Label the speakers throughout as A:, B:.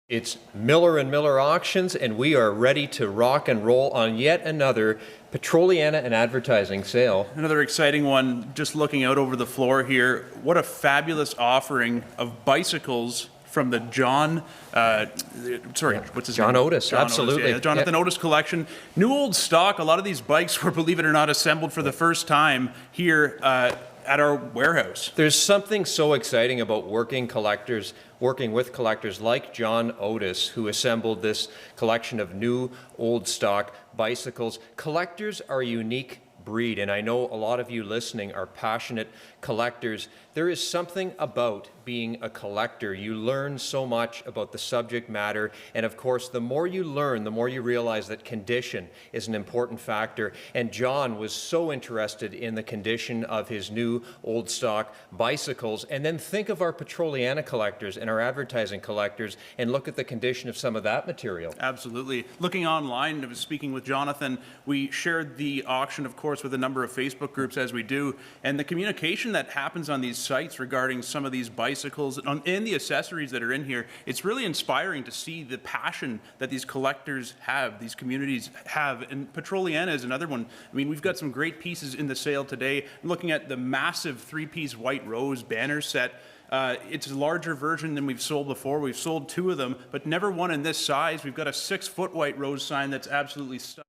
A: It's Miller & Miller Auctions, and we are ready to rock and roll on yet another Petroliana and advertising sale.
B: Another exciting one, just looking out over the floor here. What a fabulous offering of bicycles from the John
A: Otis, absolutely.
B: Otis, yeah. Jonathan Otis collection. New old stock. A lot of these bikes were, believe it or not, assembled for the first time here at our warehouse.
A: There's something so exciting about working with collectors like John Otis, who assembled this collection of new old stock bicycles. Collectors are a unique breed, and I know a lot of you listening are passionate collectors. There is something about being a collector. You learn so much about the subject matter, and of course, the more you learn, the more you realize that condition is an important factor. And John was so interested in the condition of his new old stock bicycles. And then think of our Petroliana collectors and our advertising collectors and look at the condition of some of that material.
B: Absolutely. Looking online, I was speaking with Jonathan. We shared the auction, of course, with a number of Facebook groups, as we do, and the communication that happens on these sites regarding some of these bicycles and the accessories that are in here, it's really inspiring to see the passion that these collectors have, these communities have. And Petroliana is another one. I mean, we've got some great pieces in the sale today. I'm looking at the massive three-piece white rose banner set. It's a larger version than we've sold before. We've sold 2 of them, but never one in this size. We've got a 6-foot white rose sign that's absolutely stunning.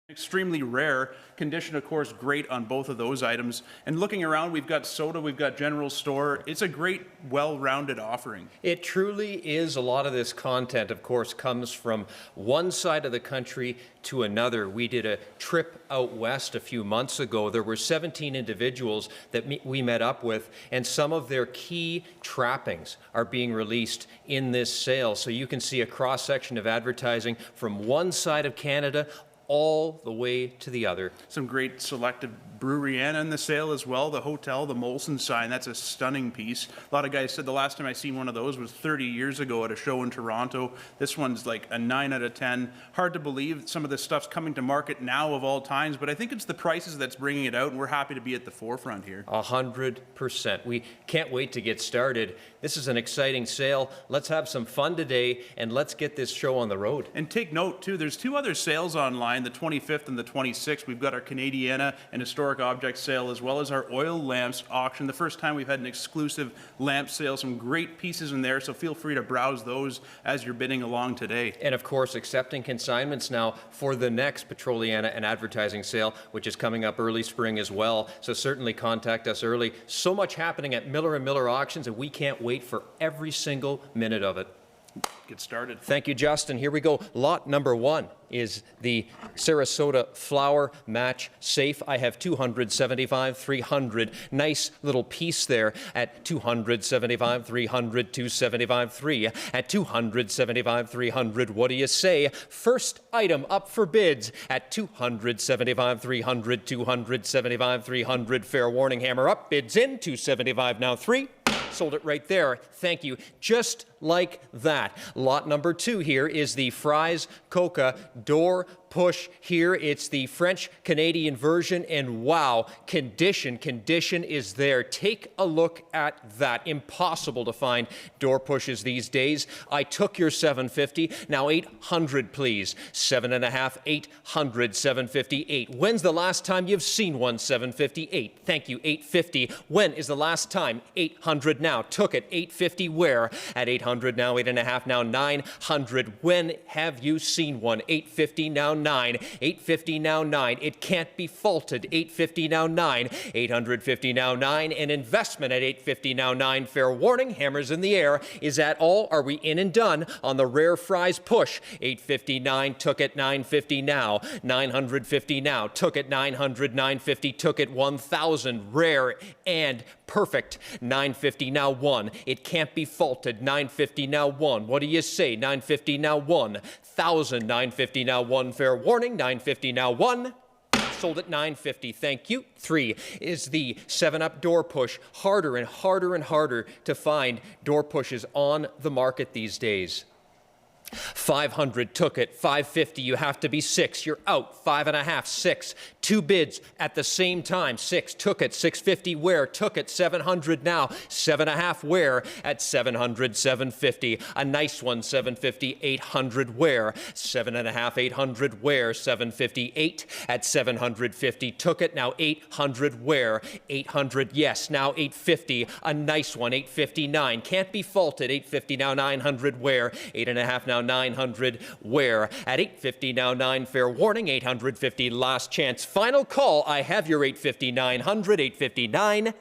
B: Extremely rare. Condition, of course, great on both of those items. And looking around, we've got soda, we've got general store. It's a great, well-rounded offering.
A: It truly is. A lot of this content, of course, comes from one side of the country to another. We did a trip out west a few months ago. There were 17 individuals that we met up with, and some of their key trappings are being released in this sale. So you can see a cross-section of advertising from one side of Canada all the way to the other.
B: Some great selective Breweryana in the sale as well. The hotel, the Molson sign, that's a stunning piece. A lot of guys said the last time I seen one of those was 30 years ago at a show in Toronto. This one's like a 9 out of 10. Hard to believe some of this stuff's coming to market now of all times, but I think it's the prices that's bringing it out, and we're happy to be at the forefront here.
A: 100%. We can't wait to get started. This is an exciting sale. Let's have some fun today, and let's get this show on the road.
B: And take note, too, there's 2 other sales online, the 25th and the 26th. We've got our Canadiana and Historic Object sale, as well as our oil lamps auction. The first time we've had an exclusive lamp sale. Some great pieces in there, so feel free to browse those as you're bidding along today.
A: And of course, accepting consignments now for the next Petroliana and advertising sale, which is coming up early spring as well. So certainly contact us early. So much happening at Miller & Miller Auctions, and we can't wait for every single minute of it.
B: Get started.
A: Thank you, Justin. Here we go. Lot number 1 is the Sarasota Flower Match Safe. I have 275, 300. Nice little piece there at 275, 300, 275, 3. At 275, 300, what do you say? First item up for bids at 275, 300, 275, 300. Fair warning, hammer up. Bids in, 275 now, 3. Sold it right there. Thank you. Just like that. Lot number 2 here is the Fry's Coca door push. Here it's the French-Canadian version, and wow, condition is there. Take a look at that. Impossible to find door pushes these days. I took your 750. Now 800, please. 7.5, 800, 758. When's the last time you've seen one 758? Thank you, 850. When is the last time? 800 now. Took it. 850 where? At 800 now, 8.5 now, 900. When have you seen one? 850 now, 9. 850 now, 9. It can't be faulted. 850 now, 9. 850 now, 9. An investment at 850 now, 9. Fair warning, hammers in the air. Is that all? Are we in and done on the rare Fry's push? 859 took it, 950 now. 950 now, took it, 900, 950, took it, 1,000. Rare and perfect. 950 now, 1. It can't be faulted. 950 now, 1. What do you say? 950 now, 1. 1,000. 950 now, 1. Fair warning. 950 now, 1. Sold at 950. Thank you. 3 is the 7-Up door push. Harder and harder and harder to find door pushes on the market these days. 500 took it. 550, you have to be 6. You're out. 5.5, 6. 2 bids at the same time. 6 took it. 650 where? Took it. 700 now. 7.5 where? At 700, 750. A nice one. 750, 800 where? 7.5, 800 where? 750, 8 at 750. Took it. Now 800 where? 800, yes. Now 850. A nice one. 859. Can't be faulted. 850 now. 900 where? 8.5 now. 900 where? At 850 now. 9 fair warning. 850 last chance. Final call. I have your 850, 900, 859.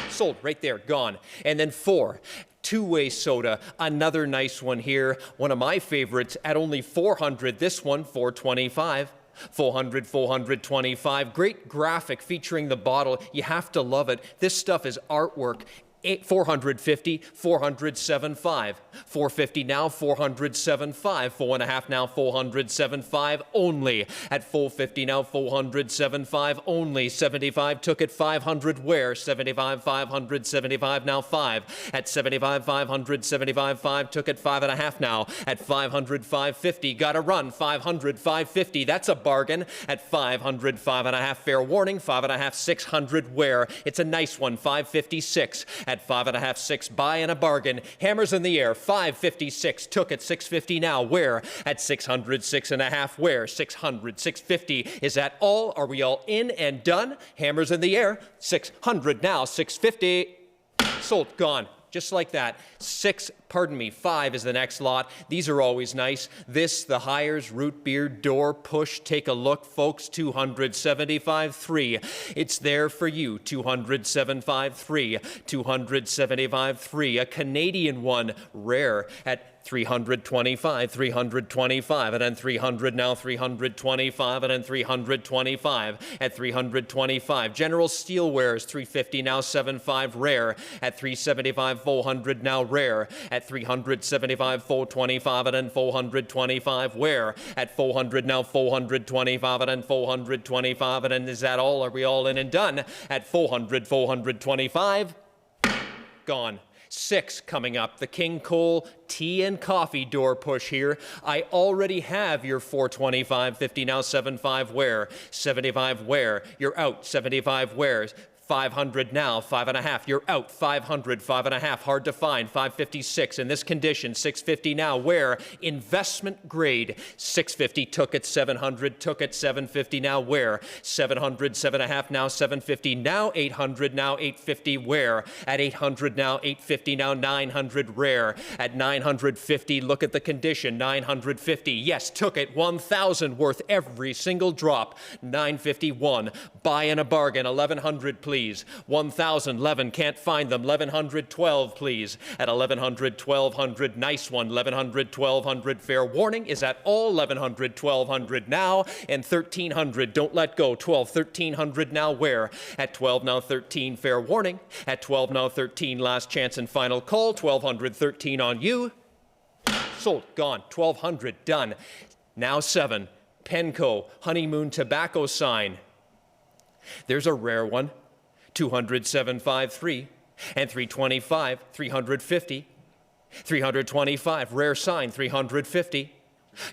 A: Sold right there. Gone. And then 4. Two-way soda, another nice one here. One of my favorites at only 400. This one, 425. 400, 425. Great graphic featuring the bottle. You have to love it. This stuff is artwork. 450, 475. 450 now, 475. 4.5 now, 475 only. At 450 now, 475 only. 75 took it. 500 where? 75, 575 now 5. At 75, 575 5 took it. 5.5 now. At 500, 550 got to run. 500, 550 that's a bargain. At 500, 5.5 fair warning. 5.5, 600 where? It's a nice one. 556. At 5.5, 6 buy and a bargain. Hammers in the air. 556 took it. 650 now where? At 600, 6.5 where? 600, 650. Is that all? Are we all in and done? Hammers in the air. 600 now. 650. Sold. Gone. Just like that. 5 is the next lot. These are always nice. This, the Hires, root beer, door, push. Take a look, folks. 275 3. It's there for you. 275 3. 275 3. A Canadian one, rare, at 325, 325, and then 300 now, 325, and then 325, at 325. General Steelwares, 350 now, 75 rare, at 375, 400 now rare, at 375, 425, and then 425 where, at 400 now, 425, and then 425, and then is that all? Are we all in and done? At 400, 425, gone. 6 coming up, the King Cole tea and coffee door push here. I already have your 425, 50 now, 75 where, 75 where, you're out, 75 where's. 500 now, 5.5, you're out. 500, 5.5, hard to find. 556 in this condition. 650 now, where? Investment grade. 650 took it. 700 took it. 750 now, where? 700, 7.5 now, 750 now, 800 now, 850 where? At 800 now, 850 now, 900 rare. At 950, look at the condition. 950, yes, took it. 1,000 worth every single drop. 951, buy in a bargain. 1,100 please. 1,011, can't find them. 1,112 please. At 1,100, 1,200, nice one. 1,100, 1,200, fair warning. Is that all? 1,100, 1,200 now, and 1,300, don't let go. 12, 1,300 now where? At 12 now, 13, fair warning. At 12 now, 13, last chance and final call. 1,200, 13 on you. Sold, gone. 1,200, done. Now 7, Penco, honeymoon tobacco sign. There's a rare one. 200, 753, and 325, 350, 325, rare sign, 350.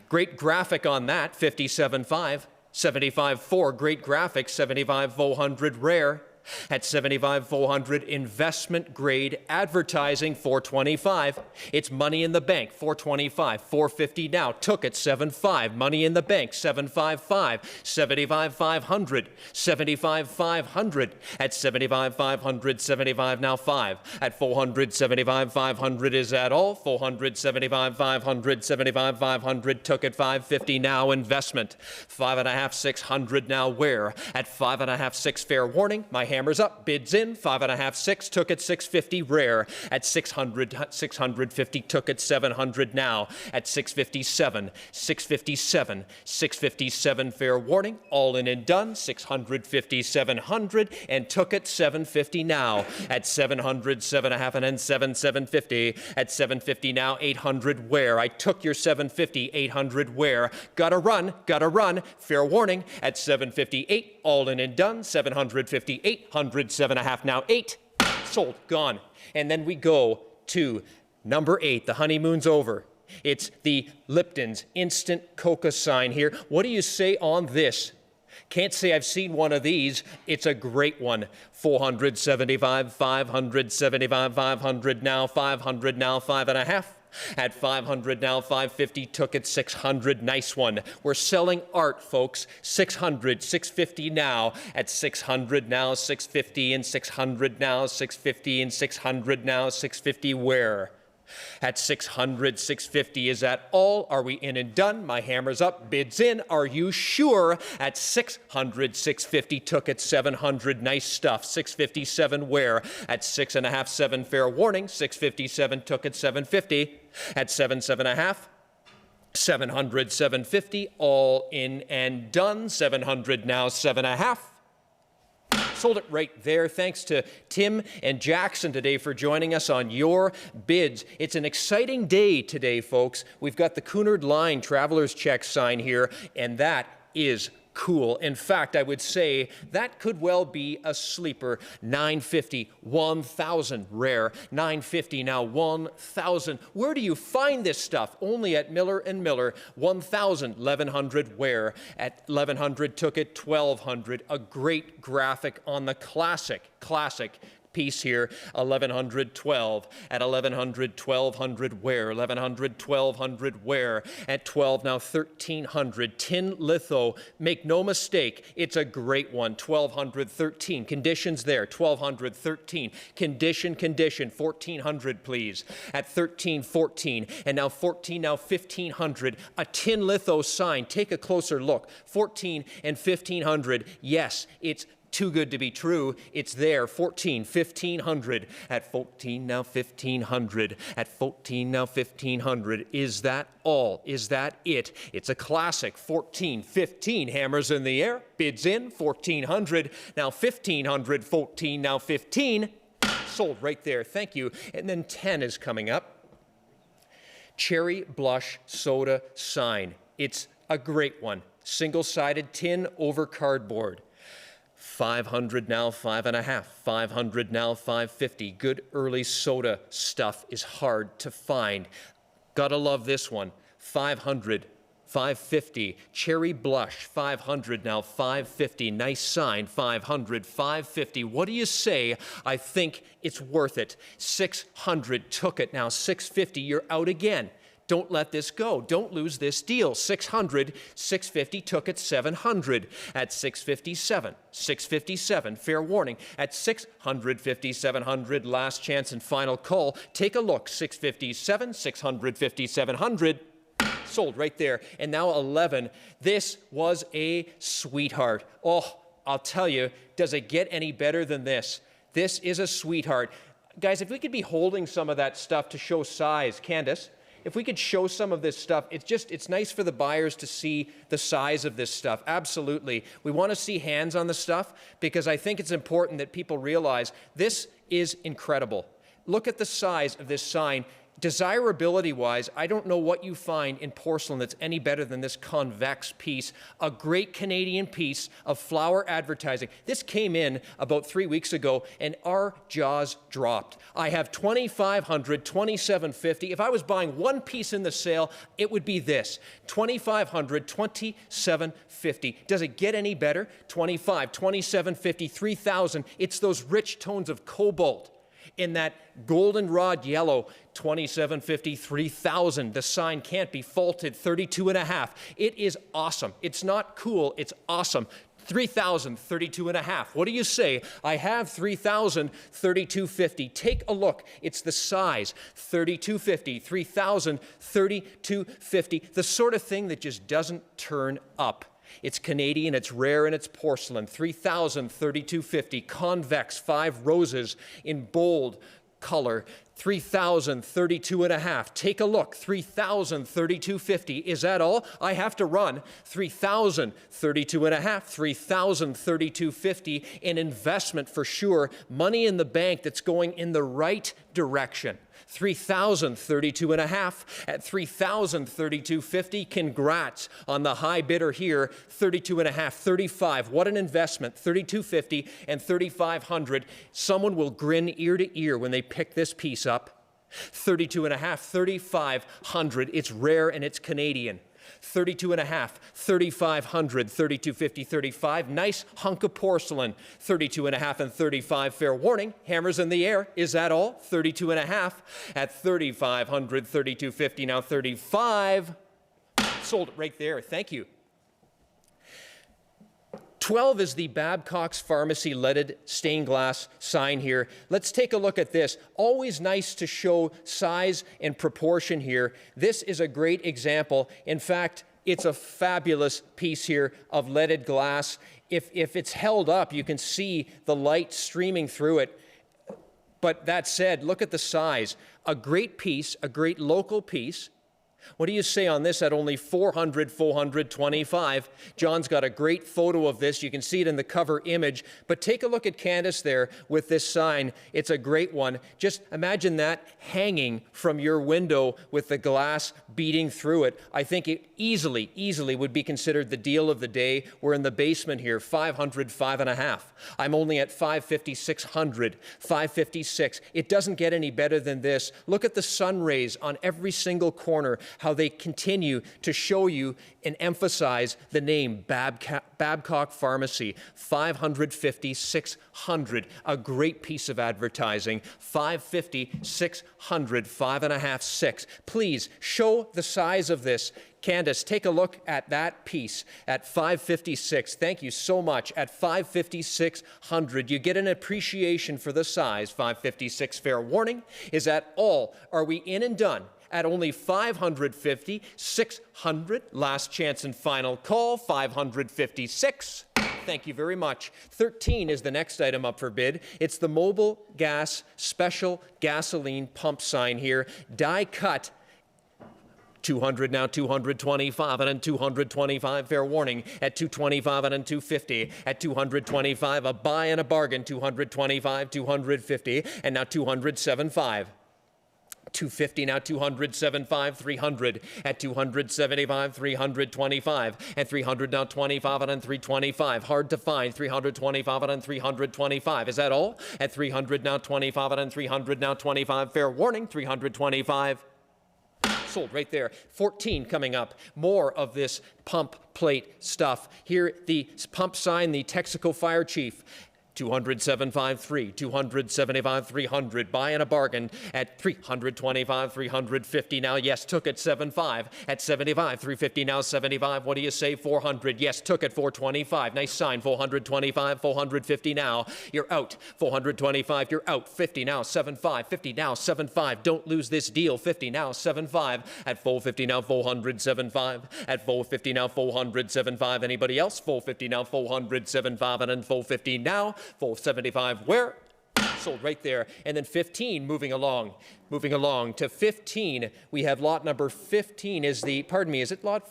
A: Great graphic on that, 57.5, 75.4, great graphic, 75.400, rare. At 75,400, investment grade advertising, 425. It's money in the bank, 425. 450 now, took it, 75. Money in the bank, 755. 75,500. 75,500. At 75,500, 75 now 5. At 400, 75,500, is that all? 400, 75,500. 75,500, took it, 550 now, investment. 5.5, 600 now where? At 5.5, 6 fair warning. My hammers up, bids in. 5.5, 6 took it. 650 rare. At 600, 650 took it. 700 now. At 657, 657, 657 fair warning. All in and done. 650, 700 and took it. 750 now. At 700, 7.5 and then 750. At 750 now. 800 where? I took your 750. 800 where? Gotta run. Fair warning. At 758, all in and done. 758. 800, 7.5 now, 8, sold, gone. And then we go to number 8, the honeymoon's over. It's the Lipton's Instant Coca sign here. What do you say on this? Can't say I've seen one of these. It's a great one. 475, 575, 500 now, 500 now, 5.5. At 500 now, 550, took it 600, nice one. We're selling art, folks. 600, 650 now. At 600 now, 650 and 600 now, 650 and 600 now, 650 where? At 600, 650, is that all? Are we in and done? My hammer's up, bids in. Are you sure? At 600, 650, took it 700, nice stuff. 657 where? At 6.5, 7, fair warning. 657, took it 750. At 7, 7.5, 700, 750, all in and done. 700 now, 7.5. Sold it right there. Thanks to Tim and Jackson today for joining us on Your Bids. It's an exciting day today, folks. We've got the Cunard Line Traveler's Check sign here, and that is cool. In fact, I would say that could well be a sleeper. 950, 1,000 rare. 950 now, 1,000. Where do you find this stuff? Only at Miller & Miller. 1,000, 1,100 where? At 1,100 took it 1,200. A great graphic on the classic piece here, 1,112. At 1,100, 1,200 where? 1,100, 1,200 where? At 12 now, 1,300. Tin litho, make no mistake, it's a great one. 1,200, 13. Conditions there, 1,200, 13. Condition, 1,400 please. At 13, 14. And now 14, now 1,500. A tin litho sign, take a closer look. 14 and 1,500, yes, it's too good to be true. It's there. 14, 1,500. At 14, now 1,500. At 14, now 1,500. Is that all? Is that it? It's a classic. 14, 15. Hammers in the air. Bids in. 1,400. Now 1,500. 14, now 15. Sold right there. Thank you. And then 10 is coming up. Cherry Blush Soda sign. It's a great one. Single-sided tin over cardboard. 500 now, 5.5. 500 now, 550. Good early soda stuff is hard to find. Gotta love this one. 500, 550. Cherry Blush, 500 now, 550. Nice sign, 500, 550. What do you say? I think it's worth it. 600, took it now, 650. You're out again. Don't let this go. Don't lose this deal. 600, 650, took it 700. At 657, 657, fair warning. At 650, 700, last chance and final call. Take a look. 657, 650, 700. Sold right there. And now 11. This was a sweetheart. Oh, I'll tell you, does it get any better than this? This is a sweetheart. Guys, if we could be holding some of that stuff to show size, Candace, if we could show some of this stuff, it's nice for the buyers to see the size of this stuff. Absolutely. We want to see hands on the stuff because I think it's important that people realize this is incredible. Look at the size of this sign. Desirability-wise, I don't know what you find in porcelain that's any better than this convex piece, a great Canadian piece of flower advertising. This came in about 3 weeks ago, and our jaws dropped. I have 2,500, 2,750. If I was buying one piece in the sale, it would be this, 2,500, 2,750. Does it get any better? 25, 2,750, 3,000. It's those rich tones of cobalt in that goldenrod yellow. 2,750, 3,000. The sign can't be faulted. 32.5. It is awesome. It's not cool. It's awesome. 3,000, 32.5. What do you say? I have 3,000, 32.50. Take a look. It's the size. 32.50, 3,000, 32.50. The sort of thing that just doesn't turn up. It's Canadian, it's rare, and it's porcelain. 3,000, 32.50. Convex, 5 roses in bold color. 3,000, 32.5. Take a look. 3,000, 32.50. Is that all? I have to run. 3,000, 32.5. 3,000, 32.50. An investment for sure. Money in the bank that's going in the right direction. 3,000, 32.5. At 3,000, 32.50. Congrats on the high bidder here. 32.5, 35. What an investment. 32.50 and 3,500. Someone will grin ear to ear when they pick this piece up. 32 and a half, 3,500. It's rare and it's Canadian. 32 and a half, 3,500, 32.50, 35. Nice hunk of porcelain. 32 and a half and 35. Fair warning, hammers in the air. Is that all? 32 and a half at 3,500, 32.50. Now 35. Sold it right there. Thank you. 12 is the Babcock's Pharmacy leaded stained glass sign here. Let's take a look at this. Always nice to show size and proportion here. This is a great example. In fact, it's a fabulous piece here of leaded glass. If it's held up, you can see the light streaming through it. But that said, look at the size. A great piece, a great local piece. What do you say on this at only 400, 425? John's got a great photo of this. You can see it in the cover image. But take a look at Candace there with this sign. It's a great one. Just imagine that hanging from your window with the glass beating through it. I think it easily would be considered the deal of the day. We're in the basement here, 500, 5.5. I'm only at 550, 600, 556. It doesn't get any better than this. Look at the sun rays on every single corner, how they continue to show you and emphasize the name Babcock Pharmacy. 550, 600, a great piece of advertising. 550, 600, 5.5, 6. Please show the size of this. Candace, take a look at that piece at 556. Thank you so much. At 55600, you get an appreciation for the size. 556, fair warning. Is that all? Are we in and done? At only 550, 600, last chance and final call, 556. Thank you very much. 13 is the next item up for bid. It's the Mobil Gas Special Gasoline Pump sign here, die cut. 200 now, 225 and then 225, fair warning, at 225 and then 250, at 225, a buy and a bargain, 225, 250, and now 207.5. 250 now, 207.5, 300 at 275, 325 and 300 now, 25 and then 325. Hard to find. 325 and then 325. Is that all? At 300 now, 25 and then 300 now, 25. Fair warning. 325. Sold right there. 14 coming up. More of this pump plate stuff. Here, the pump sign, the Texaco Fire Chief. 207.53, 275, 300, buy in a bargain at 325, 350 now, yes, took it 75, at 75, 350 now, 75, what do you say, 400, yes, took it 425, nice sign, 425, 450 now, you're out, 425, you're out, 50 now, 75, 50 now, 75, don't lose this deal, 50 now, 75, at 450 now, 475, at 450 now, 475, anybody else, 450 now, 475, and then 450 now, 475, where? Sold right there. And then 15, moving along to 15, we have lot number 15 is the, pardon me, is it lot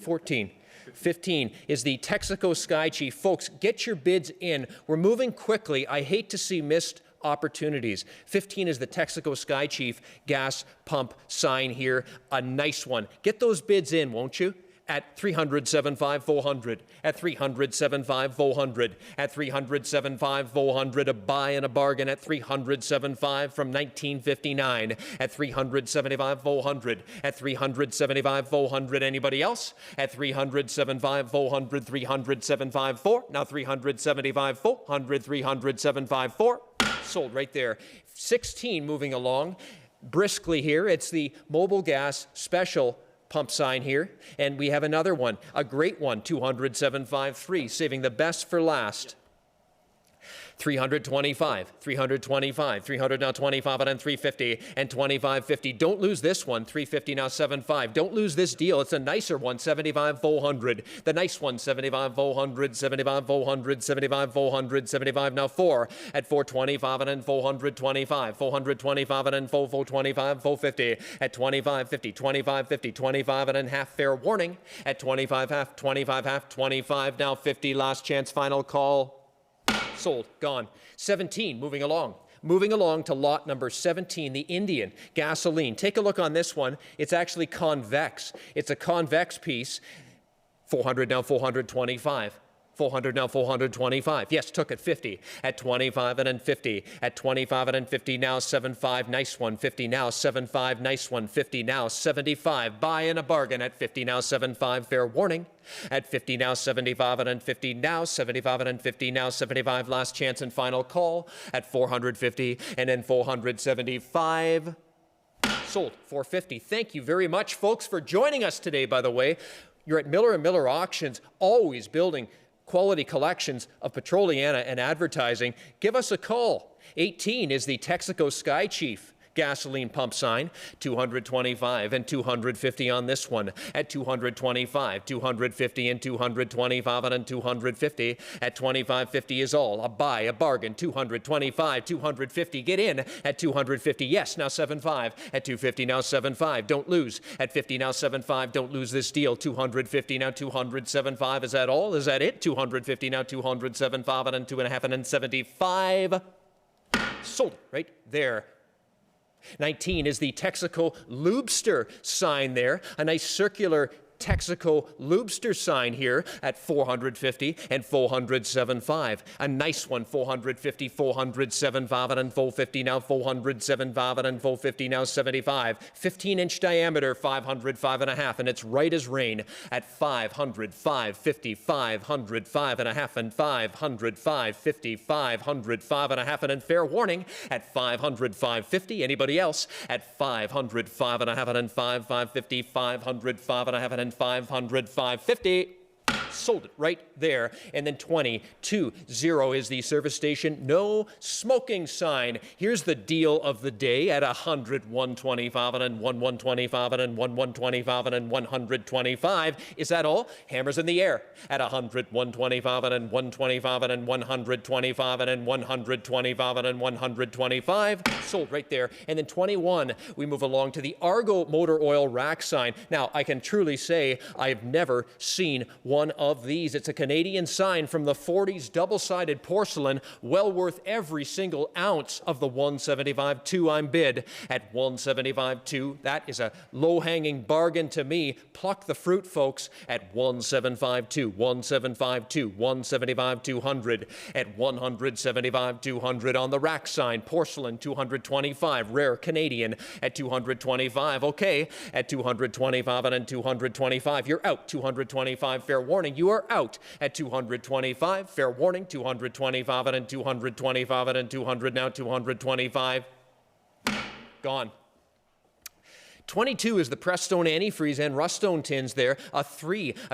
A: 14? 15 is the Texaco Sky Chief. Folks, get your bids in. We're moving quickly. I hate to see missed opportunities. 15 is the Texaco Sky Chief gas pump sign here. A nice one. Get those bids in, won't you? At 300.75, 400. At 300.75, 400. At 300.75, 400. A buy and a bargain at 300.75 from 1959. At 300.75, 400. At 300.75, 400. Anybody else? At 300.75, 400. 300.75, 4. Now 300.75, 400. 300.75, 4. Sold right there. 16 moving along briskly here. It's the Mobil Gas Special pump sign here, and we have another one, a great one, 207.53, saving the best for last. 325, 325, 300 now 25 and then 350 and 25.50. Don't lose this one, 350 now 75. Don't lose this deal. It's a nicer one, 75, 400. The nice one, 75, 400, 75, 400, 75, 400, 75 now 4 at 425 and then 425, 425 and then 425, 450 at 25.50, 25.50, 25 and then half, fair warning at 25 half, 25 half, 25 now 50, last chance, final call. Sold, gone. 17, moving along. Moving along to lot number 17, the Indian gasoline. Take a look on this one. It's actually convex. It's a convex piece. 400 now, 425. 400 now, 425. Yes, took it 50 at 25 and then 50 at 25 and then 50 now, 75. Nice one. 50 now, 75. Nice one. 50 now, 75. Buy in a bargain at 50 now, 75. Fair warning at 50 now, 75 and then 50 now, 75 and then 50 now, 75. Last chance and final call at 450 and then 475. Sold 450. Thank you very much, folks, for joining us today, by the way. You're at Miller & Miller Auctions, always building quality collections of Petroliana and advertising. Give us a call. 18 is the Texaco Sky Chief gasoline pump sign. 225 and 250 on this one. At 225, 250 and 225 and 250. At 25.50 is all. A buy, a bargain. 225, 250. Get in at 250. Yes, now 75. At 250, now 75. Don't lose. At 50, now 75. Don't lose this deal. 250, now 275. Is that all? Is that it? 250, now 275 and 2.5 and then 75. Sold right there. 19 is the Texaco Lubster sign there. A nice circular Texaco Lubster sign here at 450 and 475. A nice one, 450, 475 and 450 now, 475 and 450 now, 75. 15-inch diameter, 500, 5.5, and it's right as rain at 500, 550, 500, 5.5, and 500, 550, 500, 5.5, and fair warning at 500, 550. Anybody else at 500, 5.5, and 550, 500, 5.5, and 500, 550. Sold it right there. And then 2020 is the service station no smoking sign. Here's the deal of the day at 100, 125 and 125 and 125 and 125. Is that all? Hammers in the air at 100, 125 and 125 and 125 and 125 and 125. Sold right there. And then 21, we move along to the Argo motor oil rack sign. Now, I can truly say I've never seen one of these. It's a Canadian sign from the 40s, double-sided porcelain, well worth every single ounce of the 175.2 I'm bid at 175.2. That is a low-hanging bargain to me. Pluck the fruit, folks, at 175.2, 175.2, 175.200 at 175.200 on the rack sign. Porcelain, 225, rare Canadian at 225. Okay, at 225 and 225. You're out. 225, fair warning. You are out at 225. Fair warning. 225 and 225 and 200 now. 225. Gone. 22 is the Prestone antifreeze and Rustone tins there. A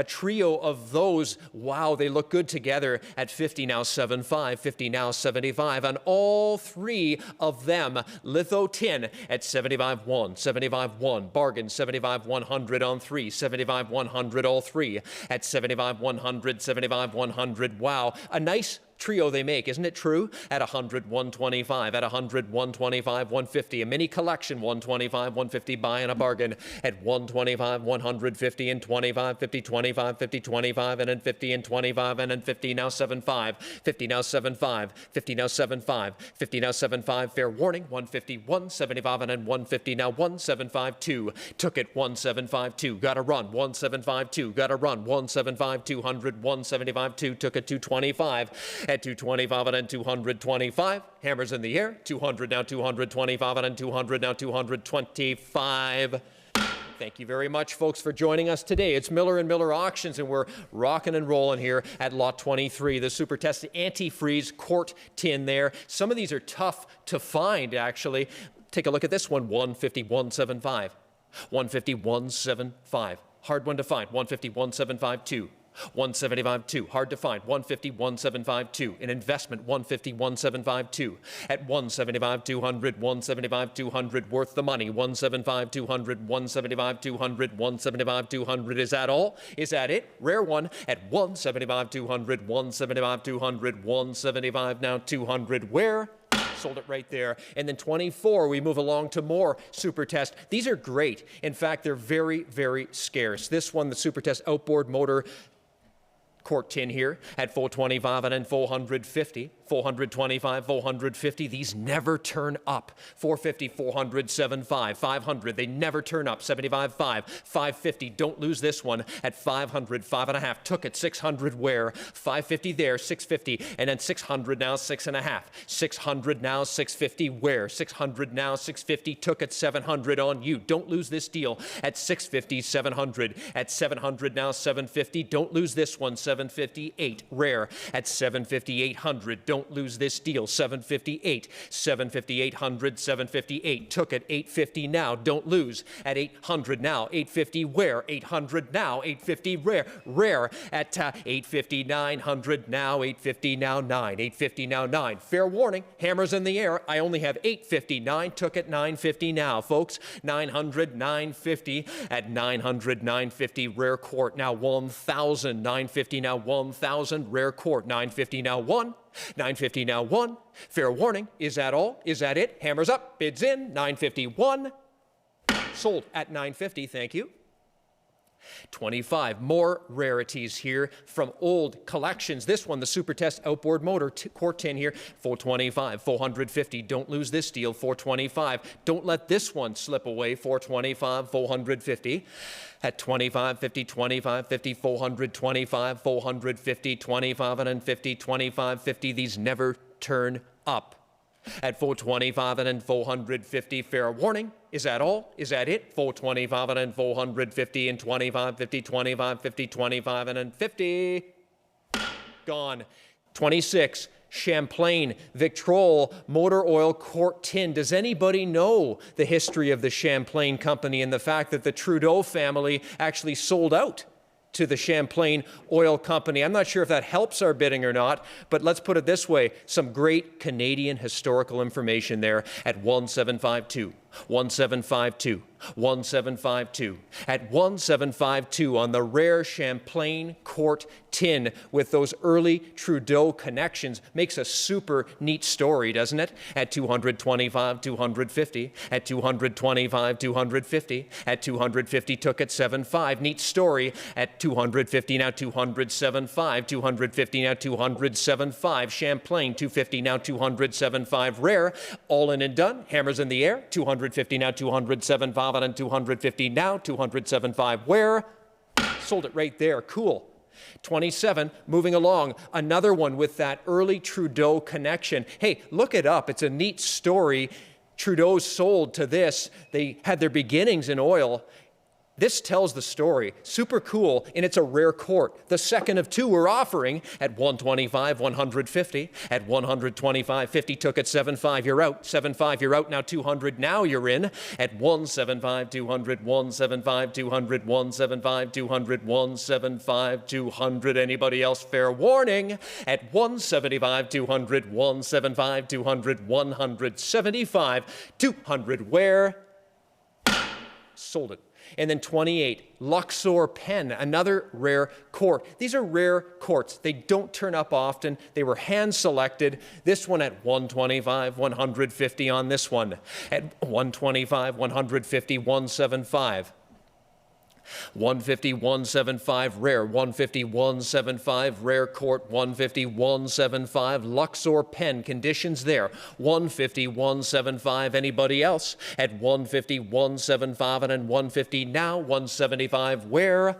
A: trio of those. Wow, they look good together at 50 now 75, 50 now 75. And all three of them, litho tin at 75.1, 75.1, bargain 75.100 on three, 75.100 all three at 75.100, 75.100. Wow, a nice trio they make, isn't it true? At 100, 125, at 100, 125, 150, a mini collection, 125, 150, buy and a bargain at 125, 150 and 25, 50, 25, 50, 25, and then 50 and 25, and then 50 now 75, 50 now 75, 50 now 75, 50 now 75, fair warning, 150, 175, and then 150 now 175.2, took it 175.2, gotta run, 175.2, gotta run, 175, 200, 175.2, took it 225, at 225 and then 225. Hammers in the air. 200 now 225 and then 200 now 225. Thank you very much, folks, for joining us today. It's Miller & Miller Auctions, and we're rocking and rolling here at Lot 23, the Super Test antifreeze quart tin there. Some of these are tough to find, actually. Take a look at this one, 150, 175. 150, 175. Hard one to find, 150, 175.2. 175.2, hard to find, 150, 175.2, an investment, 150, 175.2, at 175, 200, 175, 200, worth the money, 175, 200, 175, 200, 175, 200, is that all? Is that it? Rare one, at 175, 200, 175, 200, 175, now 200, where? Sold it right there. And then 24, we move along to more Super Test. These are great. In fact, they're very, very scarce. This one, the Super Test outboard motor quart tin here at 425 and then 450. 425, 450, these never turn up. 450, 400, 75, 500, they never turn up. 75, 5, 550, don't lose this one at 500, 5.5, took it. 600 where? 550 there, 650, and then 600 now, 6.5. 600 now, 650 where? 600 now, 650, took it. 700 on you. Don't lose this deal at 650, 700. At 700 now, 750, don't lose this one. 758, rare. At 750, 800, don't lose this deal. 758, 750, 800, 758, took it. 850 now, don't lose. At 800 now, 850 where? 800 now, 850 rare. At 850, 900 now, 850 now, 9. 850 now, 9. Fair warning, hammers in the air. I only have 859, took it. 950 now, folks. 900, 950. At 900, 950, rare quart now 1,000. 950 now, 1,000, rare quart. 950 now, 1. 950 now, 1. Fair warning, is that all? Is that it? Hammers up, bids in. 951. Sold at 950, thank you. 25, more rarities here from old collections. This one, the Super Test outboard motor, quart tin here, 425, 450. Don't lose this deal, 425. Don't let this one slip away, 425, 450. At 25, 50, 25, 50, 425, 450, 25, and then 50, 25, 50. These never turn up. At 425 and then 450, fair warning. Is that all? Is that it? 425 and then 450 and 25, 50, 25, 50, 25, and then 50. Gone. 26. Champlain, Victrol, motor oil quart tin. Does anybody know the history of the Champlain company and the fact that the Trudeau family actually sold out to the Champlain Oil Company? I'm not sure if that helps our bidding or not, but let's put it this way. Some great Canadian historical information there at 1752. 1752, 1752. At 1752 on the rare Champlain quart tin with those early Trudeau connections makes a super neat story, doesn't it? At 225, 250. At 225, 250. At 250 took it 75. Neat story. At 250 now 275. 250 now 275. Champlain 250 now 275. Rare. All in and done. Hammers in the air. 250 now 275 and 250 now 275 where? Sold it right there. Cool. 27, moving along, another one with that early Trudeau connection. Hey, look it up. It's a neat story. Trudeau sold to this. They had their beginnings in oil. This tells the story. Super cool, and it's a rare quart. The second of two we're offering at 125, 150. At 125, 50 took it 75. You're out. 75, you're out. Now 200. Now you're in. At 175, 200, 175, 200, 175, 200, 175, 200. Anybody else? Fair warning. At 175, 200, 175, 200, 175, 200. Where? Sold it. And then 28, Luxor pen, another rare quart. These are rare quarts. They don't turn up often. They were hand-selected. This one at 125, 150 on this one. At 125, 150, 175. 150, 175, rare. 150, 175, rare quart. 150, 175, Luxor pen. Conditions there. 150, 175. Anybody else? At 150, 175, and then 150 now. 175, where?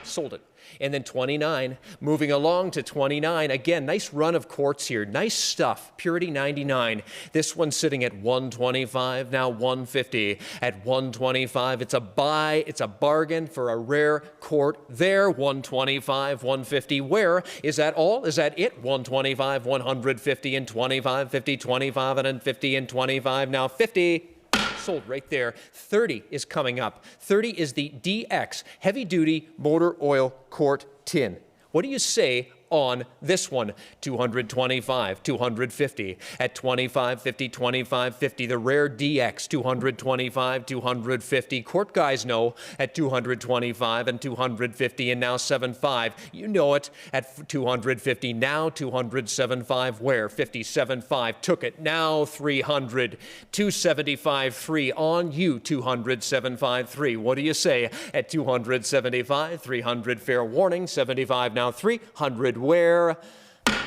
A: Sold it. And then 29, moving along to 29. Again, nice run of quarts here. Nice stuff. Purity 99. This one's sitting at 125, now 150. At 125, it's a buy. It's a bargain for a rare quart there. 125, 150. Where? Is that all? Is that it? 125, 150, and 25, 50, 25, and then 50, and 25. Now 50. Sold right there. 30 is coming up. 30 is the DX heavy-duty motor oil quart tin. What do you say on this one. 225, 250 at 25, 50, 25, 50. The rare DX, 225, 250. Court guys know at 225 and 250 and now 75. You know it at 250. Now 207.5. Where? 57.5. Took it. Now 300. 275.3 on you. 207.5.3. What do you say at 275? 300 fair warning. 75 now 300. Where?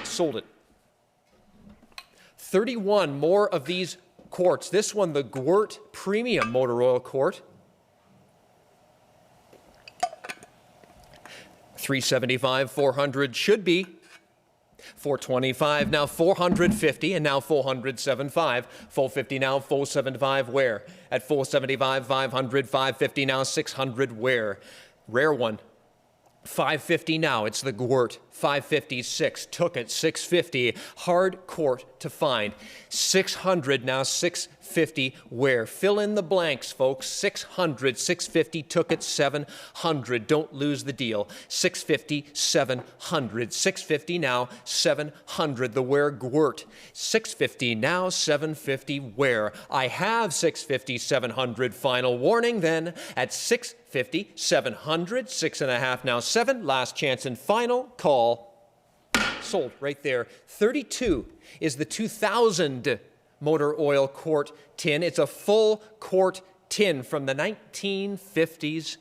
A: Sold it. 31 more of these quarts. This one, the Gwert Premium Motor Oil Quart. 375, 400 should be. 425, now 450, and now 407.5. 450 now, 475, where? At 475, 500, 550 now, 600, where? Rare one. 550 now, it's the Gwert. 556, took it. 650, hard court to find. 600 now, 650, where? Fill in the blanks, folks. 600, 650, took it. 700, don't lose the deal. 650, 700. 650 now, 700, the where? Gwert. 650 now, 750, where? I have 650, 700, final warning then at 650, 700, 6.5 now 7, last chance and final call. Sold right there. 32 is the 2000 motor oil quart tin. It's a full quart tin from the 1950s.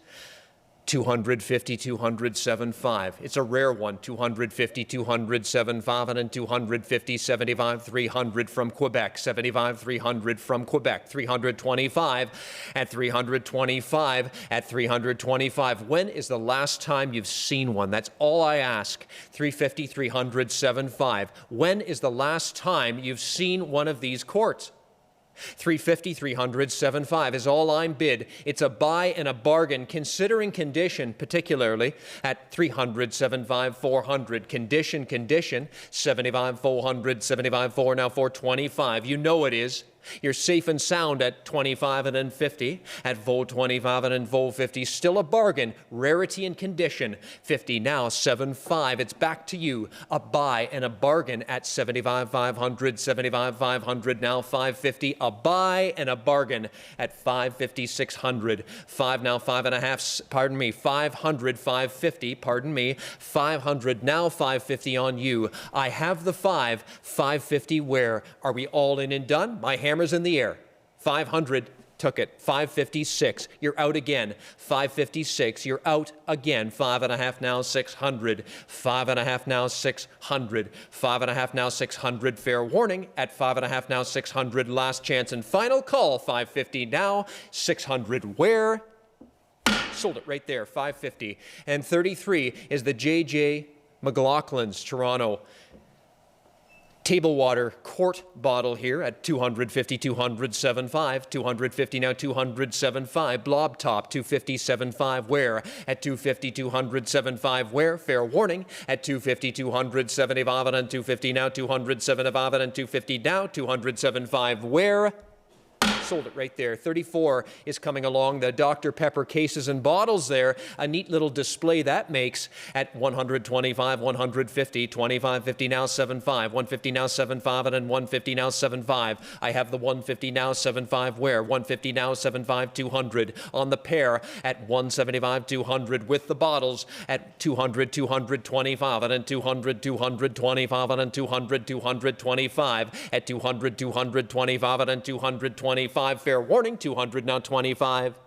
A: 250, 207.5. It's a rare one. 250, 207.5, and then 250, 75, 300 from Quebec. 75, 300 from Quebec. 325 at 325 at 325. When is the last time you've seen one? That's all I ask. 350, 300, 75. When is the last time you've seen one of these quarts? 350, 300, 75 is all I'm bid. It's a buy and a bargain, considering condition, particularly at 300, 75, 400. Condition, 75, 400, 75, 4, now 425. You know it is. You're safe and sound at 25 and then 50. At vol 25 and then vol 50. Still a bargain. Rarity and condition. 50 now, 75. It's back to you. A buy and a bargain at 75, 500, 75, 500. Now 550. A buy and a bargain at 550, 600. 5 now, 5.5. Pardon me. 500, 550. Pardon me. 500 now, 550 on you. I have the 5. 550 where? Are we all in and done? My hammer's in the air. 500, took it. 556, you're out again. 556, you're out again. 5.5 now, 600. 5.5 now, 600. 5.5 now, 600. Fair warning at 5.5 now, 600. Last chance and final call. 550 now, 600. Where? Sold it right there. 550. And 33 is the J.J. McLaughlin's Toronto table water quart bottle here at 250, 207.5, 250 now 207.5, blob top 257.5, where? At 250, 207.5, where? Fair warning at 250, 275, and then 250 now 275, and then 250 now 207.5, where? Sold it right there. 34 is coming along. The Dr. Pepper cases and bottles there. A neat little display that makes at 125, 150, 25, 50 now 75, 150 now 75, and then 150 now 75. I have the 150 now 75 where? 150 now 75, 200 on the pair at 175, 200 with the bottles at 200, 225, and then 200, 225, and then 200, 225 at 200, 225, and then 225. Fair warning, 200 now 25.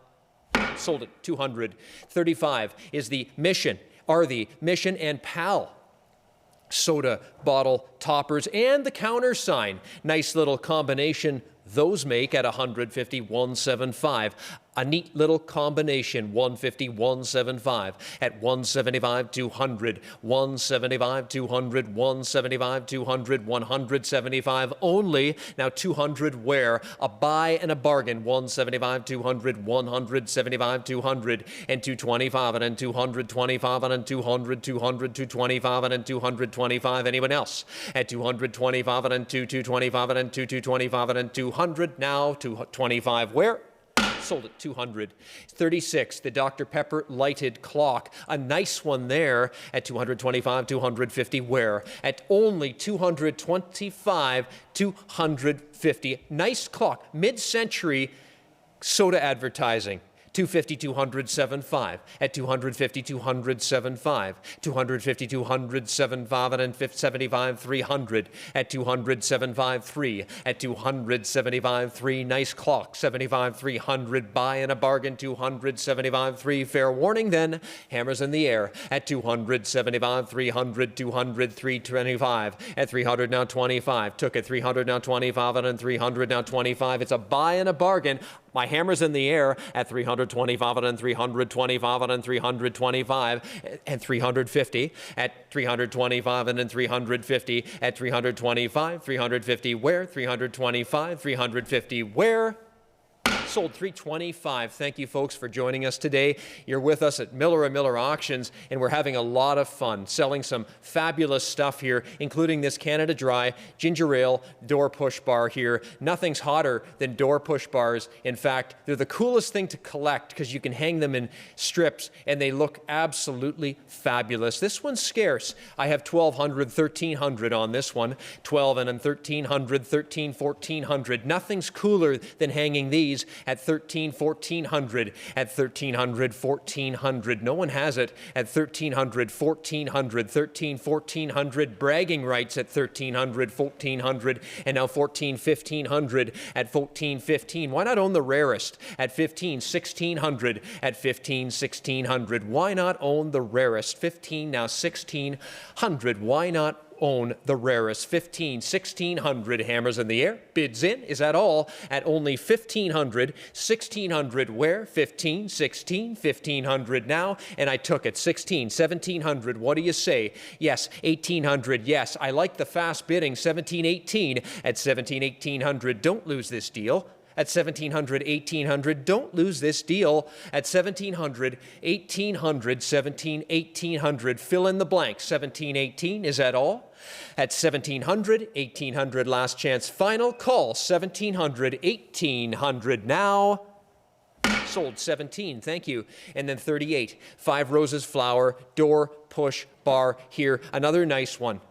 A: Sold it, 200. 35 is the Mission, are the Mission and Pal soda bottle toppers and the counter sign. Nice little combination those make at 150, 175. A neat little combination, 150, 175. At 175, 200, 175, 200, 175, 200, 175 only. Now 200 where? A buy and a bargain, 175, 200, 175, 200, and 225, and then 225, and then 200, 200, 225, and then 225. Anyone else? At 225, and then 225, and then 225, and then 200. Now 225 where? sold at 200. 36, the Dr. Pepper lighted clock. A nice one there at 225, 250. Where? At only 225, 250. Nice clock. Mid-century soda advertising. 250, 200, 75. At 250, 200, 75. 250, 200, 75, and 75, 300. At 200, 75, 3. At 200, 75, 3. Nice clock. 75, 300. Buy in a bargain. 200, 75, 3. Fair warning then. Hammers in the air. At 200, 75, 300. 200, 325. At 300, now 25. Took it. 300, now 25. And 300, now 25. It's a buy and a bargain. My hammer's in the air at 325 and 325 and 325 and 350 at 325 and then 350 at 325, 350 where? 325, 350 where? Sold 325. Thank you, folks, for joining us today. You're with us at Miller & Miller Auctions, and we're having a lot of fun selling some fabulous stuff here, including this Canada Dry ginger ale door push bar here. Nothing's hotter than door push bars. In fact, they're the coolest thing to collect because you can hang them in strips, and they look absolutely fabulous. This one's scarce. I have 1,200, 1,300 on this one. 12 and then 1,300, 13, 1,400. Nothing's cooler than hanging these at 13, 1,400, at 1,300, 1,400. No one has it at 1,300, 1,400, 13, 1,400. Bragging rights at 1,300, 1,400, and now 14, 1,500 at 14, 15. Why not own the rarest at 15, 1,600 at 15, 1,600? Why not own the rarest? 15, now 1,600. Why not own the rarest? 15, 1,600. Hammers in the air. Bids in. Is that all? At only 1,500. 1,600 where? 15, 16, 1,500 now. And I took it. 16, 1,700. What do you say? Yes. 1,800. Yes. I like the fast bidding. 17, 18. At 17, 1,800. Don't lose this deal. At 1,700, 1,800. Don't lose this deal. At 1,700, 1,800, 17, 1,800. Fill in the blank. 17, 18. Is that all? At 1,700, 1,800. Last chance. Final call. 1,700, 1,800. Now. Sold 17. Thank you. And then 38. 5 Roses flower. Door push bar here. Another nice one.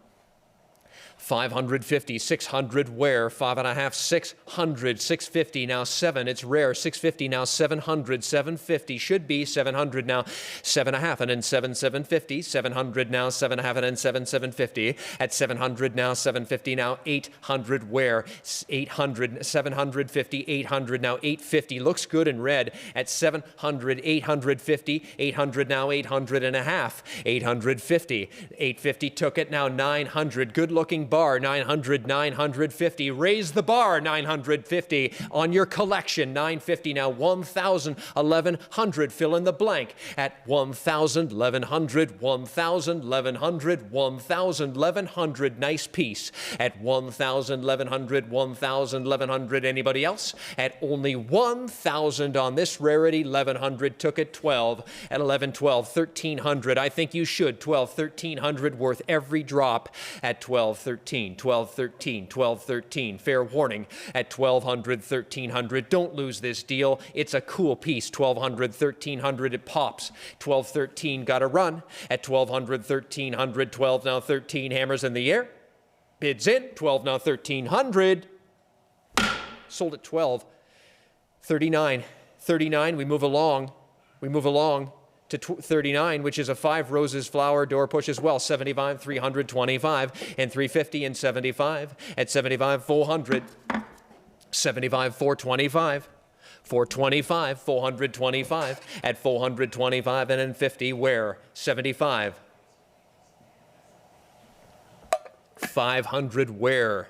A: 550, 600 where? 5.5, 600, 650 now 7. It's rare. 650 now 700, 750 should be 700 now 7.5 and then 7, 750, 700 now 7.5 and then 7, 750 at 700 now 750 now 800 where? 800, 750, 800 now 850 looks good in red at 700, 850, 800 now 800 and a half, 850, 850 took it now 900 good looking bar 900, 950. Raise the bar 950 on your collection 950 now 1,000, 1,100. Fill in the blank at 1,000, 1,100, 1,000, 1,100, 1,000, 1,100. Nice piece at 1,000, 1,100, 1,000, 1,100. Anybody else? At only 1,000 on this rarity 1,100 took it 12 at 11, 12, 1,300. I think you should 12, 1,300 worth every drop at 12, 13. 12, 13, 12, 13. Fair warning at 1,200, 1,300. Don't lose this deal. It's a cool piece. 1,200, 1,300. It pops. 12, 13. Got to run at 1,200, 1,300. 12 now 13. Hammers in the air. Bids in. 12 now 1,300. Sold at 12. 39. 39. We move along. We move along to 39, which is a 5 Roses flower door push as well. 75, 325, and 350 and 75. At 75, 400. 75, 425. 425, 425. At 425 and then 50, where? 75. 500, where?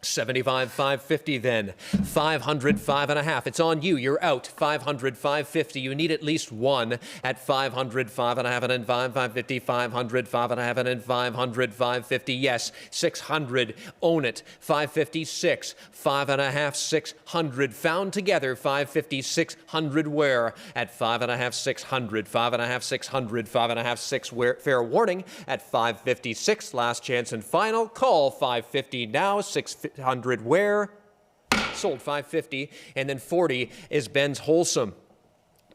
A: 75, 550 then. 500, 5.5. It's on you. You're out. 500, 550. You need at least one at 500, 5.5, and then 550, 500, 5.5, and then 500, 550. Yes, 600. Own it. 556, 5.5, 600. Found together. 550, 600 where? At 5.5, 600, 5.5, 600, 5.5, 6 where? Fair warning at 556. Last chance and final call. 550 now, 600 where? sold 550, and then 40 is Ben's Wholesome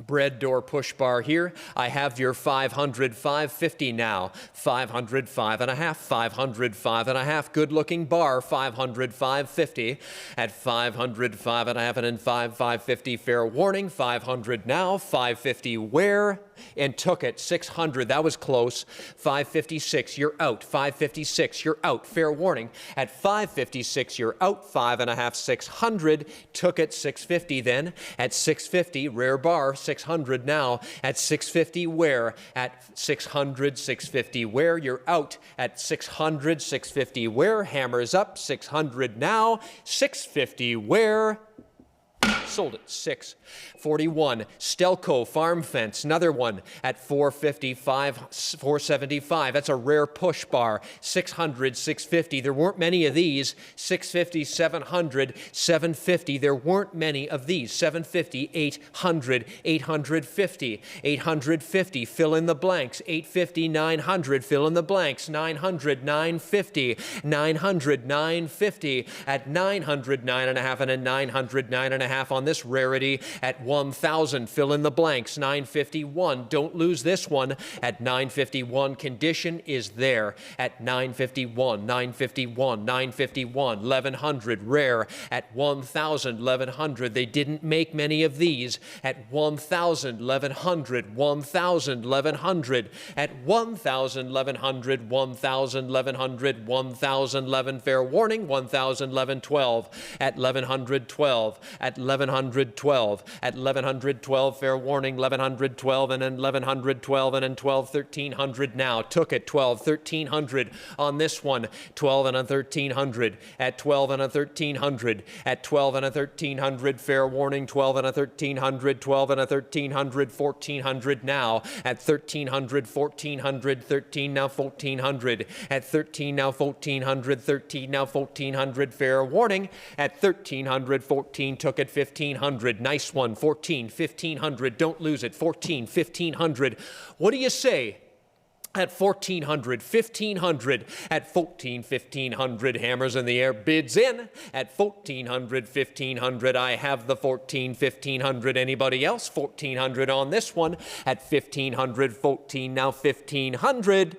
A: bread door push bar here. I have your 500, 550 now. 500, 5.5, 500, 5.5. Good looking bar, 500, 550. At 500, 5.5, and then 550. Fair warning, 500 now. 550 where? And took it. 600, that was close. 556, you're out. 556, you're out. Fair warning. At 556, you're out. 5.5, 600. Took it. 650 then. At 650, rare bar. 600 now. At 650 where? At 600, 650 where? You're out. At 600, 650 where? Hammers up. 600 now. 650 where? Sold it. 641. Stelco Farm Fence, another one at 455, 475. That's a rare push bar. 600, 650. There weren't many of these. 650, 700, 750. There weren't many of these. 750, 800, 850, 850. Fill in the blanks. 850, 900. Fill in the blanks. 900, 950, 900, 950. At 900, 9.5, and a 900, 9.5 on this rarity. At 1,000, fill in the blanks. 951, don't lose this one. At 951, condition is there. At 951, 951, 951, 1,100, rare. At 1,000, 1,100, they didn't make many of these. At 1,000, 1,100, 1,000, 1,100. At 1,000, 1,100, 1,000, 1,100, 1,011, fair warning. 1,011, 12. At 1,100, 12. At 1,112. At 1,112, fair warning. 1,112, and then 1,112, and then 12, 1,300 now. Took it. 12, 1,300 on this one. 12 and a 1,300. At 12 and a 1,300. At 12 and a 1,300, fair warning. 12 and a 1,300. 12 and a 1,300. 1,400 now. At 1,300, 1,400. 13 now. 1,400. At 13 now. 1,400. 13 now. 1,400. Fair warning. At 1,300. 14 took it. 1,500. Nice one. 14, 1,500. Don't lose it. 14, 1,500. What do you say? At 1,400, 1,500. At 14, 1,500. Hammers in the air. Bids in. At 1,400, 1,500. I have the 14, 1,500. Anybody else? 1,400 on this one. At 1,500, 14 now. 1,500.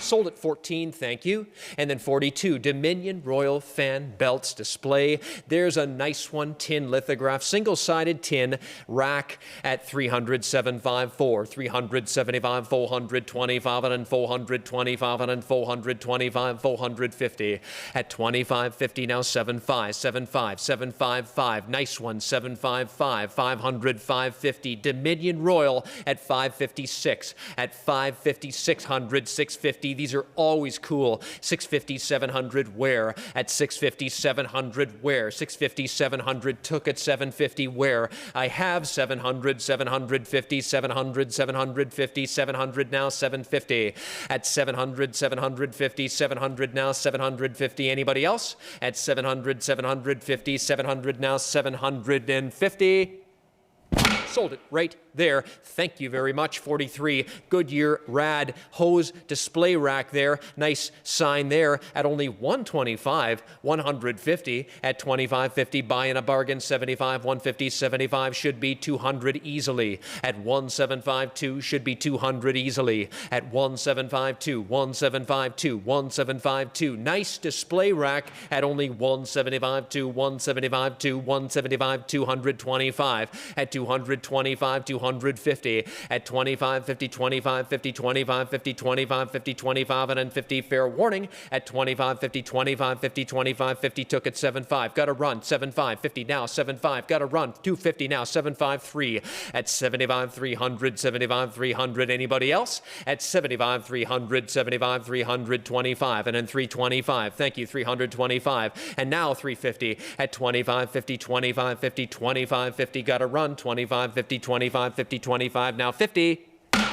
A: Sold at 14, thank you. And then 42, Dominion Royal Fan Belts Display. There's a nice one, tin lithograph, single-sided tin rack at 300, 754, 375, 425, and 425, and 425, 450. At 25.50 now, 75, 75, 755. Nice one, 755, 500, 550. Dominion Royal at 556. At 550, 600, 650. These are always cool. 650, 700, where? At 650, 700, where? 650, 700, took at 750, where? I have 700, 750, 700, 750, 700 now, 750. At 700, 750, 700 now, 750. Anybody else? At 700, 750, 700 now, 750. Sold it right there. Thank you very much. 43, Goodyear Rad hose display rack there. Nice sign there at only 125, 150. At 25.50, buy in a bargain. 75, 150, 75 should be 200 easily. At 1752 should be 200 easily. At 1752, 1752, 1752. Nice display rack at only 175 to 175 to 175, 225. At 225, 250. At 25, 50, 25, 50, 25, 50, 25, 50, 25, and then 50. Fair warning. At 25, 50, 25, 50, 25, 50. Took it 75. Got to run. 75, 50 now. 75. Got to run. 250 now. 75, 3. At 75, 300. 75, 300. Anybody else? At 75, 300. 75, 325. And then 325. Thank you. 325. And now 350. At 25, 50, 25, 50, 25, 50. Got to run. 25, 50, 25, 50, 25. Now 50.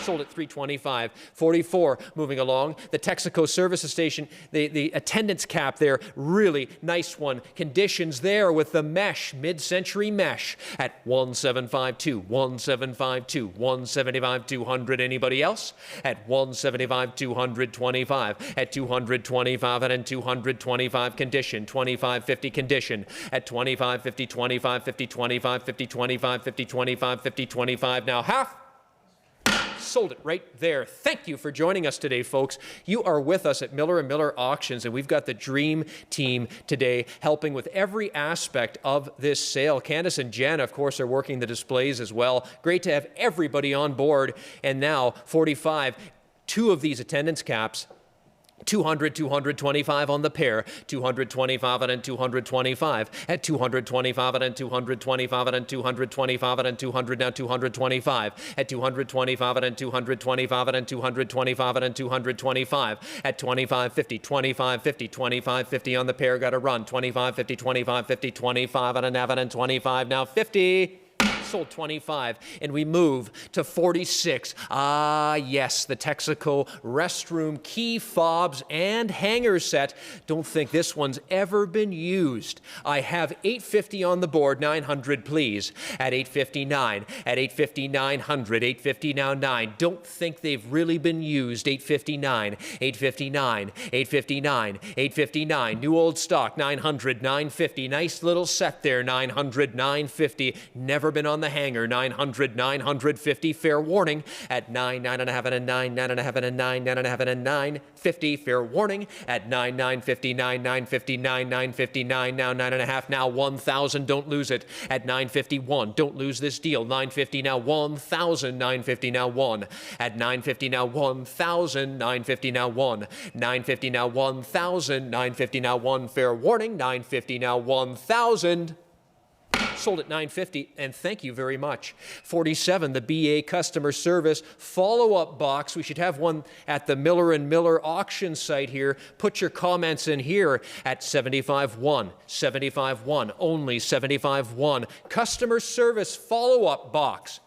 A: sold at $3.25. 44 moving along. The Texaco service station, the attendance cap there, really nice one. Conditions there with the mesh, mid-century mesh at $1,752, $1,752, $175, $200. Anybody else? At $175, $225, at $225 and $225 condition, $25.50 condition at $25.50, $25.50, $25.50, $25.50, $25.50, $25. Now half. Sold it right there. Thank you for joining us today, folks. You are with us at Miller & Miller Auctions, and we've got the dream team today helping with every aspect of this sale. Candace and Jen, of course, are working the displays as well. Great to have everybody on board. And now 45, two of these attendance caps. 200, 225 on the pair, 225 and 225, at 225 and 225 and 225 and 200, now 225, at 225 and 225 and 225 and 225, at 25.50, 25.50, 25.50 on the pair, got to run, 25.50, 25.50, 25 and an Avan and 25, now 50. Sold 25, and we move to 46. Ah, yes, the Texaco restroom key fobs and hanger set. Don't think this one's ever been used. I have $850 on the board, 900 please. At $859, at $850, 900, $850 now 9. Don't think they've really been used. $859, $859, $859, $859. New old stock, 900, 950. Nice little set there, 900, 950. Never been on the hanger, 900, 950. Fair warning at 9, 9.5 and a 9, 9.5 and a 9, 9.5 and a 950. Fair warning at 9, 950, 9, 950, 9, 959. Now 9.5. Now 1,000. Don't lose it at 951. Don't lose this deal. 950 now 1,000. 950 now 1 at 950 now 1,000. 950 now 1. 950 now 1,000. 950 now 1. Fair warning. 950 now 1,000. Sold at $9.50, and thank you very much. 47, the BA customer service follow-up box. We should have one at the Miller & Miller auction site here. Put your comments in here at 75.1, 75.1, only 75.1. Customer service follow-up box.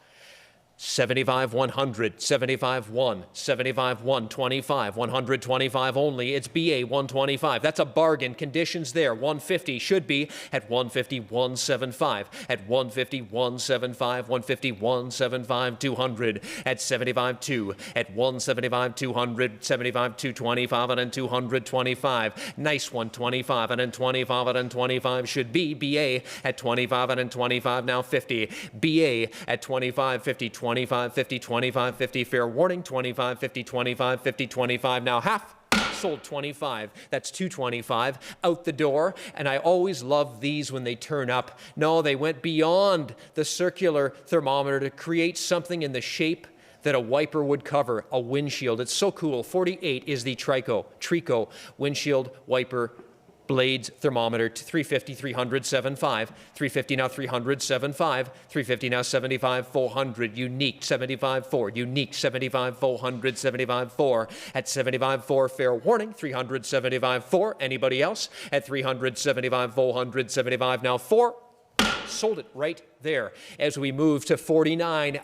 A: 75, 100, 75, 1, 75, 125, 125 only. It's BA 125. That's a bargain. Conditions there. 150 should be at 150, 175, at 150, 175, 150, 175, 200, at 75, 2, at 175, 200, 75, 225, and then 225. Nice one, 25, and then 25, and then 25 should be BA at 25, and then 25, now 50. BA at 25, 50, 25, 50, 25, 50, fair warning, 25, 50, 25, 50, 25, now half. Sold 25. That's 225 out the door. And I always love these when they turn up. No, they went beyond the circular thermometer to create something in the shape that a wiper would cover, a windshield. It's so cool. 48 is the Trico windshield wiper blades thermometer to 350, 300, 75, 350 now 300, 75, 350 now 75, 400, unique 75, 4, unique 75, 400, 75, 4, at 75, 4, fair warning, 375, 4, anybody else? At 375, 400, 75, now 4, sold it right there. As we move to 49,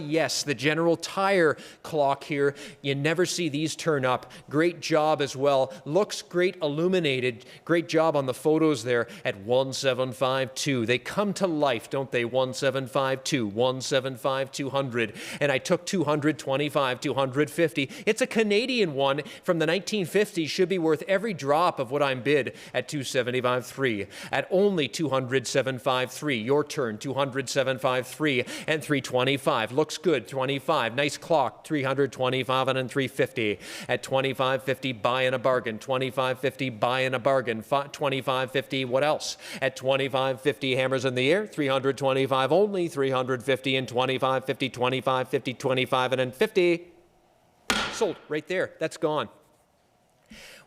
A: yes, the General Tire clock here. You never see these turn up. Great job as well. Looks great illuminated. Great job on the photos there at 1752. They come to life, don't they? 1752, 175, 200. And I took 225, 250. It's a Canadian one from the 1950s. Should be worth every drop of what I'm bid at 275.3. At only 207.53. Your turn. 207.53 and 325. Looks good. 25. Nice clock. 325 and 350. At 25.50, buy in a bargain. 25.50, buy in a bargain. 25.50. What else? At 25.50, hammers in the air. 325 only. 350 and 25.50. 25.50, 25 and then 50. Sold right there. That's gone.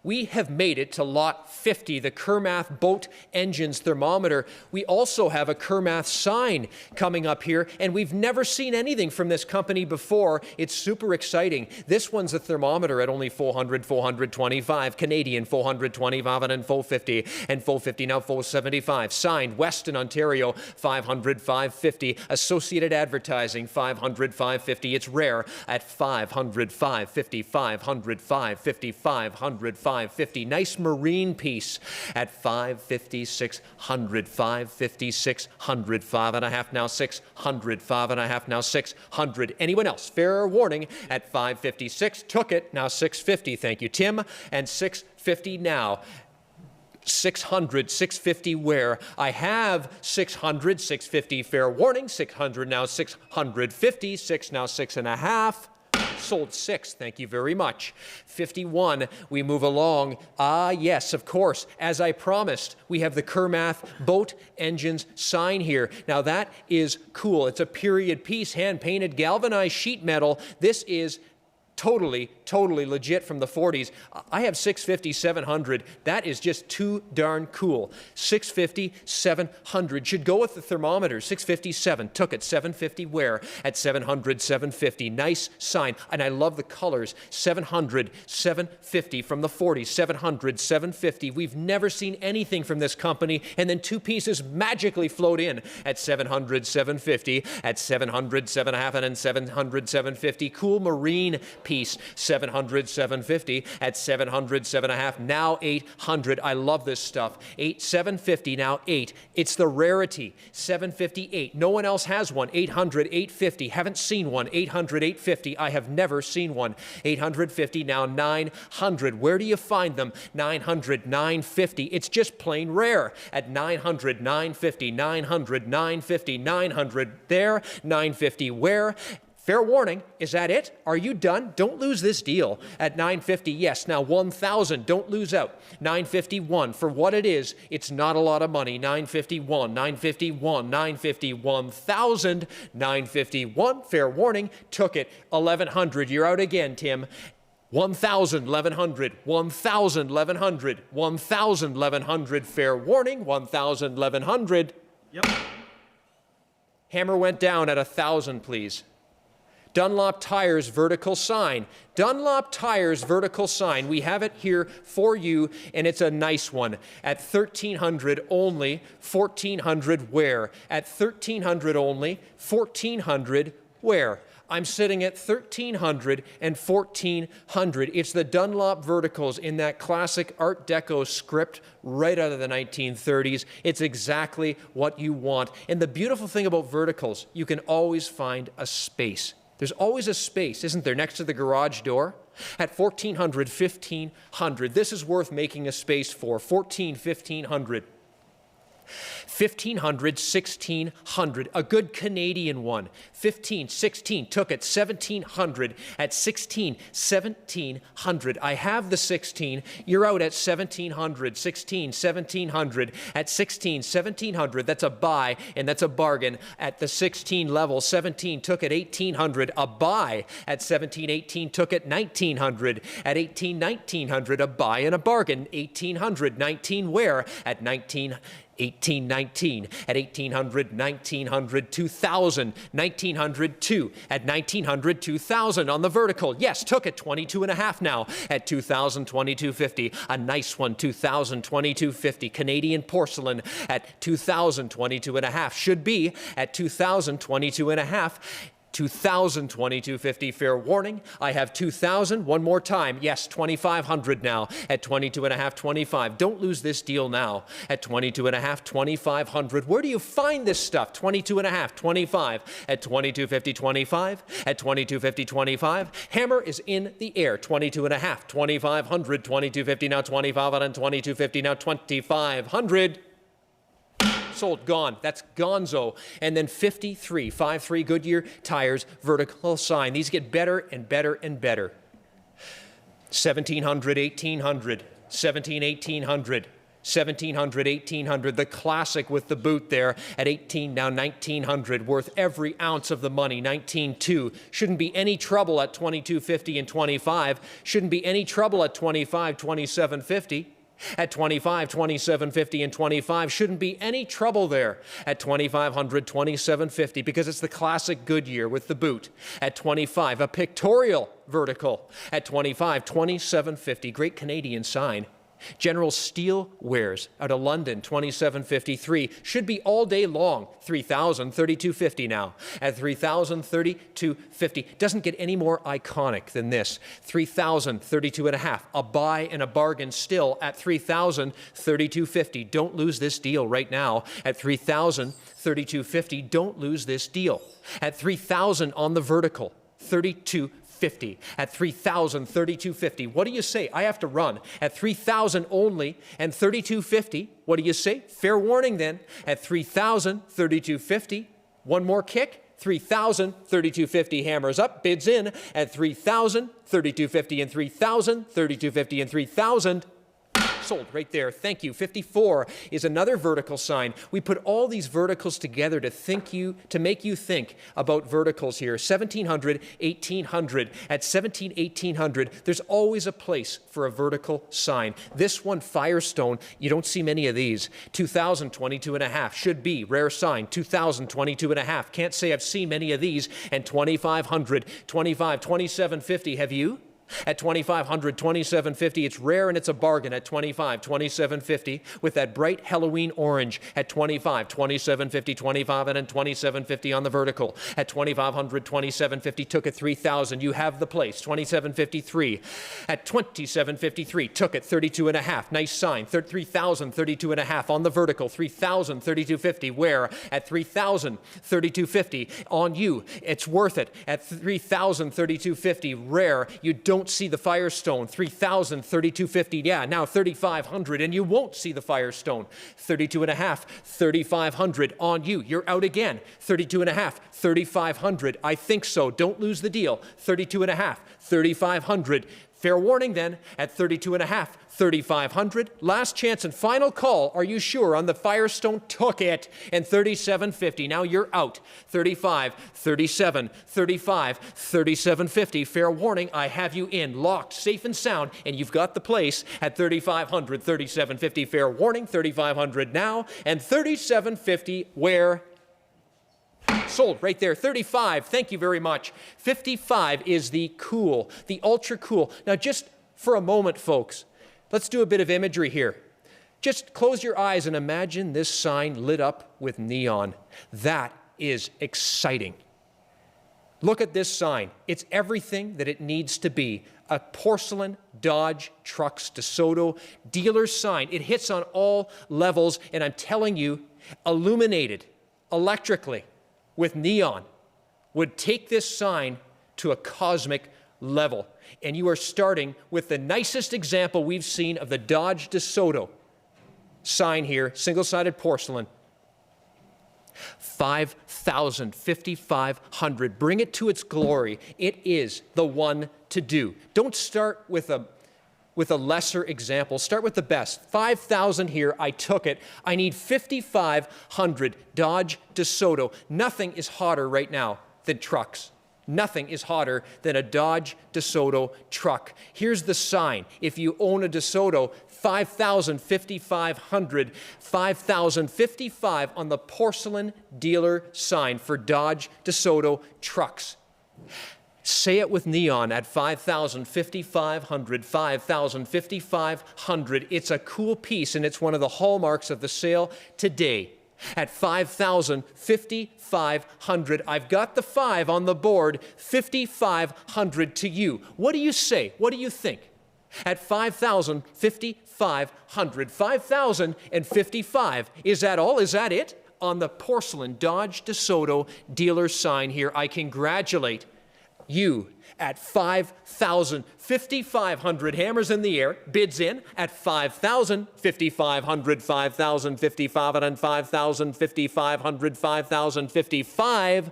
A: We have made it to lot 50, the Kermath Boat Engines thermometer. We also have a Kermath sign coming up here, and we've never seen anything from this company before. It's super exciting. This one's a thermometer at only 400, 425, Canadian 425 and 450, and 450 now 475. Signed, Weston, Ontario, 500, 550. Associated Advertising, 500, 550. It's rare at 500, 550, 500, 550, 500, 550. Nice marine piece at 550, 600, 550, 600, 5.5 now 600, 5.5 now 600. Anyone else? Fair warning at 556. Took it, now 650. Thank you, Tim. And 650 now. 600, 650 where? I have 600, 650 fair warning, 600 now 650, 6 now 6.5. Sold 6, thank you very much. 51, we move along. Ah, yes, of course, as I promised, we have the Kermath Boat Engines sign here. Now that is cool. It's a period piece, hand-painted galvanized sheet metal. This is totally legit from the 40s. I have 650, 700. That is just too darn cool. 650, 700. Should go with the thermometer. 657. Took it. 750 where? At 700, 750. Nice sign. And I love the colors. 700, 750 from the 40s. 700, 750. We've never seen anything from this company. And then two pieces magically float in at 700, 750. At 700, 7.5 and then 700, 750. Cool marine piece. 700, 750 at 700, 7.5, now 800. I love this stuff. 750, now 8. It's the rarity. 758. No one else has one. 800, 850. Haven't seen one. 800, 850. I have never seen one. 850, now 900. Where do you find them? 900, 950. It's just plain rare. At 900, 950, 900, 950, 900. There, 950. Where? Fair warning, is that it? Are you done? Don't lose this deal. At 950, yes. Now 1,000, don't lose out. 951, for what it is, it's not a lot of money. 951, 951, 950, 1,000, 951, fair warning, took it. 1,100, you're out again, Tim. 1,000, 1,100, 1,000, 1,100, 1,000, 1,100, fair warning, 1,000, 1,100.
B: Yep.
A: Hammer went down at 1,000, please. Dunlop Tires vertical sign. Dunlop Tires vertical sign. We have it here for you, and it's a nice one. At 1,300 only, 1,400 where? At 1,300 only, 1,400 where? I'm sitting at 1,300 and 1,400. It's the Dunlop verticals in that classic Art Deco script right out of the 1930s. It's exactly what you want. And the beautiful thing about verticals, you can always find a space. There's always a space, isn't there, next to the garage door? At 1,400, 1,500. This is worth making a space for. 1,500. 1,500, 1,600, a good Canadian one. 15, 16, took it. 1,700 at 16, 1,700. I have the 16. You're out at 1,700, 16, 1,700 at 16, 1,700. That's a buy and that's a bargain at the 16 level. 17 took it. 1,800, a buy at 17, 18 took it. 1,900 at 18, 1,900, a buy and a bargain. 1,800, 19 where? At 19. 1819 at 1,800, 1,900, 2,000, 1,900, 2 at 1,900, 2,000 on the vertical. Yes, took it. 22.5 now at 2,000, 22.50. A nice one. 2,000, 22.50. Canadian porcelain at 2,000, 22.5. Should be at 2,000, 22.5. 2,000, 22.50, fair warning. I have 2,000, one more time. Yes, 2,500 now at 22.5, 25. Don't lose this deal now at 22.5, 2,500. Where do you find this stuff? 22.5, 25 at 22.50, 25 at 22.50, 25. Hammer is in the air. 22.5, 2,500, 22.50 now 25 and 22.50 now 2,500. Sold, gone. That's gonzo. And then 53, 53 Goodyear tires, vertical sign. These get better and better and better. 1,700, 1,800, 17, 1,800. 1700, 1800, the classic with the boot there at 18, now 1900, worth every ounce of the money, 19.2. Shouldn't be any trouble at 22.50 and 25. Shouldn't be any trouble at 25, 27.50. At 25, 27.50 and 25, shouldn't be any trouble there. At 2,500, 27.50, because it's the classic Goodyear with the boot. At 25, a pictorial vertical. At 25, 27.50, great Canadian sign. General Steel Wares out of London, 27.53, should be all day long, 3,000, 32.50 now. At 3,000, 32.50, doesn't get any more iconic than this. 3,000, 32.5, a buy and a bargain still at 3,000, 32.50. Don't lose this deal right now. At 3,000, 32.50, don't lose this deal. At 3,000 on the vertical, 32.50. At 3,000, 32.50. What do you say? I have to run. At 3,000 only and 32.50. What do you say? Fair warning then. At 3,000, 32.50. One more kick. 3,000, 32.50. Hammers up. Bids in at 3,000, 32.50 and 3,000, 32.50 and 3,000. Sold right there. Thank you. 54 is another vertical sign. We put all these verticals together to make you think about verticals here. 1,700, 1,800. At 17, 1,800, there's always a place for a vertical sign. This one, Firestone, you don't see many of these. 2,000, 22.5. Should be rare sign. 2,000, 22.5. Can't say I've seen many of these. And 2,500, 25, 27.50. Have you? At 2,500, 27.50, it's rare and it's a bargain. At 25, 27.50, with that bright Halloween orange. At 25, 27.50, 25 and then 27.50 on the vertical. At 2,500, 27.50, took it 3,000. You have the place. 27.53. At 27.53, took it 32.5. Nice sign. 3,000, 32.5 on the vertical. 3,000, 32.50. Where? At 3,000, 32.50 on you. It's worth it. At 3,000, 32.50. Rare. You don't see the Firestone. 3,000, 32.50. Yeah, now 3,500, and you won't see the Firestone. 32.5, 3,500 on you. You're out again. 32.5, 3,500. I think so. Don't lose the deal. 32.5, 3,500. Fair warning then at 32.5, 3,500. Last chance and final call. Are you sure on the Firestone? Took it. And 37.50. Now you're out. 35, 37, 35, 37.50. Fair warning. I have you in. Locked, safe and sound. And you've got the place at 3,500, 37.50. Fair warning. 3,500 now. And 37.50 where? Sold right there. 35. Thank you very much. 55 is the cool, the ultra cool. Now, just for a moment, folks, let's do a bit of imagery here. Just close your eyes and imagine this sign lit up with neon. That is exciting. Look at this sign. It's everything that it needs to be. A porcelain Dodge Trucks DeSoto dealer sign. It hits on all levels, and I'm telling you, illuminated electrically with neon would take this sign to a cosmic level. And you are starting with the nicest example we've seen of the Dodge DeSoto sign here, single-sided porcelain. 5,000, 5,500. Bring it to its glory. It is the one to do. Don't start with a lesser example. Start with the best. 5,000 here. I took it. I need 5,500 Dodge DeSoto. Nothing is hotter right now than trucks. Nothing is hotter than a Dodge DeSoto truck. Here's the sign. If you own a DeSoto, 5,000, 5,500, 5,055 on the porcelain dealer sign for Dodge DeSoto trucks. Say it with neon at 5,000, 5,500, 5,000, 5,500. It's a cool piece, and it's one of the hallmarks of the sale today. At 5,000, 5,500. I've got the 5 on the board, 5,500 to you. What do you say? What do you think? At 5,000, 5,500, 5,055. Is that all? Is that it? On the porcelain Dodge DeSoto dealer sign here, I congratulate you at 5,000, 5,500, hammers in the air, bids in at 5,000, 5,500, 5,055, and 5,000, 5,500, 5,055.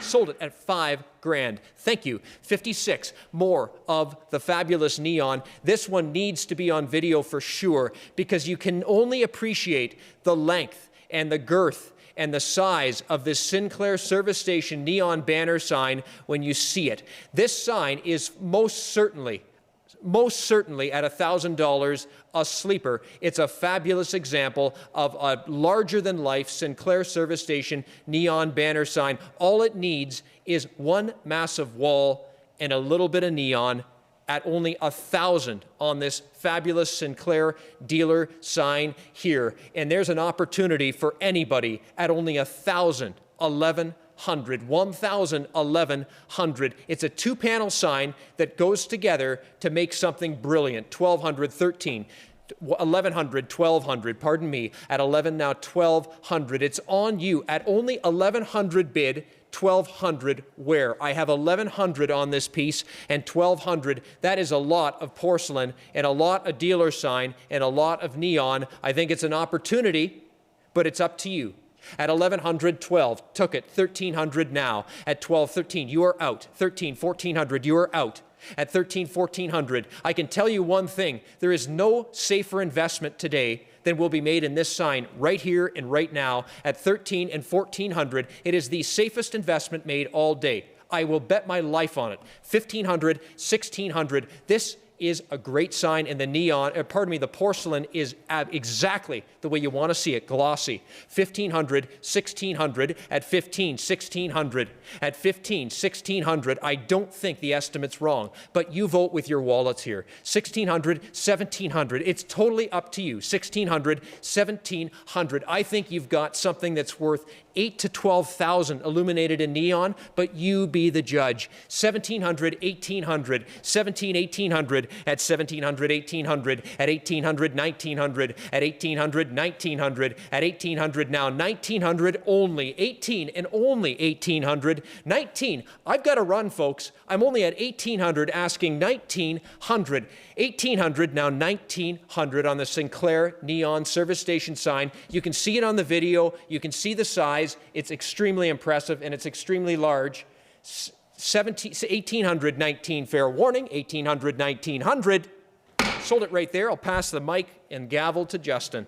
A: Sold it at $5,000. Thank you. 56 more of the fabulous neon. This one needs to be on video for sure because you can only appreciate the length and the girth and the size of this Sinclair service station neon banner sign when you see it. This sign is most certainly at $1,000 a sleeper. It's a fabulous example of a larger-than-life Sinclair service station neon banner sign. All it needs is one massive wall and a little bit of neon at only $1,000 on this fabulous Sinclair dealer sign here. And there's an opportunity for anybody at only $1,000, $1,100. It's a two-panel sign that goes together to make something brilliant. $1,200, pardon me, at 11 now, $1,200. It's on you at only $1,100 bid, $1,200 where? I have $1,100 on this piece and $1,200. That is a lot of porcelain and a lot of dealer sign and a lot of neon. I think it's an opportunity, but it's up to you. At $1,100, 12. Took it. $1,300 now. At 12, 13. You are out. 13, 1,400. You are out. At 13, 1,400. I can tell you one thing. There is no safer investment today than will be made in this sign right here and right now. At 13 and 1,400, it is the safest investment made all day. I will bet my life on it. 1,500, 1,600. This is a great sign, and the neon, the porcelain is exactly the way you want to see it, glossy. 1,500, 1,600, at 15, 1,600, at 15, 1,600. I don't think the estimate's wrong, but you vote with your wallets here. 1,600, 1,700. It's totally up to you. 1,600, 1,700. I think you've got something that's worth 8 to 12,000 illuminated in neon, but you be the judge. 1,700, 1,800, 17, 1,800, at 1,700, 1,800, at 1,800, 1,900, at 1,800, 1,900, at 1,800 now, 1,900 only, 18 and only 1,800, 19. I've got to run, folks. I'm only at 1,800 asking 1,900. 1,800 now, 1,900 on the Sinclair neon service station sign. You can see it on the video. You can see the size. It's extremely impressive and it's extremely large. 1,800, 19, fair warning. 1,800, 1,900. Sold it right there. I'll pass the mic and gavel to Justin.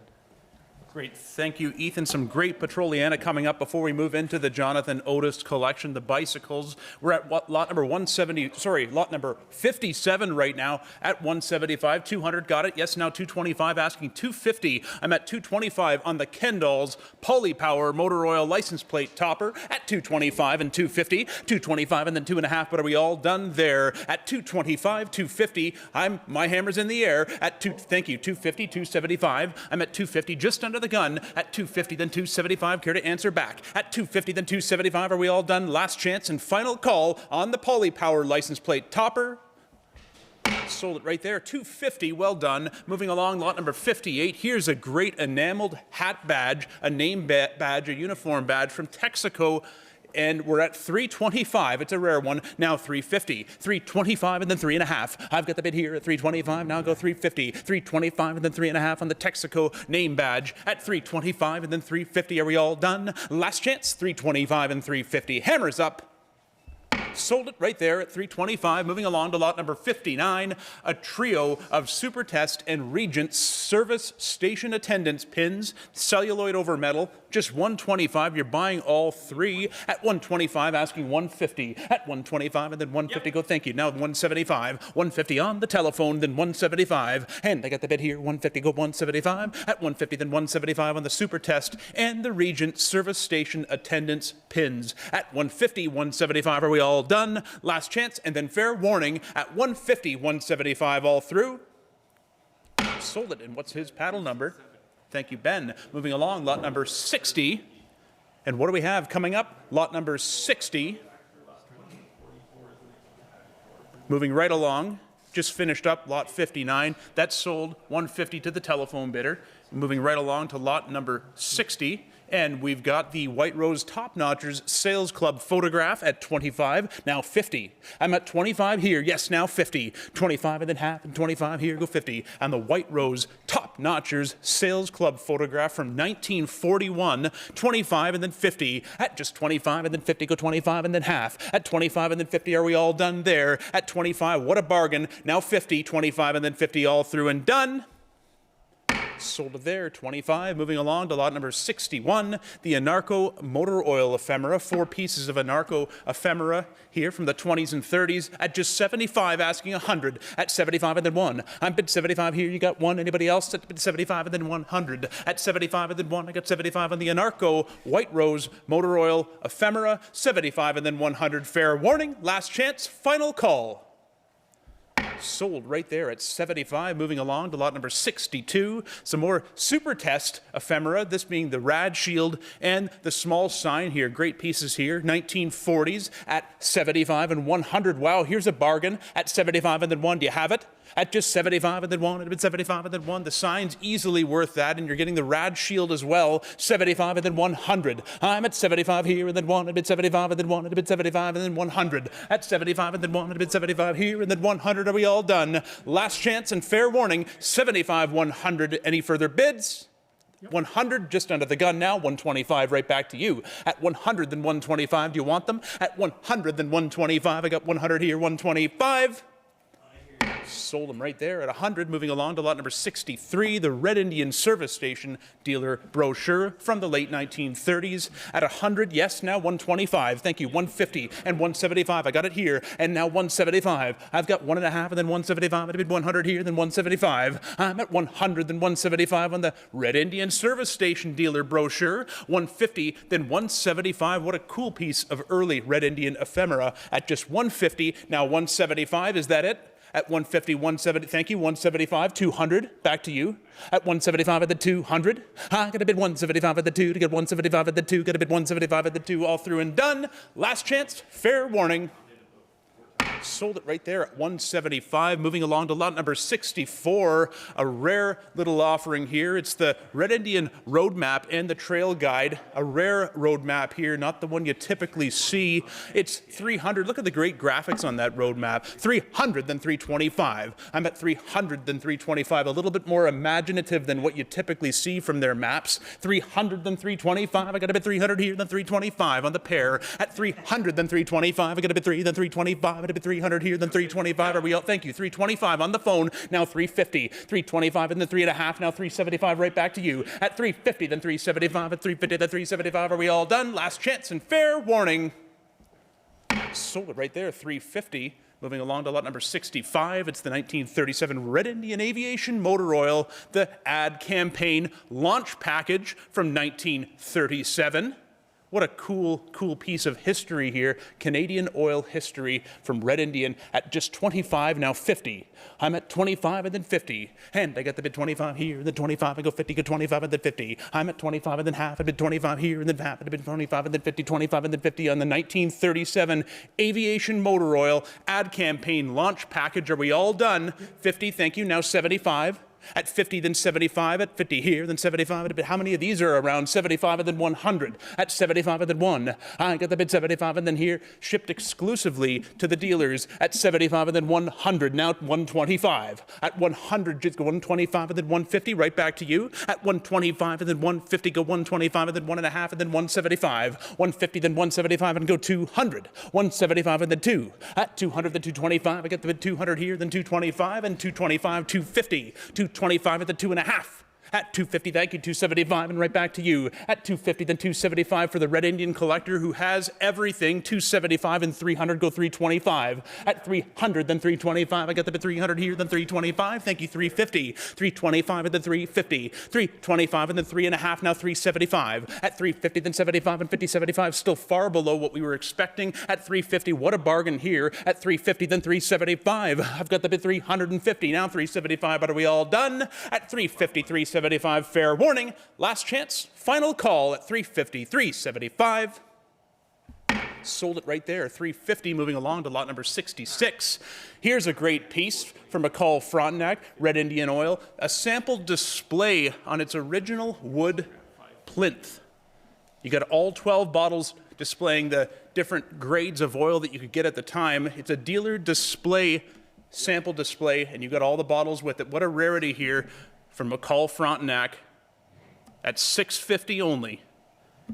B: Great. Thank you, Ethan. Some great Petroliana coming up before we move into the Jonathan Otis collection, the bicycles. We're at lot number 57 right now at 175. 200, got it. Yes, now 225, asking 250. I'm at 225 on the Kendall's Polypower motor oil license plate topper at 225 and 250. 225 and then 2.5, but are we all done there? At 225, 250. My hammer's in the air at 250, 275. I'm at 250, just under the gun at 250, then 275. Care to answer back? At 250, then 275. Are we all done? Last chance and final call on the Polypower license plate topper. Sold it right there. 250. Well done. Moving along, lot number 58. Here's a great enameled hat badge, a name badge, a uniform badge from Texaco. And we're at 325. It's a rare one. Now 350. 325 and then 3.5. I've got the bid here at 325. Now go 350. 325 and then 3.5 on the Texaco name badge at 325 and then 350. Are we all done? Last chance. 325 and 350. Hammers up. Sold it right there at 325. Moving along to lot number 59, a trio of Supertest and Regent service station attendance pins, celluloid over metal, just 125. You're buying all three at 125, asking 150. At 125 and then 150. Go, thank you. Now 175. 150 on the telephone, then 175. And I got the bid here, 150. Go 175. At 150, then 175 on the Supertest and the Regent service station attendance pins. At 150, 175. Are we all done? Last chance and then fair warning at 150, 175 all through. Sold it. And what's his paddle number? Thank you, Ben. Moving along, lot number 60. And what do we have coming up? Lot number 60. Moving right along, just finished up lot 59. That's sold 150 to the telephone bidder. Moving right along to lot number 60. And we've got the White Rose Top Notchers Sales Club photograph at 25, now 50. I'm at 25 here, yes, now 50. 25 and then half, and 25 here, go 50. And the White Rose Top Notchers Sales Club photograph from 1941, 25 and then 50. At just 25 and then 50, go 25 and then half. At 25 and then 50, are we all done there? At 25, what a bargain. Now 50, 25 and then 50, all through and done. Sold it there, 25. Moving along to lot number 61, the Anarco Motor Oil Ephemera. 4 pieces of Anarco Ephemera here from the 20s and 30s at just 75, asking 100 at 75 and then 1. I'm bid 75 here, you got 1. Anybody else at bid 75 and then 100 at 75 and then 1. I got 75 on the Anarco White Rose Motor Oil Ephemera. 75 and then 100. Fair warning, last chance, final call. Sold right there at 75. Moving along to lot number 62. Some more Super Test ephemera, this being the Rad Shield and the small sign here. Great pieces here. 1940s at 75 and 100. Wow, here's a bargain at 75 and then 1. Do you have it? At just 75 and then 1, it'd been 75 and then 1. The sign's easily worth that, and you're getting the Rad Shield as well. 75 and then 100. I'm at 75 here and then 1, it'd been 75 and then 1, it'd been 75 and then 100. At 75 and then 1, it'd been 75 here and then 100. Are we all done? Last chance and fair warning, 75, 100. Any further bids? 100, just under the gun now. 125, right back to you. At 100, then 125. Do you want them? At 100, then 125. I got 100 here, 125. Sold them right there at 100. Moving along to lot number 63, the Red Indian Service Station dealer brochure from the late 1930s at 100. Yes, now 125. Thank you. 150 and 175. I got it here. And now 175. I've got 1.5 and then 175. I did 100 here, then 175. I'm at 100, then 175 on the Red Indian Service Station dealer brochure. 150, then 175. What a cool piece of early Red Indian ephemera at just 150. Now 175. Is that it? At 150, 170, thank you, 175, 200, back to you. At 175 at the 200. I got a bid 175 at the 2 to get 175 at the 2, got a bid 175 at the 2, all through and done. Last chance, fair warning. Sold it right there at 175. Moving along to lot number 64, a rare little offering here. It's the Red Indian Road Map and the Trail Guide. A rare road map here, not the one you typically see. It's 300. Look at the great graphics on that road map. 300, then 325. I'm at 300, then 325. A little bit more imaginative than what you typically see from their maps. 300, then 325. I got a bit 300 here, then 325 on the pair. At 300, then 325. I got a bit 3, then 325. I got a bit 300 here, then 325. Are we all? Thank you. 325 on the phone. Now 350. 325 and then 3.5. Now 375. Right back to you. At 350, then 375. At 350, then 375. Are we all done? Last chance and fair warning. Sold it right there. 350. Moving along to lot number 65, it's the 1937 Red Indian Aviation Motor Oil, the ad campaign launch package from 1937. What a cool piece of history here. Canadian oil history from Red Indian at just 25, now 50. I'm at 25 and then 50. And I got the bid 25 here, and then 25, I go 50, go 25 and then 50. I'm at 25 and then half, I bid 25 here, and then half, I bid 25 and then 50, 25 and then 50 on the 1937 Aviation Motor Oil ad campaign launch package. Are we all done? 50, thank you, now 75. At 50, then 75. At 50 here, then 75. But how many of these are around 75 and then 100? At 75 and then 1. I got the bid 75 and then here, shipped exclusively to the dealers at 75 and then 100. Now 125. At 100, just go 125 and then 150. Right back to you. At 125 and then 150, go 125 and then 1.5 and then 175. 150, then 175 and go 200. 175 and then 2. At 200, then 225. I got the bid 200 here, then 225 and 225, 250. 225 at the 2.5. At 250, thank you, 275, and right back to you. At 250, then 275 for the Red Indian collector who has everything. 275 and 300, go 325. At 300, then 325. I got the bid 300 here, then 325. Thank you, 350. 325 and then 350. 325 and then 3.5, now 375. At 350, then 75 and 50, 75, still far below what we were expecting. At 350, what a bargain here. At 350, then 375. I've got the bid 350, now 375, but are we all done? At 350, 375, fair warning. Last chance, final call at 350, 375. Sold it right there, 350. Moving along to lot number 66. Here's a great piece from McCall Frontenac, Red Indian Oil, a sample display on its original wood plinth. You got all 12 bottles displaying the different grades of oil that you could get at the time. It's a dealer display, sample display, and you got all the bottles with it. What a rarity here from McCall Frontenac at $6.50 only.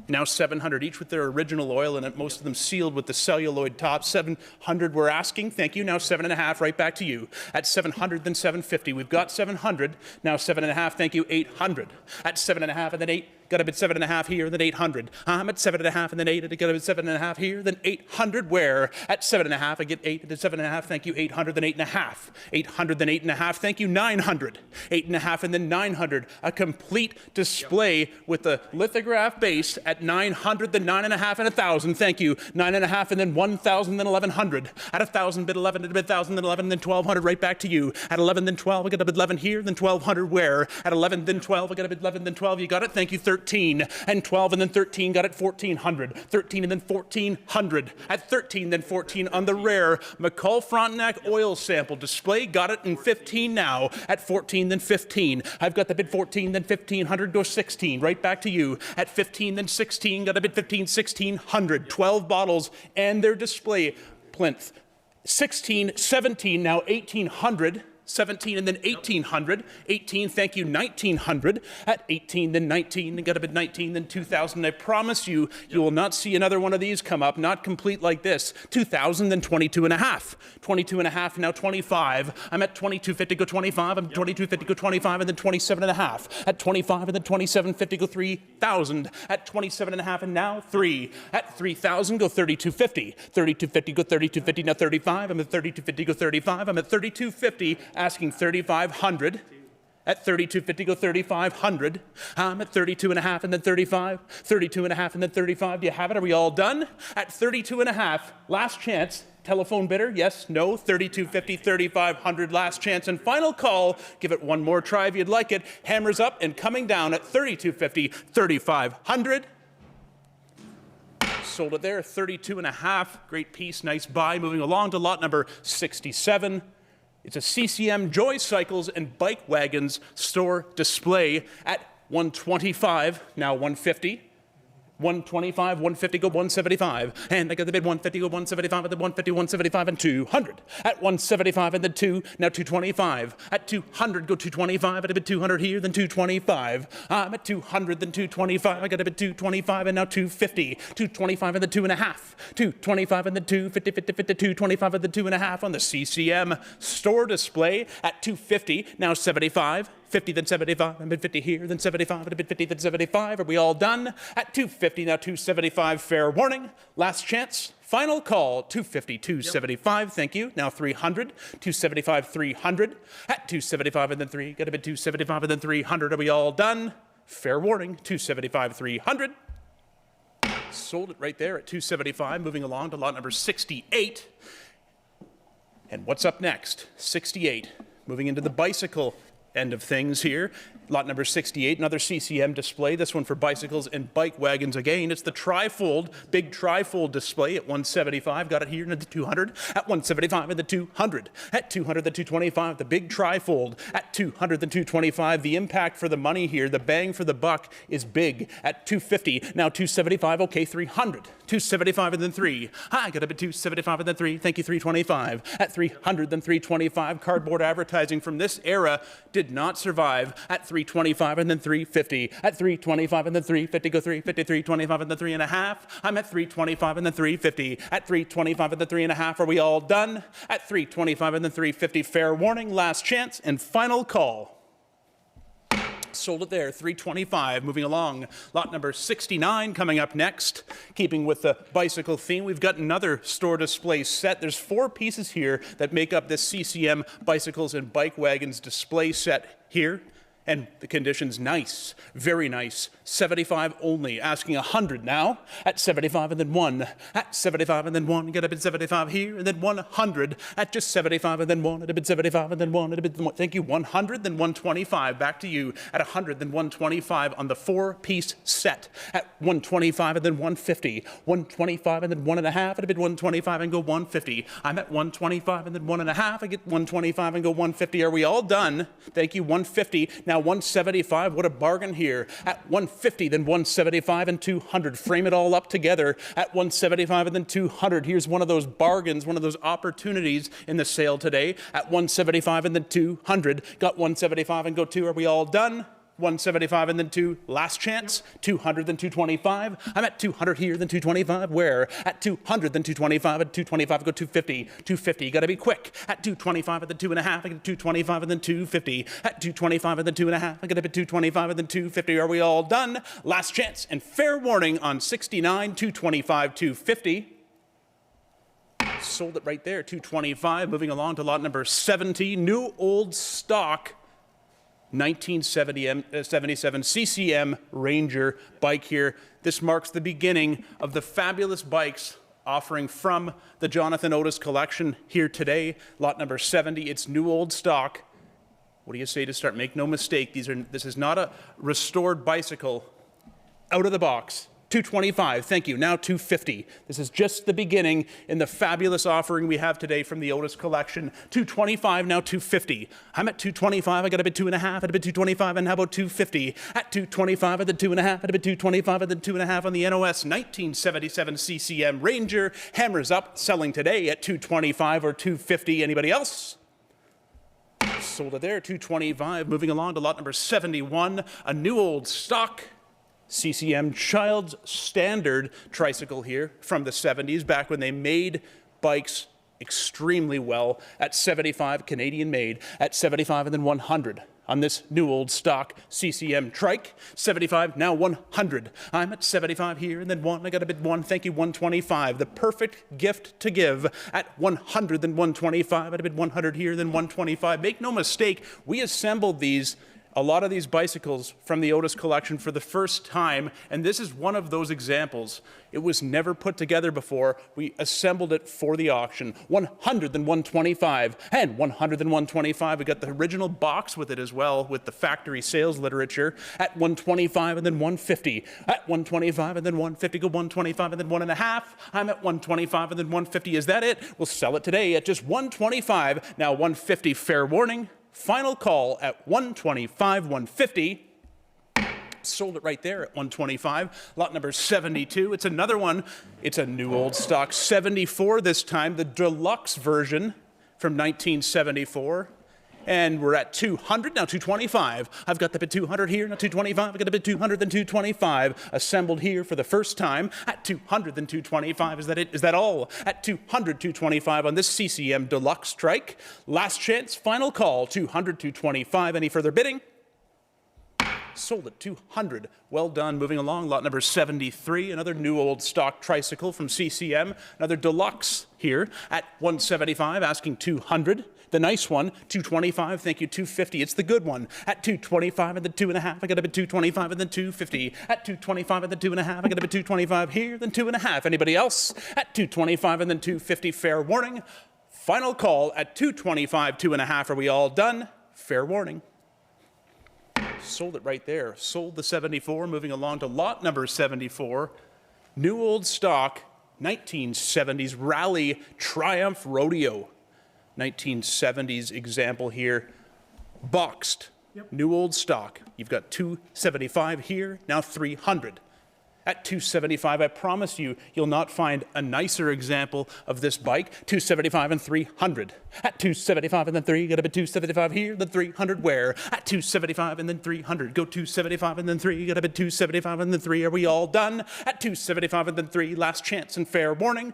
B: Now $700, each with their original oil in it, most of them sealed with the celluloid top. $700 we're asking, thank you. Now $7.50, right back to you. At $700, then $750. We've got $700, now $7.50, thank you. $800. At $7.50 and then $8. Got a bid $7.50 here, then $800. I'm at $7.50 and then $8. I got a bid $7.50 here, then $800. Where at $7.50 I get $8 to $7.50. Thank you. $800, then $8.50. $800, then $8.50. Thank you. $900. $8.50 and then $900. A complete display with the lithograph base at $900, then $9.50 and $1,000. Thank you. $9.50 and then $1,000, then $1,100. At $1,000, bid $11, bid $1,000, then $11, then $1,200. Right back to you. At $11, then $12. I got a bid $11 here, then $1,200. Where at $11, then $12. I got a bid $11, then $12. You got it. Thank you. $13 and $12 and then $13 got it. $1,400. $13 and then $1,400. At $13 then $14 on the rare McCall Frontenac oil sample display. Got it in $15 now. At $14 then $15. I've got the bid $14 then $1,500. Go $16. Right back to you. At $15 then $16. Got a bid $15. $1,600. 12 bottles and their display plinth. $16, $17 now $1,800. $17 and then $1,800. $18, thank you, $1,900. At $18, then $19, then got a bid $19, then $2,000. I promise you, you will not see another one of these come up, not complete like this. $2,000, then $22.50. $22.50, now $25. I'm at $22.50, go $25. I'm at $22.50, go $25, and then $27.50. At $25, and then $27.50, go $3,000. At $27.50, and now $3. At $3,000, go $32.50. $32.50, go $32.50, now $35. I'm at $32.50, go $35. I'm at $32.50. Asking $3,500. At $32.50, go $3,500. I'm at $32.50 and then $35. $32.50 and then $35. Do you have it? Are we all done? At $32.50, last chance. Telephone bidder, yes, no. $32.50, $3,500, last chance and final call. Give it one more try if you'd like it. Hammers up and coming down at $32.50, $3,500. Sold it there, $32.50. Great piece, nice buy. Moving along to lot number 67. It's a CCM Joy Cycles and Bike Wagons store display at $125, now $150. $125, $150, go $175. And I got the bid $150, go $175, and then $150, $175, and $200. At $175 and then $2, now $225. At $200, go $225. At a bid $200 here, then $225. I'm at $200, then $225. I got a bid $225, and now $250. $225 and then $2.50. $225 and then $250, $50, $50, $225 and then $2.50 on the CCM store display at $250, now $75. $50, then $75, and bid $50 here, then $75, and a bid $50, then $75. Are we all done? At $250, now $275, fair warning. Last chance, final call, $250, $275, thank you. Now $300, $275, $300. At $275 and then $3, got a bid $275 and then $300. Are we all done? Fair warning, $275, $300. Sold it right there at $275. Moving along to lot number 68. And what's up next? 68. Moving into the bicycle end of things here. Lot number 68, another CCM display, this one for bicycles and bike wagons again. It's the trifold, big trifold display at $175. Got it here at the $200. At $175 and the $200. At $200, the $225. The big trifold at $200, the $225. The impact for the money here, the bang for the buck is big at $250. Now $275, okay, $300. $275 and then $3. I got up at $275 and then $3. Thank you, $325. At $300, then $325. Cardboard advertising from this era did not survive. At $325 and then $350. At $325 and then $350. Go $350, $325 and then $3.50. I'm at $325 and then $350. At $325 and then $3.50. Are we all done? At $325 and then $350. Fair warning, last chance, and final call. Sold it there, $325. Moving along, lot number 69 coming up next. Keeping with the bicycle theme, we've got another store display set. There's 4 pieces here that make up this CCM Bicycles and Bike Wagons display set here. And the condition's nice, very nice. 75 only, asking 100 now. At 75 and then 1. At 75 and then 1. Get a bid 75 here and then 100. At just 75 and then 1. At a bid 75 and then 1. At a bid, thank you, 100, then 125. Back to you. At 100, then 125 on the 4-piece set. At 125 and then 150. 125 and then 1.5. At a bid 125 and go 150. I'm at 125 and then 1.5. I get 125 and go 150. Are we all done? Thank you, 150. Now 175. What a bargain here. At 150, then 175 and 200. Frame it all up together at 175 and then 200. Here's one of those bargains, one of those opportunities in the sale today at 175 and then 200. Got 175 and go 2. Are we all done? 175 and then 2. Last chance. 200 then 225. I'm at 200 here, then 225. Where? At 200 then 225. At 225 go 250. 250. You got to be quick. At 225 and then 2.5. I get 225 and then 250. At 225 and then 2.5. I get up at 225 and then 250. Are we all done? Last chance and fair warning on 69. 225. 250. Sold it right there. 225. Moving along to lot number 70. New old stock. 1977 CCM Ranger bike here. This marks the beginning of the fabulous bikes offering from the Jonathan Otis collection here today. Lot number 70, it's new old stock. What do you say to start? Make no mistake, this is not a restored bicycle. Out of the box. 225, thank you, now 250. This is just the beginning in the fabulous offering we have today from the Otis collection. 225, now 250. I'm at 225, I got a bit 2.5, at a bit 225, and how about 250? At 225, at the 2.5, at a bit 225, at the 2.5 on the NOS 1977 CCM Ranger. Hammers up, selling today at 225 or 250. Anybody else? Sold it there, 225. Moving along to lot number 71, a new old stock. CCM Child's Standard tricycle here from the 70s, back when they made bikes extremely well. At 75, Canadian made. At 75 and then 100 on this new old stock CCM trike. 75, now 100. I'm at 75 here and then 1. I got a bit 1. Thank you, 125. The perfect gift to give at 100, then 125. At a bit 100 here, then 125. Make no mistake, we assembled a lot of these bicycles from the Otis collection for the first time, and this is one of those examples. It was never put together before. We assembled it for the auction. 100 then 125, and 100 then 125. We got the original box with it as well, with the factory sales literature at 125 and then 150. At 125 and then 150, go 125 and then 1.5. I'm at 125 and then 150. Is that it? We'll sell it today at just 125. Now 150, fair warning. Final call at 125, 150. Sold it right there at 125. Lot number 72. It's another one. It's a new old stock 74 this time, the deluxe version from 1974. And we're at 200, now 225. I've got the bit 200 here, now 225. I've got a bit 200, then 225. Assembled here for the first time at 200, then 225. Is that it? Is that all? At 200, 225 on this CCM Deluxe trike. Last chance, final call, 200, 225. Any further bidding? Sold at 200. Well done. Moving along, lot number 73, another new old stock tricycle from CCM, another deluxe here at 175, asking 200. The nice one, 225, thank you, 250. It's the good one at 225 and then 2.5. I got a bit 225 and then 250. At 225 and then 2.5. I got a bit 225 here, then 2.5. Anybody else? At 225 and then 250. Fair warning. Final call at 225, 2.5. Are we all done? Fair warning. Sold it right there. Sold the 74. Moving along to lot number 74. New old stock, 1970s Rally Triumph Rodeo. 1970s example here. Boxed. Yep. New old stock. You've got 275 here, now 300. At 275, I promise you, you'll not find a nicer example of this bike. 275 and 300. At 275 and then 3, got a bit 275 here, then 300 where? At 275 and then 300. Go 275 and then 3, got a bit 275 and then 3. Are we all done? At 275 and then 3, last chance and fair warning.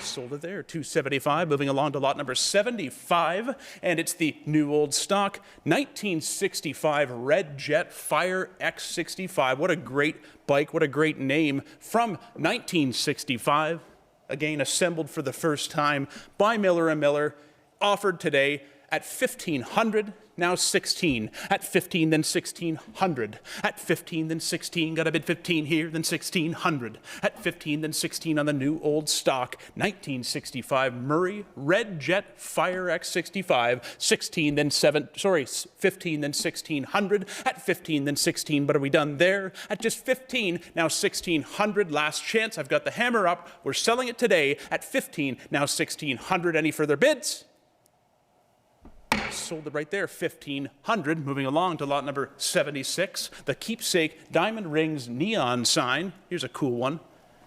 B: Sold it there, 275. Moving along to lot number 75, and it's the new old stock 1965 Red Jet Fire X65. What a great bike, what a great name from 1965. Again, assembled for the first time by Miller & Miller, offered today at $1,500. Now 16. At 15, then 1,600. At 15, then 16. Got a bid 15 here, then 1,600. At 15, then 16 on the new old stock 1965 Murray Red Jet Fire X65. 16, then 15, then 1,600. At 15, then 16. But are we done there? At just 15, now 1,600. Last chance. I've got the hammer up. We're selling it today at 15, now 1,600. Any further bids? Sold it right there, 1,500. Moving along to lot number 76, the Keepsake Diamond Rings neon sign. Here's a cool one.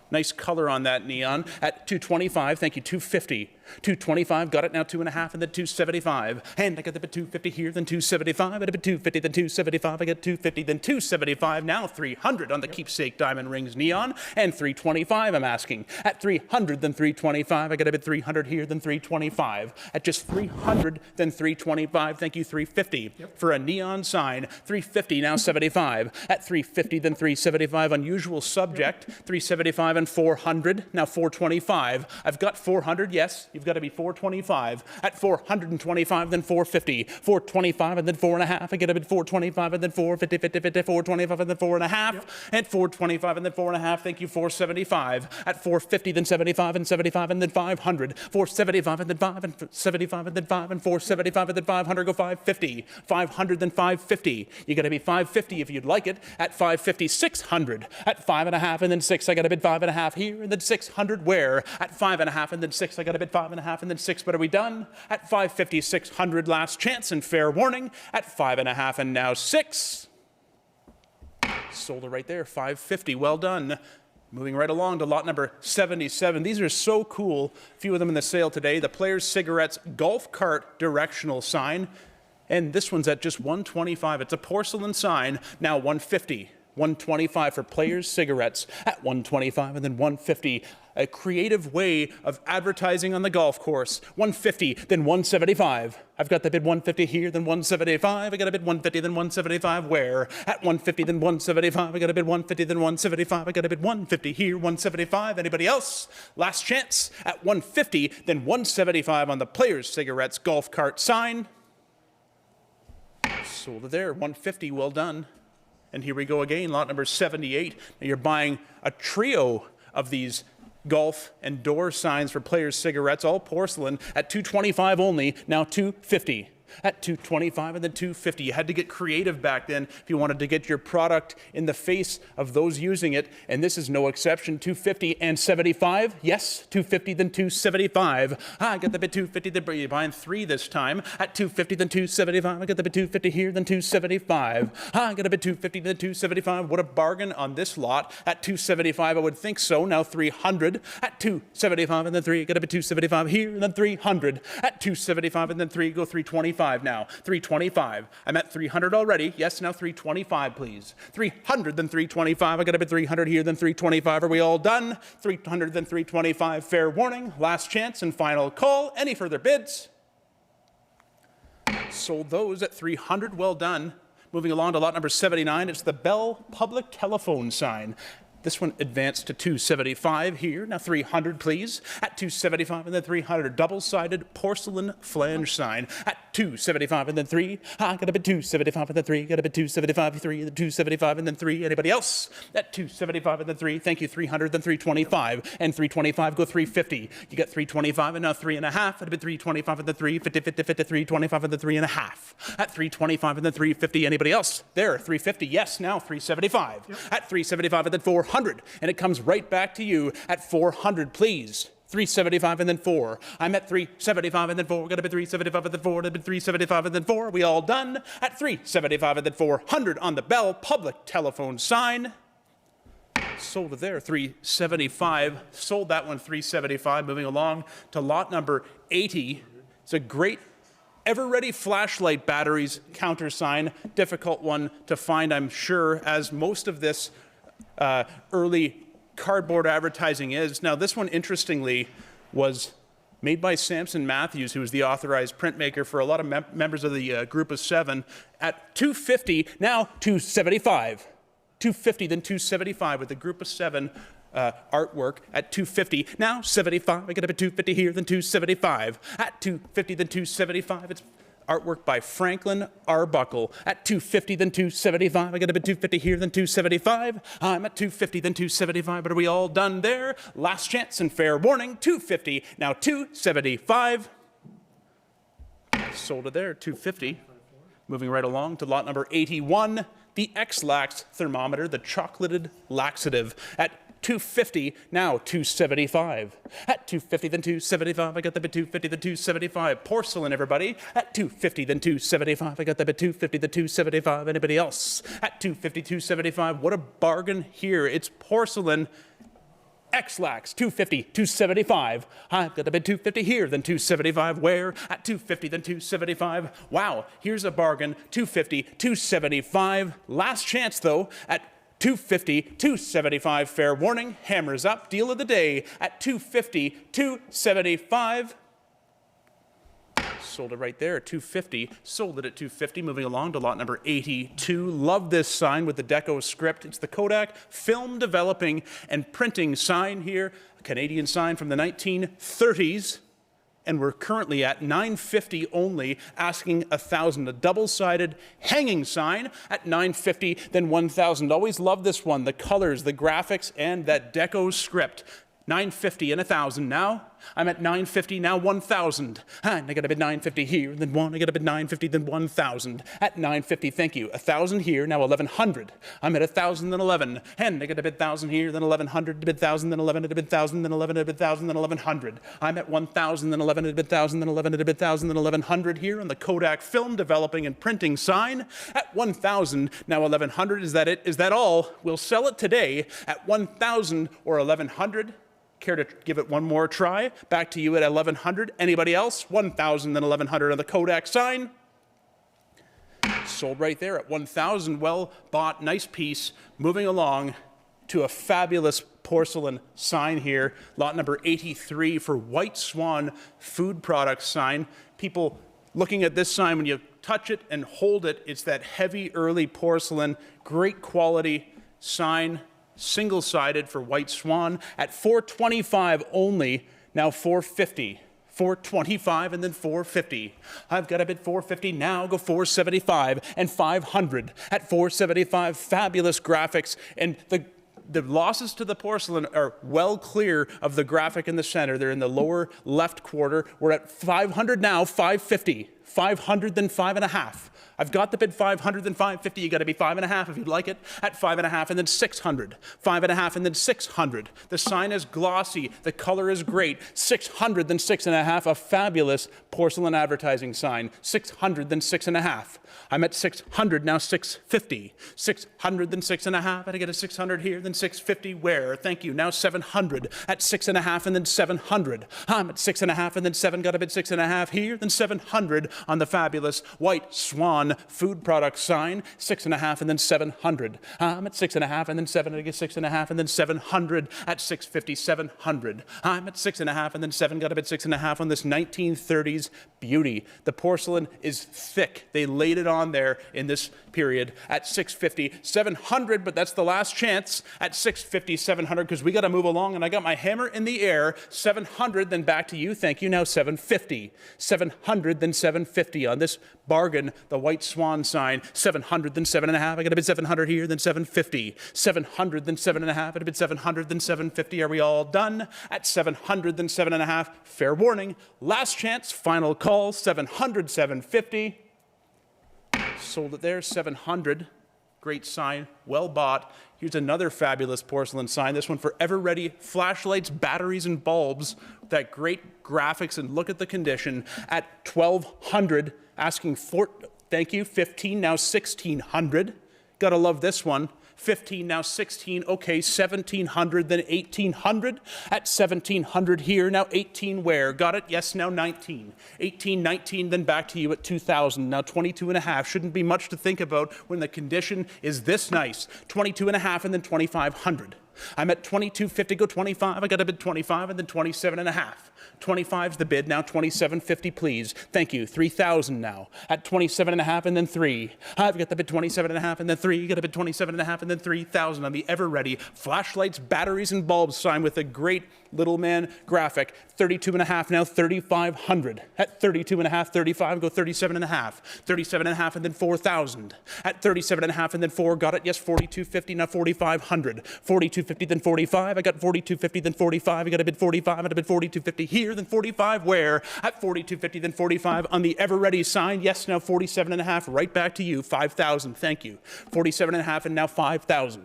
B: Nice color on that neon at $225. Thank you, $250. $225, got it now, 2.5, and then $275. And I got the bit $250 here, then $275. I got a bit $250, then $275. I got $250, then $275. Now $300 on the Keepsake Diamond Rings neon, and $325. I'm asking at $300, then $325. I got a bit $300 here, then $325. At just $300, then $325. Thank you, $350 for a neon sign. $350 now $75. At $350, then $375. Unusual subject. $375 and $400. Now $425. I've got $400. Yes. You've got to be 425. At 425, then 450. 425 and then 4.5. I get a bit 425 and then 450, 50, 50, 425 and then 4.5. And 425 and then 4.5. Thank you, 475. At 450, then 75 and 75 and then 500. 475 and then 5 and 75 and then 5 and 475 and then 500. Go 550. 500 then 550. You got to be 550 if you'd like it. At 550, 600. At 5.5 and then 6. I got a bit 5.5 here and then 600 where? At 5.5 and then 6. I got a bit 5.5 and then 6, but are we done? At 550, 600, last chance and fair warning. At 5.5 and now 6. Sold it right there, 550, well done. Moving right along to lot number 77. These are so cool. A few of them in the sale today. The Players Cigarettes golf cart directional sign. And this one's at just $125. It's a porcelain sign, now $150. $125 for Players Cigarettes at $125 and then $150. A creative way of advertising on the golf course. $150, then $175. I've got the bid $150 here, then $175. I got a bid $150, then $175 where? At $150, then $175. I got a bid $150, then $175. I got a bid $150 here, $175. Anybody else? Last chance at $150, then $175 on the Players Cigarettes golf cart sign. Sold it there, $150, well done. And here we go again, lot number 78. Now you're buying a trio of these golf and door signs for Players Cigarettes, all porcelain, at $225 only, now $250. At $225 and then $250. You had to get creative back then if you wanted to get your product in the face of those using it, and this is no exception. $250 and $75. Yes, $250 then $275. I got the bit $250. Then you're buying three this time. At $250 then $275. I got the bit $250 here, then $275. I got a bit $250 then $275. What a bargain on this lot. At $275, I would think so. Now $300. At $275 and then $3. Got a bit $275 here, and then $300. At $275 and then $3. Go $325. Now, $325. I'm at $300 already. Yes, now $325, please. $300, then $325. I got a bit $300 here, then $325. Are we all done? $300, then $325. Fair warning, last chance and final call. Any further bids? Sold those at $300. Well done. Moving along to lot number 79. It's the Bell Public Telephone sign. This one advanced to $275 here. Now $300, please. At $275 and then $300. Double-sided porcelain flange sign. At $275 and then $3. I got a bit $275 and then $3. Got a bit $275, $3, then $275 and then $3. Anybody else? At $275 and then $3. Thank you. $300, then $325. And $325, go $350. You got $325 and now $3.5. At a bit $325 and then $3. $50, $50, $50, $325 and then $3.5. At $325 and then $350. Anybody else? There, $350. Yes, now $375. Yep. At $375 and then $400. And it comes right back to you at $400, please. $375 and then $4. I'm at $375 and then $4. Got a bit $375 and then $4. A bit $375 and then $4. Are we all done? At $375 and then $400 on the Bell Public Telephone sign. Sold it there, $375. Sold that one, $375. Moving along to lot number 80. It's a great Ever-Ready flashlight batteries countersign. Difficult one to find, I'm sure, as most of this early cardboard advertising is. Now, this one, interestingly, was made by Samson Matthews, who was the authorized printmaker for a lot of members of the Group of Seven, at $250, now $275. $250, then $275 with the Group of Seven artwork at $250, now $75. I get up at $250 here, then $275. At $250, then $275. It's artwork by Franklin Arbuckle at $250, then $275. I got a bit $250 here, then $275. I'm at $250, then $275. But are we all done there? Last chance and fair warning. $250, now $275. Sold it there, $250. Moving right along to lot number 81, the X-Lax thermometer, the chocolated laxative at 250, now 275. At 250, then 275, I got the bid 250, then 275. Porcelain, everybody. At 250, then 275, I got the bid 250, then 275. Anybody else? At 250, 275, what a bargain here. It's porcelain. X-Lax, 250, 275. I've got a bid 250 here, then 275 where? At 250, then 275. Wow, here's a bargain, 250, 275. Last chance, though, at 250, 275. Fair warning, hammers up, deal of the day at 250, 275. Sold it right there at 250. Sold it at 250. Moving along to lot number 82. Love this sign with the Deco script. It's the Kodak Film Developing and Printing sign here. A Canadian sign from the 1930s. And we're currently at $950 only, asking $1,000. A double-sided hanging sign at $950, then $1,000. Always love this one. The colors, the graphics, and that Deco script. $950 and $1,000 now. I'm at $950 now, $1,000. And I got a bid $950 here, then one. I got a bid $950, then $1,000. At $950, thank you. $1,000 here, now $1,100. I'm at $1,000, then $11. And I got a bid $1,000 here, then $1,100. Bid $1,000, then $11. A bid $1,000, then $11. A bid $1,000, then $1,100. I'm at $1,000, then $11. A bid $1,000, then $11. A bid $1,000, then $1,100 here on the Kodak Film Developing and Printing sign at $1,000. Now $1,100. Is that it? Is that all? We'll sell it today at $1,000 or $1,100. Care to give it one more try? Back to you at $1,100. Anybody else? $1,000, then $1,100 on the Kodak sign. Sold right there at $1,000. Well bought, nice piece. Moving along to a fabulous porcelain sign here. Lot number 83 for White Swan Food Products sign. People looking at this sign, when you touch it and hold it, it's that heavy early porcelain, great quality sign. Single-sided for White Swan at $425 only, now $450. $425 and then $450. I've got a bid $450 now, go $475 and $500 at $475. Fabulous graphics, and the losses to the porcelain are well clear of the graphic in the center. They're in the lower left quarter. We're at $500 now, $550. $500 then $5.5. I've got the bid $500 then $550. You got to be $5.5 if you'd like it. At $5.5 and then $600. $5.5 and then $600. The sign is glossy. The color is great. $600 then $6.5. A fabulous porcelain advertising sign. $600 then $6.5. I'm at $600 now, $650. $600 then $6.5. I get a $600 here, then $650 where? Thank you. Now $700 at $6.5 and then $700. I'm at $6.5 and then $7. Got a bid $6.5 here, then $700 on the fabulous White Swan Food Product sign. $6.5 and then $700. I'm at $6.5 and then $7. I get $6.5 and then $700 at $650. $700. I'm at $6.5 and then $7. Got a bid $6.5 on this 1930s beauty. The porcelain is thick. They laid it on there in this period at $650. $700, but that's the last chance at $650, $700, because we got to move along, and I got my hammer in the air. $700, then back to you. Thank you. Now $750. $700, then $750 on this bargain, the White Swan sign. $700, then $7.5. I got a bid $700 here, then $750. $700, then $7.5. I got a bid $700, then $750. Are we all done? At $700, then $7.5. Fair warning. Last chance. Final call. $700, $750. Sold it there, $700. Great sign, well bought. Here's another fabulous porcelain sign. This one for Ever-Ready flashlights, batteries, and bulbs. That great graphics, and look at the condition at $1,200. Asking for, thank you, $15, now $1,600. Gotta love this one. $15, now $16, okay, $1,700, then $1,800. At $1,700 here, now $18 where? Got it? Yes, now $19. $18, $19, then back to you at $2,000. Now $22.5. Shouldn't be much to think about when the condition is this nice. $22.5 and then $2,500. I'm at $22.50, go $25. I got a bid $25 and then $27.5. $25's the bid, now $27.50, please. Thank you. $3,000 now. At $27.5 and then $3. I've got the bid $27.5 and then $3. You got a bid $27.5 and then $3,000 on the Ever-Ready flashlights, batteries, and bulbs sign with a great little man graphic. $32.5 now, $3,500. At $32.5, $35, go $37.5. $37.5 and then $4,000. At $37.5 and then $4, got it, yes, $42.50, now $4,500. $42.50, then $45. I got $42.50, then $45. I got a bid $45, I got a bid $42.50 here, then $45 where? At $42.50, then $45 on the Ever-Ready sign. Yes, now $47.5, right back to you, $5,000, thank you. $47.5 and now $5,000.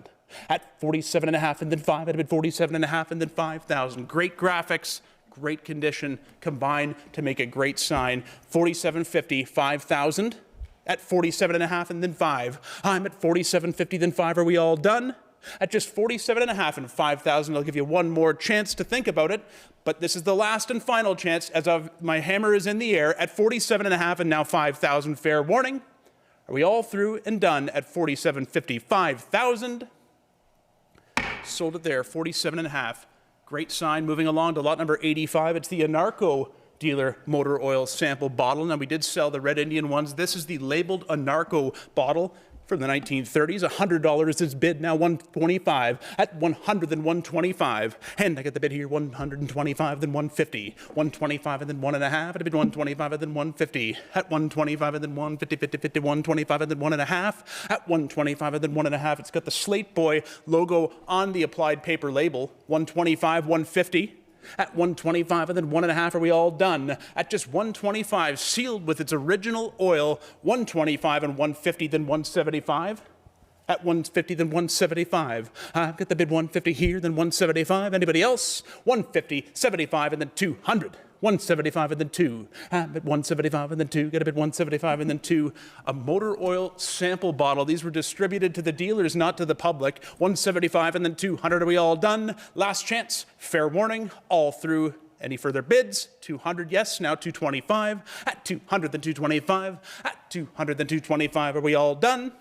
B: at 47.5 and then 5. I'd bid 47.5 and then 5,000. Great graphics, great condition combined to make a great sign. 47.50, 5,000 at 47.5 and then 5. I'm at 47.50 then 5. Are we all done? At just 47.5 and 5,000, I'll give you one more chance to think about it, but this is the last and final chance as of my hammer is in the air at 47.5 and now 5,000. Fair warning. Are we all through and done at 47.50, 5,000? Sold it there, 47.5. Great sign. Moving along to lot number 85. It's the Anarco dealer motor oil sample bottle. Now, we did sell the Red Indian ones. This is the labeled Anarco bottle from the 1930s. $100 is bid, now $125 at 100 then 125. And I get the bid here, 125 then 150. 125 and then 1.5. At a bid 125 and then 150. At 125 and then 150, 50, 50, 125 and then 1.5. At 125 and then 1.5. It's got the Slate Boy logo on the applied paper label. 125, 150. At 125 and then 1.5, are we all done? At just 125, sealed with its original oil, 125 and 150, then 175. At 150, then 175. I've got the bid 150 here, then 175. Anybody else? 150, 75, and then 200. 175 and then 2. At 175 and then 2. Get a bid 175 and then 2. A motor oil sample bottle. These were distributed to the dealers, not to the public. 175 and then 200. Are we all done? Last chance. Fair warning. All through. Any further bids? 200, yes. Now 225. At 200, then 225. At 200, then 225. Are we all done?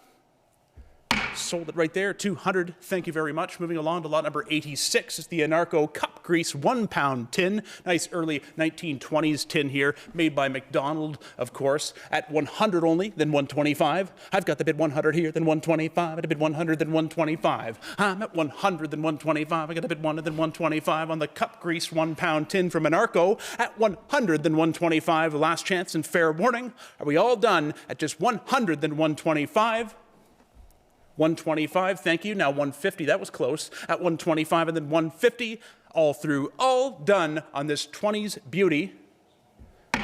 B: Sold it right there, 200. Thank you very much. Moving along to lot number 86 is the Anarco Cup Grease 1 pound tin. Nice early 1920s tin here, made by McDonald, of course, at 100 only, then 125. I've got the bid 100 here, then 125. At a bid 100, then 125. I'm at 100, then 125. I got a bid 100, then 125 on the Cup Grease 1 pound tin from Anarco at 100, then 125. Last chance and fair warning. Are we all done at just 100, then 125? 125, thank you. Now 150, that was close. At 125 and then 150, all through, all done on this 20s beauty.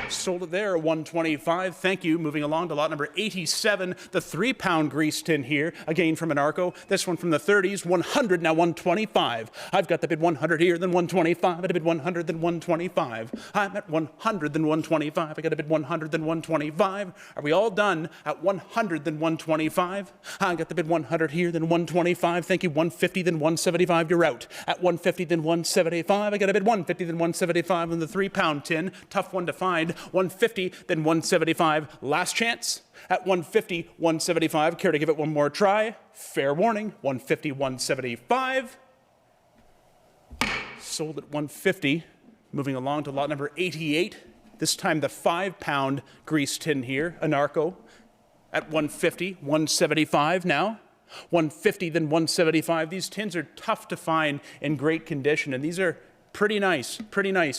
B: Sold it there, 125. Thank you. Moving along to lot number 87, the 3 pound grease tin here, again from Anarco. This one from the 30s, 100, now 125. I've got the bid 100 here, then 125. At a bid 100, then 125. I'm at 100, then 125. I got a bid 100, then 125. Are we all done at 100, then 125? I got the bid 100 here, then 125. Thank you. 150, then 175. You're out. At 150, then 175. I got a bid 150, then 175 on the 3 pound tin. Tough one to find. 150, then 175. Last chance. At 150, 175. Care to give it one more try? Fair warning. 150, 175. Sold at 150. Moving along to lot number 88. This time the 5 pound grease tin here, Anarco. At 150, 175 now. 150, then 175. These tins are tough to find in great condition, and these are pretty nice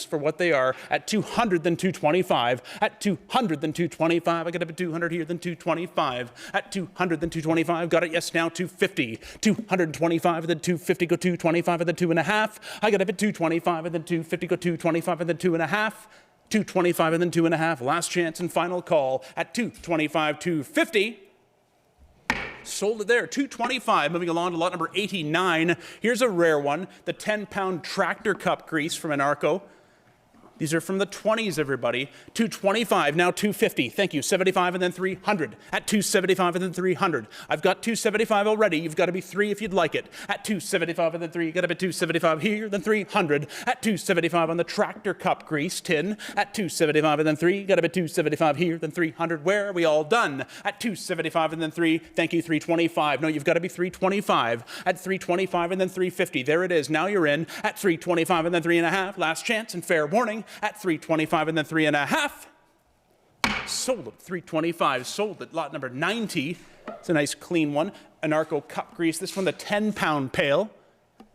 B: for what they are. At 200, then 225. At 200, then 225. I got up at 200 here, then 225. At 200, then 225. Got it, yes, now 250. 225, then 250, go 225, and then 2.5. I got up at 225, and then 250, go 225, and then 2.5. 225, and then 2.5. Last chance and final call. At 225, 250. Sold it there, 225. Moving along to lot number 89. Here's a rare one, the 10 pound tractor cup grease from Anarco. These are from the 20s, everybody. 225, now 250. Thank you. 75 and then 300. At 275 and then 300. I've got 275 already. You've got to be 3 if you'd like it. At 275 and then 3. You got to be 275 here, then 300. At 275 on the tractor cup grease tin. At 275 and then 3. You got to be 275 here, then 300. Where are we all done? At 275 and then 3. Thank you. 325. No, you've got to be 325. At 325 and then 350. There it is. Now you're in. At 325 and then 3.5. Last chance and fair warning. At 325 and then 3.5. Sold at 325. Sold at lot number 90. It's a nice clean one. Anarco cup grease. This one, the 10 pound pail.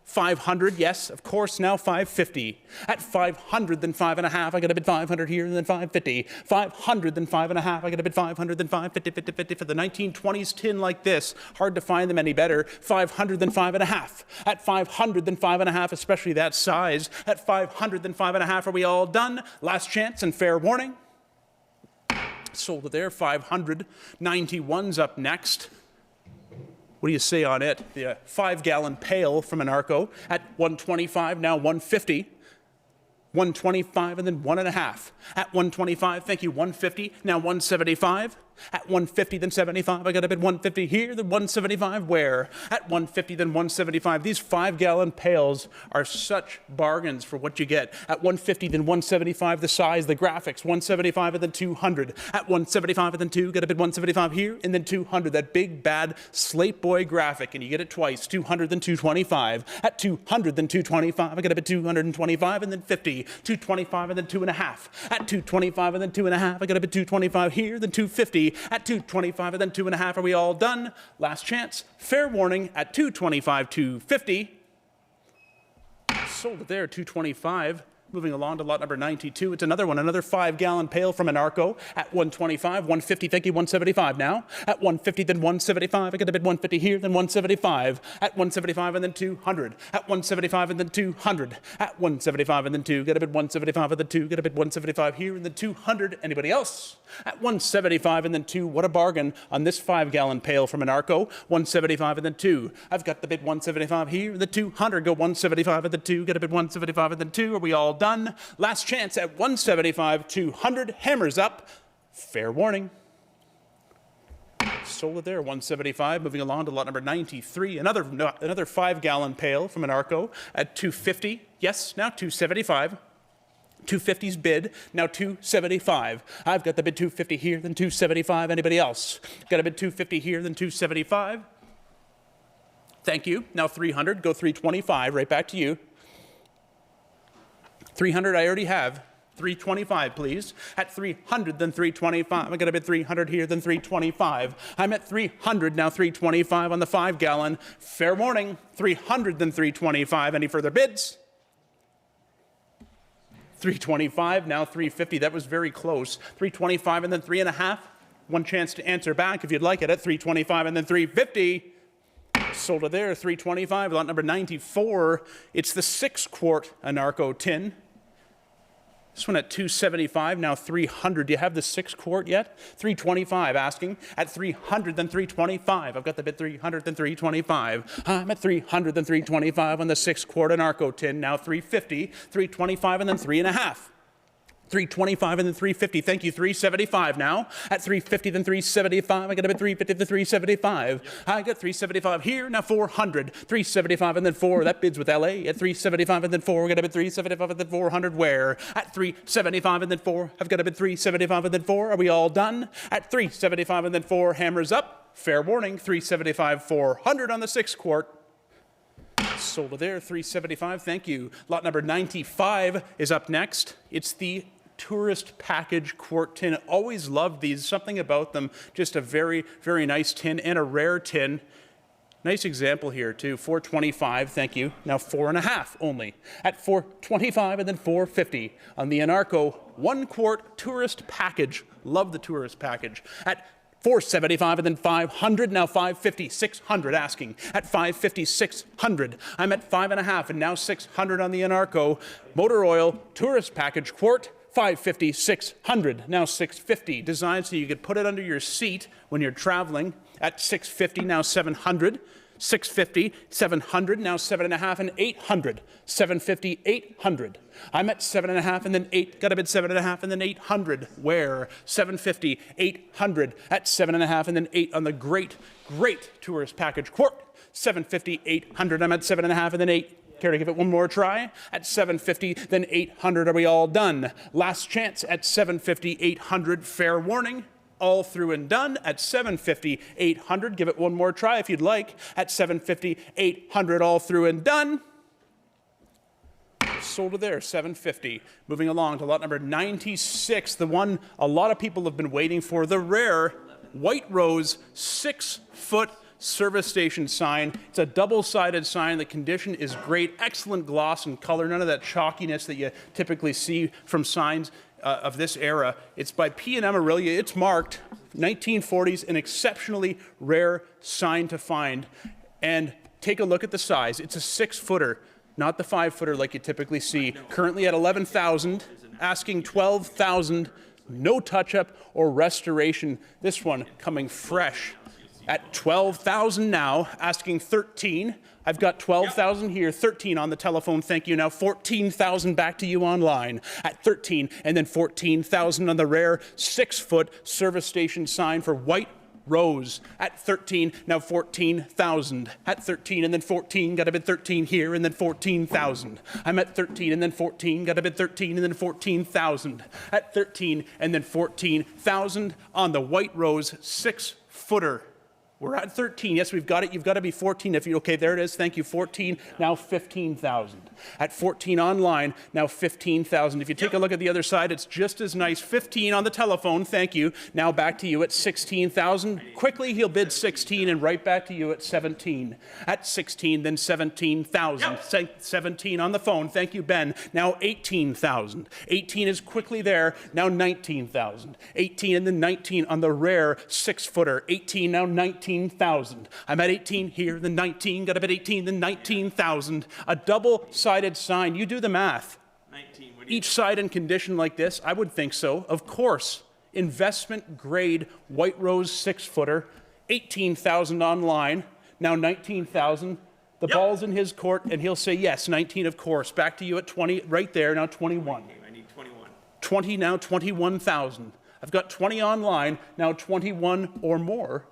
B: 500, yes, of course, now 550. At 500, then 5.5, I got a bid 500 here, and then 550. 500, then 5.5, I got a bid 500, then 550, 50, 50. For the 1920s tin like this, hard to find them any better. 500, then 5.5. At 500, then 5.5, especially that size. At 500, then 5.5, are we all done? Last chance and fair warning. Sold it there, 500. 91's up next. What do you say on it? The 5-gallon pail from Anarco at 125, now 150. 125 and then 1.5. At 125, thank you, 150, now 175. At 150, then 75. I got a bid 150 here, then 175 where? At 150, then 175. These 5-gallon pails are such bargains for what you get. At 150, then 175, the size, the graphics, 175 and then 200. At 175 and then 2, got a bid 175 here, and then 200. That big, bad Slate Boy graphic, and you get it twice, 200, then 225. At 200, then 225. I got a bid 225 and then 50. 225 and then 2.5. At 225 and then 2.5. I got a bid 225 here, then 250. At 225 and then 2.5. Are we all done? Last chance. Fair warning. At 225, 250. Sold it there, 225. Moving along to lot number 92. It's another one, another 5-gallon pail from Anarco at 125, 150, thank you, 175 now. At 150, then 175. I got a bid 150 here, then 175. At 175 and then 200. At 175 and then 200. At 175 and then 2. Got a bid 175 and then 2. Got a bid 175 here and then 200. Anybody else? At 175 and then 2. What a bargain on this 5-gallon pail from Anarco. 175 and then 2. I've got the bid 175 here and the 200. Go 175 and then 2. Got a bid 175 and then 2. Are we all done? Last chance at 175, 200. Hammers up. Fair warning. Sold it there, 175. Moving along to lot number 93. Another 5-gallon pail from Anarco at 250. Yes, now 275. 250's bid, now 275. I've got the bid 250 here, then 275. Anybody else? Got a bid 250 here, then 275. Thank you. Now 300, go 325, right back to you. 300 I already have. 325, please. At 300, then 325. I got a bid 300 here, then 325. I'm at 300, now 325 on the 5-gallon. Fair warning, 300, then 325. Any further bids? 325, now 350. That was very close. 325 and then 3.5. One chance to answer back if you'd like it at 325 and then 350. Sold it there, 325. Lot number 94. It's the 6-quart Anarco tin. This one at 275, now 300. Do you have the 6-quart yet? 325 asking. At 300, then 325. I've got the bid 300, then 325. I'm at 300, then 325 on the 6-quart Anarco tin. Now 350, 325, and then 3.5. 325 and then 350. Thank you. 375 now. At 350, then 375. I got a bid 350 to 375. I got 375 here. Now 400. 375 and then 4. That bids with LA. At 375 and then 4. We got a bid 375 and then 400. Where? At 375 and then 4. I've got a bid 375 and then 4. Are we all done? At 375 and then 4. Hammers up. Fair warning. 375, 400 on the 6-quart. Sold it there. 375. Thank you. Lot number 95 is up next. It's the tourist package quart tin. Always loved these. Something about them. Just a very, very nice tin and a rare tin. Nice example here too. 425. Thank you. Now 4.5 only. At 425 and then 450 on the Anarco 1-quart tourist package. Love the tourist package. At 475 and then 500, now 550, 600 asking. At 550, 600. I'm at 5.5 and now 600 on the Anarco motor oil tourist package quart. 550, 600, now 650. Designed so you could put it under your seat when you're traveling. At 650, now 700. 650, 700, now 7.5 and 800. 750, 800. I'm at 7.5 and then 8. Got a bid 7.5 and then 800. Where? 750, 800. At 7.5 and then 8 on the great tourist package quart. 750, 800. I'm at 7.5 and then 8. Care to give it one more try? At 750, then 800. Are we all done? Last chance at 750, 800. Fair warning. All through and done at 750, 800. Give it one more try if you'd like. At 750, 800. All through and done. Sold it there, 750. Moving along to lot number 96, the one a lot of people have been waiting for, the rare White Rose 6-foot service station sign. It's a double-sided sign. The condition is great. Excellent gloss and color. None of that chalkiness that you typically see from signs of this era. It's by P&M Aurelia. It's marked 1940s, an exceptionally rare sign to find. And take a look at the size. It's a 6-footer, not the 5-footer like you typically see. Currently at 11,000, asking 12,000. No touch-up or restoration. This one coming fresh At 12,000 now, asking 13. I've got 12,000 here, 13 on the telephone, thank you. Now 14,000 back to you online at 13, and then 14,000 on the rare 6-foot service station sign for White Rose at 13, now 14,000 at 13, and then 14, got a bid 13 here, and then 14,000. I'm at 13, and then 14, got a bid 13, and then 14,000 at 13, and then 14,000 on the White Rose 6-footer. We're at 13. Yes, we've got it. You've got to be 14 if you, okay, there it is. Thank you. 14, now 15,000. At 14 online, now 15,000. If you take a look at the other side, it's just as nice. 15 on the telephone. Thank you. Now back to you at 16,000. Quickly, he'll bid 16 and right back to you at 17. At 16, then 17,000. 17 on the phone. Thank you, Ben. Now 18,000. 18 is quickly there. Now 19,000. 18 and then 19 on the rare 6-footer. 18, now 19,000. I'm at 18 here, then 19, got a bit 18, then 19,000. A double-sided sign. You do the math.
C: 19.
B: Each side in condition like this, I would think so. Of course, investment grade White Rose 6-footer, 18,000 online, now 19,000. The ball's in his court, and he'll say yes, 19, of course. Back to you at 20, right there, now 21.
C: I need 21.
B: 20, now 21,000. I've got 20 online, now 21 or more.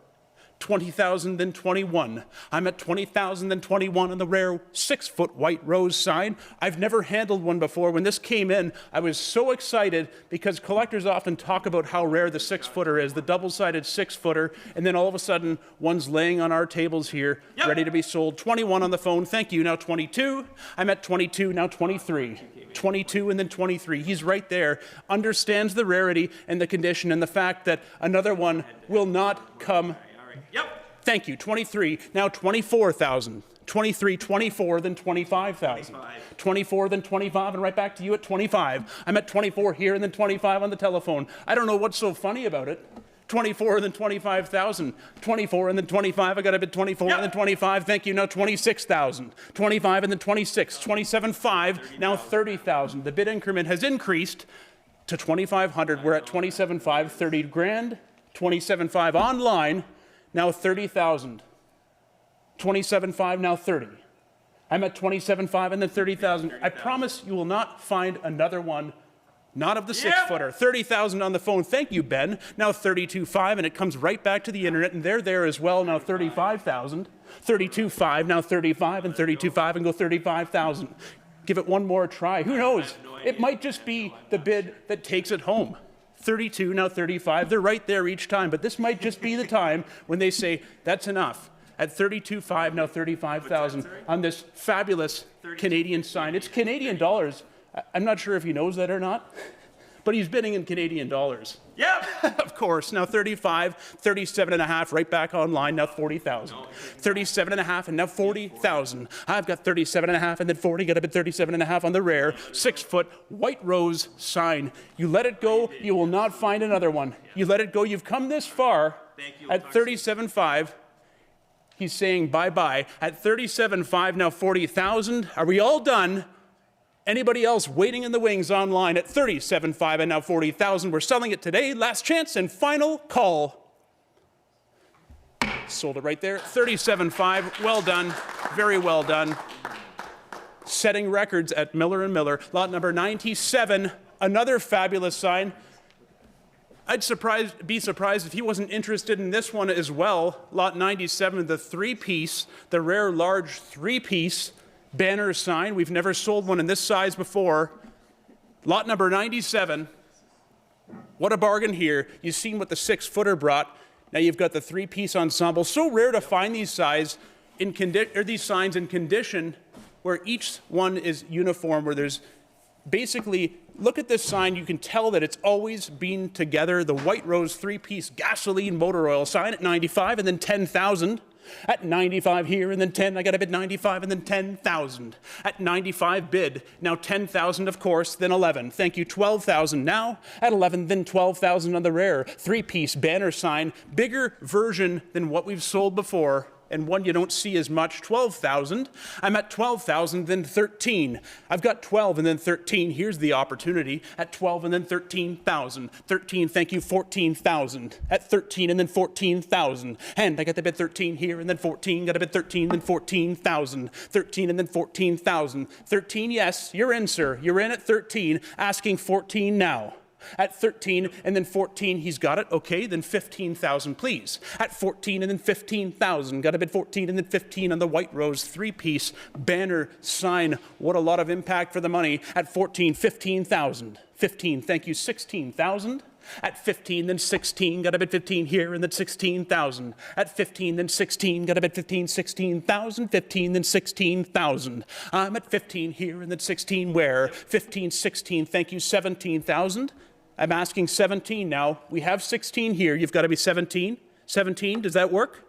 B: 20,000, then 21. I'm at 20,000, then 21 on the rare 6-foot White Rose sign. I've never handled one before. When this came in, I was so excited because collectors often talk about how rare the 6-footer is, the double-sided 6-footer, and then all of a sudden, one's laying on our tables here, ready to be sold. 21 on the phone. Thank you. Now 22. I'm at 22, now 23. 22 and then 23. He's right there, understands the rarity and the condition and the fact that another one will not come. Thank you. 23. Now 24,000. 23, 24, then 25,000. 24, then 25, and right back to you at 25. I'm at 24 here and then 25 on the telephone. I don't know what's so funny about it. 24 and then 25,000. 24 and then 25. I got a bid 24 and then 25. Thank you. Now 26,000. 25 and then 26. 27.5. Now 30,000. The bid increment has increased to 2,500. We're at 27.5. 30 grand. 27.5 online. Now 30,000. 27.5, now 30. I'm at 27.5 and then 30,000. I promise you will not find another one, not of the 6-footer. 30,000 on the phone. Thank you, Ben. Now 32.5, and it comes right back to the internet, and they're there as well. Now 35,000. 32.5, now 35, and 32.5, and go 35,000. Give it one more try. Who knows? It might just be the bid that takes it home. 32, now 35. They're right there each time, but this might just be the time when they say, that's enough. At 32.5, now 35,000 on this fabulous Canadian sign. It's Canadian dollars. I'm not sure if he knows that or not, but he's bidding in Canadian dollars. Of course. Now 35, 37 and a half, right back online, now 40,000. 37 and a half, and now 40,000. I've got 37 and a half, and then 40, got a bid 37 and a half on the rare 6-foot White Rose sign. You let it go, you will not find another one. You let it go, you've come this far. At 37.5, he's saying bye-bye. At 37.5, now 40,000. Are we all done? Anybody else waiting in the wings online at 37.5 and now 40,000. We're selling it today. Last chance and final call. Sold it right there. 37.5. Well done. Very well done. Setting records at Miller & Miller. Lot number 97. Another fabulous sign. I'd be surprised if he wasn't interested in this one as well. Lot 97, the 3-piece, the rare large 3-piece banner sign. We've never sold one in this size before. Lot number 97. What a bargain here. You've seen what the 6-footer brought. Now you've got the 3-piece ensemble. So rare to find these signs in condition where each one is uniform, where there's basically, look at this sign. You can tell that it's always been together. The White Rose 3-piece gasoline motor oil sign at 95 and then 10,000. At 95 here, and then 10, I got a bid 95, and then 10,000. At 95 bid, now 10,000, of course, then 11. Thank you, 12,000 now. At 11, then 12,000 on the rare 3-piece banner sign. Bigger version than what we've sold before. and one you don't see as much, 12,000. I'm at 12,000, then 13. I've got 12 and then 13. Here's the opportunity at 12 and then 13,000. 13, thank you, 14,000. At 13 and then 14,000. And I got the bid 13 here and then 14. Got a bid 13, then 14,000. 13 and then 14,000. 13, yes, you're in, sir. You're in at 13, asking 14 now. At 13 and then 14, he's got it. Okay, then 15,000, please. At 14 and then 15,000. Got a bid 14 and then 15 on the White Rose three-piece banner sign. What a lot of impact for the money. At 14, 15,000. 15, thank you, 16,000. At 15, then 16, got a bid 15 here, and then 16,000. At 15, then 16, got a bid 15, 16,000. 15, then 16,000. I'm at 15 here, and then 16 where? 15, 16, thank you, 17,000. I'm asking 17 now. We have 16 here. You've got to be 17. 17, does that work?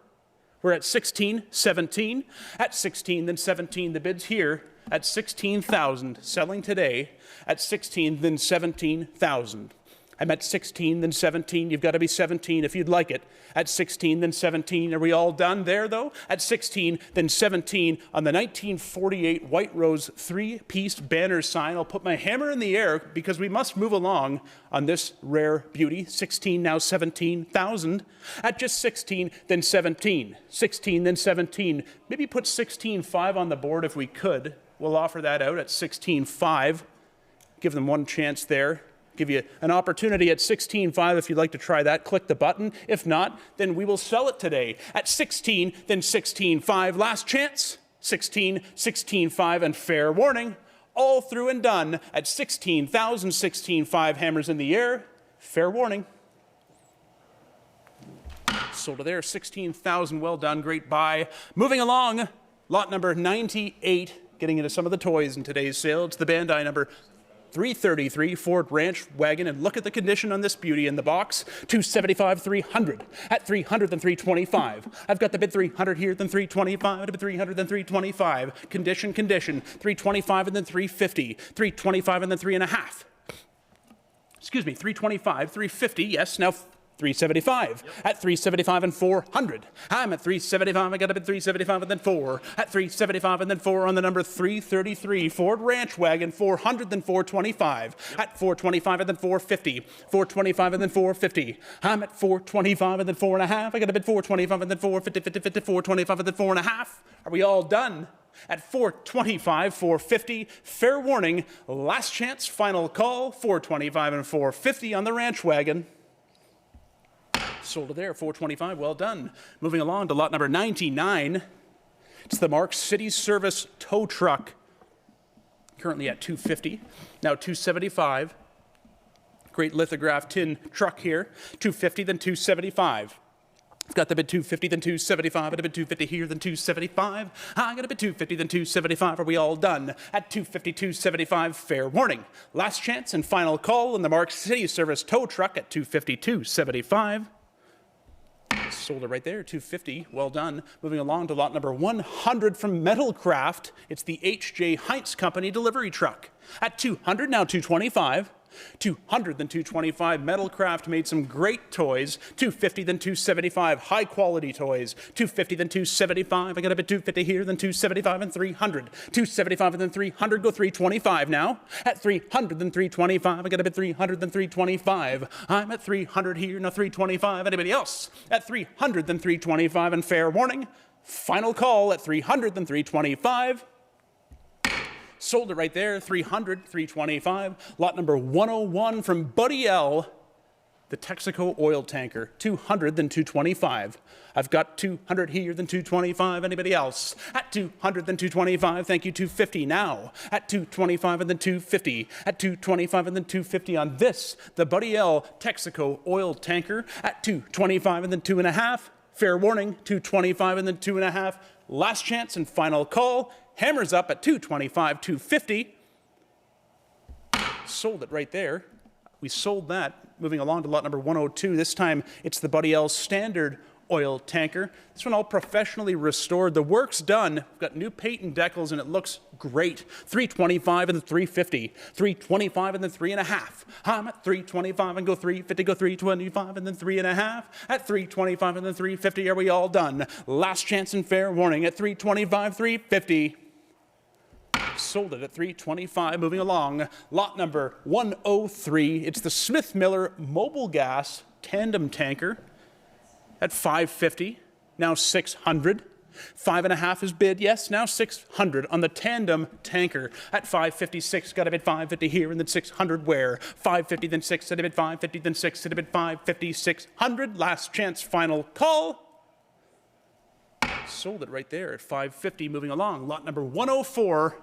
B: We're at 16, 17. At 16, then 17. The bid's here at 16,000. Selling today at 16, then 17,000. I'm at 16, then 17. You've got to be 17 if you'd like it. At 16, then 17. Are we all done there, though? At 16, then 17 on the 1948 White Rose three-piece banner sign. I'll put my hammer in the air because we must move along on this rare beauty. 16, now 17,000. At just 16, then 17. 16, then 17. Maybe put 16.5 on the board if we could. We'll offer that out at 16.5. Give them one chance there. Give you an opportunity at 16.5 if you'd like to try that. Click the button. If not, then we will sell it today. At 16, then 16.5. Last chance. 16, 16.5, and fair warning. All through and done at 16,000, 16.5. Hammers in the air. Fair warning. Sold to there. 16,000. Well done. Great buy. Moving along. Lot number 98. Getting into some of the toys in today's sale. It's the Bandai number 333 Ford Ranch wagon, and look at the condition on this beauty in the box. 275, 300. At 300, then 325. I've got the bid 300 here, then 325. At bid 300, then 325. Condition, 325 and then 350. 325 and then 3.5. Excuse me, 325, 350. Yes, now 375. Yep. At 375 and 400. I'm at 375. I got a bid 375 and then 4. At 375 and then 4 on the number 333 Ford Ranch wagon. 400 then 425. Yep. At 425 and then 450. 425 and then 450. I'm at 425 and then 4.5. I got a bid 425 and then 450, 50, 50, 425 and then 4.5. Are we all done? At 425, 450, fair warning, last chance, final call, 425 and 450 on the ranch wagon. Sold it there, 425, well done. Moving along to lot number 99. It's the Mark City Service tow truck. Currently at 250, now 275. Great lithograph tin truck here, 250, then 275. I've got the bid 250, then 275. I got a bid 250 here, then 275. I got a bid 250, then 275. Are we all done? At 250, 275, fair warning. Last chance and final call in the Mark City Service tow truck at 250, 275. Sold it right there, 250. Well done. Moving along to lot number 100 from Metalcraft. It's the H.J. Heinz Company delivery truck. At 200, now 225. 200, then 225. Metalcraft made some great toys. 250, then 275. High quality toys. 250, then 275. I got a bit 250 here, then 275 and 300. 275 and then 300. Go 325 now. At 300, then 325. I got a bit 300, then 325. I'm at 300 here, now 325. Anybody else? At 300, then 325. And fair warning, final call at 300, then 325. Sold it right there, 300, 325. Lot number 101 from Buddy L, the Texaco oil tanker, 200, then 225. I've got 200 here, then 225. Anybody else? At 200, then 225. Thank you, 250 now. At 225 and then 250. At 225 and then 250 on this, the Buddy L Texaco oil tanker. At 225 and then 2.5. Fair warning, 225 and then 2.5. Last chance and final call. Hammers up at 225, 250. Sold it right there. We sold that. Moving along to lot number 102. This time it's the Buddy L Standard oil tanker. This one all professionally restored. The work's done. We've got new paint and decals, and it looks great. 325 and the 350. 325 and then 3.5. I'm at 325 and go 350, go 325 and then 3.5. At 325 and then 350, are we all done? Last chance and fair warning at 325, 350. Sold it at 325. Moving along, lot number 103. It's the Smith Miller Mobile Gas Tandem Tanker at 550. Now 600. 5.5 is bid. Yes, now 600 on the Tandem Tanker at 556. Got to bid 550 here and then 600 where? 550 then 6 at a bid 550 then 6 at a bid 550 600. Last chance final call. Sold it right there at 550. Moving along, lot number 104.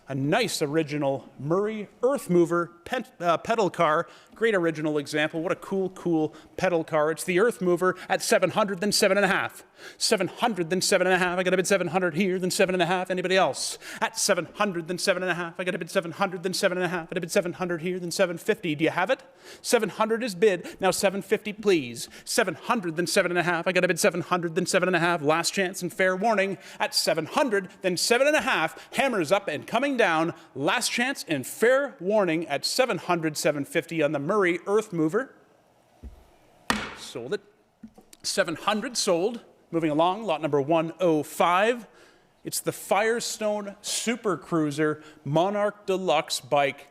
B: A nice original Murray Earth Mover pedal car. Great original example. What a cool pedal car. It's the Earth Mover at 700, then 7.5. 700, then 7.5. I got a bid 700 here, then 7.5. Anybody else? At 700, then 7.5. I got a bid 700, then 7.5. I got a bid 700 here, then 750. Do you have it? 700 is bid. Now 750, please. 700, then 7.5. I got a bid 700, then 7.5. Last chance and fair warning. At 700, then 7.5. Hammers up and coming down. Last chance and fair warning at 700, 750 on the Murray Earth Mover. Sold it. 700 sold. Moving along, lot number 105. It's the Firestone Super Cruiser Monarch Deluxe bike.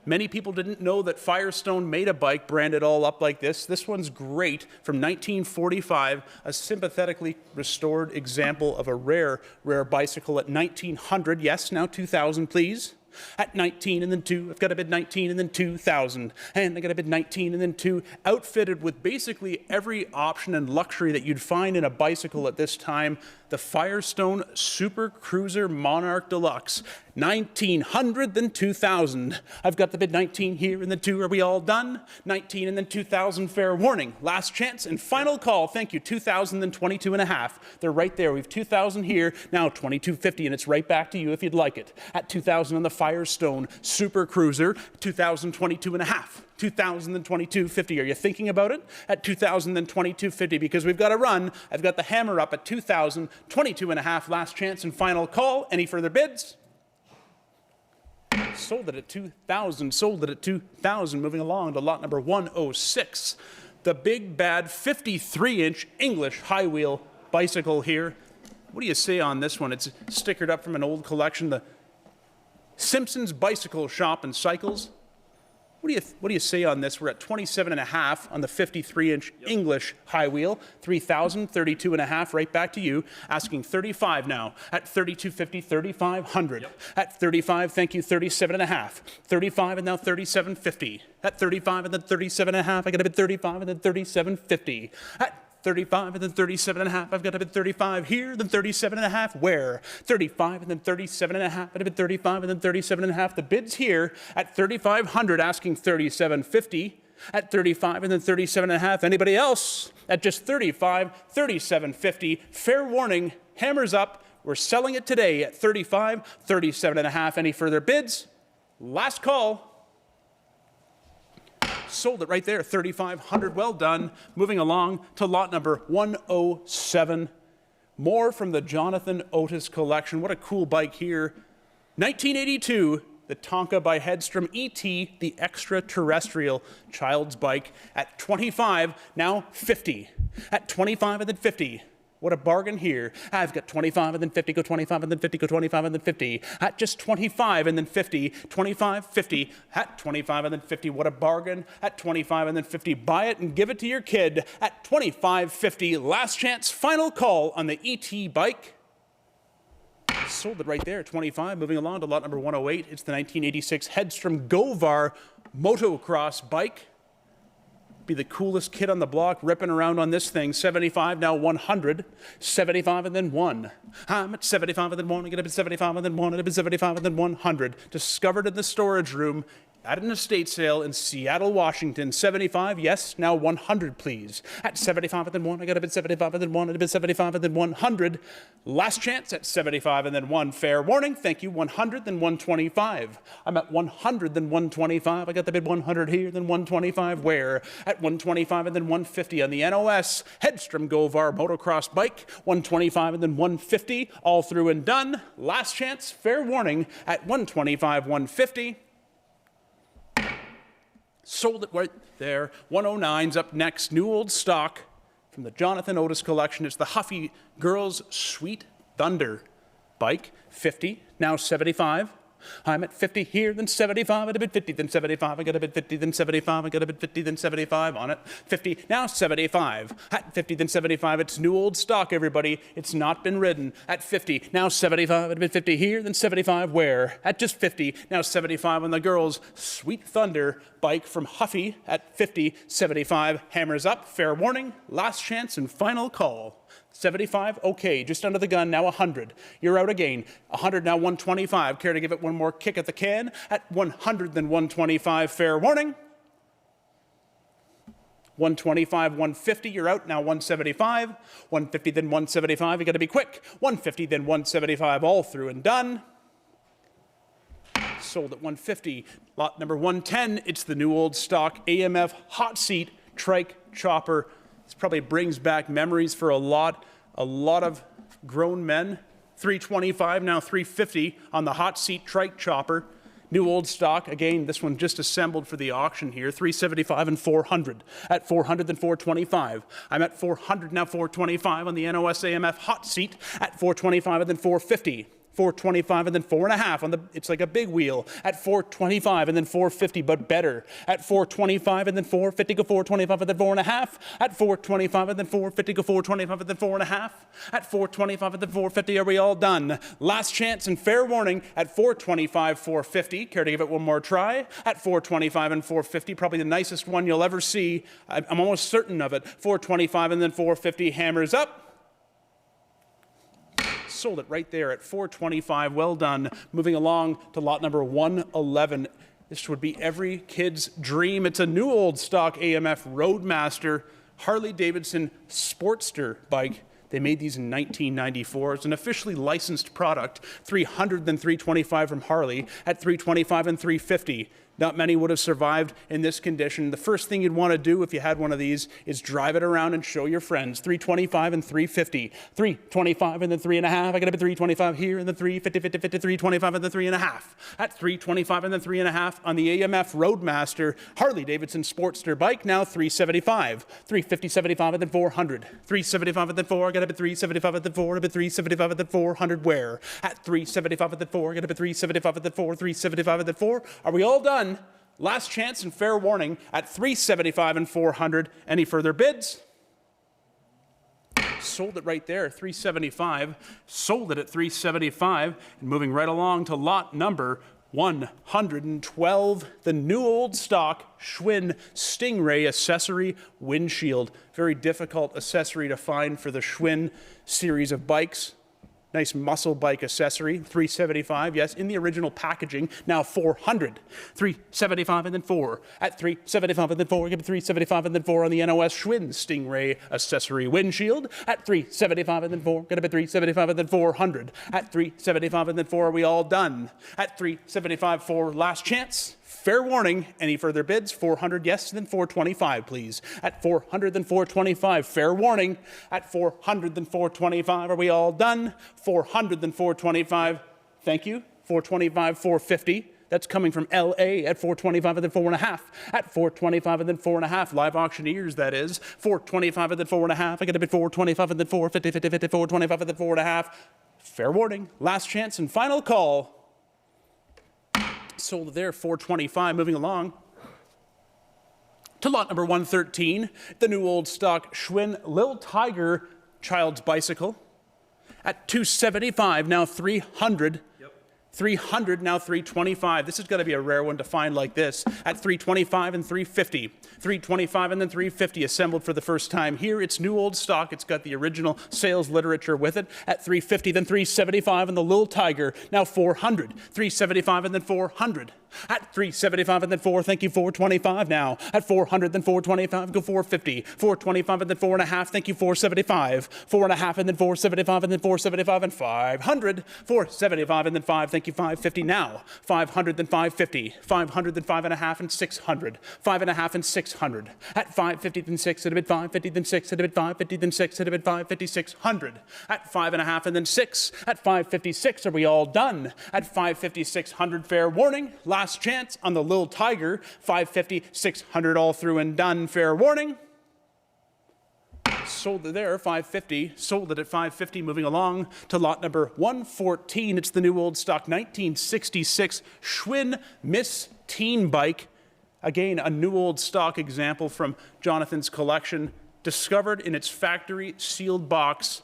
B: Many people didn't know that Firestone made a bike branded all up like this. This one's great, from 1945, a sympathetically restored example of a rare bicycle at 1900. Yes, now 2000, please. At 19 and then 2, I've got a bid 19 and then 2,000. And I got a bid 19 and then 2, outfitted with basically every option and luxury that you'd find in a bicycle at this time. The Firestone Super Cruiser Monarch Deluxe. 1900, then 2000. I've got the bid 19 here and then 2. Are we all done? 19 and then 2000, fair warning. Last chance and final call. Thank you. 2000, then 22.5. They're right there. We have 2000 here, now 2250, and it's right back to you if you'd like it. At 2000 on the Firestone Super Cruiser, 2022.5. 2022.50. Are you thinking about it? At 2022.50, because we've got a run. I've got the hammer up at 2022.5. Last chance and final call. Any further bids? Sold it at 2,000. Sold it at 2,000. Moving along to lot number 106. The big bad 53-inch English high wheel bicycle here. What do you say on this one? It's stickered up from an old collection, the Simpson's Bicycle Shop and Cycles. What do you say on this? We're at 27.5 on the 53-inch English high wheel. 3,000, 32.5, right back to you. Asking 35 now. At 32.50, 3,500. Yep. At 35, thank you, 37.5. 35 and now 37.50. At 35 and then 37.5, I got a bid 35 and then 37.50. At 35 and then 37.5. I've got a bid 35 here, then 37.5 where? 35 and then 37.5. I've bid 35 and then 37.5. The bid's here at 3,500, asking 37.50. At 35 and then 37.5. Anybody else? At just 35, 37.50. Fair warning, hammers up. We're selling it today at 35, 37.5. Any further bids? Last call. Sold it right there, 3,500. Well done. Moving along to lot number 107. More from the Jonathan Otis collection. What a cool bike here. 1982, the Tonka by Hedstrom ET, the extraterrestrial child's bike. At 25, now 50. At 25 and then 50. What a bargain here. I've got 25 and then 50, go 25 and then 50, go 25 and then 50. At just 25 and then 50, 25, 50. At 25 and then 50, what a bargain. At 25 and then 50, buy it and give it to your kid. At 25, 50, last chance, final call on the ET bike. Sold it right there, 25. Moving along to lot number 108. It's the 1986 Hedstrom Govar motocross bike. Be the coolest kid on the block ripping around on this thing. 75, now 100. 75 and then 1. I'm at 75 and then 1. I get up at 75 and then 1. I get up at 75 and then 100. Discovered in the storage room at an estate sale in Seattle, Washington. 75, yes, now 100, please. At 75 and then 1, I got a bid 75 and then 1, a bid 75 and then 100. Last chance at 75 and then 1. Fair warning, thank you, 100, then 125. I'm at 100, then 125. I got the bid 100 here, then 125 where? At 125 and then 150 on the NOS Hedstrom Govar motocross bike. 125 and then 150, all through and done. Last chance, fair warning, at 125, 150. Sold it right there. 109's up next. New old stock from the Jonathan Otis collection. It's the Huffy Girls Sweet Thunder bike. 50, now 75. I'm at 50 here, then 75, I got a bid 50, then 75, I got a bid 50, then 75, I got a bid 50, then 75 on it. 50, now 75. At 50, then 75, it's new old stock, everybody. It's not been ridden. At 50, now 75, I got a bid 50 here, then 75 where? At just 50, now 75 on the girls' Sweet Thunder bike from Huffy at 50, 75. Hammers up, fair warning, last chance and final call. 75, okay, just under the gun, now 100. You're out again. 100, now 125. Care to give it one more kick at the can? At 100, then 125, fair warning. 125, 150, you're out, now 175. 150, then 175, you gotta be quick. 150, then 175, all through and done. Sold at 150. Lot number 110, it's the new old stock AMF hot seat trike chopper. This probably brings back memories for a lot of grown men. 325, now 350 on the hot seat trike chopper. New old stock, again, this one just assembled for the auction here. 375 and 400. At 400, then 425. I'm at 400, now 425 on the NOS AMF hot seat. At 425 and then 450. 425 and then 4.5 on the, it's like a big wheel. At 425 and then 450, but better. At 425 and then 450, go 425 and then 4.5. At 425 and then 450, go 425 and then 4.5. At 425 and then 450, are we all done? Last chance and fair warning at 425, 450. Care to give it one more try? At 425 and 450, probably the nicest one you'll ever see. I'm almost certain of it. 425 and then 450, hammers up. Sold it right there at 425. Well done. Moving along to lot number 111. This would be every kid's dream. It's a new old stock AMF Roadmaster Harley-Davidson Sportster bike. They made these in 1994. It's an officially licensed product. 300 then 325 from Harley. At 325 and 350. Not many would have survived in this condition. The first thing you'd want to do if you had one of these is drive it around and show your friends. 325 and 350. 325 and then 3.5. I got a bit 325 here and then 350, 50, 50, 325 and then 3.5. At 325 and then 3.5 on the AMF Roadmaster Harley-Davidson Sportster bike. Now 375. 350, 75 and then 400. 375 and then 4. I got a bit 375 and then 4. A bit 375 and then 400 where? At 375 and then 4. I got a bit 375 and then 4. 375 and then 4. Are we all done? Last chance and fair warning at 375 and 400. Any further bids? Sold it right there, 375. Sold it at 375. And moving right along to lot number 112, the new old stock Schwinn Stingray accessory windshield. Very difficult accessory to find for the Schwinn series of bikes. Nice muscle bike accessory, 375, yes, in the original packaging. Now 400, 375 and then 4. At 375 and then 4, give it 375 and then 4 on the NOS Schwinn Stingray accessory windshield. At 375 and then 4, get a bit 375 and then 400. At 375 and then 4, are we all done? At 375, 4, last chance. Fair warning, any further bids? 400, yes, then 425, please. At 400, then 425, fair warning. At 400, then 425, are we all done? 400, then 425, thank you. 425, 450. That's coming from LA at 425 and then 4.5. At 425 and then 4.5. Live auctioneers, that is. 425 and then 4.5. I get a bid 425 and then 450, 50, 50, 425 and then 4.5. Fair warning, last chance and final call. Sold there, 425. Moving along to lot number 113, the new old stock Schwinn Lil Tiger child's bicycle. At 275, now 300. 300, now 325. This is going to be a rare one to find like this. At 325 and 350. 325 and then 350 assembled for the first time here. It's new old stock. It's got the original sales literature with it. At 350, then 375 and the Lil Tiger. Now 400. 375 and then 400. At 375 and then 4, thank you, 425 now. At 400, then 425, go 450. 425 and then 4.5, thank you, 475. 4.5 and then 475 and then 475 and 500. 475 and then 5, thank you, 550 now. 500, then 550. 500, then 5.5 and 600. 5.5 and 600. At 550, then 6, at a bit 550, then 6, at a bit 550, then 6, at a bit 550, 600. At 5.5 and then 6. At 556, are we all done? At 550, 600, fair warning. Last chance on the Little Tiger. 550, 600, all through and done, fair warning. Sold it there, 550. Sold it at 550. Moving along to lot number 114. It's the new old stock 1966 Schwinn Miss Teen Bike. Again, a new old stock example from Jonathan's collection, discovered in its factory sealed box,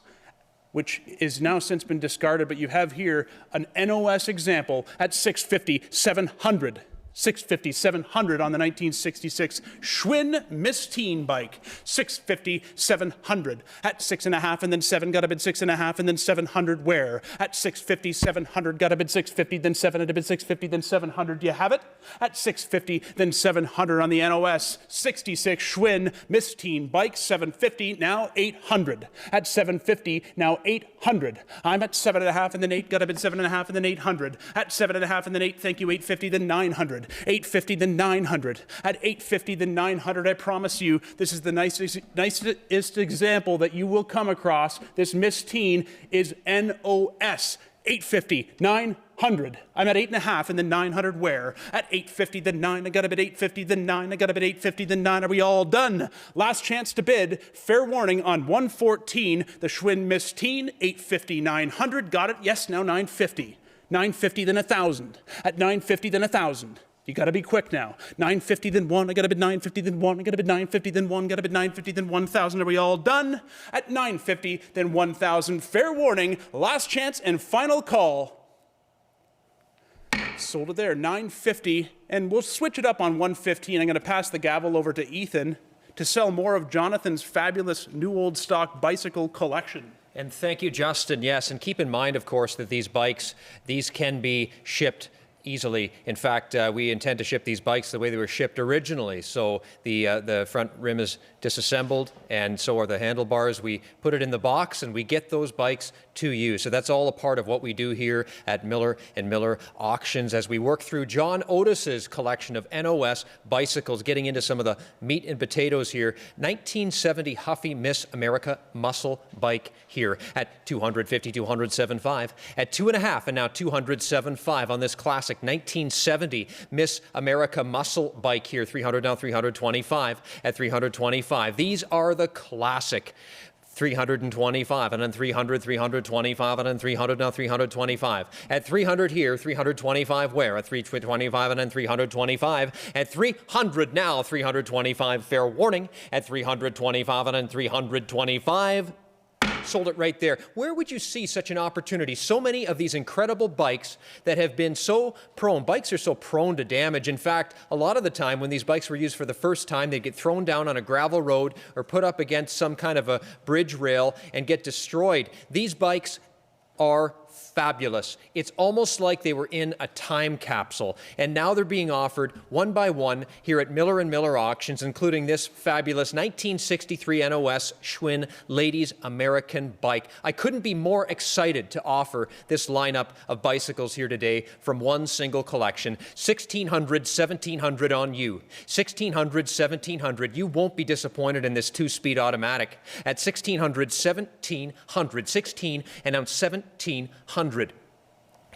B: which is now since been discarded, but you have here an NOS example at 650, 700. 650, 700 on the 1966 Schwinn Miss Teen Bike. 650, 700. At 6.5 and then 7, got a bid 6.5 and then 700 where? At 650, 700, got a bid 650, then 7 at a bid 650, then 700. Do you have it? At 650, then 700 on the NOS 66 Schwinn Miss Teen Bike. 750, now 800. At 750, now 800. I'm at 7.5 and then 8, got a bid 7.5 and then 800. At 7.5 and then 8, thank you, 850, then 900. 850, then 900. At 850, then 900. I promise you, this is the nicest example that you will come across. This Miss Teen is NOS. 850, 900. I'm at 8.5 and then 900 where? At 850, then 9. I got a bid 850, then 9. I got a bid 850, then 9. Are we all done? Last chance to bid. Fair warning on 114. The Schwinn Miss Teen. 850, 900. Got it? Yes, now 950. 950, then 1,000. At 950, then 1,000. You got to be quick now. 950, then 1. I got to bid 950, then 1. I got to bid 950, then 1. Got to bid 950, then 1,000. Are we all done? At 950, then 1,000. Fair warning. Last chance and final call. Sold it there. 950. And we'll switch it up on 115. I'm going to pass the gavel over to Ethan to sell more of Jonathan's fabulous new old stock bicycle collection.
A: And thank you, Justin. Yes, and keep in mind, of course, that these bikes, these can be shipped easily. In fact, we intend to ship these bikes the way they were shipped originally. So the front rim is disassembled, and so are the handlebars. We put it in the box, and we get those bikes to you. So that's all a part of what we do here at Miller & Miller Auctions as we work through John Otis's collection of NOS bicycles, getting into some of the meat and potatoes here. 1970 Huffy Miss America muscle bike here at 250, 275, at 2.5, and now 275 on this classic 1970 Miss America muscle bike here, 300, now 325 at 325. These are the classic 325, and then 300, 325, and then 300, now 325. At 300 here, 325 where? At 325, and then 325. At 300 now, 325, fair warning. At 325, and then 325. Sold it right there. Where would you see such an opportunity? So many of these incredible bikes that have been so prone. Bikes are so prone to damage. In fact, a lot of the time when these bikes were used for the first time, they'd get thrown down on a gravel road or put up against some kind of a bridge rail and get destroyed. These bikes are fabulous. It's almost like they were in a time capsule. And now they're being offered one by one here at Miller & Miller Auctions, including this fabulous 1963 NOS Schwinn Ladies American bike. I couldn't be more excited to offer this lineup of bicycles here today from one single collection. 1,600, 1,700 on you. 1,600, 1,700. You won't be disappointed in this two-speed automatic. At 1,600, 1,700, 16, and now 1,700.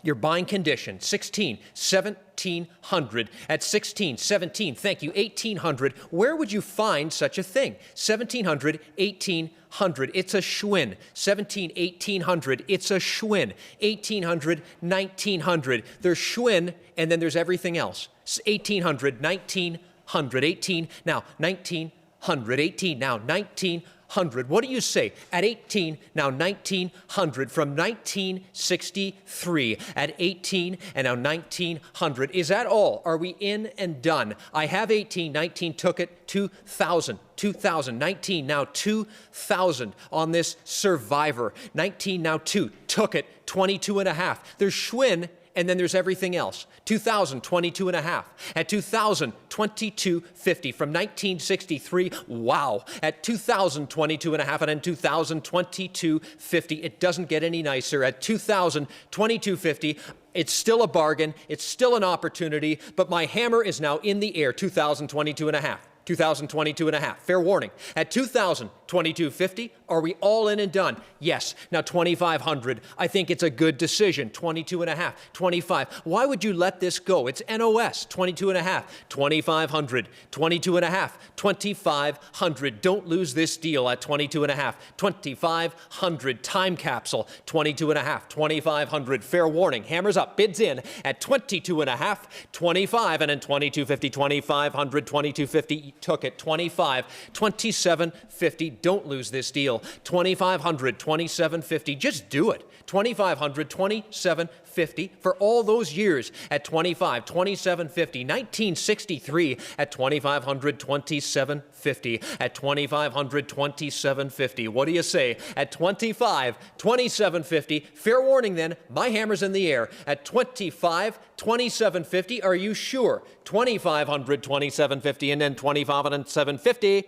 A: Your buying condition, 16, 1,700. At 16, 17, thank you, 1,800. Where would you find such a thing? 1,700, 1,800. It's a Schwinn. 17, 1,800. It's a Schwinn. 1,800, 1,900. There's Schwinn, and then there's everything else. 1,800, 1,900. 18, now 1,900. 18, now 1,900. What do you say? At 18, now 1,900 from 1963 at 18 and now 1,900. Is that all? Are we in and done? I have 18, 19 took it, 2,000. 2,000, 19, now 2,000 on this Survivor. 19, now 2, took it, 22.5. There's Schwinn And then there's everything else. 2,000, 22 and a half. At 2,000, 22.50 from 1963. Wow. At 2,000, 22 and a half, and then 2,000, 22.50. It doesn't get any nicer. At 2,000, 22.50. It's still a bargain. It's still an opportunity, but my hammer is now in the air. 2,022 and a half. 2022 and a half. Fair warning. At 2,022.50, are we all in and done? Yes. Now 2,500. I think it's a good decision. 22 and a half. 25. Why would you let this go? It's NOS. 22 and a half. 2,500. 22 and a half. 2,500. Don't lose this deal at 22 and a half. 2,500. Time capsule. 22 and a half. 2,500. Fair warning. Hammers up. Bids in at 22 and a half. 25 and then 22.50. 2,500. 22.50. Took it. 25, 27.50. Don't lose this deal. 2,500, 27.50. Just do it. 2,500, 27.50 for all those years at 25, 27.50. 1963 at 2,500, 27.50. At 2,500, 27.50. What do you say? At 25, 27.50. Fair warning then. My hammer's in the air. At 25, 27.50. Are you sure? 2,500, 27.50, and then 2,507.50.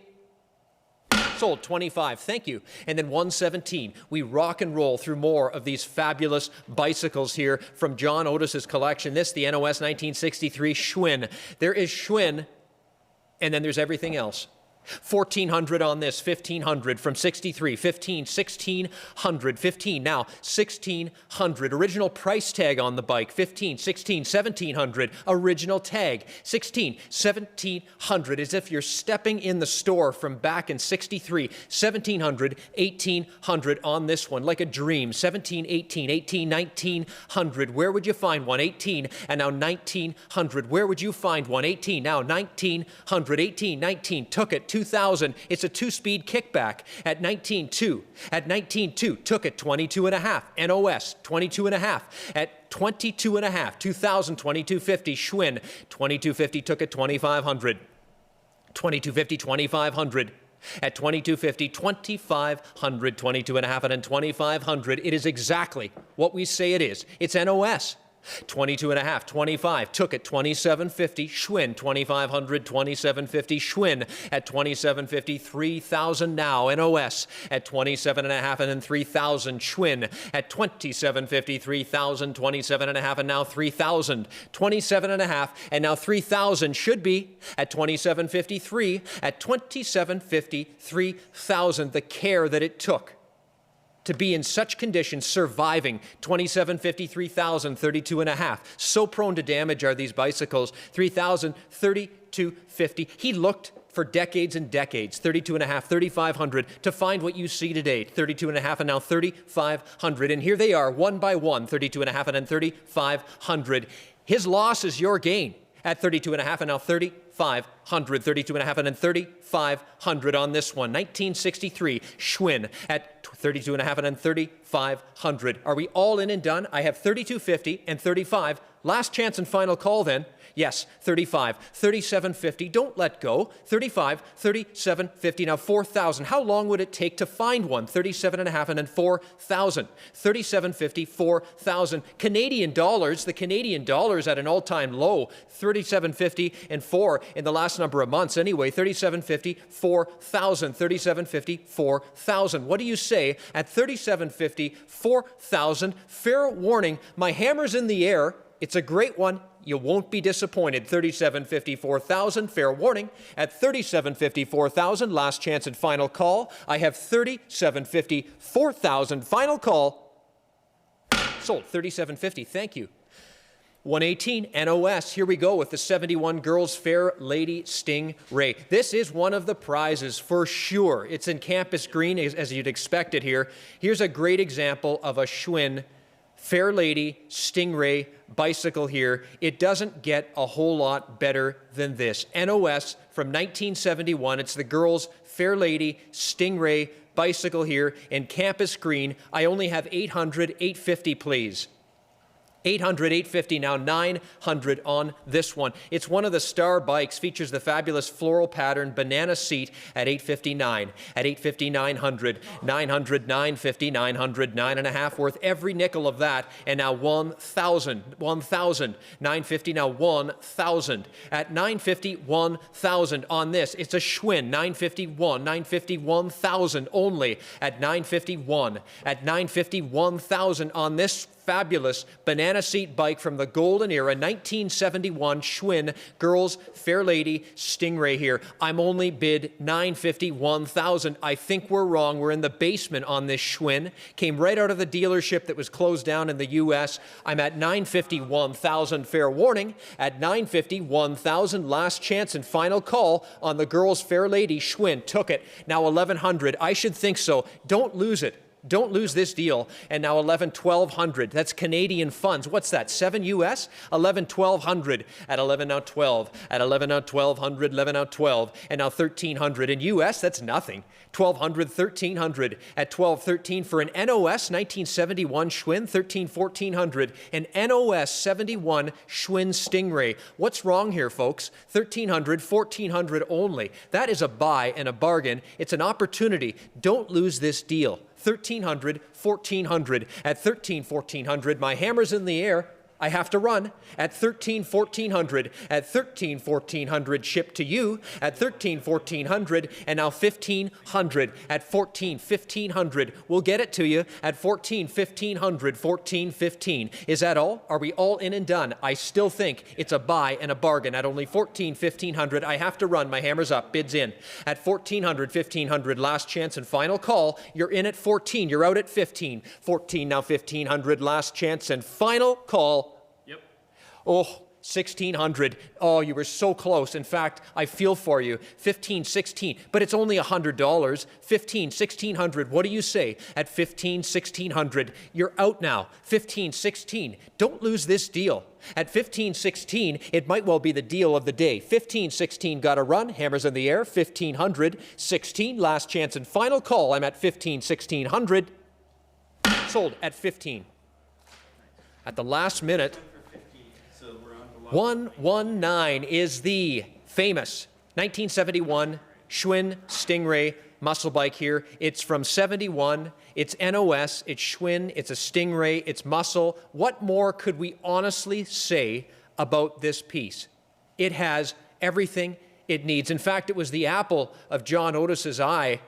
A: Sold. 25. Thank you. And then 117. We rock and roll through more of these fabulous bicycles here from John Otis's collection. This, the NOS 1963 Schwinn. There is Schwinn, and then there's everything else. 1,400 on this, 1,500 from 63, 15, 1,600, 15, now 1,600. Original price tag on the bike, 15, 16, 1,700. Original tag, 16, 1,700. As if you're stepping in the store from back in 63, 1,700, 1,800 on this one, like a dream. 17, 18, 18, 1,900. Where would you find one? 18, and now 1,900. Where would you find one? 18, now 1,900, 18, 19. Took it. 2,000. It's a two-speed kickback at 19.2. At 19.2, took it. 22 and a half. NOS 22 and a half. At 22 and a half. 2,000. 22.50. Schwinn 22.50. Took it. 2,500. 22.50. 2,500. At 22.50, 2,500, 22 and a half, and then 2,500. It is exactly what we say it is. It's NOS. 22 and a half, 25, took it. 27.50, Schwinn. 2,500, 27.50, Schwinn. At 27.50, 3,000 now, NOS. At 27 and a half, and then 3,000, Schwinn. At 27.50, 3,000, 27 and a half, and now 3,000. 27 and a half, and now 3,000 should be at 27.53. At 27.50, 3,000. The care that it took to be in such condition, surviving. 27.50, 3,000, 32 and a half. So prone to damage are these bicycles. 3,000, 32.50. He looked for decades and decades. 32 and a half, 3,500 to find what you see today. 32 and a half, and now 3,500. And here they are, one by one. 32 and a half, and then 3,500. His loss is your gain at 32 and a half, and now 3,500. 32 and a half, and then 3,500 on this one. 1963 Schwinn at 32 and a half, and then 3,500. Are we all in and done? I have 32.50 and 35. Last chance and final call then. Yes, 35, 37.50. Don't let go. 35, 37.50. Now 4,000. How long would it take to find one? 37 and a half, and then 4,000. 37.50, 4,000. Canadian dollars. The Canadian dollar's at an all-time low. 37.50 and 4 in the last number of months. Anyway, 37.50, 4,000. 37.50, 4,000. What do you say at 37.50, 4,000? Fair warning. My hammer's in the air. It's a great one. You won't be disappointed. 37.50, 4,000. Fair warning. At 37.50, 4,000. Last chance and final call. I have 37.50, 4,000. Final call. Sold. 37.50. Thank you. 118 NOS. Here we go with the 71 Girls Fair Lady Stingray. This is one of the prizes for sure. It's in Campus Green, as you'd expect it here. Here's a great example of a Schwinn Fair Lady Stingray bicycle here. It doesn't get a whole lot better than this. NOS from 1971. It's the Girls Fair Lady Stingray bicycle here in Campus Green. I only have 800, 850, please. 800, 850, now 900 on this one. It's one of the star bikes, features the fabulous floral pattern banana seat at 859. At 850, 900, 900, 950, 900, 9.5 worth every nickel of that. And now 1,000, 1,000, 950, now 1,000. At 950, 1,000 on this. It's a Schwinn, 951, 950, 1,000 only at 951. At 950, 1,000 on this fabulous banana seat bike from the golden era, 1971 Schwinn Girls Fair Lady Stingray here. I'm only bid 950, 1,000. I think we're wrong. We're in the basement on this Schwinn. Came right out of the dealership that was closed down in the U.S. I'm at 950, 1,000. Fair warning. At 950, 1,000. Last chance and final call on the Girls Fair Lady Schwinn. Took it. Now 1,100. I should think so. Don't lose it. Don't lose this deal. And now 1,200. That's Canadian funds. What's that? 7 US? 1,200 at 11 now 12. At 11 now 1,200. 11 now 12. And now 1,300 in US. That's nothing. 1,200, 1,300 at 12.13 for an NOS 1971 Schwinn. 13, 1,400. An NOS 71 Schwinn Stingray. What's wrong here, folks? 1,300, 1,400 only. That is a buy and a bargain. It's an opportunity. Don't lose this deal. 1,300, 1,400. At 13, 1,400, my hammer's in the air. I have to run. At 13, 1,400. At 13, 1,400, shipped to you. At 13, 1,400. And now 1,500. At 14, 1,500. We'll get it to you. At 14, 1,500. 14, 15. Is that all? Are we all in and done? I still think it's a buy and a bargain. At only 14, 1,500, I have to run. My hammer's up. Bids in. At 1,400, 1,500, last chance and final call. You're in at 14. You're out at 15. 14, now 1,500, last chance and final call. Oh, 1,600. Oh, you were so close. In fact, I feel for you. 15, 16, but it's only $100. 15, 1,600. What do you say? At 15, 1,600, you're out now. 15, 16. Don't lose this deal. At 15, 16, it might well be the deal of the day. 15, 16, got to run. Hammers in the air. 1,500, 16, last chance and final call. I'm at 15, 1,600. Sold at 15. At the last minute, 119 is the famous 1971 Schwinn Stingray muscle bike here. It's from 71. It's NOS. It's Schwinn. It's a Stingray. It's muscle. What more could we honestly say about this piece? It has everything it needs. In fact, it was the apple of John Otis's eye.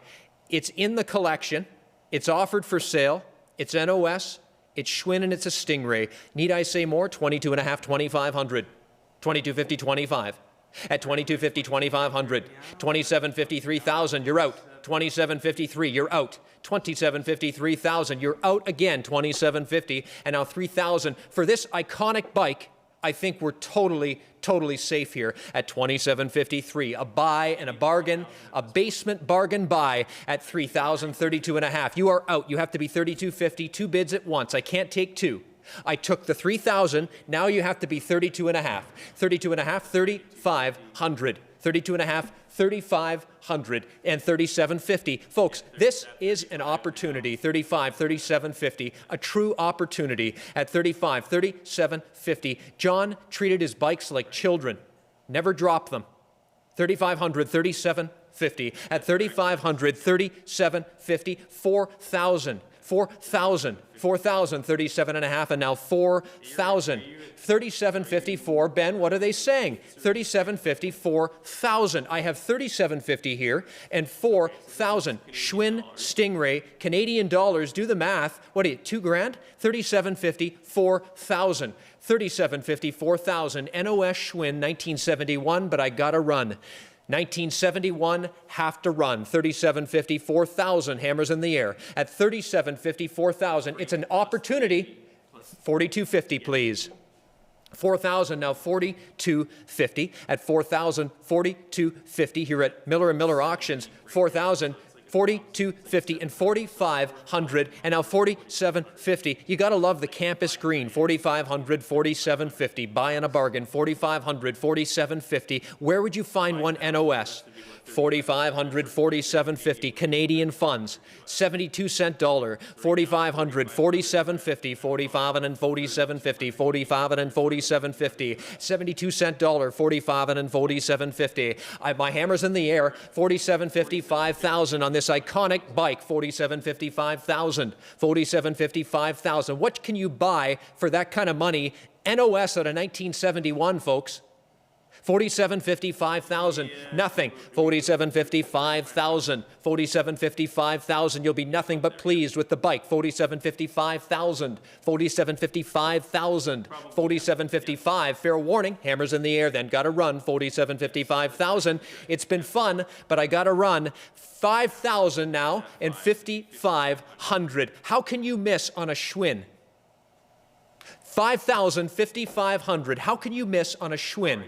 A: It's in the collection. It's offered for sale. It's NOS. It's Schwinn and it's a Stingray. Need I say more? 22 and a half, 2,500. 2250, 25. At 2250, 2,500. 2750, 3,000. You're out. 2753. You're out. 2750, 3,000. You're out again. 2750. And now 3,000 for this iconic bike. I think we're totally safe here at 27.53. A buy and a bargain, a basement bargain buy at 3,000, 32 and a half. You are out. You have to be 32.50, two bids at once. I can't take two. I took the 3,000. Now you have to be 32 and a half. 32 and a half, 3,500. 32 and a half, 3,500 and 37.50. Folks, this is an opportunity. 35, 37.50, a true opportunity at 35, 37.50. John treated his bikes like children. Never dropped them. 3,500, 37.50. At 3,500, 37.50, 4,000. 4,000, 4,000, 37 and a half, and now 4,000. 37.54. Ben, what are they saying? 37.50, 4,000. I have 37.50 here and 4,000. Schwinn Stingray, Canadian dollars. Do the math. What are you, $2,000? 37.50, 4,000. 37.50, 4,000. NOS Schwinn, 1971, but I gotta run. 1971, have to run. 37.50, 4,000. Hammers in the air. At 37.50, 4,000. It's an opportunity. 42.50, please. 4,000 now, 42.50. At 4,000, 42.50 here at Miller & Miller Auctions. 4,000. 42.50 and 4,500 and now 47.50. You got to love the campus green. 4,500, 47.50. Buying a bargain. 4,500, 47.50. Where would you find one NOS? 4,500, 47.50. Canadian funds. 72-cent dollar. 4,500, 47.50. 45 and 47.50. 45 and 47.50. 72-cent dollar. 45 and 47.50. My hammer's in the air. 47.50, 5,000 on this iconic bike. 47.50, 5,000. 47.50, 5,000. What can you buy for that kind of money? NOS out of 1971, folks. 47.50, 5,000. Nothing. 47.50, 5,000. 47.50, 5,000. You'll be nothing but pleased with the bike. 47.50, 5,000. 47.50, 5,000. 47.55. Fair warning. Hammer's in the air. Then got to run. 47.50, 5,000. It's been fun, but I got to run. 5,000 now and 5,500. How can you miss on a Schwinn? 5,000, 5,500. How can you miss on a Schwinn?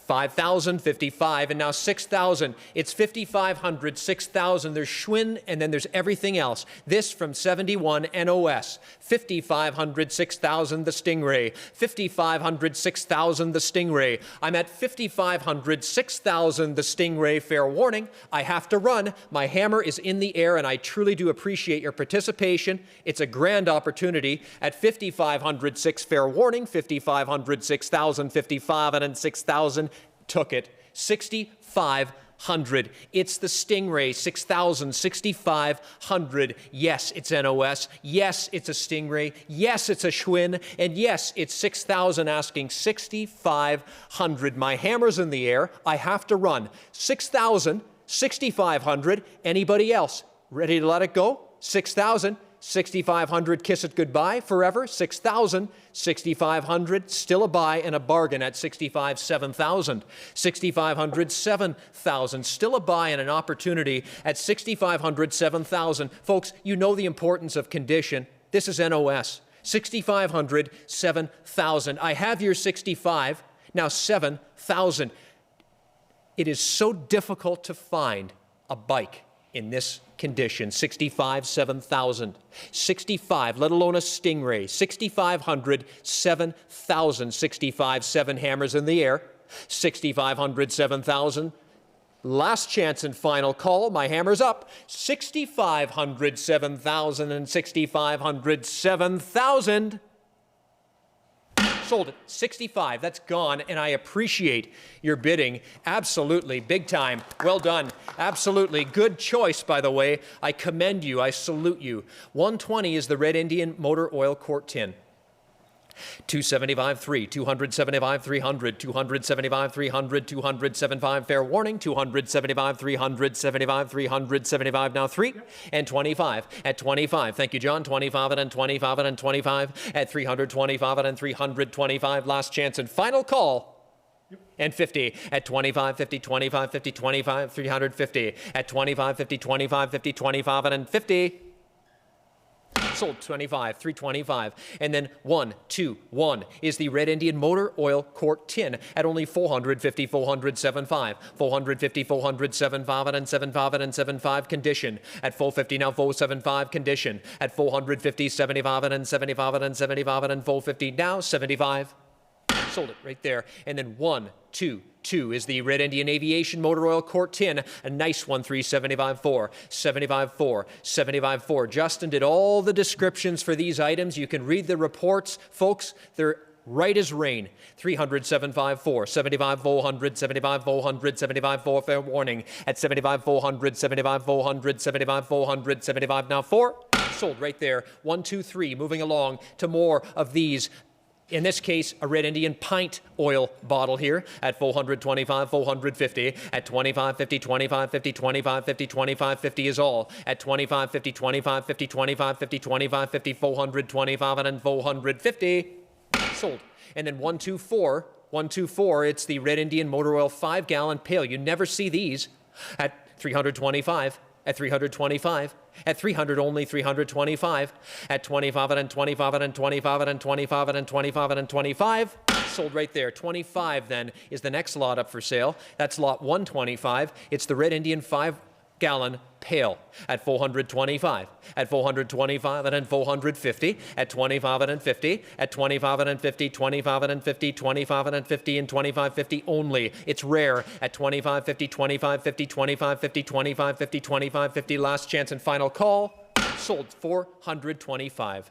A: 5,000, 55, and now 6,000. It's 5,500, 6,000. There's Schwinn, and then there's everything else. This from 71 NOS. 5,500, 6,000, the Stingray. 5,500, 6,000, the Stingray. I'm at 5,500, 6,000, the Stingray. Fair warning, I have to run. My hammer is in the air, and I truly do appreciate your participation. It's a grand opportunity. At 5,500, 6, fair warning. 5,500, 6,000, 55, and 6,000. Took it. 6,500. It's the Stingray. 6,000, 6,500. Yes, it's NOS. Yes, it's a Stingray. Yes, it's a Schwinn. And yes, it's 6,000 asking 6,500. My hammer's in the air. I have to run. 6,000, 6,500. Anybody else? Ready to let it go? 6,000. 6,500, kiss it goodbye forever. 6,000, 6,500, still a buy and a bargain at 65, 7,000. 6,500, 7,000, still a buy and an opportunity at 6,500, 7,000. Folks, you know the importance of condition. This is NOS. 6,500, 7,000. I have your 65, now 7,000. It is so difficult to find a bike in this condition. 65, 7,000. 65, let alone a Stingray. 6,500, 7,000. 65, 7 hammers in the air. 6,500, 7,000. Last chance and final call. My hammer's up. 6,500, 7,000 and 6,500, 7,000. Sold it. 65. That's gone, and I appreciate your bidding. Absolutely. Big time. Well done. Absolutely. Good choice, by the way. I commend you. I salute you. 120 is the Red Indian Motor Oil Quart Tin. 275, 3, 275, 300, 275, 300, 275, fair warning, 275, 300, 75, 300, 75, now 3, and 25, at 25, thank you, John, 25 and 25 and 25, at 325 and 325, last chance and final call. And 50 at 25, 50, 25, 50, 25, 350, at 25, 50, 25, 50, 25, and 50. Sold 25, 325. And then 121 is the Red Indian Motor Oil Quart Tin at only 450, 400, 75, 450, 400, 75, and 75 and 75 condition. At 450 now 475 condition. At 450, 75 and 75 and 75 and 450 now 75. Sold it right there. And then 122 is the Red Indian Aviation Motor Oil Quart Tin. A nice one, 375.4, 75.4, 75.4. Justin did all the descriptions for these items. You can read the reports. Folks, they're right as rain. 300, 754, 75, 400, 75, 400, 75, 4, fair warning. At 75, 400, 75, 400, 75, 400, 75, now 4. Sold right there. 123, moving along to more of these. In this case, a Red Indian pint oil bottle here at 425, 450, at 25, 50, 25, 50, 25, 50, 25, 50 is all. At 25, 50, 25, 50, 25, 50, 25, 50, 425, and then 450. Sold. And then 124, it's the Red Indian Motor Oil 5-gallon pail. You never see these at 325. At 325, at 300 only 325, at 25 and 25 and 25 and 25 and 25 and 25, sold right there. 25 then is the next lot up for sale. That's lot 125. It's the Red Indian 5-gallon pale at 425, at 425 and then 450, at 25 and then 50, at 25 and then 50, 25 and then 50, 25 and then 50, and 25.50 only. It's rare at 25.50, 25.50, 25.50, 25.50, 25.50. Last chance and final call. Sold 425.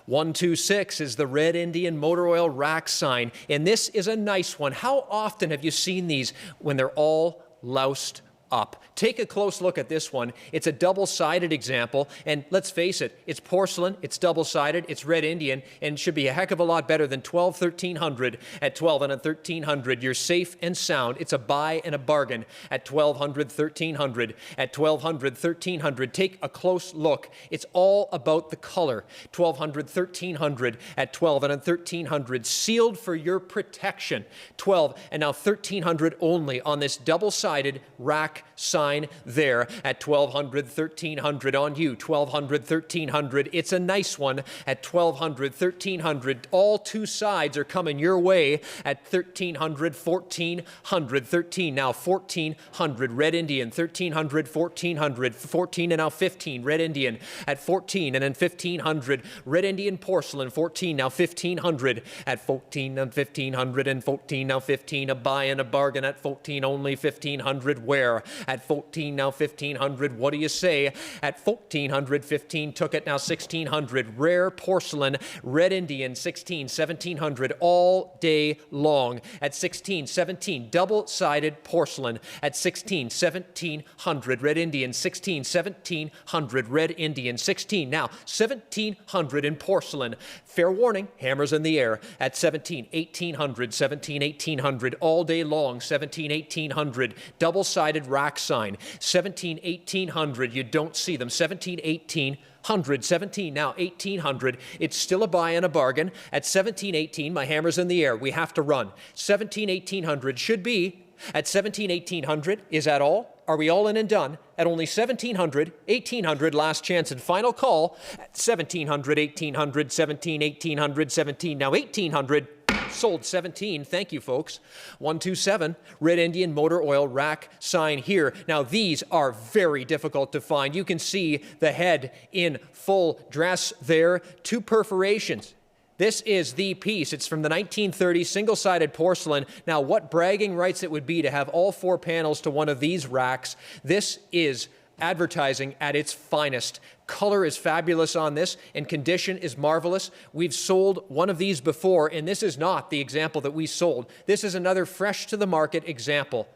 A: 126 is the Red Indian Motor Oil rack sign, and this is a nice one. How often have you seen these when they're all loused up? Take a close look at this one. It's a double-sided example, and let's face it, it's porcelain, it's double-sided, it's Red Indian, and should be a heck of a lot better than 1300 at 12 and at 1300. You're safe and sound. It's a buy and a bargain at 1200, 1300, at 1200, 1300. Take a close look. It's all about the color. 1200, 1300 at 12 and at 1300. Sealed for your protection. 12 and now 1300 only on this double-sided rack sign there at 1200, 1300 on you, 1200, 1300. It's a nice one at 1200, 1300. All two sides are coming your way at 1300, 1400, 13. Now 1400, Red Indian, 1300, 1400, 14 and now 15, Red Indian at 14 and then 1500, Red Indian porcelain, 14, now 1500 at 14 and 1500 and 14, now 15, a buy and a bargain at 14, only 1500. Where? At 14, now 1500. What do you say? At 1400, 15 took it, now 1600. Rare porcelain, Red Indian, 16, 1700 all day long. At 16, 17, double-sided porcelain. At 16, 1700, Red Indian, 16, 1700, Red Indian, 16, now 1700 in porcelain. Fair warning, hammers in the air. At 17, 1800, 17, 1800 all day long. 17, 1800, double-sided rack sign. 17, 1800, you don't see them. 17, 1800, 17, now 1800. It's still a buy and a bargain. At 17, 18, my hammer's in the air. We have to run. 17, 1800 should be. At 17, 1800, is that all? Are we all in and done? At only 1700, 1800, last chance and final call. At 1700, 1800, 17, 1800, 17, now 1800. Sold 17. Thank you, folks. 127, Red Indian Motor Oil rack sign here. Now, these are very difficult to find. You can see the head in full dress there. Two perforations. This is the piece. It's from the 1930s, single-sided porcelain. Now, what bragging rights it would be to have all four panels to one of these racks. This is advertising at its finest. Color is fabulous on this, and condition is marvelous. We've sold one of these before, and this is not the example that we sold. This is another fresh-to-the-market example.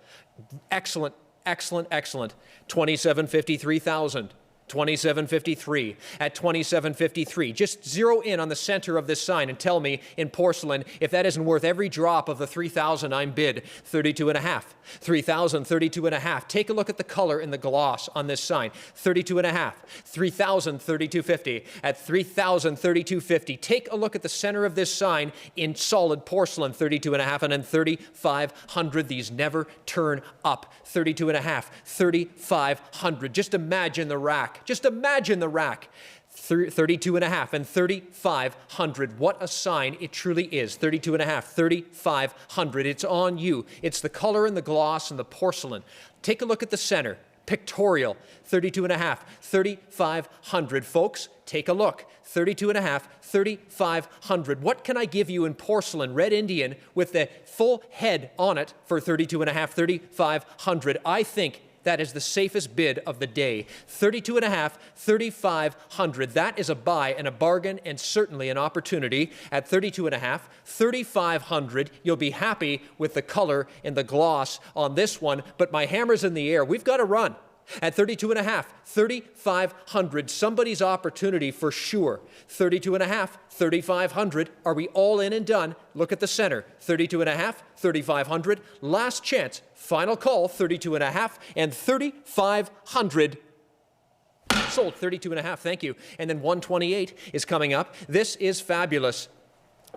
A: Excellent, excellent, excellent. 27.50, 3,000. 27.53 at 27.53. Just zero in on the center of this sign and tell me in porcelain if that isn't worth every drop of the 3,000 I'm bid. 32 and a half. 3,000, 32 and a half. Take a look at the color in the gloss on this sign. 32 and a half. 3,000, 32.50 at 3,000, 32.50. Take a look at the center of this sign in solid porcelain. 32 and a half and then 3,500. These never turn up. 32 and a half. 3,500. Just imagine the rack. Just imagine the rack. 32 and a half and 3,500. What a sign it truly is. 32 and a half, 3,500. It's on you. It's the color and the gloss and the porcelain. Take a look at the center. Pictorial, 32 and a half, 3,500. Folks, take a look. 32 and a half, 3,500. What can I give you in porcelain, Red Indian, with the full head on it for 32 and a half, 3,500? I think that is the safest bid of the day. 32 and a half, 3,500. That is a buy and a bargain and certainly an opportunity. At 32 and a half, 3,500. You'll be happy with the color and the gloss on this one, but my hammer's in the air. We've got to run. At 32 and a half, 3,500. Somebody's opportunity for sure. 32 and a half, 3,500. Are we all in and done? Look at the center. 32 and a half, 3,500. Last chance. Final call. 32 and a half and 3,500. Sold. 32 and a half. Thank you. And then 128 is coming up. This is fabulous.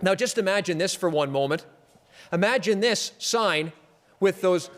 A: Now just imagine this for one moment. Imagine this sign with those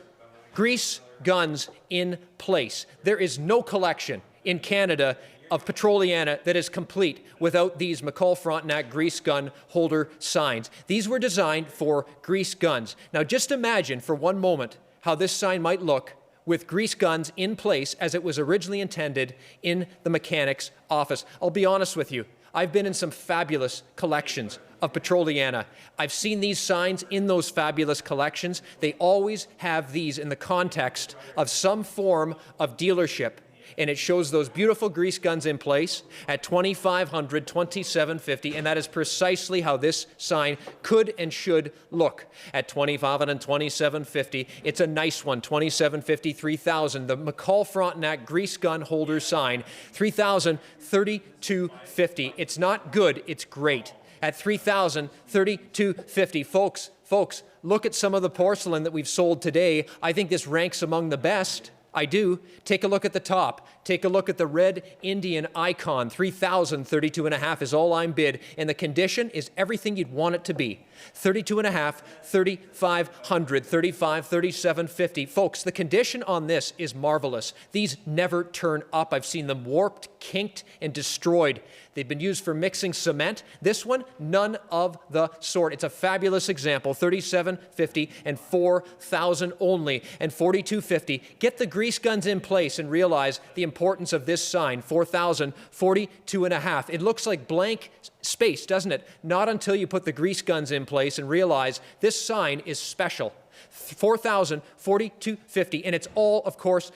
A: grease guns in place. There is no collection in Canada of Petroliana that is complete without these McCall Frontenac grease gun holder signs. These were designed for grease guns. Now just imagine for one moment how this sign might look with grease guns in place as it was originally intended in the mechanic's office. I'll be honest with you. I've been in some fabulous collections of Petroliana. I've seen these signs in those fabulous collections. They always have these in the context of some form of dealership. And it shows those beautiful grease guns in place at $2,500, $2,750, and that is precisely how this sign could and should look at $2,500 and $2,750. It's a nice one, $2,750, $3,000. The McCall Frontenac grease gun holder sign, $3,000, $3,250. It's not good, it's great. At $3,000, $3,250. Folks, look at some of the porcelain that we've sold today. I think this ranks among the best. I do. Take a look at the top. Take a look at the Red Indian Icon. $3,000, $32.5 is all I'm bid, and the condition is everything you'd want it to be. $32.5, $3,500, $35, $37.50. Folks, the condition on this is marvelous. These never turn up. I've seen them warped, kinked, and destroyed. They've been used for mixing cement. This one, none of the sort. It's a fabulous example. $37.50 and $4,000 only, and $42.50. Get the grease guns in place and realize the importance of this sign. $4,000, $42.5. It looks like blank space, doesn't it? Not until you put the grease guns in place and realize this sign is special. $4,000, $42.50, and it's all, of course,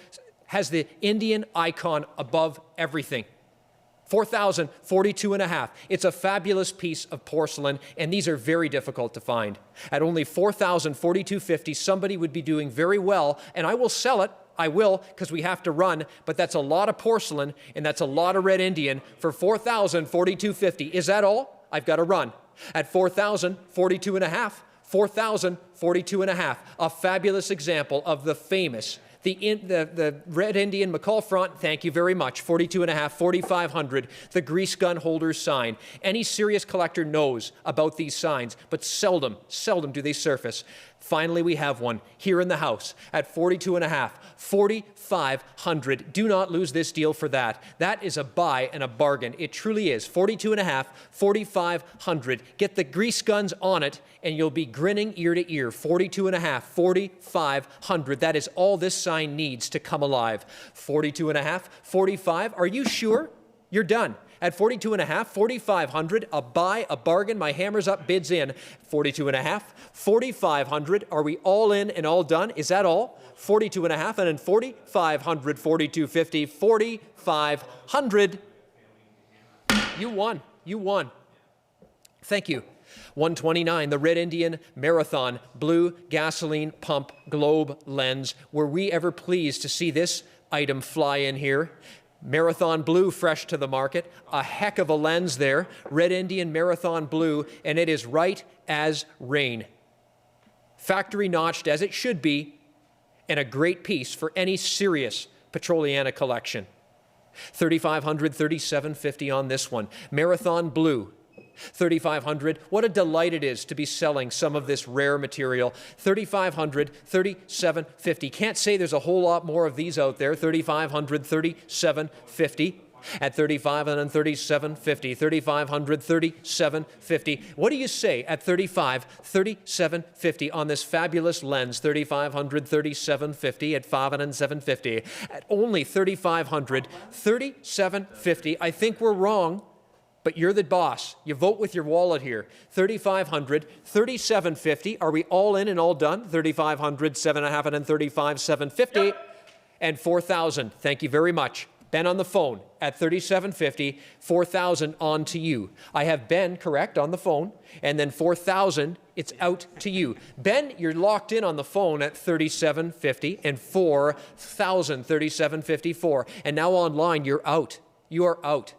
A: has the Indian icon above everything. $4,000, $42.5. It's a fabulous piece of porcelain, and these are very difficult to find. At only $4,000, $42.50, somebody would be doing very well, and I will sell it. I will, because we have to run, but that's a lot of porcelain, and that's a lot of Red Indian for $4,000, $42.50. Is that all? I've got to run. At $4,000, $42.5. $4,000, $42.5. A fabulous example of the famous the Red Indian McCall Front, thank you very much, $42.5, $4,500, the grease gun holder's sign. Any serious collector knows about these signs, but seldom do they surface. Finally, we have one here in the house at $42.5, $4,500. Do not lose this deal for that. That is a buy and a bargain. It truly is. $42.5, $4,500. Get the grease guns on it, and you'll be grinning ear to ear. $42.5, $4,500. That is all this sign needs to come alive. $42.5, $45. Are you sure? You're done. At $42.5, $4,500, a buy, a bargain. My hammer's up, bids in. $42.5, $4,500. Are we all in and all done? Is that all? $42.5 and then $4,500, $42.50, $4,500. You won. You won. Thank you. $129, the Red Indian Marathon Blue Gasoline Pump Globe Lens. Were we ever pleased to see this item fly in here? Marathon Blue fresh to the market. A heck of a lens there. Red Indian Marathon Blue, and it is right as rain. Factory notched as it should be, and a great piece for any serious Petroliana collection. $3,500, $3,750 on this one. Marathon Blue. $3,500. What a delight it is to be selling some of this rare material. $3,500, $3,750. Can't say there's a whole lot more of these out there. $3,500, $3,750. At $3,500 and $3,750. $3,500, $3,750. What do you say at $3,500, $3,750 on this fabulous lens? $3,500, $3,750 at $5,000 and $750. At only $3,500, $3,750. I think we're wrong. But you're the boss. You vote with your wallet here. $3,500, $3,750. Are we all in and all done? $3,500, $7.5, and $35,750. Yep. And $4,000. Thank you very much. Ben on the phone at $3,750. $4,000 on to you. I have Ben correct on the phone, and then $4,000. It's out to you. Ben, you're locked in on the phone at $3,750 and $4,000. $3,754. And now online, you're out. You are out.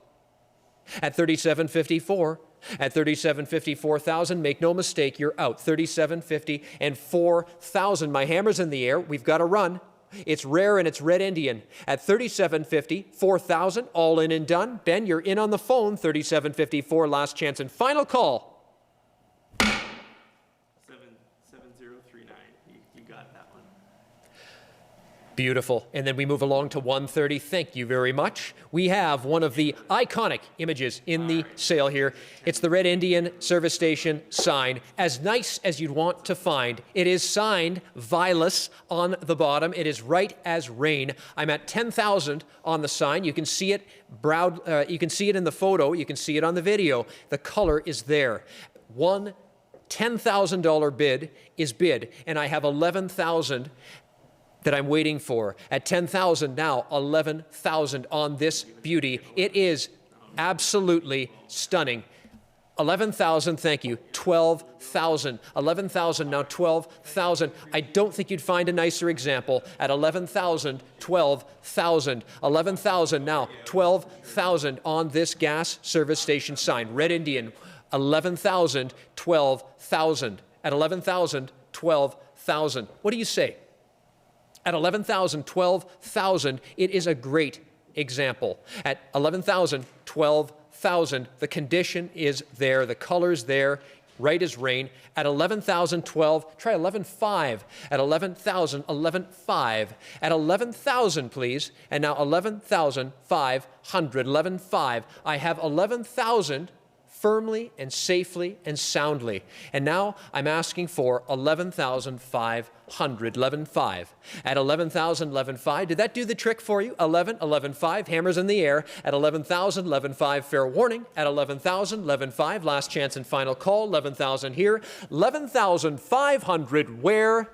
A: At $3,754, at $3,750, $4,000, make no mistake, you're out. $3,750 and $4,000. My hammer's in the air. We've got to run. It's rare and it's Red Indian. At $3,750, $4,000, all in and done. Ben, you're in on the phone. $3,754, last chance and final call.
C: 7039. You got that one.
A: Beautiful. And then we move along to 130. Thank you very much. We have one of the iconic images in the sale here. It's the Red Indian service station sign. As nice as you'd want to find. It is signed Vilas on the bottom. It is right as rain. I'm at 10,000 on the sign. You can see it you can see it in the photo. You can see it on the video. The color is there. One $10,000 bid is bid, and I have 11,000 that I'm waiting for. At 10,000 now, 11,000 on this beauty. It is absolutely stunning. 11,000, thank you. 12,000. 11,000, now 12,000. I don't think you'd find a nicer example. At 11,000, 12,000. 11,000, now 12,000 on this gas service station sign. Red Indian, 11,000, 12,000. At 11,000, 12,000. What do you say? At 11,000, 12,000, it is a great example. At 11,000, 12,000, the condition is there, the color's there, right as rain. At 11,000, 12, try 11,500. At 11,000, 11,500. At 11,000, please, and now 11,500, 11,500. I have 11,000 firmly and safely and soundly. And now I'm asking for 11,500, 11,500. At 11,000, 11,500, did that do the trick for you? 11, 11,500, hammers in the air. At 11,000, 11,500, fair warning. At 11,000, 11,500, last chance and final call. 11,000 here. 11,500, where?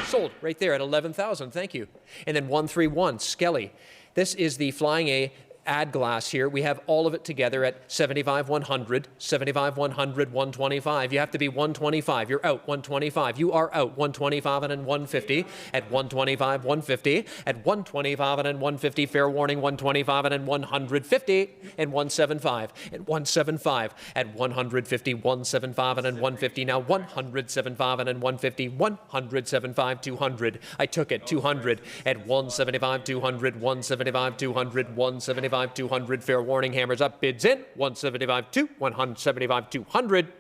A: Sold right there at 11,000, thank you. And then 131, Skelly. This is the Flying A ad glass here. We have all of it together at 75, 100, 75, 100, 125. You have to be 125. You're out, 125. You are out, 125 and 150. At 125, 150. At 125 and 150, fair warning, 125 and 150. And 175. At 175. At 150, 175 and 150. Now 175 and 150. 175, 200. I took it, 200. At 175, 200, 175, 200, 175, 200, fair warning, hammers up, bids in, 175, 2, 175, 200.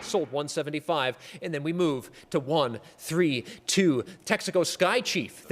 A: Sold 175, and then we move to 132 Texaco Sky Chief.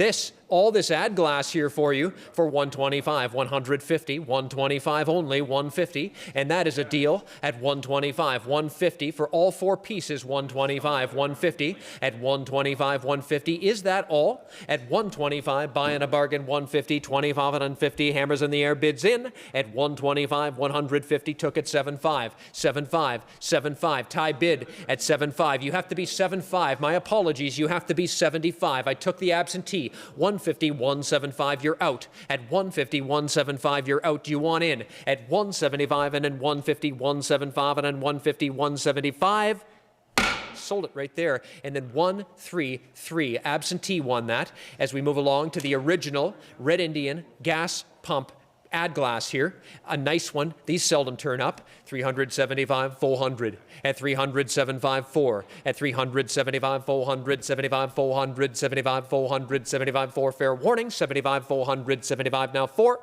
A: All this ad glass here for you for 125, 150, 125 only, 150, and that is a deal at 125, 150 for all four pieces, 125, 150, at 125, 150. Is that all? At 125, buying a bargain, 150, 25 and 50, hammers in the air, bids in. At 125, 150, took it 75, 75, 75, tie bid at 75. You have to be 75. My apologies, you have to be 75. I took the absentee. 150, 175, you're out. At 150, 175, you're out. Do you want in? At 175 and then 150, 175 and then 150, 175. Sold it right there. And then 133, absentee won that. As we move along to the original Red Indian gas pump ad glass here, a nice one. These seldom turn up. 375, 400. At 375, 4. At 375, 400, 75, 400, 75, 400, 75, 4. Fair warning. 75, 400, 75 now 4.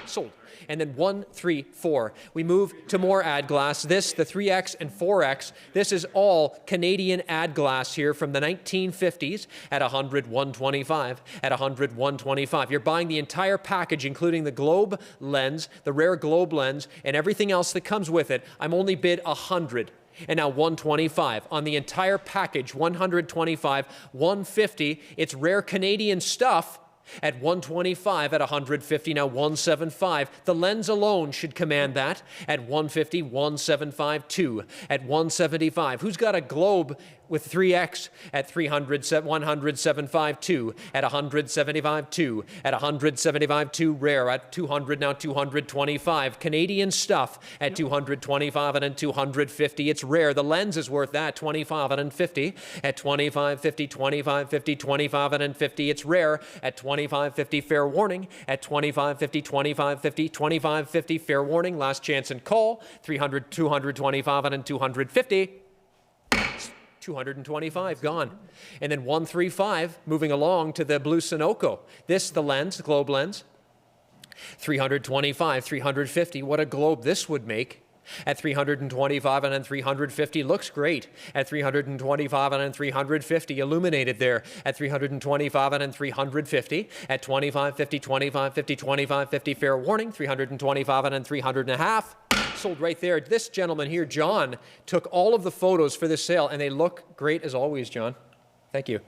A: Sold. And then 134. We move to more ad glass. This, the 3X and 4X, this is all Canadian ad glass here from the 1950s at 100, 125. At 100, 125. You're buying the entire package, including the globe lens, the rare globe lens, and everything else that comes with it. I'm only bid 100. And now 125 on the entire package, 125, 150. It's rare Canadian stuff. At 125, at 150, now 175. The lens alone should command that. At 150, 175, 2. At 175, who's got a globe with 3X? At 300, 175, 2. At 175, 2. At 175, 2. Rare. At 200, now 225. Canadian stuff at 225 and then 250. It's rare. The lens is worth that. 25 and then 50. At 25, 50, 25, 50, 25 and then 50. It's rare. At 25, 50, fair warning. At 25, 50, 25, 50, 25, 50, fair warning. Last chance and call. 300, 225 and then 250. 225 gone. And then 135, moving along to the blue Sunoco. This, the lens, the globe lens. 325, 350. What a globe this would make. At 325 and then 350 looks great. At 325 and then 350 illuminated there. At 325 and then 350. At 25.50, 25.50, 25.50 fair warning. 325 and then 300 and a half. Sold right there. This gentleman here, John, took all of the photos for this sale, and they look great as always, John. Thank you.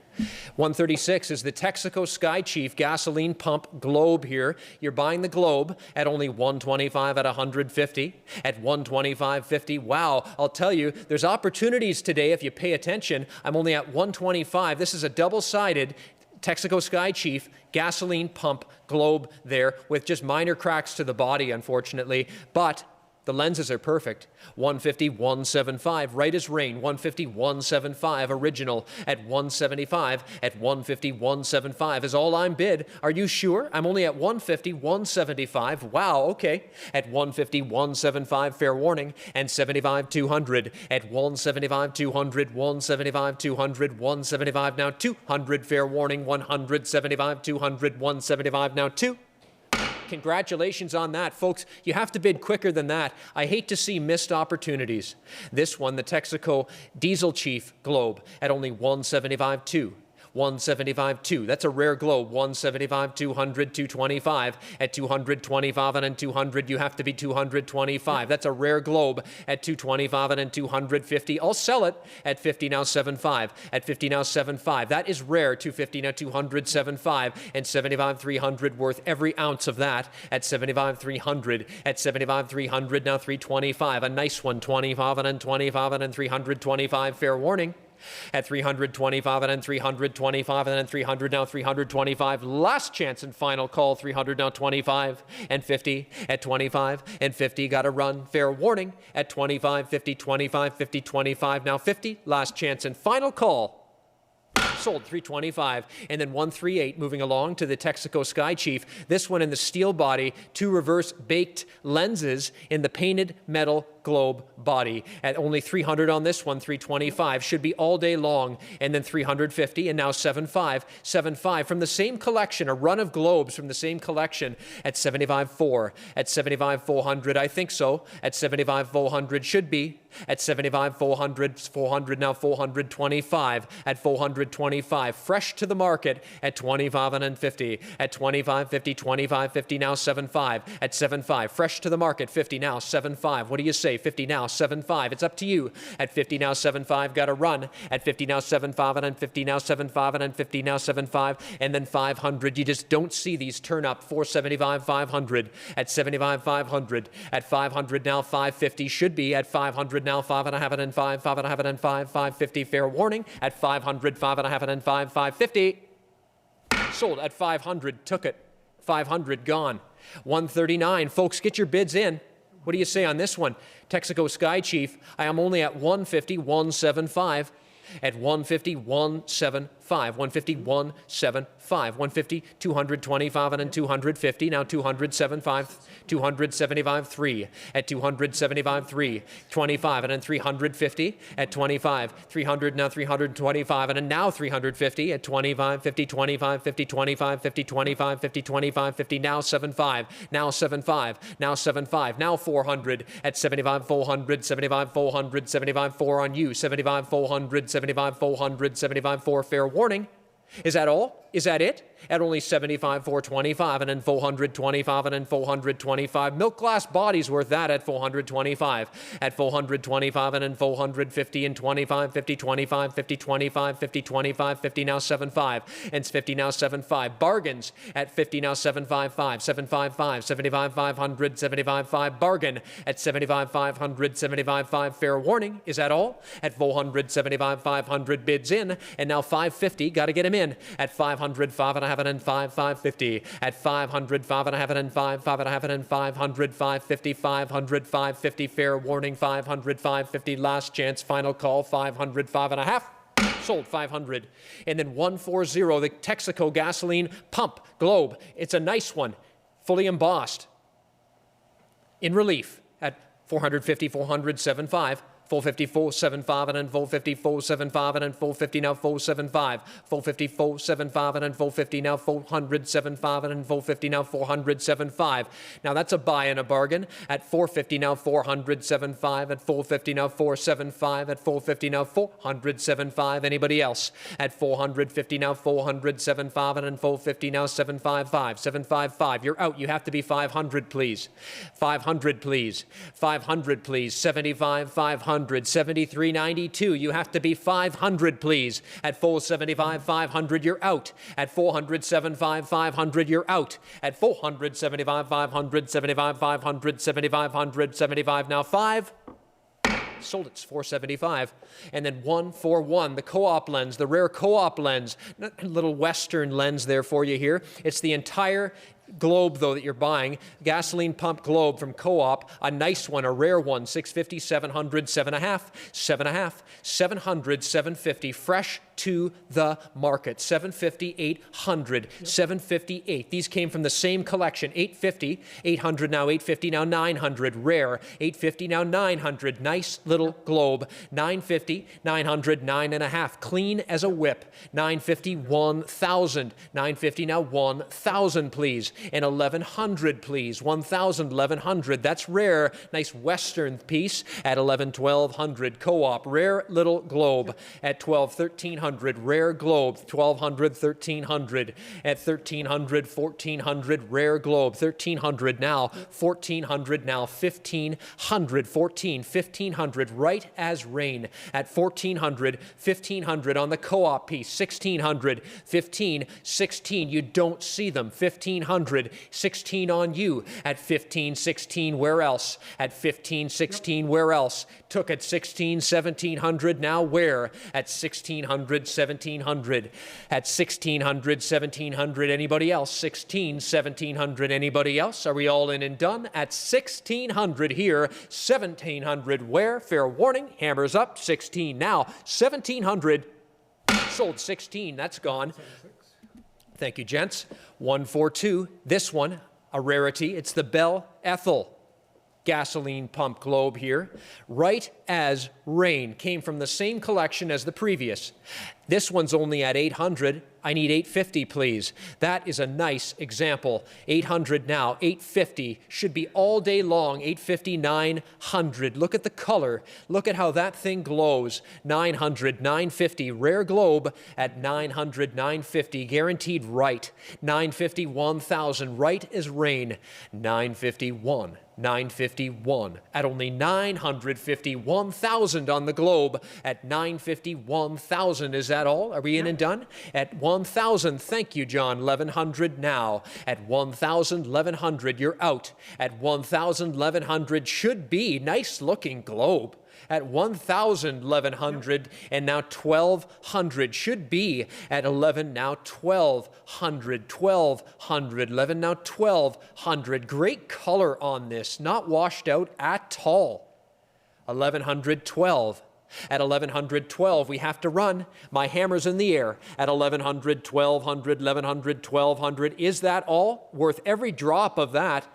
A: 136 is the Texaco Sky Chief gasoline pump Globe here. You're buying the Globe at only 125 at 150. At 125.50, wow, I'll tell you, there's opportunities today if you pay attention. I'm only at 125. This is a double-sided Texaco Sky Chief gasoline pump Globe there with just minor cracks to the body, unfortunately, but the lenses are perfect. 150, 175, right as rain. 150, 175, original at 175. At 150, 175 is all I'm bid. Are you sure? I'm only at 150, 175. Wow, okay. At 150, 175, fair warning. And 75, 200. At 175, 200, 175, 200, 175, now 200, fair warning. 175, 200, 175, now 2. Congratulations on that, folks. You have to bid quicker than that. I hate to see missed opportunities. This one, the Texaco Diesel Chief Globe at only 175.2. 175.2. That's a rare Globe. 175, 200, 225. At 225 and 200, you have to be 225. That's a rare Globe at 225 and 250. I'll sell it at 50 now 75. At 50 now 75. That is rare. 250 now 200, 75. And 75, 300 worth every ounce of that at 75, 300. At 75, 300 now 325. A nice one. 25 and 25 and 325. Fair warning. At 325 and then 325 and then 300 now 325. Last chance and final call. 300 now 25 and 50. At 25 and 50 got a run. Fair warning. At 25, 50, 25, 50, 25 now 50. Last chance and final call. Sold 325. And then 138 moving along to the Texaco Sky Chief. This one in the steel body, 2 reverse baked lenses in the painted metal Globe body. At only 300 on this one, 325 should be all day long. And then 350 and now 75. 75 from the same collection, a run of Globes from the same collection at 75.4. At 75.400, I think so. At 75.400 should be. At 75, 400 now 425. At 425, fresh to the market at 25 and 50. At 25, 50, 25, 50 now 75. At 75, fresh to the market 50 now 75. What do you say? 50 now 75. It's up to you. At 50 now 75, got a run. At 50 now 75 and then 50 now 75 and then 50 now 75 and then 500. You just don't see these turn up. 475, 500. At 75, 500. At 500 now 550 should be. At 500 now 5.5 and 5, 5.5 and 5, 550 fair warning. At 500, 5.5 and 5, 550. Sold at 500, took it. 500 gone. 139, folks, get your bids in. What do you say on this one? Texaco Sky Chief, I am only at 150, 175. At 150, 175. 150, 175. 150, 225 and then 250. Now 275, 275, 3. At 275, 3. 25 and then 350. At 25, 300 now 325 and then now 350. At 25, 50, 25, 50, 25, 50, 25, 50, 25, 50. Now 75. Now 75. Now 75. Now 400. At 75, 400. 75, 400. 75, 4 on you. 75, 400. 75, 400. 75, 4 fair warning. Is that all? Is that it? At only 75, 425, and then 425, and then 425. Milk glass body's worth that at 425. At 425, and then 450, and 25, 50, 25, 50, 25, 50, 25, 50, now 75, and 50, now 75. Bargains at 50, now 755, 755, 75, 500, 75, 5. Bargain at 75, 500, 75, 5. Fair warning. Is that all? At 400, 75, 500 bids in, and now 550. Got to get him in. At 500, 5.5 and 5, 550. At 500, 5.5 and 5, 5.5 and 500, 550, 500, 550. Fair warning, 500, 550. Last chance, final call, 500, 5.5. Sold 500. And then 140, the Texaco gasoline pump Globe. It's a nice one, fully embossed in relief at 450, 400, 75. 450, 475, and then 450, 475, and then 450, now 475, 450, 475, and then 450, now 475, and then 450, now 475. Now that's a buy and a bargain. At 450, now 475, at 450, now 475, at 450, now 475. Anybody else? At 450, now 475, and then 450, now 755, 755. You're out. You have to be 500, please. 500, please. 500, please. 75, 500. 73.92. You have to be 500, please. At 475, 500. You're out. At 475, 500. You're out. At 475, 500. 75, 500. 75, 75. Now 5. Sold it's 475. And then 141, the co-op lens, the rare co-op lens, a little Western lens there for you here. It's the entire globe, though, that you're buying. Gasoline pump globe from Co-op, a nice one, a rare one, 650, 700, 7.5, 7.5, 700, 750, fresh to the market, 750, 800, 758. These came from the same collection, 850, 800 now, 850 now, 900, rare, 850 now, 900, nice little globe, 950, 900, 9.5, clean as a whip, 950, 1,000, 950 now, 1,000, please, and 1,100, please, 1,000, 1,100, that's rare, nice Western piece at 1,100, Co-op, rare little globe at 1,300, rare globe, 1,200, 1,300, at 1,300, 1,400, rare globe, 1,300 now, 1,400 now, 1,500, 14, 1,500, right as rain, at 1,400, 1,500 on the Co-op piece, 1,600, 15, 16, you don't see them, 1,500, 16 on you, at 15, 16, where else? At 15, 16, where else? Took at 16, 1,700, now where? At 1,600, 1,700, at 1,600, 1,700, anybody else? 16, 1,700, anybody else? Are we all in and done? At 1,600 here, 1,700, where? Fair warning, hammers up, 16 now, 1,700, sold 16, that's gone. Thank you, gents. 142, this one, a rarity, it's the Belle Ethel gasoline pump globe here, right as rain, came from the same collection as the previous. This one's only at 800. I need 850, please. That is a nice example. 800 now, 850, should be all day long, 850, 900. Look at the color. Look at how that thing glows. 900, 950, rare globe at 900, 950, guaranteed right. 950, 1,000, right as rain. 951. 951 at only 950, 1,000 on the globe at 950, 1,000. Is that all? Are we in and done? At 1,000, thank you, John. 1,100 now. At 1,000, 1,100, you're out. At 1,000, 1,100 should be nice looking globe. At 1,000, 1,100, and now 1,200 should be at 11, now 1,200, 1,200, 11, now 1,200. Great color on this, not washed out at all. 1,100, 12. At 1,100, 12, we have to run. My hammer's in the air. At 1,100, 1,200, 1,100, 1,200. Is that all? Worth every drop of that.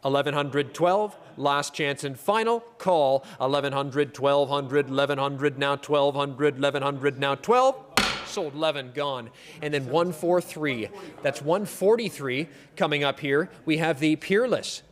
A: 1,100, 12, last chance and final call. 1,100, 1,200, 1,100, now 1,200, 1,100, now 12. Sold 11, gone. And then 143. That's 143 coming up here. We have the Peerless,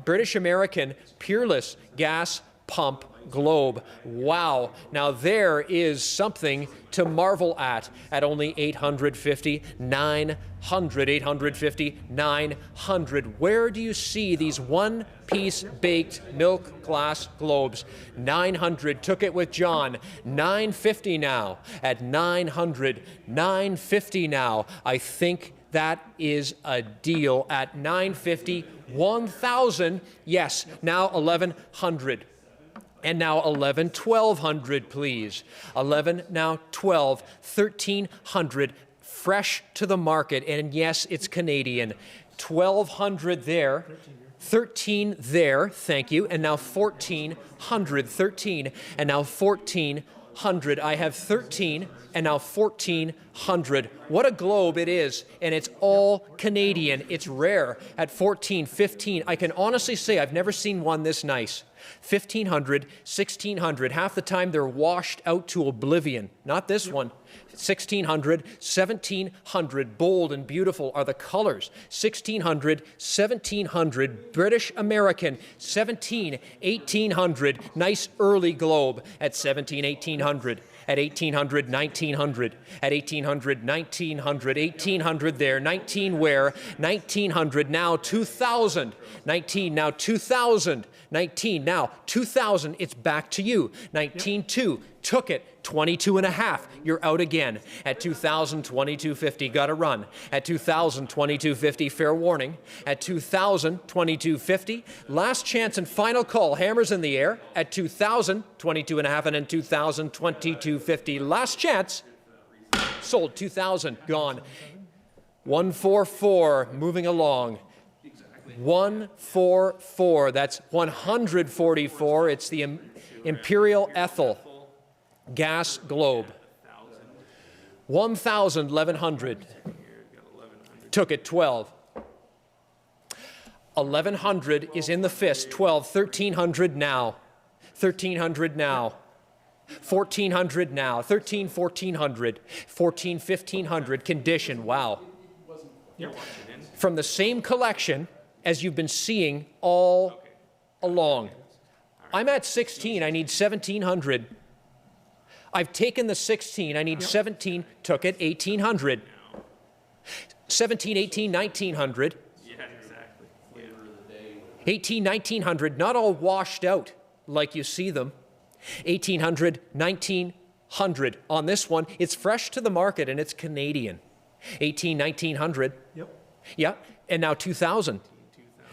A: British American Peerless gas pump globe. Wow. Now there is something to marvel at only 850, 900, 850, 900. Where do you see these one-piece baked milk glass globes? 900, took it with John. 950 now. At 900, 950 now. I think that is a deal. At 950, 1,000. Yes, now 1,100. And now 11, 1,200, please. 11, now 12, 1,300, fresh to the market. And yes, it's Canadian. 1,200 there, 13 there, thank you. And now 1,400, 13. And now 1,400. 1,200. I have 13 and now 1,400. What a globe it is, and it's all Canadian. It's rare at 14, 15. I can honestly say I've never seen one this nice. 1,500, 1,600. Half the time they're washed out to oblivion. Not this one. 1,600, 1,700. Bold and beautiful are the colors. 1,600, 1,700. British American. 17, 1,800. Nice early globe at 17, 1,800. At 1,800, 1,900. At 1,800, 1,900. 1,800 there. 19 where? 1,900. Now 2,000. 19 now 2,000. 19 now 2,000. It's back to you. 19.2. Took it. 22 and a half. You're out again. At 2,000, 22.50. Got to run. At 2,000, 22.50. Fair warning. At 2,000, 22.50. Last chance and final call. Hammers in the air. At 2,000, 22 and a half. And then 2,000, 22.50. Last chance. Sold. 2,000. Gone. 144. Moving along. 144. That's 144. It's the Imperial Ethel gas globe. 1,000, 1,100. Took it. 12. 1,100 is in the fist. 12. 1,300 now. 1,300 now. 1,400 now. 13, 1,400. 14, 1,500. Condition. Wow. From the same collection as you've been seeing all along. I'm at 16. I need 1,700. I've taken the 16. I need 17. Took it. 1,800. 17, 18, 1,900.
C: Yeah, exactly. Yeah.
A: 18, 1,900. Not all washed out like you see them. 1,800, 1,900. On this one, it's fresh to the market and it's Canadian. 18, 1,900.
D: Yep.
A: Yeah. And now 2,000.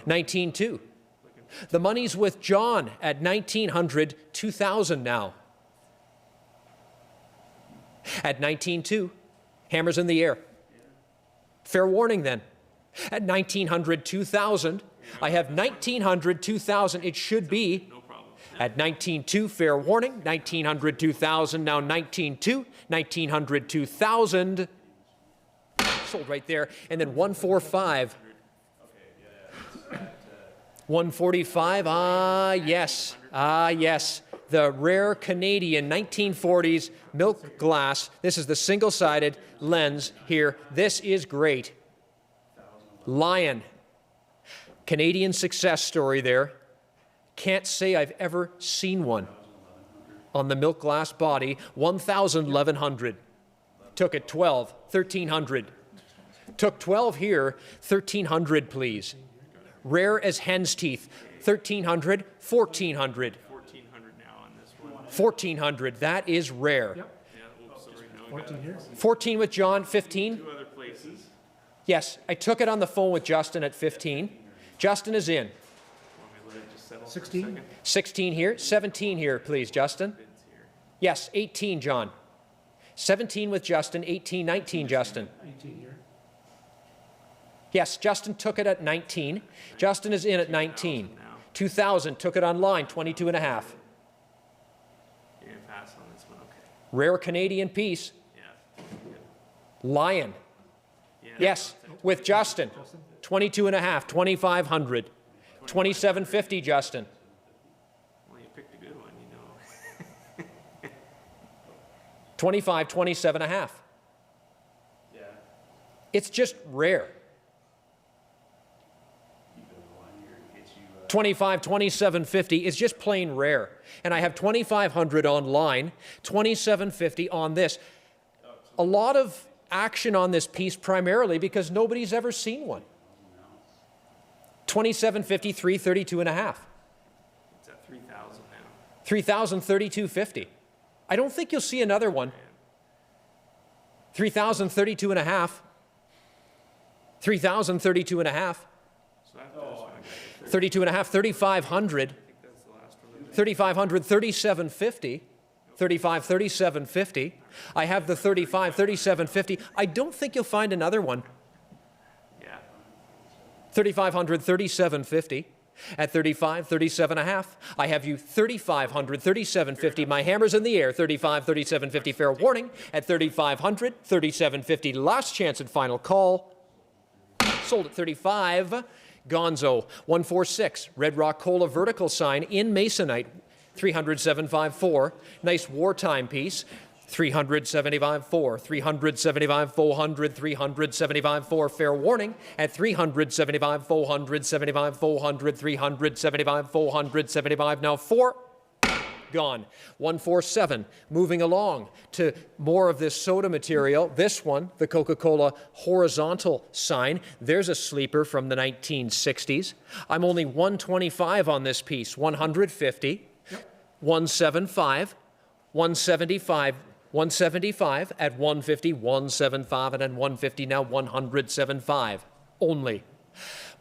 A: 19.2. The money's with John at 1,900, 2,000 now. At 19.2, hammers in the air. Fair warning then. At 1,900, 2,000. I have 1,900, 2,000. It should be.
C: No problem.
A: At 19.2, fair warning. 1,900, 2,000. Now 19.2, 1,900, 2,000. Sold right there. And then 145. 145, yes, yes. The rare Canadian 1940s milk glass. This is the single-sided lens here. This is great. Lion. Canadian success story there. Can't say I've ever seen one. On the milk glass body, 1,000, 1,100. Took it. 12, 1,300. Took 12 here, 1,300 please. Rare as hen's teeth, 1,300, 1,400.
C: 1,400 now on this one.
A: 1,400, that is rare.
D: Yep.
C: Yeah, oops, sorry. No, we
D: 14
C: got
D: here.
A: 14 with John, 15.
C: two other places.
A: Yes, I took it on the phone with Justin at 15. Justin is in.
C: Want me to let it just settle for a
D: 16.
C: second?
A: 16 here, 17 here, please, Justin.
C: Bids here.
A: Yes, 18, John. 17 with Justin, 18, 19, Justin.
D: 18 here.
A: Yes, Justin took it at 19. Justin is in at 19. 2,000, took it online, 22 and a half.
C: You're going to pass on this one, okay.
A: Rare Canadian piece.
C: Yeah.
A: Lion.
C: Yeah.
A: Yes, with Justin. 22 and a half, 2,500. 27.50, Justin.
C: Well, you picked a good one, you know.
A: 25, 27 and a half.
C: Yeah.
A: It's just rare. 25, 27.50 is just plain rare. And I have 2,500 online, 27.50 on this. A lot of action on this piece primarily because nobody's ever seen one. 27.50, 332 and a half.
C: It's at 3,000 now.
A: 3,000, 32.50. I don't think you'll see another one. 3,000, 32 and a half. 3,000, 32 and a half.
C: So after this one, I got it.
A: 32 and a half, 3,500.
C: I think that's the last one.
A: 3,500, 37.50. 35, 37.50. I have the 35, 37.50. I don't think you'll find another one.
C: Yeah.
A: 3,500, 37.50. At 35, 37 and a half. I have you 3,500, 37.50. My hammer's in the air. 35, 37.50. Fair warning. At 3,500, 37.50. Last chance and final call. Sold at 35. Gonzo, 146. Red Rock Cola vertical sign in Masonite. 307.54. Nice wartime piece. 375.4, 375, 400, 375.4. Fair warning at 375, 475, 400, 375, 475. Now 4. Gone. 147. Moving along to more of this soda material. This one, the Coca-Cola horizontal sign. There's a sleeper from the 1960s. I'm only 125 on this piece. 150. 175. 175. 175 at 150, 175, and then 150, now 107.5 only.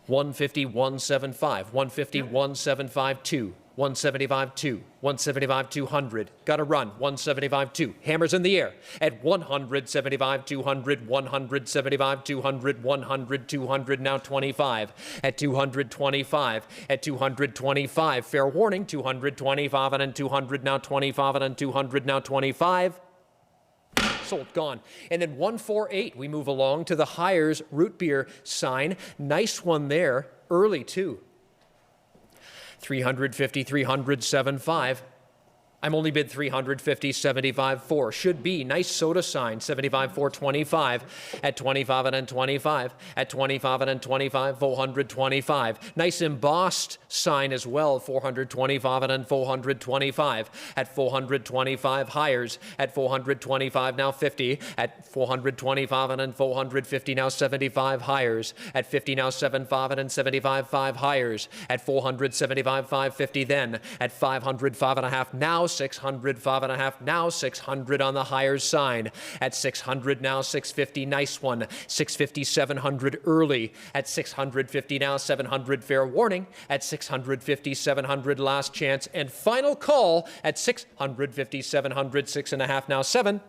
A: 150, 175, 150, 175, 2, 175, 2, 175, 200. Got to run, 175, 2. Hammers in the air at 175, 200, 175, 200, 100, 200, now 25. At 225, at 225. Fair warning, 225, and then 200, now 25, and then 200, now 25. Sold, gone. And then 148, we move along to the Hires root beer sign. Nice one there, early too. 350, 307.5. I'm only bid 350, 75, 4. Should be nice soda sign, 75, 425 at 25 and then 25 at 25 and then 25, 425. Nice embossed sign as well, 425 and then 425 at 425. Hires at 425, now 50 at 425 and then 450, now 75. Hires at 50, now 75 and then 75, 5. Hires at 475, 550 then at 500, 5.5 now. 600, 5.5 now. 600 on the Hires sign. At 600 now, 650, nice one. 650, 700 early. At 650 now, 700 fair warning. At 650, 700 last chance and final call. At 650, 700, 6.5 now, 7.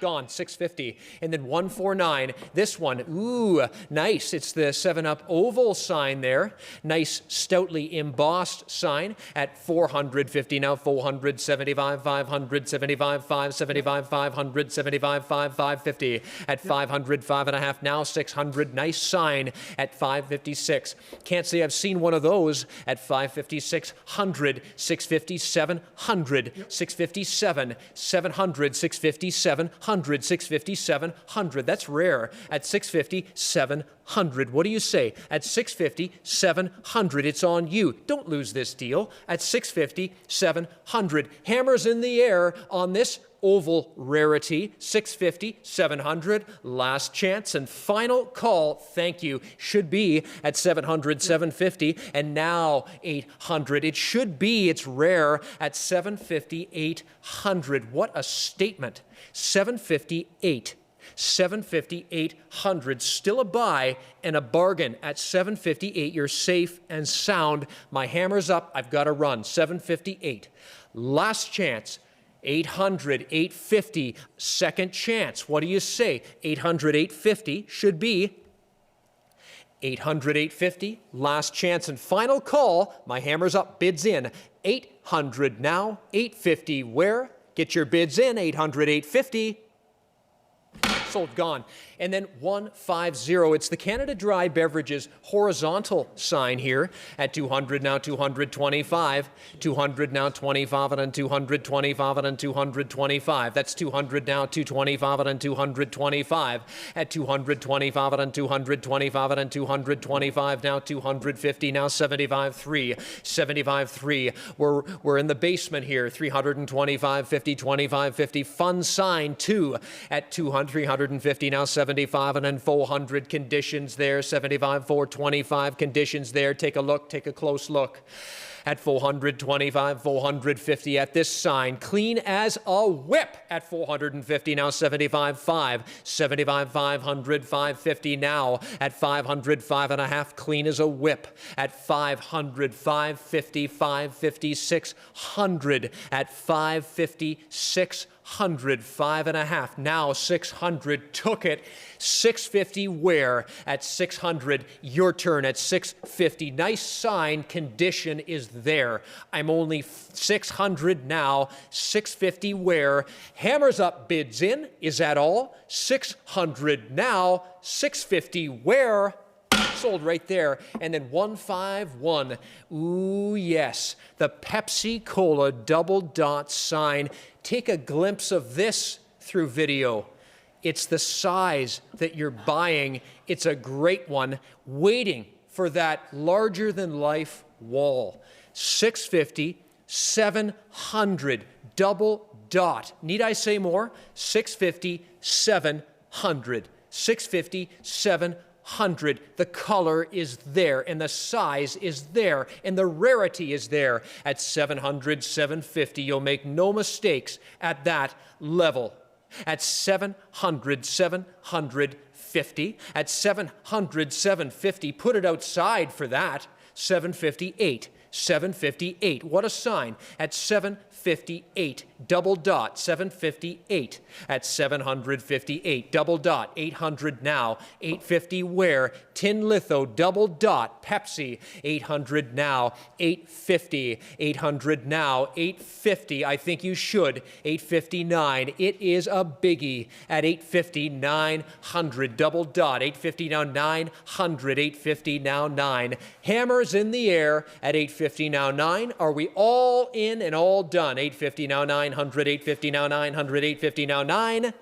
A: Gone, 650. And then 149, this one, ooh, nice. It's the 7-Up oval sign there. Nice, stoutly embossed sign at 450 now, 475, 575, 575, 575, 550. At 500, 5.5 now, 600. Nice sign at 556. Can't say I've seen one of those at 556, 100, 650, 700, 657, 700, 657, 100, 650, 700. That's rare. At 650, 700. What do you say? At 650, 700. It's on you. Don't lose this deal. At 650, 700. Hammers in the air on this oval rarity. 650, 700. Last chance and final call. Thank you. Should be at 700, 750, and now 800. It should be, it's rare, at 750, 800. What a statement. 758. 750, 800. Still a buy and a bargain at 758. You're safe and sound. My hammer's up. I've got to run. 758. Last chance. 800, 850. Second chance. What do you say? 800, 850 should be 800, 850. Last chance and final call. My hammer's up. Bids in. 800 now. 850. Where? Get your bids in. 800, 850. Sold, gone. And then 150. It's the Canada Dry Beverages horizontal sign here at 200 now, 225. 200 now, 25 and then 225 and then 225. That's 200 now, 225 and then 225. At 225 and then 225 and then 225 now, 250 now, 75 3. 75 3. We're in the basement here. 325 50, 25 50. Fun sign 2 at 200, 350 now, 75 and then 400. Conditions there. 75 425. Conditions there. Take a look. Take a close look. At 425, 450 at this sign. Clean as a whip at 450 now, 75 5. 75 500, 550 now. At 500, 5.5. Clean as a whip. At 500, 550, 550, 600. At 550, 600. 600, 5.5, now 600, took it, 650, where? At 600, your turn at 650. Nice sign, condition is there. I'm only 600 now, 650, where? Hammers up, bids in, is that all? 600 now, 650, where? Sold right there. And then 151. Ooh, yes. The Pepsi Cola double dot sign. Take a glimpse of this through video. It's the size that you're buying. It's a great one, waiting for that larger than life wall. 650, 700, double dot. Need I say more? 650, 700. 650, 700. The color is there, and the size is there, and the rarity is there. At 700, 750, you'll make no mistakes at that level. At 700, 750, at 700, 750, put it outside for that. 758, 758. What a sign. At 758, double dot, 758. At 758, double dot, 800 now, 850 where? Tin litho, double dot, Pepsi, 800 now, 850, 800 now, 850. I think you should. 859. It is a biggie. At 850, 900, double dot, 850 now, 900, 850 now, 9. Hammers in the air at 850 now, 9. Are we all in and all done? 850 now, 900, 850 now, 900, 850 now, 9.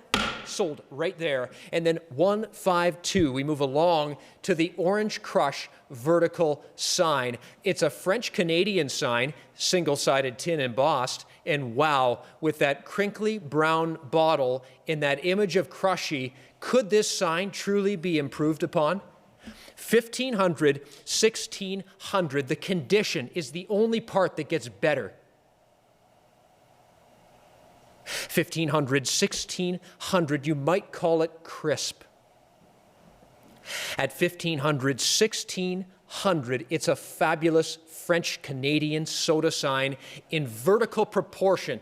A: Sold right there. And then 152, we move along to the Orange Crush vertical sign. It's a French-Canadian sign, single-sided tin embossed, and wow, with that crinkly brown bottle in that image of Crushy, could this sign truly be improved upon? 1,500, 1,600, the condition is the only part that gets better. 1,500, 1,600, you might call it crisp. At 1,500, 1,600, it's a fabulous French-Canadian soda sign in vertical proportion.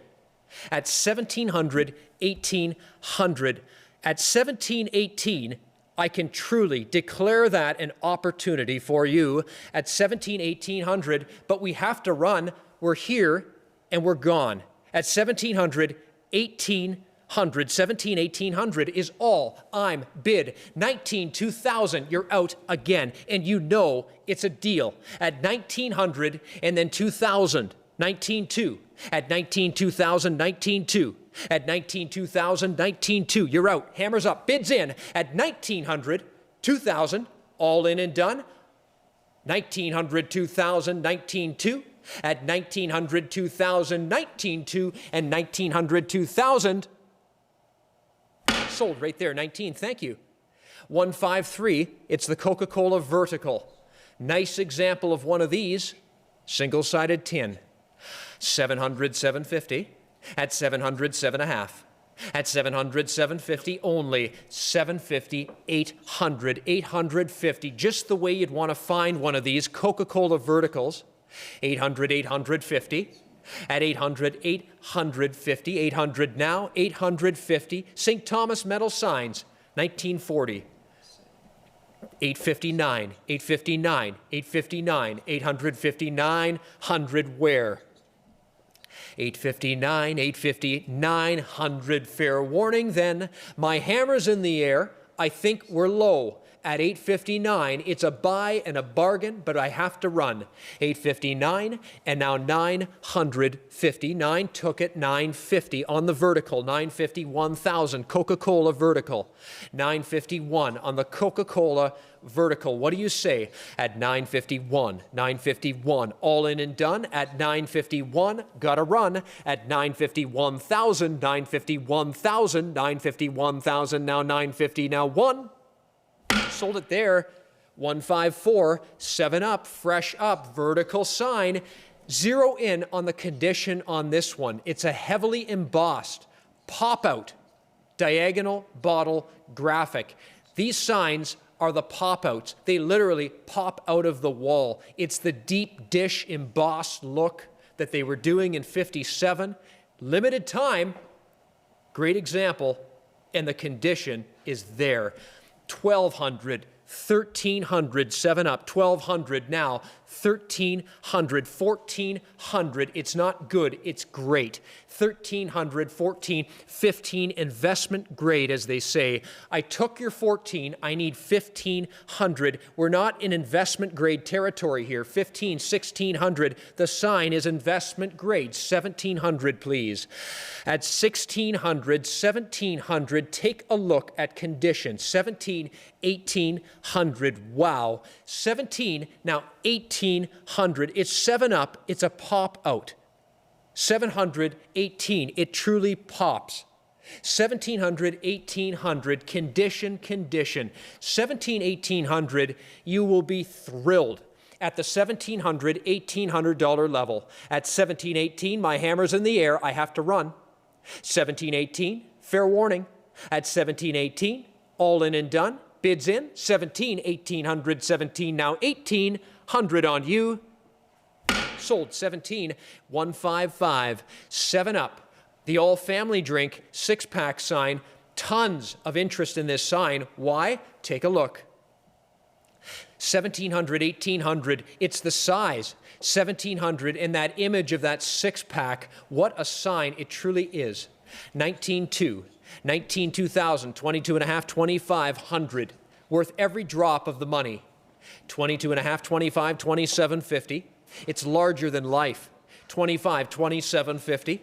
A: At 1,700, 1,800, at 1,718, I can truly declare that an opportunity for you at 1,700, but we have to run. We're here and we're gone. At 1,700, 1,800, 17, 1,800 is all I'm bid. 19, 2,000, you're out again, and you know it's a deal. At 1,900 and then 2,000, 19.2. At 19, 2,000, 19.2. At 19, 2,000, 19.2, you're out. Hammers up, bids in. At 1,900, 2,000, all in and done. 1,900, 2,000, 19.2. At 1,900, 2,000, 19.2, and 1,900, 2,000. Sold right there, 19, thank you. 153, it's the Coca-Cola vertical. Nice example of one of these, single-sided tin. 700, 750. At 700, 7.5. At 700, 750 only. 750, 800, 850. Just the way you'd want to find one of these Coca-Cola verticals. 800, 850. At 800, 850. 800 now, 850. St. Thomas metal signs, 1940. 859, 859, 859, 859, 100 where? 859, 850, 900. Fair warning then. My hammer's in the air. I think we're low. At 859, it's a buy and a bargain, but I have to run. 859 and now 950. 9 took it, 950 on the vertical. 950, 1,000. Coca-Cola vertical. 951 on the Coca-Cola vertical. What do you say? At 951, 951, all in and done. At 951, gotta run. At 951,000, 951,000, 951,000, now 950, now 1. Sold it there. 154, 7 up, fresh up, vertical sign. Zero in on the condition on this one. It's a heavily embossed pop-out diagonal bottle graphic. These signs are the pop-outs. They literally pop out of the wall. It's the deep dish embossed look that they were doing in 57. Limited time, Great example, and the condition is there. 1,200, 1,300, 7 up, 1,200 now, 1,300, 1,400. It's not good, it's great. 1,300, 14, 15, investment grade, as they say. I took your 14, I need 1,500. We're not in investment grade territory here. 15, 1,600. The sign is investment grade. 1,700, please. At 1,600, 1,700, take a look at condition. 17, 1,800. Wow. 17, now 1,800. It's 7 up. It's a pop out. 718. It truly pops. 1,700, 1,800. Condition, condition. 17, 1,800. You will be thrilled at the $1,700, $1,800 level. At 1718, my hammer's in the air. I have to run. 1718, fair warning. At 1718, all in and done. Bids in. 17, 1,800, 17, now 1,800 on you. Sold. 17, 155. 7 up. The all-family drink, 6-pack sign. Tons of interest in this sign. Why? Take a look. 1,700, 1,800. It's the size. 1,700 and that image of that 6-pack. What a sign it truly is. 19.2. 19, 2,000, 22.5, 2,500. Worth every drop of the money. 22.5, 25, 27.50. It's larger than life. 25, 27.50.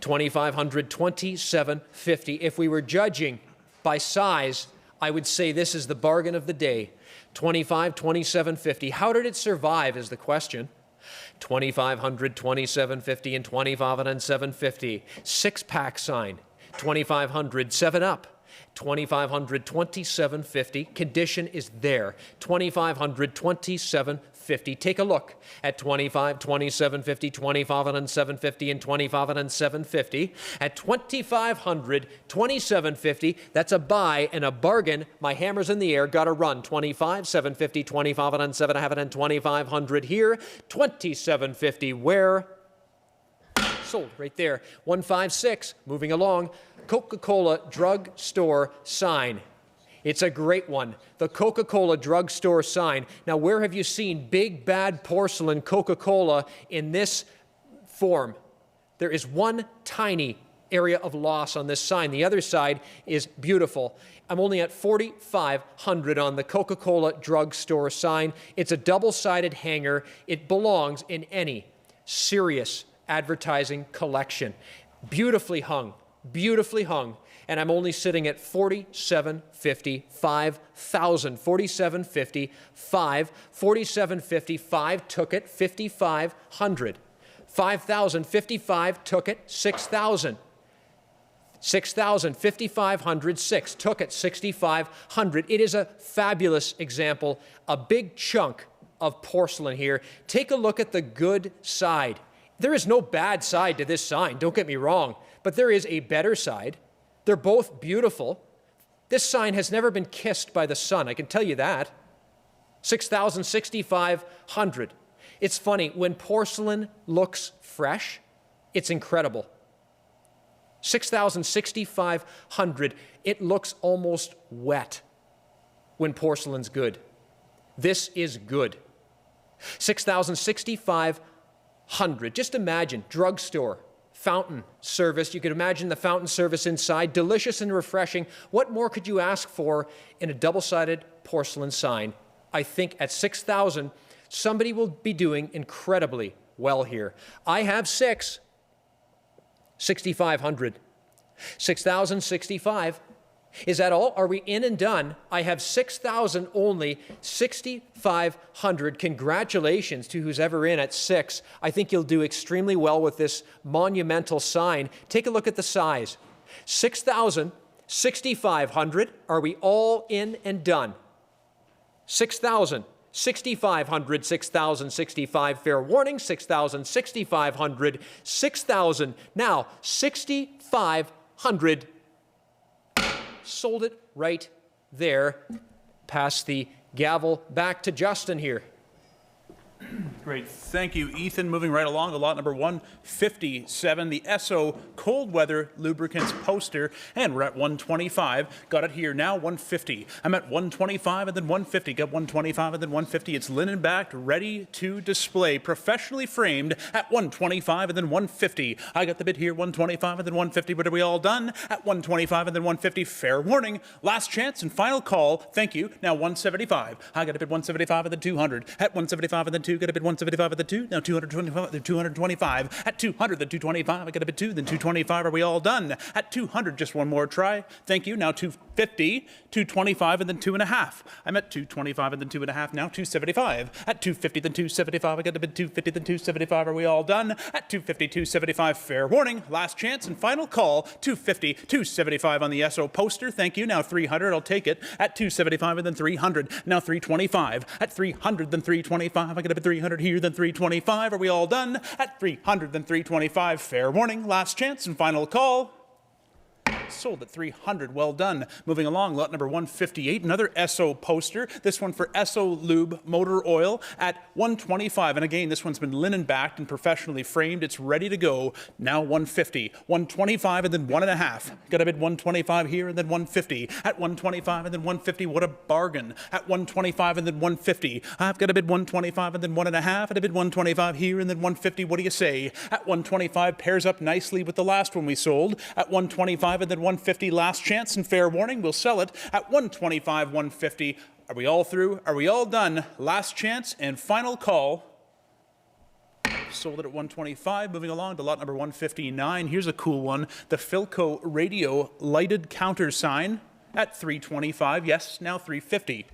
A: 2,500, 27.50. If we were judging by size, I would say this is the bargain of the day. 25, 27.50. How did it survive is the question. 2,500, 27.50, and 2,500 and 7.50. 6-pack sign. 2,500, 7 up. 2,500, 27.50. Condition is there. 2,500, 27.50. Take a look at 25, 27.50, 2,500 and 7.50, and 2,500 and 7.50. At 2,500, 27.50. That's a buy and a bargain. My hammer's in the air. Got to run. 25, 7.50, 2,500 and 7.5, and 2,500 here. 27.50. Where? Sold right there. 156. Moving along. Coca-Cola drugstore sign. It's a great one. The Coca-Cola drugstore sign. Now, where have you seen big, bad porcelain Coca-Cola in this form? There is one tiny area of loss on this sign. The other side is beautiful. I'm only at 4,500 on the Coca-Cola drugstore sign. It's a double-sided hanger. It belongs in any serious advertising collection. Beautifully hung, and I'm only sitting at 4,750, 5,000, 4,750, 5, 4,750, 5 took it, 5,500, 5,000, 55 took it, 6,000, 6,000, 5,500, 6 took it, 6,500. It is a fabulous example, a big chunk of porcelain here. Take a look at the good side. There is no bad side to this sign, don't get me wrong, but there is a better side. They're both beautiful. This sign has never been kissed by the sun, I can tell you that. 6,000, 6,500. It's funny, when porcelain looks fresh, it's incredible. 6,000, 6,500. It looks almost wet when porcelain's good. This is good. 6,000, 6,500. Just imagine, drugstore, fountain service. You could imagine the fountain service inside, delicious and refreshing. What more could you ask for in a double-sided porcelain sign? I think at 6,000, somebody will be doing incredibly well here. I have 6,500. 6,000, 65. Is that all? Are we in and done? I have 6,000 only, 6,500. Congratulations to who's ever in at 6. I think you'll do extremely well with this monumental sign. Take a look at the size. 6,000, 6,500. Are we all in and done? 6,000, 6,500, 6,000, 65. Fair warning, 6,000, 6,500, 6,000. Now, 6,500. Sold it right there. Pass the gavel back to Justin here.
B: Great. Thank you, Ethan. Moving right along to lot number 157, the Esso Cold Weather Lubricants poster. And we're at 125. Got it here now, 150. I'm at 125 and then 150. Got 125 and then 150. It's linen backed, ready to display. Professionally framed at 125 and then 150. I got the bid here, 125 and then 150. But are we all done? At 125 and then 150. Fair warning. Last chance and final call. Thank you. Now 175. I got a bid 175 and then 200. At 175 and then 2. Got a bid 175 at the 2. Now 225, then 225. At 200, then 225. I got a bid 2, then 225. Are we all done? At 200, just one more try. Thank you. Now 250, 225, and then 2.5. I'm at 225 and then 2.5. Now 275. At 250, then 275. I got a bid 250, then 275. Are we all done? At 250, 275. Fair warning. Last chance and final call. 250, 275 on the Esso poster. Thank you. Now 300. I'll take it. At 275 and then 300. Now 325. At 300, then 325. I got a bid 300 here, then 325. Are we all done? At 300, then 325. Fair warning. Last chance and final call. Sold at 300. Well done. Moving along, lot number 158, another Esso poster. This one for Esso Lube Motor Oil at 125. And again, this one's been linen backed and professionally framed. It's ready to go. Now 150, 125, and then 1.5. Got a bid 125 here and then 150. At 125 and then 150. What a bargain. At 125 and then 150. I've got a bid 125 and then 1.5. And a bid 125 here and then 150. What do you say? At 125 pairs up nicely with the last one we sold. At 125 and then 150, last chance and fair warning. We'll sell it at 125, 150. Are we all through? Are we all done? Last chance and final call. Sold it at 125. Moving along to lot number 159. Here's a cool one. The Philco radio lighted countersign at 325. Yes, now 350.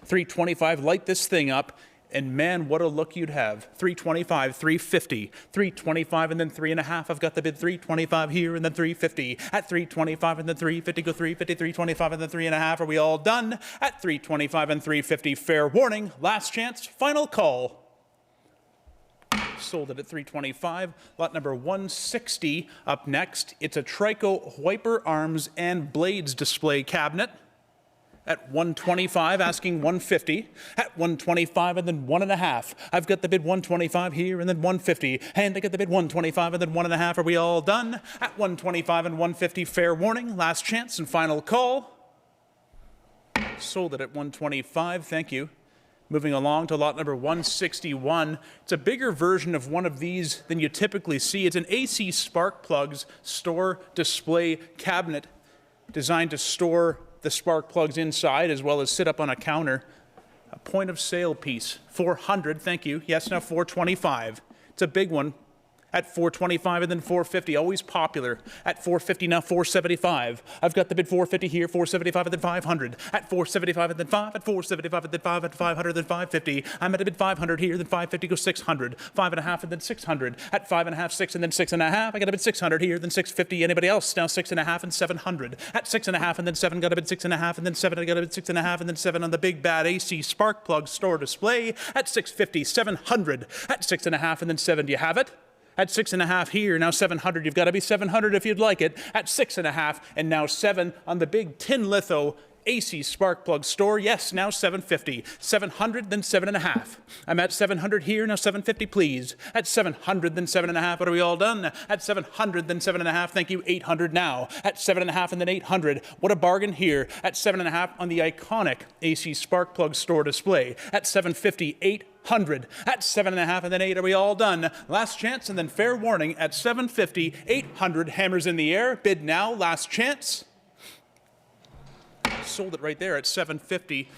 B: 325. Light this thing up. And man, what a look you'd have. 325, 350, 325, and then 3.5. I've got the bid 325 here and then 350. At 325 and then 350, go 350, 325 and then 3.5. Are we all done? At 325 and 350, fair warning. Last chance, final call. Sold it at 325. Lot number 160 up next. It's a Trico wiper arms and blades display cabinet. At 125, asking 150. At 125 and then 1.5. I've got the bid 125 here and then 150. And I get the bid 125 and then 1.5. Are we all done? At 125 and 150, fair warning. Last chance and final call. Sold it at 125. Thank you. Moving along to lot number 161. It's a bigger version of one of these than you typically see. It's an AC spark plugs store display cabinet designed to store the spark plugs inside as well as sit up on a counter. A point of sale piece. 400, thank you. Yes, now 425. It's a big one. At 425 and then 450, always popular. At 450, now 475. I've got the bid 450 here, 475 and then 500. At 475 and then 5, at 475 and then 5, at 500 then 550. I'm at a bid 500 here, then 550 goes 600. 5.5 and then 600. At 5.5, 6 and then 6.5. I got a bid 600 here, then 650. Anybody else? Now 6.5 and 700. At 6.5 and then 7, got a bid 6.5 and then 7. I got a bid 6.5 and then 7 on the big bad AC spark plug store display. At 650, 700. At 6.5 and then 7. Do you have it? At 6.5 here, now 700. You've got to be 700 if you'd like it. At 6.5 and now 7 on the big tin litho AC spark plug store. Yes, now 750. 700, then 7.5. I'm at 700 here, now 750, please. At 700, then 7.5. What are we all done? At 700, then 7.5. Thank you. 800 now. At 7.5 and then 800. What a bargain here. At 7.5 on the iconic AC spark plug store display. At 750, 800. At 7.5 and then 8. Are we all done? Last chance and then fair warning. At 750, 800. Hammers in the air. Bid now. Last chance. Sold it right there at 750.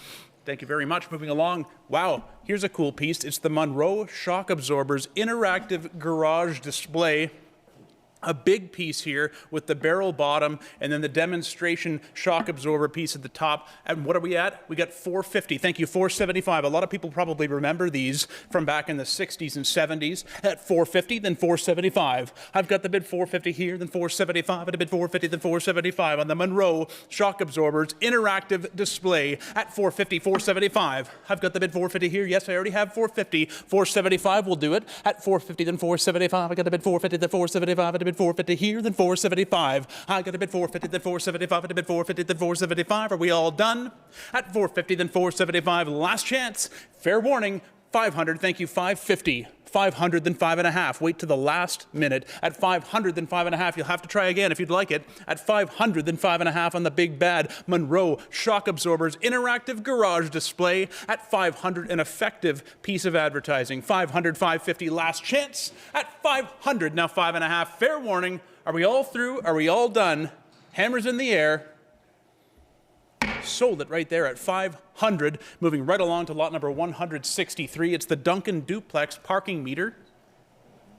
B: Thank you very much. Moving along. Wow, here's a cool piece. It's the Monroe Shock Absorbers interactive garage display. A big piece here with the barrel bottom and then the demonstration shock absorber piece at the top. And what are we at? We got 450. Thank you, 475. A lot of people probably remember these from back in the 60s and 70s. At 450, then 475. I've got the bid 450 here, then 475, and a bid 450, then 475 on the Monroe Shock Absorbers interactive display at 450, 475. I've got the bid 450 here. Yes, I already have 450. 475 will do it. At 450, then 475. I got a bid 450, then 475, and a bid 450 here, then 475. I got a bid 450, then 475, and a bid 450, then 475. Are we all done? At 450, then 475. Last chance. Fair warning. 500, thank you, 550. 500, then 5.5. Wait to the last minute. At 500, then 5.5. You'll have to try again if you'd like it. At 500, then 5.5 on the big bad Monroe shock absorbers interactive garage display. At 500, an effective piece of advertising. 500, 550, last chance. At 500, now 5.5. Fair warning. Are we all through? Are we all done? Hammers in the air. Sold it right there at 500. Moving right along to lot number 163. It's the Duncan Duplex parking meter.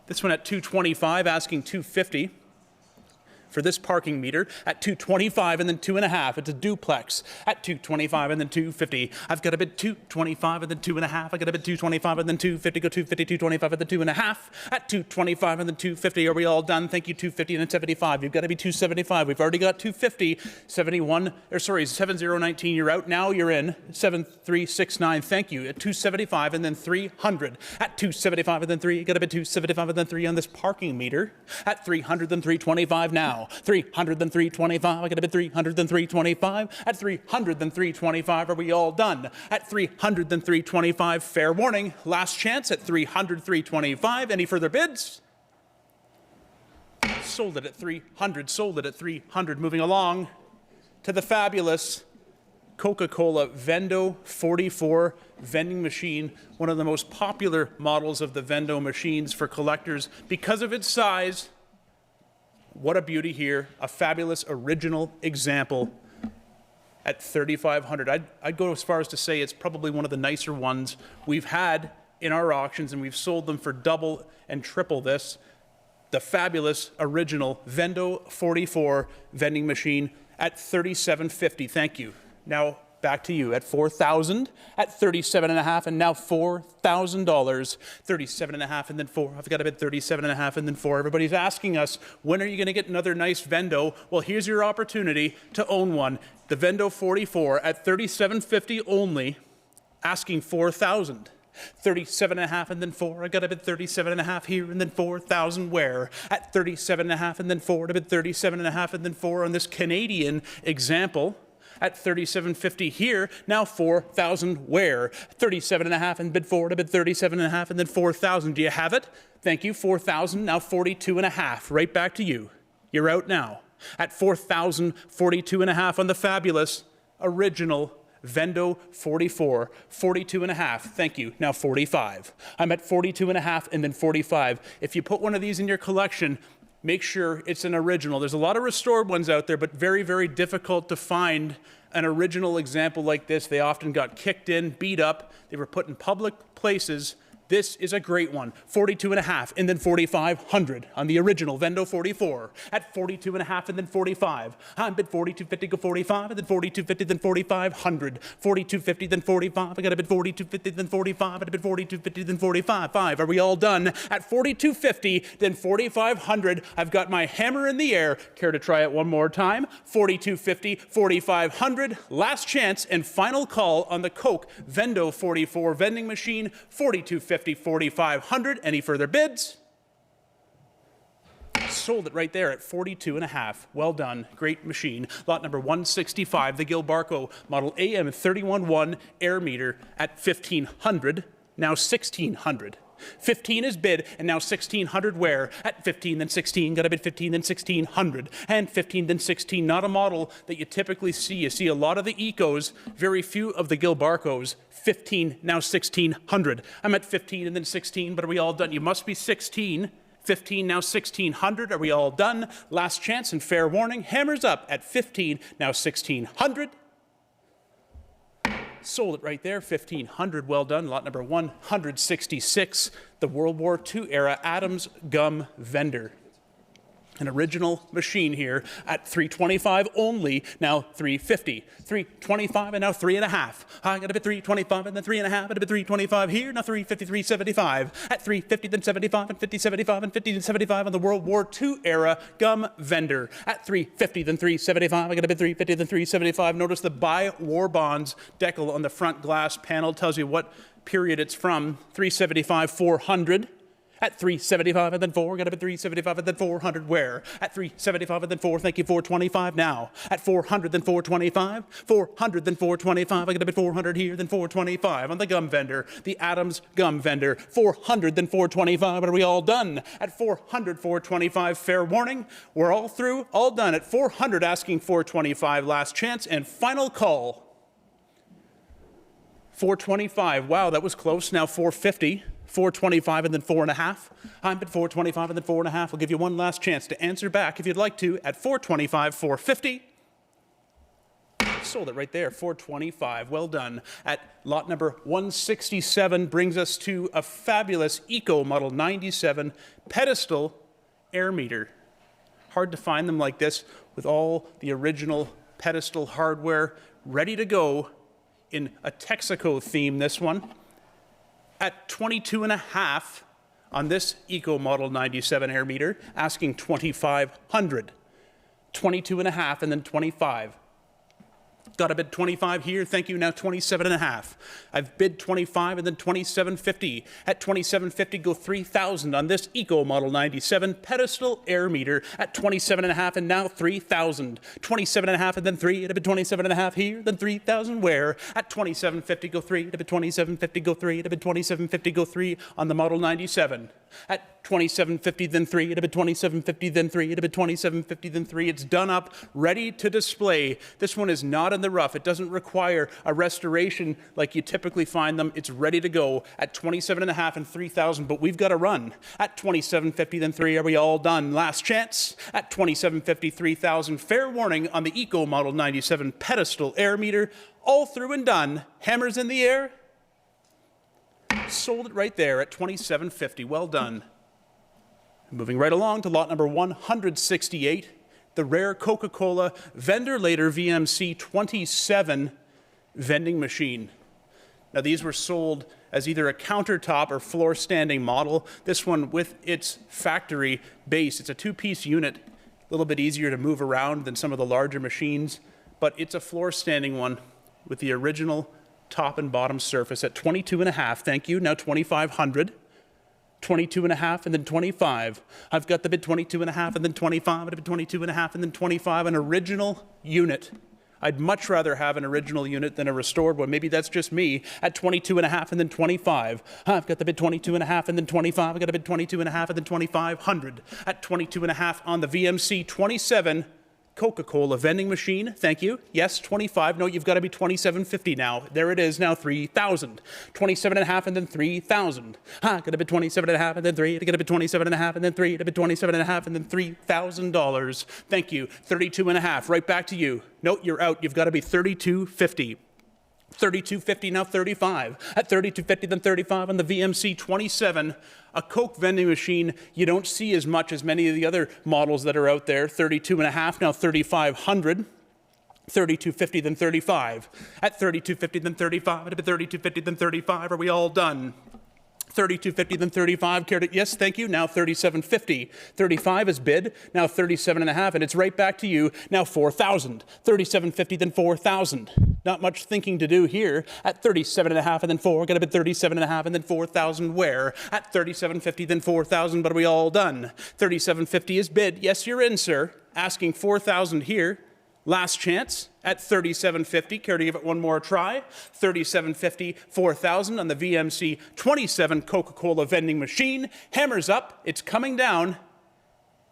B: This one at 225, asking 250 for this parking meter. At 225 and then 2.5. It's a duplex at 225 and then 250. I've got a bid 225 and then 2.5. I got a bid 225 and then 250. Go 250, 225 and then 2.5. At 225 and then 250. Are we all done? Thank you. 250 and then 75. You've got to be 275. We've already got 250. 7019. You're out now. You're in. 7369. Thank you. At 275 and then 300. At 275 and then 3. You got to bid 275 and then 3 on this parking meter. At 300 then 325 now. 300 then 325. I got a bid 300 then 325. At 300 then 325. Are we all done? At 300 then 325. Fair warning. Last chance at 300, 325. Any further bids? Sold it at 300. Sold it at 300. Moving along to the fabulous Coca-Cola Vendo 44 vending machine, one of the most popular models of the Vendo machines for collectors because of its size. What a beauty here. A fabulous original example at 3,500. I'd go as far as to say it's probably one of the nicer ones we've had in our auctions, and we've sold them for double and triple this. The fabulous original Vendo 44 vending machine at 3,750. Thank you. Now back to you at 4,000, at 37.5, and now $4,000. 37.5 and then 4. I've got a bid 37.5 and then 4. Everybody's asking us, when are you going to get another nice Vendo? Well, here's your opportunity to own one. The Vendo 44 at 37.50 only, asking 4,000. 37.5 and then 4. I got a bid 37.5 here and then 4,000 where? At 37.5 and then 4. I bid 37.5 and then 4 on this Canadian example. At 37.50 here, now 4,000 where? 37.5 and bid 4 to bid 37.5 and then 4,000. Do you have it? Thank you. 4,000, now 42.5. Right back to you. You're out now. At 4,000, 42.5 on the fabulous original Vendo 44, 42.5. Thank you. Now 45. I'm at 42.5 and then 45. If you put one of these in your collection, make sure it's an original. There's a lot of restored ones out there, but very, very difficult to find an original example like this. They often got kicked in, beat up. They were put in public places. This is a great one. 42.5 and then 4,500 on the original Vendo 44. At 42.5 and then 45. I'm bid 42.50, go 45, and then 42.50, then 4,500. 42.50, then 45. I got a bid 42.50, then 45. I bid 42.50, then 45. 5. Are we all done? At 42.50, then 4,500. I've got my hammer in the air. Care to try it one more time? 42.50, 4,500. Last chance and final call on the Coke Vendo 44 vending machine. 42.50. 4,500. Any further bids? Sold it right there at 42.5. Well done. Great machine. Lot number 165, the Gilbarco Model AM311 air meter at 1,500. Now 1,600. 15 is bid, and now 1,600 where? At 15, then 16, got to bid 15, then 1,600, and 15, then 16. Not a model that you typically see. You see a lot of the Ecos, very few of the Gilbarcos. 15, now 1,600. I'm at 15 and then 16, but are we all done? You must be 16. 15, now 1,600. Are we all done? Last chance and fair warning. Hammers up at 15, now 1,600. Sold it right there, 1,500. Well done. Lot number 166, the World War II era Adams Gum Vendor. An original machine here at 325 only, now 350. 325 and now 3.5. I got a bit 325 and then 3.5, and a bit 325 here, now 350, 375. At 350, then 75, and 50, 75, and 50, and 75 on the World War II era Gum Vendor. At 350, then 375. I got a bit 350, then 375. Notice the Buy War Bonds decal on the front glass panel tells you what period it's from. 375, 400. At 375 and then 4, got to bid 375 and then 400 where? At 375 and then 4, thank you, 425 now. At 400 then 425, 400 then 425, I got to bid 400 here, then 425 on the gum vendor, the Adams gum vendor, 400 then 425, are we all done? At 400, 425, fair warning, we're all through, all done. At 400 asking 425, last chance and final call. 425, wow, that was close, now 450. 425 and then 4.5. I'm at 425 and then 4.5. I'll give you one last chance to answer back if you'd like to at 425, 450. Sold it right there, 425. Well done. At lot number 167 brings us to a fabulous Eco Model 97 pedestal air meter. Hard to find them like this with all the original pedestal hardware ready to go in a Texaco theme, this one. At 22.5 on this Eco Model 97 air meter, asking 2,500. 22.5 and then 25. Got a bid 25 here, thank you, now 27.5. I've bid 25 and then 27.50. At 27.50, go 3,000 on this Eco Model 97 pedestal air meter at 27.5 and now 3,000. 27.5 and then 3, at a bid 27.5 here, then 3,000 where? At 27.50, go 3, at a bid 27.50, go 3, at a bid 27.50, go 3 on the Model 97. At 27.50, then 3, at a bid 27.50, then 3, at a bid 27.50, then 3. It's done up, ready to display. This one is not in the rough. It doesn't require a restoration like you typically find them. It's ready to go at 27.5 and 3,000, but we've got to run. At 27.50, then 3, are we all done? Last chance. At 27.50, 3,000. Fair warning on the Eco Model 97 pedestal air meter. All through and done. Hammers in the air. Sold it right there at 27.50. Well done. Moving right along to lot number 168, the rare Coca-Cola Vendor Later VMC 27 vending machine. Now these were sold as either a countertop or floor standing model. This one with its factory base, it's a two-piece unit, a little bit easier to move around than some of the larger machines, but it's a floor standing one with the original top and bottom surface at 22.5, thank you, now 2,500. 22.5 and then 25. I've got the bid 22.5 and then 25, and a bid 22.5 and then 25, an original unit. I'd much rather have an original unit than a restored one. Maybe that's just me. At 22.5 and then 25. I've got the bid 22.5 and then 25. I've got a bid 22.5 and then 2,500. At 22.5 on the VMC 27 Coca-Cola vending machine, thank you. Yes, 25. No, you've got to be 27.50 now. There it is now, 3,000. 27.5 and then 3,000. Got to be 27.5 and then 3. Got to be 27.5 and then 3. Got to be 27.5 and then $3,000. Thank you. 32.5. Right back to you. No, you're out. You've got to be 32.50. 32.50 now 35. At 32.50 then 35 on the VMC 27, a Coke vending machine you don't see as much as many of the other models that are out there. 32.5 now 3,500. 32.50 then 35. At 32.50 then 35. At 32.50 then 35. Are we all done? 32.50 then 35. Cared it? Yes, thank you. Now 37.50. 35 is bid. Now 37.5, and it's right back to you. Now 4,000. 37.50 then 4,000. Not much thinking to do here. At 37.5 and then 4. Got to bid 37.5 and then 4,000. Where? At 37.50 then 4,000. But are we all done? 37.50 is bid. Yes, you're in, sir. Asking 4,000 here. Last chance at 37.50. Care to give it one more try? 37.50, 4,000 on the VMC 27 Coca-Cola vending machine. Hammers up. It's coming down.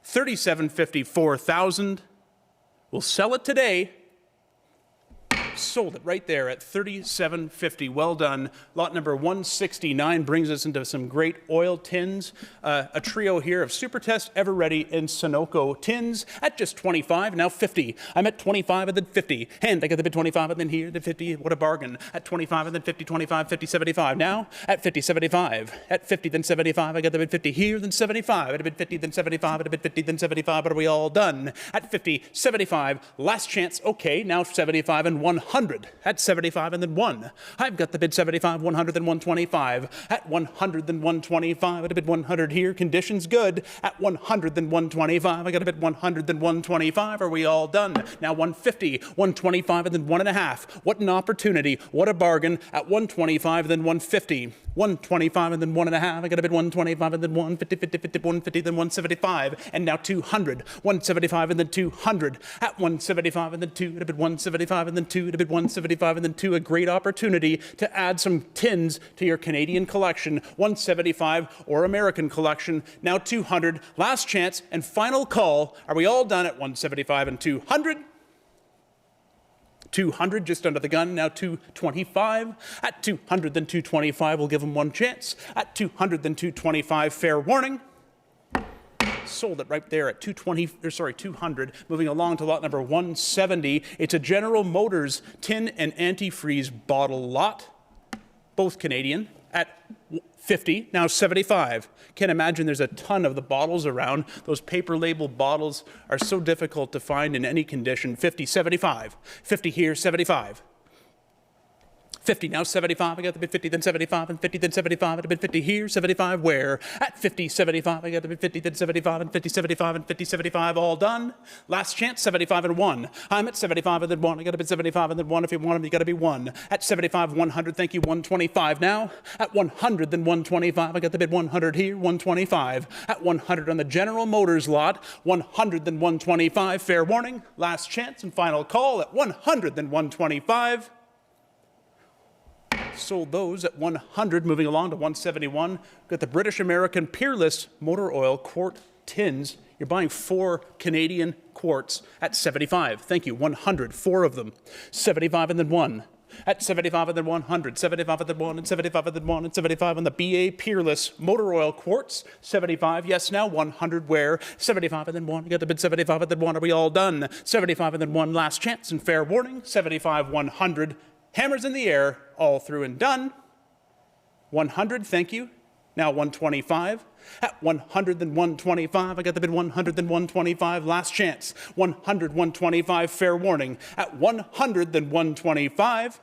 B: 37.50, 4,000. We'll sell it today. Sold it right there at 37.50. Well done. Lot number 169 brings us into some great oil tins. A trio here of Supertest, Everready, and Sunoco tins at just 25, now 50. I'm at 25 and then 50. And I got the bid 25 and then here, the 50. What a bargain. At 25 and then 50, 25, 50, 75. Now at 50, 75. At 50, then 75. I got the bid 50 here, then 75. At a bid 50, then 75. At a bid 50, then 75. But are we all done? At 50, 75. Last chance. Okay, now 75 and 100. 100 at 75 and then 1. I've got the bid 75, 100, then 125. At 100, then 125. At a bid 100 here. Conditions good. At 100, then 125. I got a bid 100, then 125. Are we all done? Now 150, 125, and then 1.5. What an opportunity. What a bargain. At 125, then 150. 125 and then 1.5. I got a bid 125 and then 150, 50, 50, 150, then 175. And now 200. 175 and then 200. At 175 and then 2. At a bid 175 and then 2. At a bid 175 and then 2. A great opportunity to add some tins to your Canadian collection. 175 or American collection. Now 200. Last chance and final call. Are we all done at 175 and 200? 200, just under the gun, now 225. At 200, then 225, we'll give them one chance. At 200, then 225, fair warning. Sold it right there at 200. Moving along to lot number 170. It's a General Motors tin and antifreeze bottle lot, both Canadian, at 50, now 75. Can't imagine there's a ton of the bottles around. Those paper label bottles are so difficult to find in any condition. 50, 75. 50 here, 75. 50, now 75, I got the bid 50, then 75, and 50, then 75, and a bid 50 here, 75 where? At 50, 75, I got the bid 50, then 75, and 50, 75, and 50, 75, all done. Last chance, 75 and 1. I'm at 75 and then 1, I got a bid 75 and then 1. If you want them, you got to be 1. At 75, 100, thank you, 125 now. At 100, then 125, I got the bid 100 here, 125. At 100 on the General Motors lot, 100, then 125, fair warning. Last chance and final call at 100, then 125. Sold those at 100, moving along to 171. Got the British American Peerless Motor Oil quart tins. You're buying 4 Canadian quarts at 75. Thank you, 100, 4 of them. 75 and then 1. At 75 and then 100, 75 and then 1, and 75 and then 1, and 75 on the BA Peerless Motor Oil quarts. 75, yes, now 100 where? 75 and then 1. You got the bid 75 and then 1. Are we all done? 75 and then 1, last chance and fair warning. 75, 100. Hammers in the air, all through and done. 100, thank you. Now 125. At 100, then 125. I got the bid 100, then 125. Last chance. 100, 125, fair warning. At 100, then 125.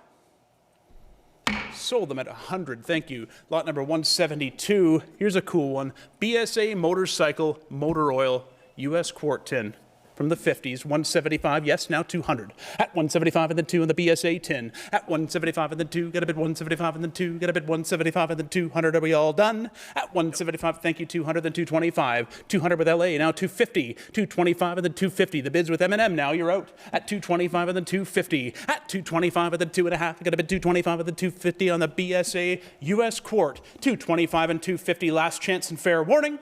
B: Sold them at 100, thank you. Lot number 172. Here's a cool one. BSA Motorcycle Motor Oil U.S. quart tin. From the 50s, 175, yes, now 200. At 175 and then 2 on the BSA tin. At 175 and then 2, get a bid 175 and then 2, get a bid 175 and then 200. Are we all done? At 175, thank you, 200, then 225. 200 with LA, now 250. 225 and then 250. The bids with M&M, now you're out. At 225 and then 250. At 225 and then 2.5. I got a bid 225 and then 250 on the BSA US quart. 225 and 250, last chance and fair warning.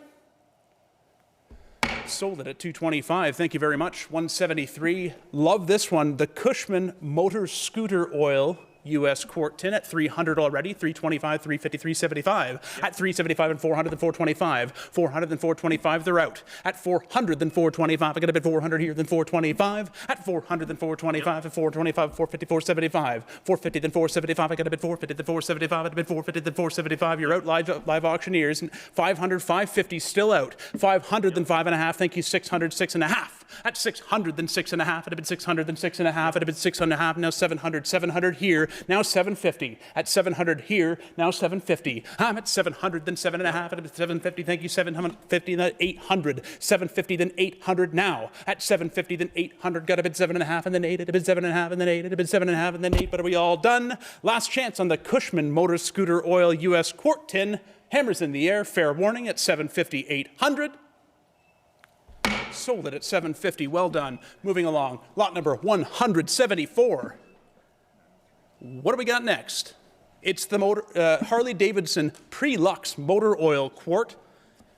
B: Sold it at 225. Thank you very much. 173. Love this one. The Cushman Motor Scooter Oil U.S. quart tin at 300 already. 325, 350, 375. Yep. At 375 and 400 and 425. 400 and 425, they're out. At 400 then 425. I got a bid 400 here, then 425. At 400 then 425 and 425, 450, 475. 450 then 475. I got a bid 450 then 475. I got a bid 450 then 475. You're out, live auctioneers. 500, 550 still out. 500 then 5.5. Thank you. 600, 6.5. At 600 then 6.5. I'd have been 600 then 6.5. I'd have been 6.5. Now 700. 700 here. Now 750. At 700 here. Now 750. I'm at 700 then 7.5. I'd have been 750. Thank you. 750 then 800. 750 then 800 now. At 750 then 800. Got a bid 7.5 and then 8. I'd have been 7.5 and then 8. I'd have been 7.5 and then 8. But are we all done? Last chance on the Cushman Motor Scooter Oil U.S. quart tin. Hammers in the air. Fair warning at 750, 800. Sold it at 750. Well done. Moving along. Lot number 174. What do we got next? It's the Harley-Davidson Pre-Lux Motor Oil quart.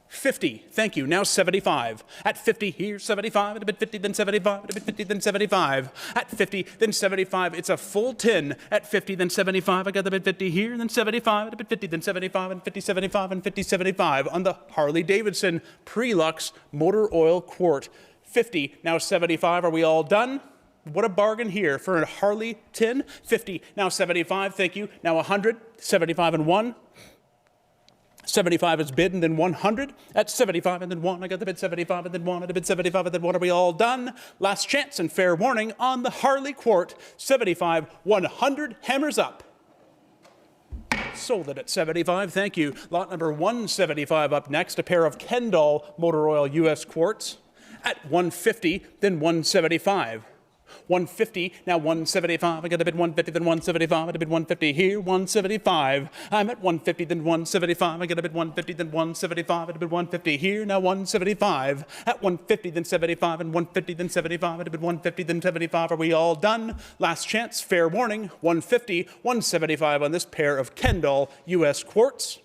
B: 50. Thank you. Now 75. At 50 here, 75. At a bit 50, then 75. At a bit 50, then 75. At 50, then 75. It's a full tin. At 50, then 75. I got the bit 50 here, then 75. At a bit 50, then 75, and 50, 75, and 50, 75 on the Harley-Davidson Pre-Lux Motor Oil quart. 50. Now 75. Are we all done? What a bargain here for a Harley tin. 50. Now 75. Thank you. Now 100. 75 and 1. 75 is bid, and then 100. At 75 and then 1, I got the bid 75 and then 1, and the bid 75 and then 1. Are we all done? Last chance and fair warning on the Harley Quart. 75, 100, hammers up. Sold it at 75, thank you. Lot number 175 up next, a pair of Kendall Motor Oil US quarts. At 150, then 175. 150, now 175. I got a bid 150, then 175. I got a bid 150 here, 175. I'm at 150, then 175. I got a bid 150, then 175. I got a bid 150 here, now 175. At 150, then 75, and 150, then 75. I got a bid 150, then 75. Are we all done? Last chance, fair warning. 150, 175 on this pair of Kendall US quarts.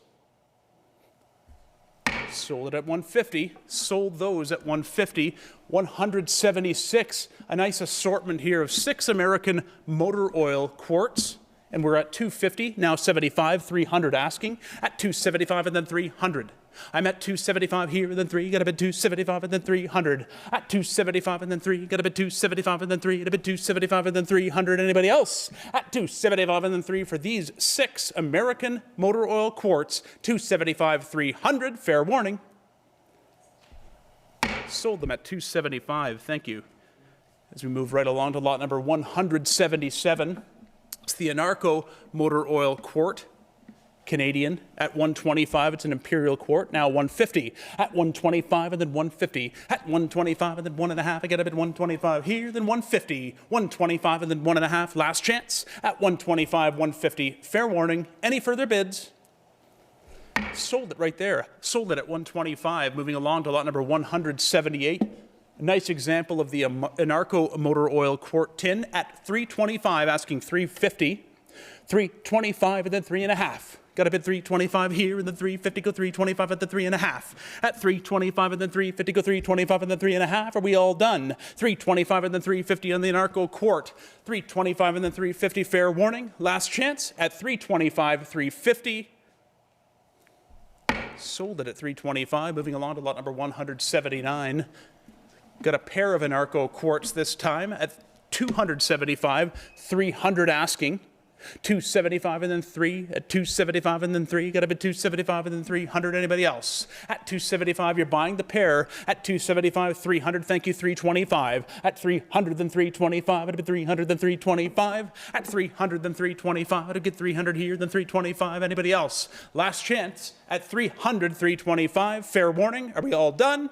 B: Sold it at 150. Sold those at 150. 176. A nice assortment here of 6 American Motor Oil quarts. And we're at 250, now 75, 300 asking. At 275 and then 300. I'm at 275 here and then 3, got a bid 275 and then 300. At 275 and then 3, got a bid 275 and then 3, got a bid 275 and then 300. Anybody else? At 275 and then 3 for these 6 American Motor Oil quarts. 275, 300, fair warning. Sold them at 275, thank you. As we move right along to lot number 177, it's the Anarco Motor Oil quart. Canadian at 125, it's an Imperial quart, now 150. At 125 and then 150. At 125 and then 1.5, I get a bid 125 here, then 150. 125 and then 1.5, last chance. At 125, 150, fair warning. Any further bids? Sold it right there. Sold it at 125. Moving along to lot number 178. A nice example of the Anarco Motor Oil quart tin at 325, asking 350. 325 and then 3.5. Got a bid 325 here and then 350, go 325 at the 3.5. At 325 and then 350, go 325 and then 3.5. Are we all done? 325 and then 350 on the Anarco quart. 325 and then 350, fair warning. Last chance at 325, 350. Sold it at 325. Moving along to lot number 179. Got a pair of Anarco quarts this time at 275, 300 asking. 275 and then 3, at 275 and then 3, got a bid 275 and then 300. Anybody else? At 275, you're buying the pair. At 275, 300, thank you, 325. At 300, then 325, at a bid 300, then 325. At 300, then 325, at a get 300 here, then 325. Anybody else? Last chance at 300, 325. Fair warning. Are we all done?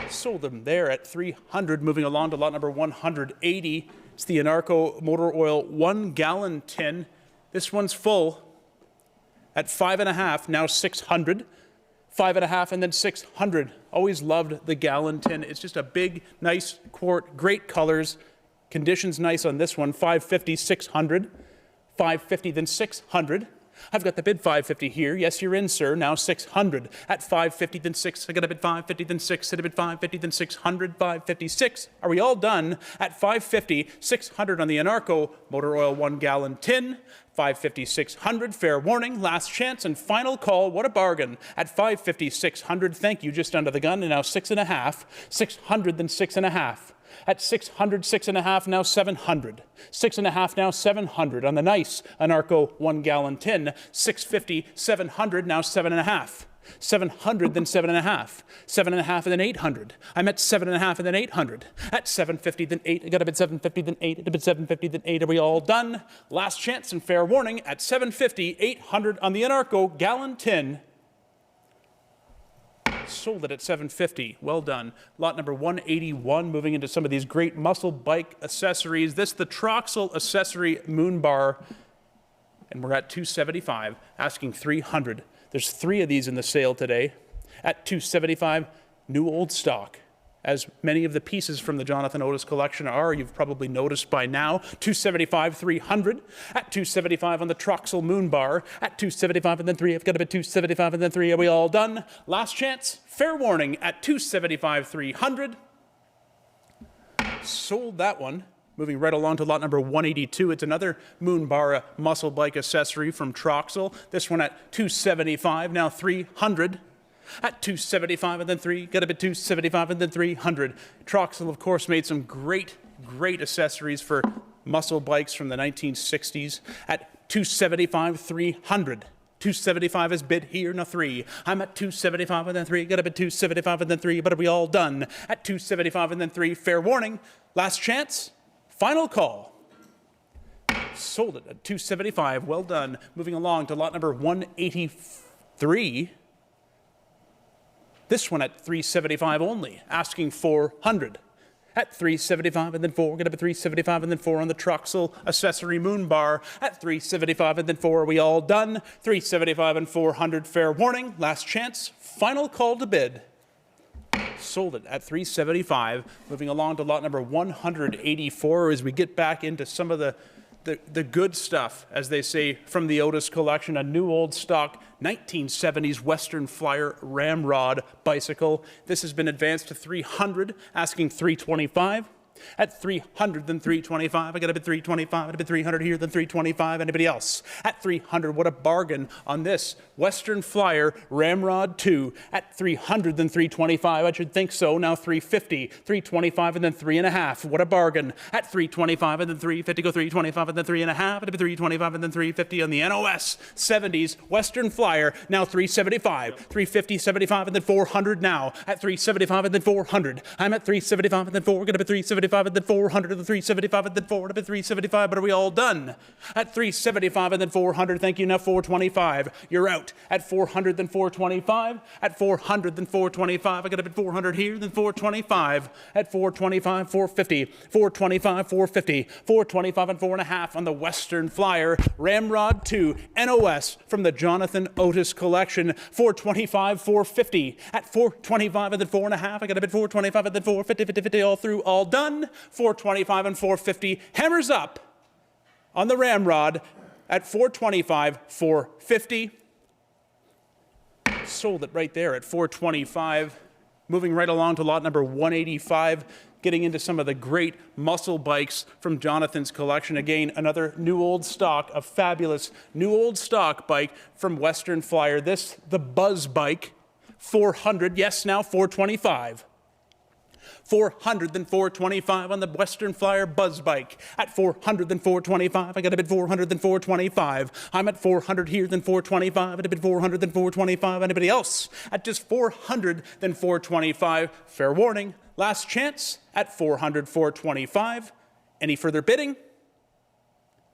B: Sold them there at 300. Moving along to lot number 180. It's the Anarco Motor Oil 1-gallon tin. This one's full at 5.5, now 600. 5.5 and then 600. Always loved the gallon tin. It's just a big, nice quart, great colors. Conditions nice on this one. 550, 600. 550, then 600. I've got the bid 550 here. Yes, you're in, sir. Now 600. At 550, then 6. I got a bid 550, then 6. At a bid 550, then 600. 556. Are we all done? At 550, 600 on the Anarco Motor Oil 1-gallon tin. 550, 600. Fair warning. Last chance and final call. What a bargain. At 550, 600. Thank you. Just under the gun. And now 6.5. 600, then 6.5. At 600, 6.5, now 700. 6.5, now 700 on the nice Anarco 1-gallon tin. 650, 700, now 7.5. 700, then 7.5. 7.5 and then 800. I'm at 7.5 and then 800. At 750, then 8. I got a bid 750, then 8. At a bid 750, then 8. Are we all done? Last chance and fair warning at 750, 800 on the Anarco gallon tin. Sold it at 750. Well done. Lot number 181, moving into some of these great muscle bike accessories. This, the Troxel accessory moon bar, and we're at 275, asking 300. There's 3 of these in the sale today. At 275, new old stock. As many of the pieces from the Jonathan Otis collection are, you've probably noticed by now. 275, 300. At 275 on the Troxel moon bar. At 275 and then 3. I've got a bid 275 and then 3. Are we all done? Last chance. Fair warning at 275, 300. Sold that one. Moving right along to lot number 182. It's another moon bar muscle bike accessory from Troxel. This one at 275, now 300. At 275 and then 3, got a bid 275 and then 300. Troxel, of course, made some great accessories for muscle bikes from the 1960s. At 275, 300. 275 is bid here, now 3. I'm at 275 and then 3. Got to bid 275 and then 3. But are we all done? At 275 and then 3. Fair warning. Last chance. Final call. Sold it at 275. Well done. Moving along to lot number 183. This one at 375 only. Asking 400. At 375 and then 4, get up at 375 and then 4 on the Truxel accessory moon bar. At 375 and then 4, are we all done? 375 and 400, fair warning. Last chance, final call to bid. Sold it at 375. Moving along to lot number 184 as we get back into some of the good stuff, as they say, from the Otis collection, a new old stock 1970s Western Flyer Ramrod bicycle. This has been advanced to 300, asking 325. At 300, then 325. I got a bid 325. I got a bid 300 here, then 325. Anybody else? At 300, what a bargain on this Western Flyer Ramrod 2. At 300, then 325. I should think so. Now 350, 325, and then 3.5. What a bargain. At 325 and then 350, go 325 and then 3.5. I got a bid 325 and then 350 on the NOS 70s Western Flyer. Now 375, 350, 75, and then 400 now. At 375 and then 400. I'm at 375 and then 4. Gonna bid 375 and then 400 and then 375 and then 4 and then 375, but are we all done? At 375 and then 400, thank you, now 425. You're out. At 400, then 425. At 400, then 425. I got a bid 400 here, then 425. At 425, 450. 425, 450. 425 and 4.5 on the Western Flyer Ramrod 2 NOS from the Jonathan Otis collection. 425, 450. At 425 and then 4.5. I got a bid 425 and then 450, 50, 50, all through, all done. 425 and 450. Hammers up on the Ramrod at 425, 450. Sold it right there at 425. Moving right along to lot number 185, getting into some of the great muscle bikes from Jonathan's collection. Again, another new old stock, a fabulous new old stock bike from Western Flyer. This, the Buzz bike, 400, yes, now 425. 400, then 425 on the Western Flyer Buzz bike. At 400, then 425. I got a bid 400, then 425. I'm at 400 here, then 425. I got a bid 400, then 425. Anybody else? At just 400, then 425. Fair warning. Last chance at 400, 425. Any further bidding?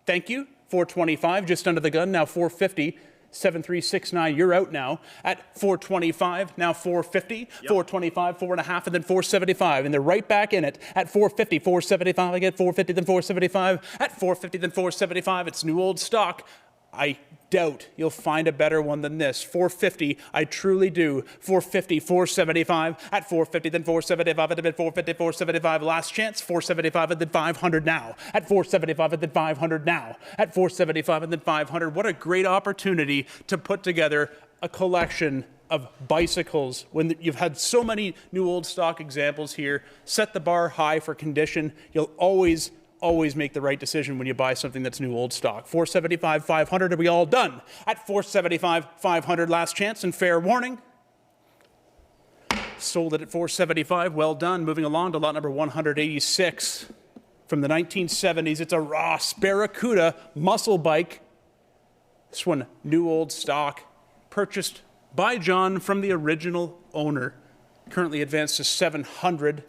B: Thank you. 425, just under the gun. Now 450. 7369, you're out now. At 425, now 450, yep. 425, 4.5, and then 475. And they're right back in it. At 450, 475, I get 450, then 475. At 450, then 475. It's new old stock. I doubt you'll find a better one than this. 450, I truly do. 450, 475. At 450, then 475. At a bid 450, 475. Last chance, 475, and then 500 now. At 475, and then 500 now. At 475, and then 500. What a great opportunity to put together a collection of bicycles when you've had so many new old stock examples here. Set the bar high for condition. You'll always make the right decision when you buy something that's new old stock. 475, 500, are we all done? At 475, 500, last chance and fair warning. Sold it at 475, well done. Moving along to lot number 186 from the 1970s. It's a Ross Barracuda muscle bike. This one, new old stock, purchased by John from the original owner. Currently advanced to 700.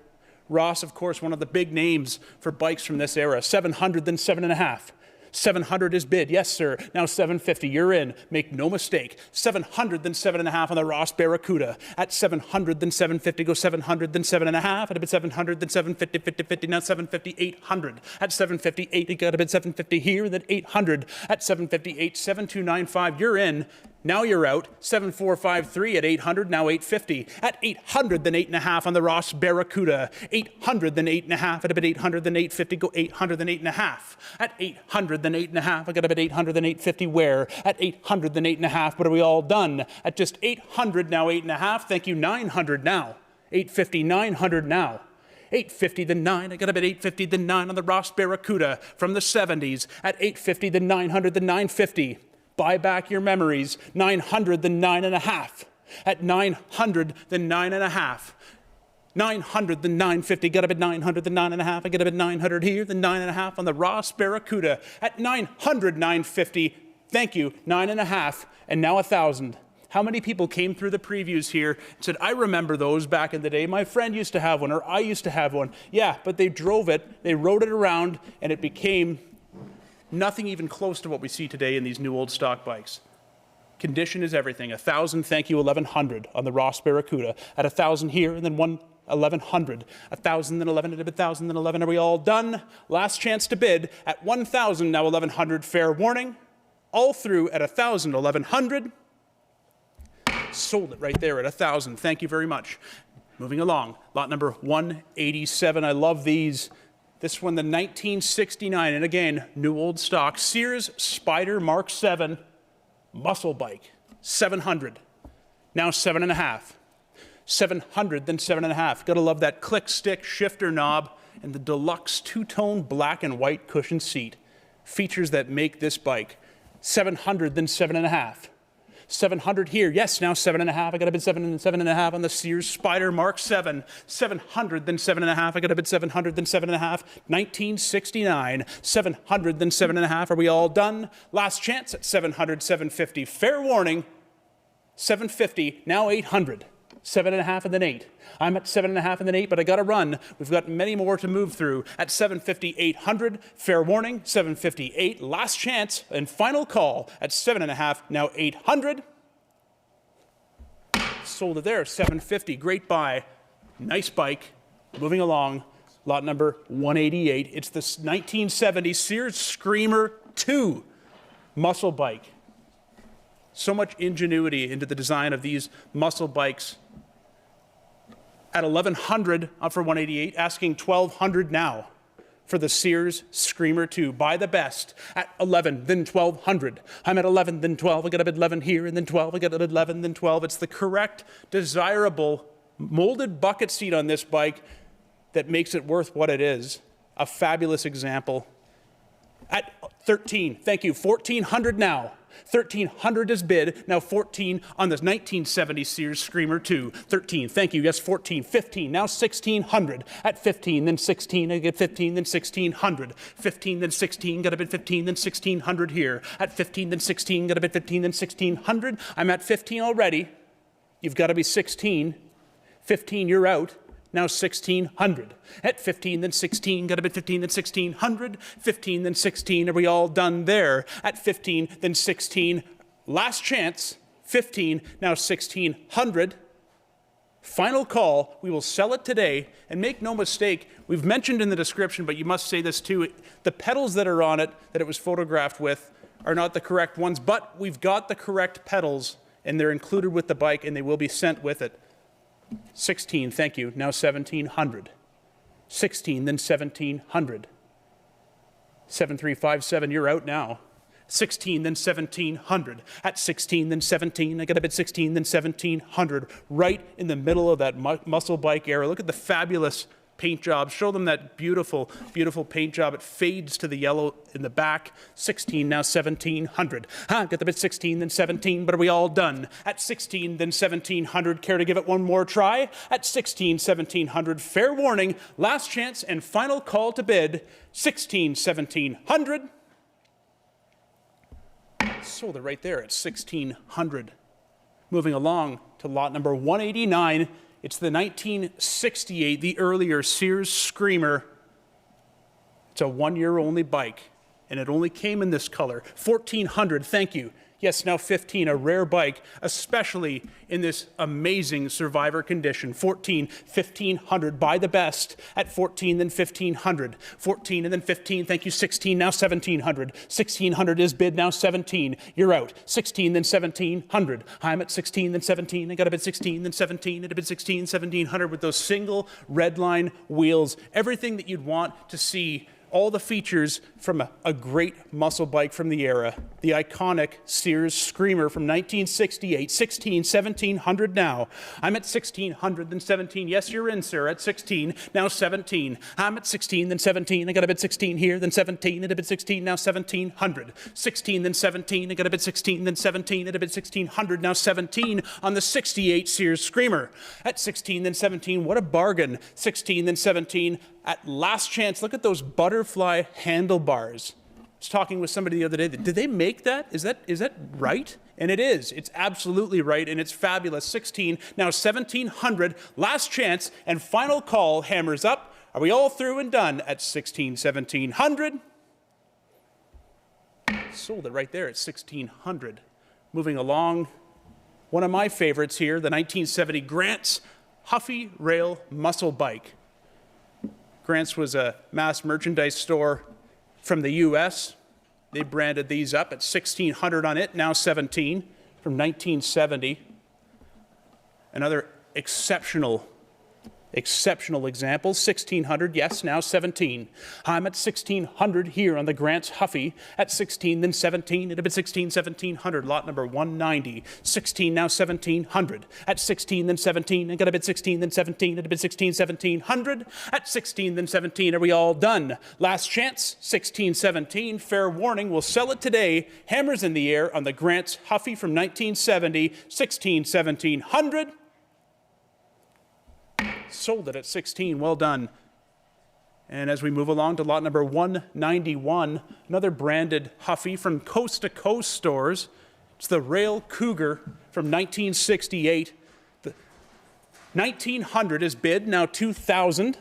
B: Ross, of course, one of the big names for bikes from this era. 700, then 7.5. 700 is bid. Yes, sir. Now 750. You're in. Make no mistake. 700, then 7.5 on the Ross Barracuda. At 700, then 750. Go 700, then 7.5. At a bid 700, then 750, 50, 50. Now 750, 800. At 750, 8. You got a bid 750 here, then 800. At 758, 7295. You're in. Now you're out. 7453 at 800, now 850. At 800, then 8.5 on the Ross Barracuda. 800, then 8.5. At a bid 800, then 850. Go 800, then 8.5. At 800, then 8.5. I got a bid 800, then 850. Where? At 800, then 8.5. But are we all done? At just 800, now 8.5. Thank you. 900 now. 850, 900 now. 850, then 9. I got a bid 850, then 9 on the Ross Barracuda from the 70s. At 850, then 900, then 950. Buy back your memories. 900, then 9.5. At 900, then 9.5. 900, then 950. Got a bid 900, then 9.5. I get a bid 900 here, then 9.5 on the Ross Barracuda. At 900, 950. Thank you, 9.5, and now 1,000. How many people came through the previews here and said, I remember those back in the day. My friend used to have one, or I used to have one. Yeah, but they drove it, they rode it around, and it became nothing even close to what we see today in these new old stock bikes. Condition is everything. 1,000, thank you, 1,100 on the Ross Barracuda. At 1,000 here, and then 1,100. 1,000, then 11, and 1,000, then 11. Are we all done? Last chance to bid at 1,000, now 1,100. Fair warning. All through at 1,000, 1,100. Sold it right there at 1,000. Thank you very much. Moving along, lot number 187. I love these. This one, the 1969, and again, new old stock. Sears Spyder Mark 7 muscle bike. 700. Now 7.5. 700, then 7.5. Gotta love that click stick shifter knob and the deluxe two-tone black and white cushion seat. Features that make this bike. 700, then 7.5. 700 here. Yes, now 7.5. I got a bid 7.5 on the Sears Spyder Mark 7. 700, then 7.5. I got a bid 700, then 7.5. 1969. 700, then 7.5. Are we all done? Last chance at 700, 750. Fair warning. 750, now 800. 7.5 and then 8. I'm at 7.5 and then 8, but I got to run. We've got many more to move through. At 750, 800. Fair warning, 758. Last chance and final call at 7.5, now 800. Sold it there, 750. Great buy. Nice bike. Moving along, lot number 188. It's the 1970 Sears Screamer 2 muscle bike. So much ingenuity into the design of these muscle bikes. At 1,100 for 188, asking 1,200 now for the Sears Screamer 2. Buy the best at 11, then 1,200. I'm at 11, then 12. I got a bid 11 here, and then 12. I got a bid 11, then 12. It's the correct, desirable, molded bucket seat on this bike that makes it worth what it is. A fabulous example. At 13, thank you, 1,400 now. 1,300 is bid, now 14 on this 1970 Sears Screamer 2. 13, thank you, yes, 14, 15, now 1,600. At 15, then 16, I get 15, then 1,600. 15, then 16, got a bid 15, then 1,600 here. At 15, then 16, got a bid 15, then 1,600. I'm at 15 already. You've got to be 16. 15, you're out. Now 1,600. At 15, then 16, got a bid 15, then 1,600. 15, then 16, are we all done there? At 15, then 16, last chance, 15, now 1,600. Final call, we will sell it today, and make no mistake, we've mentioned in the description, but you must say this too, the pedals that are on it, that it was photographed with, are not the correct ones, but we've got the correct pedals, and they're included with the bike, and they will be sent with it. 16, thank you, now 1,700. 16, then 1,700. 7357, you're out now. 16, then 1,700. At 16, then 17, I got a bid 16, then 1,700. Right in the middle of that muscle bike era. Look at the fabulous paint job. Show them that beautiful, beautiful paint job. It fades to the yellow in the back. 16, now 1,700. Got the bid 16, then 17, but are we all done? At 16, then 1,700. Care to give it one more try? At 16, 1,700. Fair warning, last chance and final call to bid. 16, 1,700. Sold it right there at 1,600. Moving along to lot number 189. It's the 1968, the earlier Sears Screamer. It's a one-year-only bike, and it only came in this color. 1,400, thank you. Yes, now 15, a rare bike, especially in this amazing survivor condition. 14, 1,500, buy the best. At 14, then 1,500. 14 and then 15, thank you, 16, now 1,700. 1,600 is bid, now 17, you're out. 16, then 1,700. I'm at 16, then 17, I got a bid 16, then 17, at a bid 16, 1,700 with those single red line wheels. Everything that you'd want to see, all the features from a great muscle bike from the era. The iconic Sears Screamer from 1968, 16, 1,700 now. I'm at 1,600, then 17. Yes, you're in, sir, at 16, now 17. I'm at 16, then 17. I got a bid 16 here, then 17, at a bid 16, now 1,700. 16, then 17. I got a bid 16, then 17, at a bid 1,600, now 17 on the 68 Sears Screamer. At 16, then 17, what a bargain. 16, then 17. At last chance, look at those butterfly handlebars. was talking with somebody the other day. Did they make that? Is that right? And it is. It's absolutely right, and it's fabulous. 16, now 1,700. Last chance and final call. Hammers up. Are we all through and done at 1,700? Sold it right there at 1,600. Moving along, one of my favorites here, the 1970 Grant's Huffy Rail Muscle Bike. Grant's was a mass merchandise store from the U.S. They branded these up at 1,600 on it, now 17, from 1970. Another exceptional example, 1,600, yes, now 17. I'm at 1,600 here on the Grant's Huffy. At 16, then 17, it'd have been 16, 1,700, lot number 190. 16, now 1,700. At 16, then 17, and got a bit 16, then 17, it'd have been 16, 1,700. At 16, then 17, are we all done? Last chance, 16, 17, fair warning, we'll sell it today. Hammers in the air on the Grant's Huffy from 1970, 16, 1,700. Sold it at 16, well done. And as we move along to lot number 191, another branded Huffy from Coast to Coast stores. It's the Rail Cougar from 1968. The 1,900 is bid, now 2,000.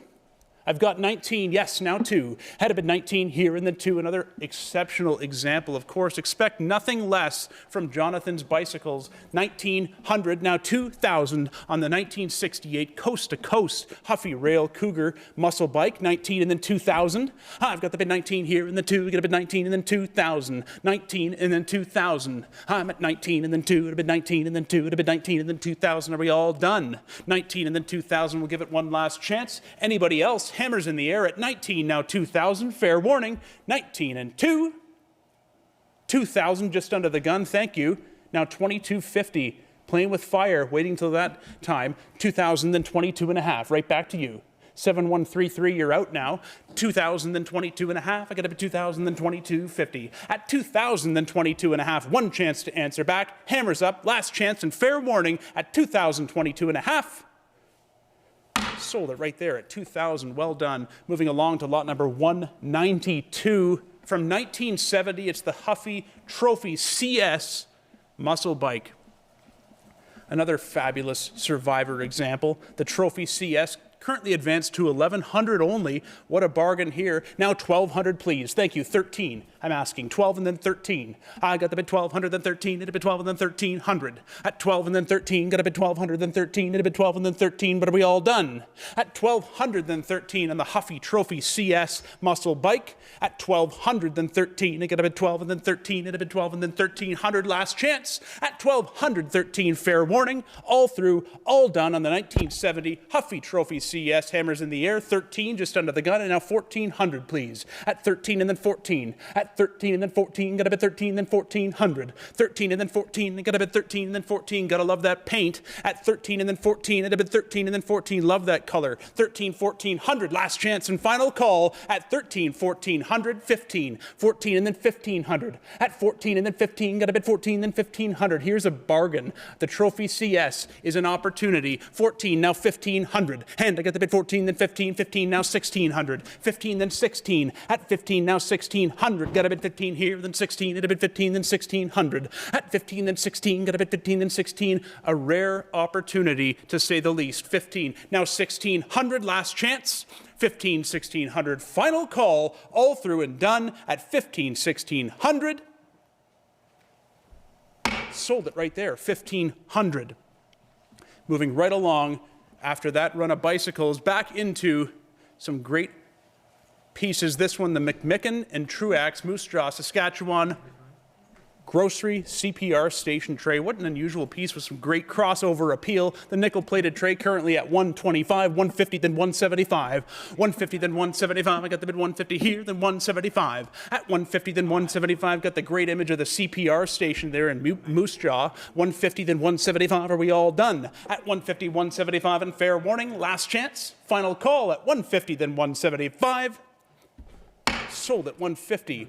B: I've got 19, yes, now 2. Had it been 19 here and then 2. Another exceptional example, of course. Expect nothing less from Jonathan's Bicycles. 1,900, now 2,000 on the 1968 Coast to Coast Huffy Rail Cougar Muscle Bike. 19 and then 2,000. I've got the bid 19 here and then 2. We got a bid 19 and then 2,000. 19 and then 2,000. I'm at 19 and then 2. It'd have been 19 and then 2. It'd have been 19 and then 2,000. Are we all done? 19 and then 2,000. We'll give it one last chance. Anybody else? Hammers in the air at 19, now 2,000. Fair warning, 19 and 2. 2,000 just under the gun, thank you. Now 22.50, playing with fire, waiting till that time. 2,000, then 22 and a half, right back to you. 7133, you're out now. 2,000, then 22 and a half. I got up at 2,000, then 22.50. At 2,000, then 22 and a half. One chance to answer back. Hammers up, last chance and fair warning at 2,000, 22 and a half. Sold it right there at 2,000. Well done. Moving along to lot number 192. From 1970, it's the Huffy Trophy CS muscle bike. Another fabulous survivor example. The Trophy CS, currently advanced to 1,100 only. What a bargain here. Now 1,200, please. Thank you. 13. I'm asking 12 and then 13. I got the bid 1,200, then 13. It'd been 12 and then 1,300. At 12 and then 13. Got a bid 1,200, then 13. It'd been 12 and then 13. But are we all done? At 1,200, then 13 on the Huffy Trophy CS muscle bike. At 1,200, then 13. I got a bid 12 and then 13. It'd been 12 and then 1,300. Last chance. At 1,200, 13. Fair warning. All through, all done on the 1970 Huffy Trophy CS. Hammers in the air. 13 just under the gun. And now 1,400, please. At 13 and then 14. At 13 and then 14, got a bit 13, then 1,400. 13 and then 14, got a bit 13 and then 14, gotta love that paint. At 13 and then 14, at a bit 13 and then 14, love that color. 13, 1,400, last chance and final call. At 13, 1,400, 15. 14 and then 1,500. At 14 and then 15, got a bit 14, then 1,500. Here's a bargain. The Trophy CS is an opportunity. 14, now 1,500. And I got the bid 14, then 15, 15, now 1,600. 15, then 16. At 15, now 1,600. Got a bid 15 here, then 16. It had been 15, then 1,600. At 15, then 16. Got a bid 15, then 16. A rare opportunity, to say the least. 15, now 1,600. Last chance. 15, 1,600. Final call. All through and done at 15, 1,600. Sold it right there. 1,500. Moving right along after that run of bicycles back into some great pieces. This one, the McMicken and Truax Moose Jaw, Saskatchewan grocery CPR station tray. What an unusual piece with some great crossover appeal. The nickel-plated tray currently at 125, 150, then 175. 150, then 175. I got the bid 150 here, then 175. At 150, then 175. Got the great image of the CPR station there in Moose Jaw. 150, then 175. Are we all done? At 150, 175, and fair warning, last chance. Final call at 150, then 175. Sold at 150.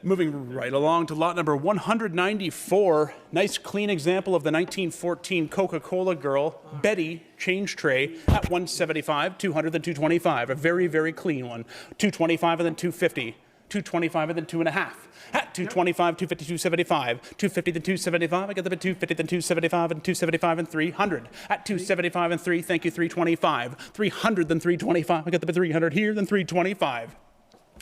B: Moving right along to lot number 194. Nice clean example of the 1914 Coca-Cola Girl Betty change tray at 175, 200, then 225. A very, very clean one. 225 and then 250. 225 and then 2.5. At 225, 250, 275, 250 then 275. I got the bid 250 then 275 and 275 and 300. At 275 and 3, thank you, 325. 300 then 325. I got the bid 300 here, then 325.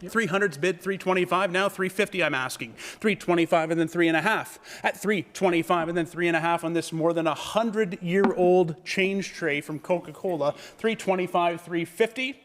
B: 300's bid 325, now 350 I'm asking. 325 and then 3.5. At 325 and then 3.5 on this more than 100-year-old change tray from Coca-Cola. 325, 350.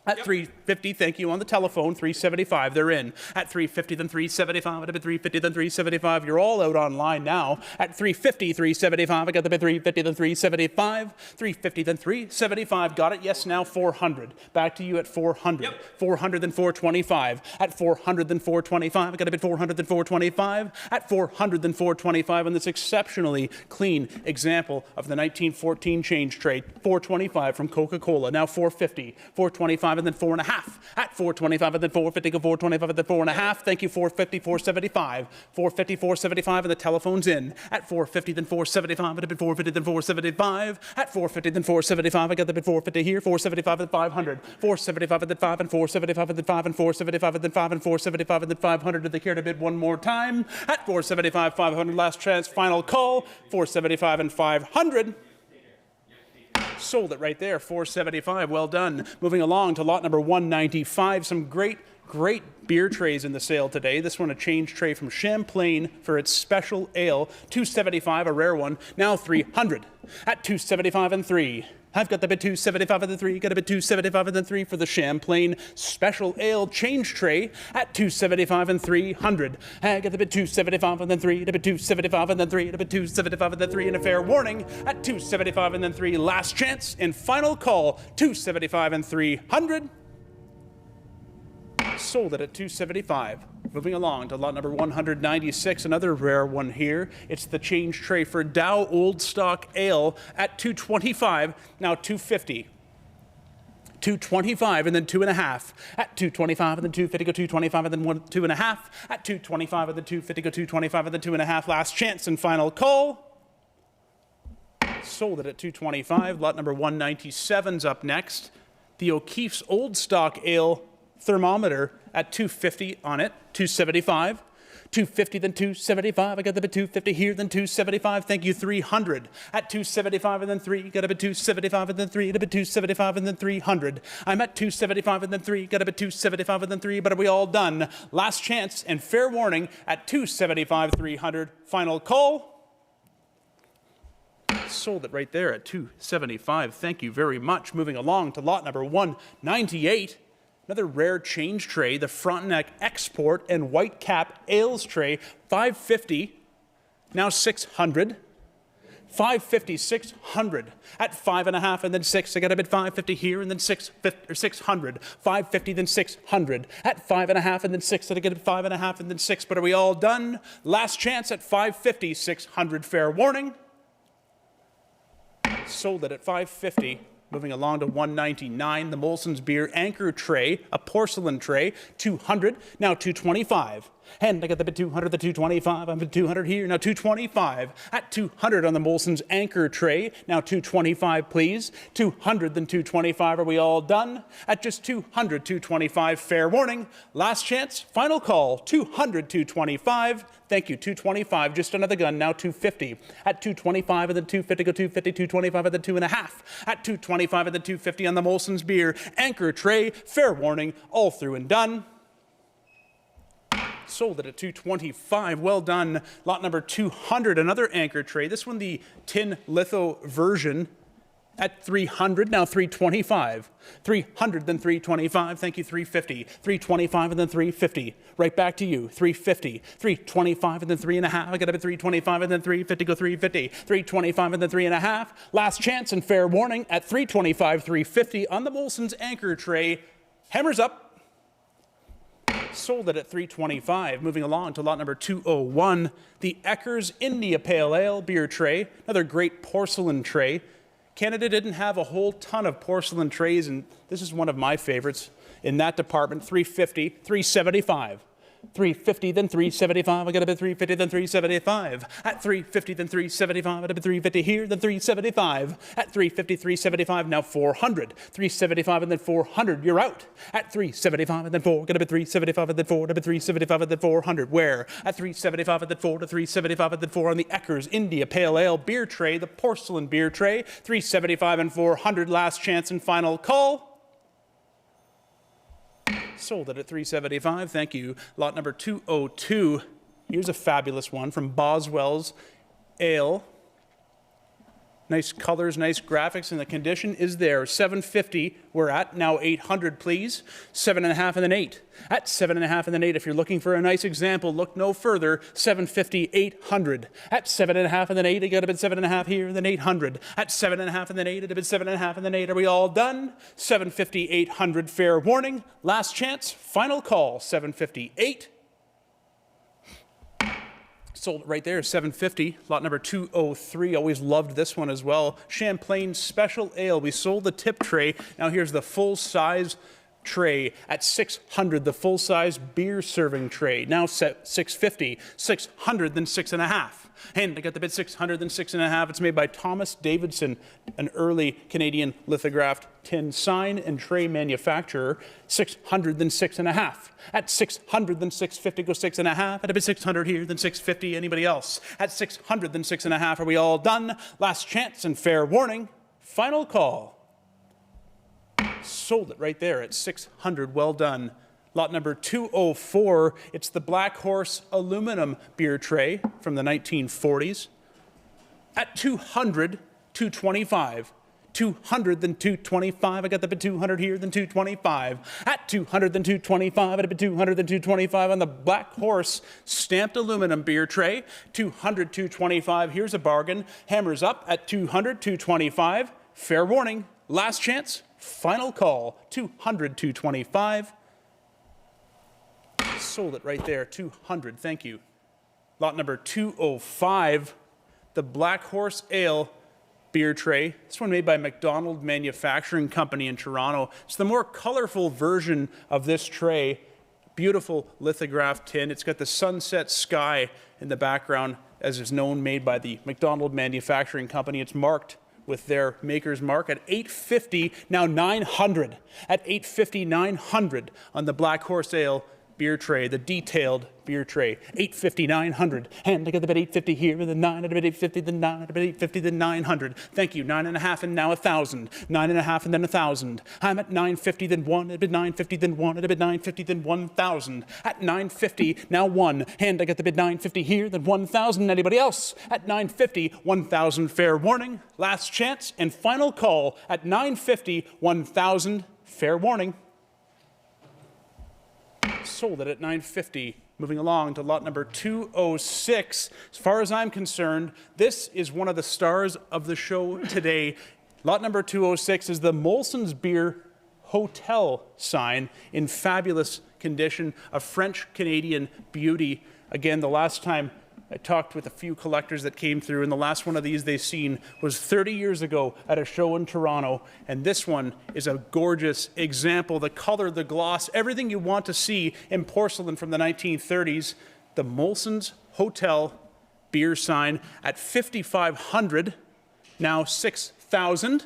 B: At 350, thank you, on the telephone, 375, they're in. At 350, then 375, at a bid 350, then 375, you're all out online now. At 350, 375, I got the bid 350, then 375, 350, then 375, got it, yes, now 400. Back to you at 400. 400, then 425. At 400, then 425, I got a bid 400, then 425. At 400, then 425, on this exceptionally clean example of the 1914 change trade, 425 from Coca-Cola, now 450, 425, and then 4.5. At 425 and then 450, go 425 and then 4.5. Thank you, 450, 475. 450, 475, and the telephone's in. At 450, then 475, and a bid 450, then 475. At 450, then 475, I got the bid 450 here, 475 and 500. 475 and then 5 and 475 and then 5 and 475 and then 5 and 475 and then 500. Did they care to bid one more time? At 475, 500, last chance, final call. 475 and 500. Sold it right there, 475, well done. Moving along to lot number 195, some great beer trays in the sale today. This one a change tray from Champlain for its special ale, 275, a rare one, now 300. At 275 and 3. I've got the bid 275 and then 3, got a bid 275 and then 3 for the Champlain Special Ale Change Tray at 275 and 300. I got the bid 275 and then 3, the bid 275 and then 3, the bid 275 and then 3, and a fair warning at 275 and then 3. Last chance and final call, 275 and 300. Sold it at 275. Moving along to lot number 196, another rare one here. It's the change tray for Dow Old Stock Ale at 225, now 250. 225 and then 2.5. At 225 and then 250, go 225 and then 2.5. At 225 and then 250, go 225 and then 2.5. Last chance and final call. Sold it at 225. Lot number 197's up next. The O'Keefe's Old Stock Ale thermometer at 250 on it, 275. 250, then 275. I got the bid 250 here, then 275. Thank you, 300. At 275 and then 3. Got a bid 275 and then 3. Got a bid 275 and then 300. I'm at 275 and then 3. Got a bid 275 and then 3. But are we all done? Last chance and fair warning at 275, 300. Final call. Sold it right there at 275. Thank you very much. Moving along to lot number 198. Another rare change tray, the Frontenac Export and White Cap Ales tray, 550, now 600. 550, 600 at 5.5 and then 6. I got a bid 550 here and then 600. 550 then 600 at 5.5 and then 6. I get a bid 5.5 and then 6. But are we all done? Last chance at 550, 600. Fair warning. Sold it at 550. Moving along to 199, the Molson's Beer Anchor Tray, a porcelain tray, 200, now 225. And I got the bid 200, the 225, I'm at 200 here, now 225. At 200 on the Molson's Anchor Tray, now 225 please. 200, then 225, are we all done? At just 200, 225, fair warning. Last chance, final call, 200, 225. Thank you, 225, just another gun, now 250. At 225 and then 250, go 250, 225 and then 2.5. At 225 and then 250 on the Molson's Beer Anchor Tray, fair warning, all through and done. Sold it at 225. Well done. Lot number 200, another anchor tray. This one, the tin litho version at 300, now 325. 300, then 325. Thank you, 350. 325 and then 350. Right back to you, 350. 325 and then 3.5. I got up at 325 and then 350, go 350. 325 and then 3.5. Last chance and fair warning at 325, 350 on the Molson's Anchor Tray. Hammers up. Sold it at 325. Moving along to lot number 201, the Eckers India Pale Ale beer tray, another great porcelain tray. Canada didn't have a whole ton of porcelain trays, and this is one of my favorites in that department, 350, 375. 350, then 375. I got a bid 350, then 375. At 350, then 375. At a bid 350 here, then 375. At 350, 375. Now 400. 375 and then 400. You're out. At 375 and then 4. Got a bid 375 and then 4. Got a bid 375 and then 400. Where? At 375 and then 4 to 375 and then 4 on the Eckers India Pale Ale beer tray, the porcelain beer tray. 375 and 400. Last chance and final call. Sold it at 375. Thank you. Lot number 202. Here's a fabulous one from Boswell's Ale. Nice colors, nice graphics, and the condition is there. 750 we're at. Now 800, please. 7.5 and then 8. At 7.5 and then 8, if you're looking for a nice example, look no further. 750, 800. At 7.5 and then 8, I got a bid 7.5 here, then 800. At 7.5 and then 8, a bid 7.5 and then 8. Are we all done? 750, 800. Fair warning. Last chance. Final call. 750, 8. Sold right there, 750. Lot number 203. Always loved this one as well. Champlain Special Ale. We sold the tip tray. Now here's the full-size tray at 600. The full-size beer serving tray. Now set 650. 600, then 6.5. And I got the bid 600, then 6.5. It's made by Thomas Davidson, an early Canadian lithographed tin sign and tray manufacturer. 600, then 6.5. At 600, then 650, go 6.5. At a bid 600 here, then 650. Anybody else? At 600, then 6.5. Are we all done? Last chance and fair warning. Final call. Sold it right there at 600. Well done. Lot number 204, it's the Black Horse aluminum beer tray from the 1940s. At 200, 225. 200, then 225. I got the bid 200 here, then 225. At 200, then 225. At a bid 200, then 225 on the Black Horse stamped aluminum beer tray. 200, 225. Here's a bargain. Hammers up at 200, 225. Fair warning. Last chance. Final call. 200, 225. Sold it right there, 200, thank you. Lot number 205, the Black Horse Ale beer tray. This one made by McDonald Manufacturing Company in Toronto. It's the more colorful version of this tray. Beautiful lithographed tin. It's got the sunset sky in the background, as is known, made by the McDonald Manufacturing Company. It's marked with their maker's mark at 850, now 900. At 850, 900 on the Black Horse Ale beer tray, the detailed beer tray. 850, 900. And I got the bid 850 here, and then 9, at a bid 850, then 9, at a bid 850, then 900. Thank you. 9.5 and now 1,000. 9.5 and then 1,000. I'm at 950, then 1, at a bid 950, then 1, at a bid 950, then 1,000. At 950, now 1. And I got the bid 950 here, then 1,000. Anybody else? At 950, 1,000. Fair warning. Last chance and final call. At 950, 1,000. Fair warning. Sold it at 950. Moving along to lot number 206. As far as I'm concerned, this is one of the stars of the show today. Lot number 206 is the Molson's Beer Hotel sign in fabulous condition, a French-Canadian beauty. Again, the last time I talked with a few collectors that came through, and the last one of these they've seen was 30 years ago at a show in Toronto, and this one is a gorgeous example. The color, the gloss, everything you want to see in porcelain from the 1930s. The Molson's Hotel beer sign at 5,500, now 6,000.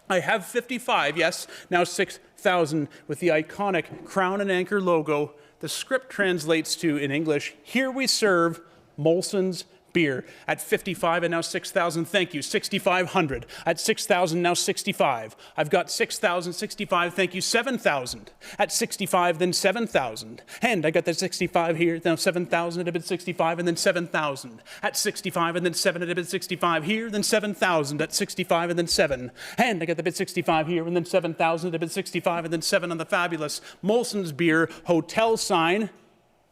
B: I have 55, yes, now 6,000 with the iconic Crown and Anchor logo. The script translates to, in English, "Here we serve Molson's beer." At 55 and now 6,000. Thank you. 6,500. At 6,000 now 65. I've got 6,000, 65. Thank you. 7,000. At 65 then 7,000. And I got the 65 here. Now 7,000 at a bit 65 and then 7,000. At 65 and then 7 at a bit 65 here. Then 7,000 at 65 and then 7. And I got the bit 65 here and then 7,000 at a bit 65 and then 7 on the fabulous Molson's Beer Hotel sign.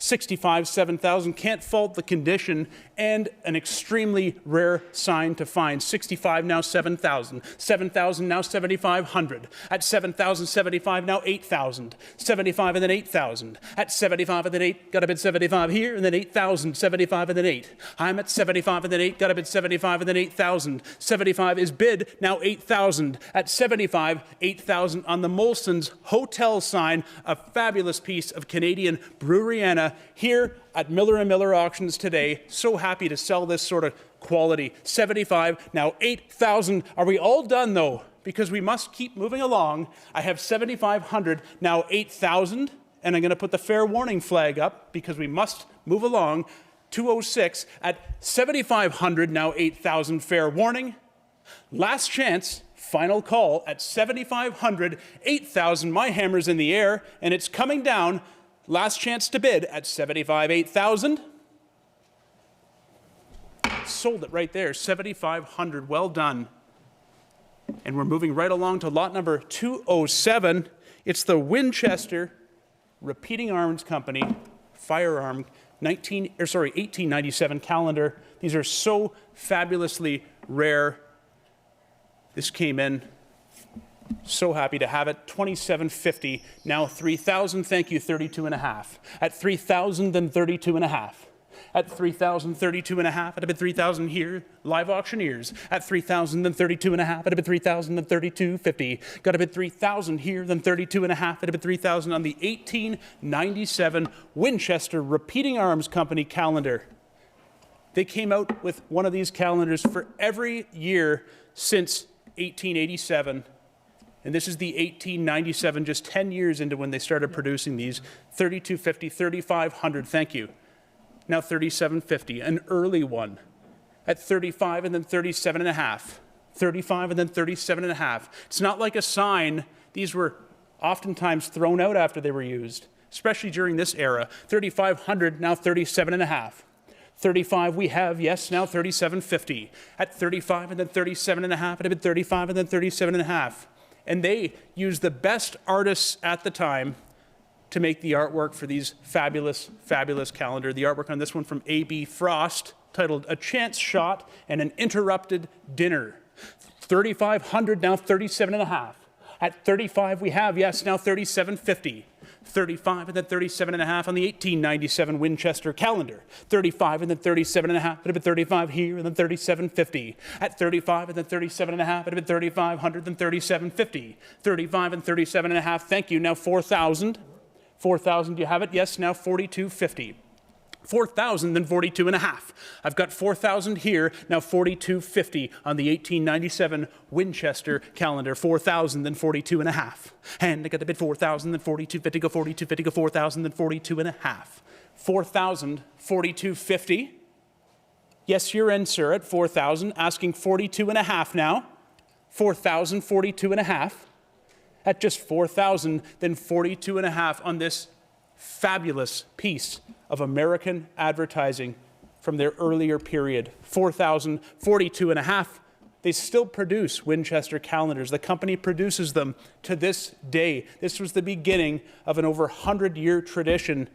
B: 65, 7,000, can't fault the condition, and an extremely rare sign to find. 65, now 7,000. 7,000, now 7,500. At 7,000, 75, now 8,000. 75 and then 8,000. At 75 and then 8, got a bid 75 here, and then 8,000. 75 and then 8. I'm at 75 and then 8, got a bid 75 and then 8,000. 75 is bid, now 8,000. At 75, 8,000 on the Molson's Hotel sign, a fabulous piece of Canadian Breweriana Arena here at Miller & Miller Auctions today. So happy to sell this sort of quality. 75, now 8,000. Are we all done though? Because we must keep moving along. I have 7,500, now 8,000, and I'm going to put the fair warning flag up because we must move along. 206 at 7,500, now 8,000, fair warning. Last chance, final call at 7,500, 8,000. My hammer's in the air, and it's coming down. Last chance to bid at 75, 8,000. Sold it right there, 7,500. Well done. And we're moving right along to lot number 207. It's the Winchester Repeating Arms Company firearm 1897 calendar. These are so fabulously rare. This came in. So happy to have it. $2,750, now $3,000. Thank you, 32 and a half. At $3,000, then 32 and a half. At $3,000, 32 and a half. At a bid $3,000 here, live auctioneers. At $3,000, then 32 and a half. At a bid $3,000, then 32.50. Got a bid $3,000 here, then 32 and a half. At a bid $3,000 on the 1897 Winchester Repeating Arms Company calendar. They came out with one of these calendars for every year since 1887. And this is the 1897, just 10 years into when they started producing these. 3250, 3500, thank you. Now 3750, an early one. At 35 and then 37 and a half. 35 and then 37 and a half. It's not like a sign. These were oftentimes thrown out after they were used, especially during this era. 3,500, now 37 and a half. 35 we have, yes, now 3750. At 35 and then 37 and a half, at a bid 35 and then 37 and a half. And they used the best artists at the time to make the artwork for these fabulous, fabulous calendar. The artwork on this one from A.B. Frost, titled A Chance Shot and an Interrupted Dinner. 3,500, now 37 and a half. At 35 we have, yes, now 3750. 35 and then 37 and a half on the 1897 Winchester calendar. 35 and then 37 and a half, at a bit 35 here, and then 3750. At 35 and then 37 and a half, at a bit 3,500, then 3750. 35 and 37 and a half, thank you, now 4,000. 4,000, you have it? Yes, now 42.50. 4,000, then 42 and a half. I've got 4,000 here, now 42.50 on the 1897 Winchester calendar. 4,000, then 42 and a half. And I got the bid 4,000, then 42.50, go 42.50, go 4,000, then 42 and a half. 4,000, 42.50. Yes, you're in, sir, at 4,000, asking 42 and a half now. 4,000, 42 and a half. At just 4,000, then 42 and a half on this fabulous piece of American advertising from their earlier period. 4,000, 42 and a half. They still produce Winchester calendars. The company produces them to this day. This was the beginning of an over 100-year tradition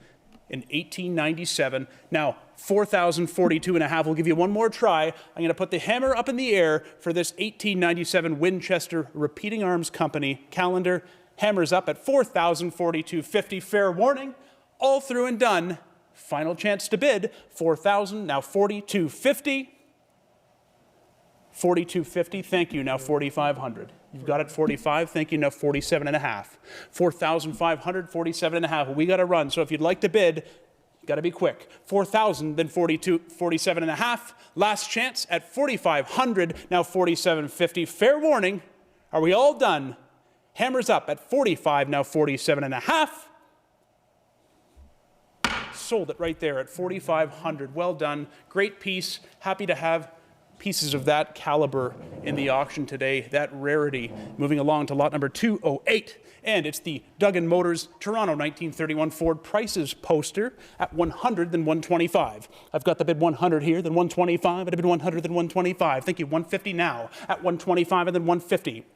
B: in 1897. Now, 4,042 and a half. We'll give you one more try. I'm going to put the hammer up in the air for this 1897 Winchester Repeating Arms Company calendar. Hammer's up at 4,042.50. Fair warning. All through and done. Final chance to bid. 4,000, now 42.50. 42.50, thank you, now 4,500. You've got it 45, thank you, now 47 and a half. 4,500, 47 and a half. Well, we got to run, so if you'd like to bid, you got to be quick. 4,000, then 42, 47 and a half. Last chance at 4,500, now 47.50. Fair warning, are we all done? Hammers up at 45, now 47 and a half. Sold it right there at 4,500. Well done, great piece. Happy to have pieces of that caliber in the auction today, that rarity. Moving along to lot number 208, and it's the Duggan Motors Toronto 1931 Ford Prices poster at 100, then 125. I've got the bid 100 here, then 125, at a bid 100, then 125. Thank you, 150 now, at 125, and then 150.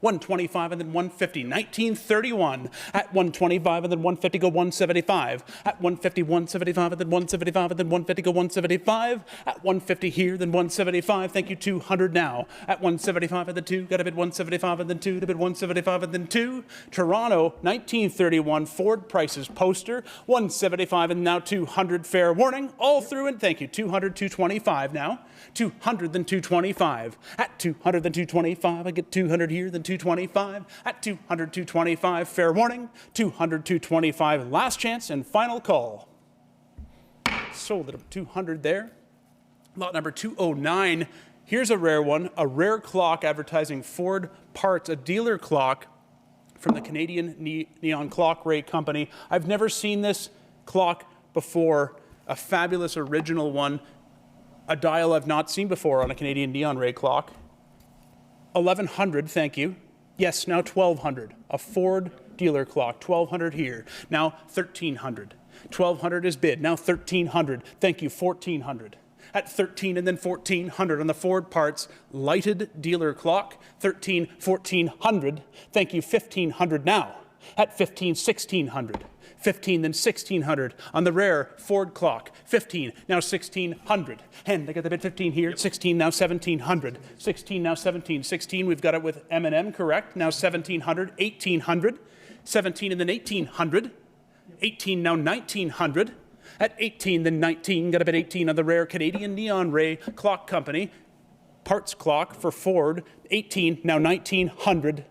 B: 125 and then 150, 1931 at 125 and then 150 go 175, at 150, 175 and then 175 and then 150 go 175, at 150 here, then 175, thank you, 200 now, at 175 and then 2, got a bid 175 and then 2, to bid 175 and then 2, Toronto 1931 Ford Prices poster, 175 and now 200, fair warning, all through and thank you, 200, 225 now, 200 then 225, at 200 then 225, I get 200 here, then 225, at 200, 225, fair warning, 200, 225, last chance and final call. Sold at 200 there. Lot number 209. Here's a rare one, a rare clock advertising Ford parts, a dealer clock from the Canadian Neon Clock Ray Company. I've never seen this clock before, a fabulous original one, a dial I've not seen before on a Canadian Neon Ray clock. 1100, thank you. Yes, now 1200, a Ford dealer clock, 1200 here, now 1300. 1200 is bid, now 1300, thank you, 1400. At 13 and then 1400 on the Ford parts lighted dealer clock, 1400, thank you, 1500 now. At 1600, 15 then 1600 on the rare Ford clock, 15 now 1600. And I got the bid 15 here, 16 now 1700, 16 now 17, 16 we've got it with M&M correct, now 1700, 1800, 17 and then 1800, 18 now 1900. At 18, then 19, got a bid 18 on the rare Canadian Neon Ray Clock Company. Parts clock for Ford, 18, now 1900.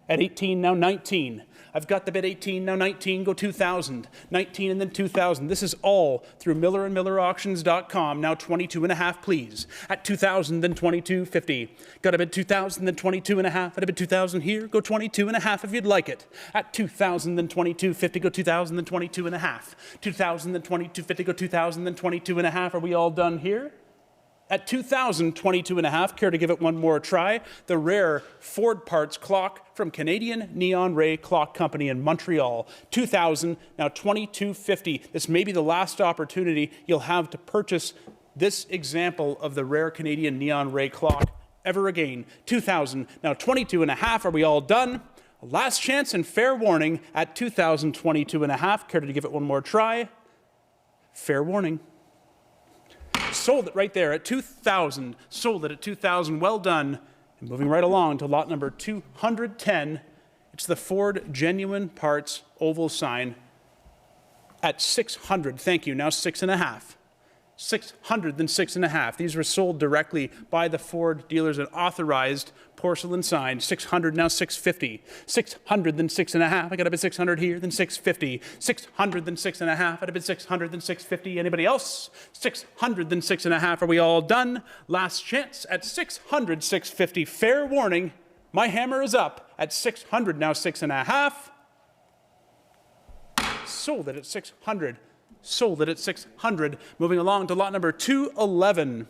B: At 18, now 19. I've got the bid 18, now 19, go 2,000. 19 and then 2,000. This is all through MillerandMillerAuctions.com. Now 22 and a half, please. At 2,000, then 22.50. Got a bid 2,000, then 22 and a half. At a bid 2,000 here, go 22 and a half if you'd like it. At 2,000, then 22.50, go 2,000, then 22 and a half. 2,000, then 22.50, go 2,000, then 22 and a half. Are we all done here? At 2,000, 22 and a half, care to give it one more try, the rare Ford parts clock from Canadian Neon Ray Clock Company in Montreal. 2,000, now 22.50. This may be the last opportunity you'll have to purchase this example of the rare Canadian Neon Ray clock ever again. 2,000, now 22 and a half. Are we all done? Last chance and fair warning at 2,000, 22 and a half. Care to give it one more try? Fair warning. Sold it right there at 2,000. Sold it at 2,000. Well done. And moving right along to lot number 210. It's the Ford Genuine Parts oval sign at 600. Thank you. Now 6.5. 600, then 6.5. These were sold directly by the Ford dealers, an authorized porcelain sign. 600, now 650. 600, then 6.5. I got a bid 600 here, then 650. 600, then 6.5. I got a bid 600, then 650. Anybody else? 600, then 6.5. Are we all done? Last chance at 600, 650. Fair warning, my hammer is up at 600, now 6.5. Sold it at 600. Sold it at 600. Moving along to lot number 211.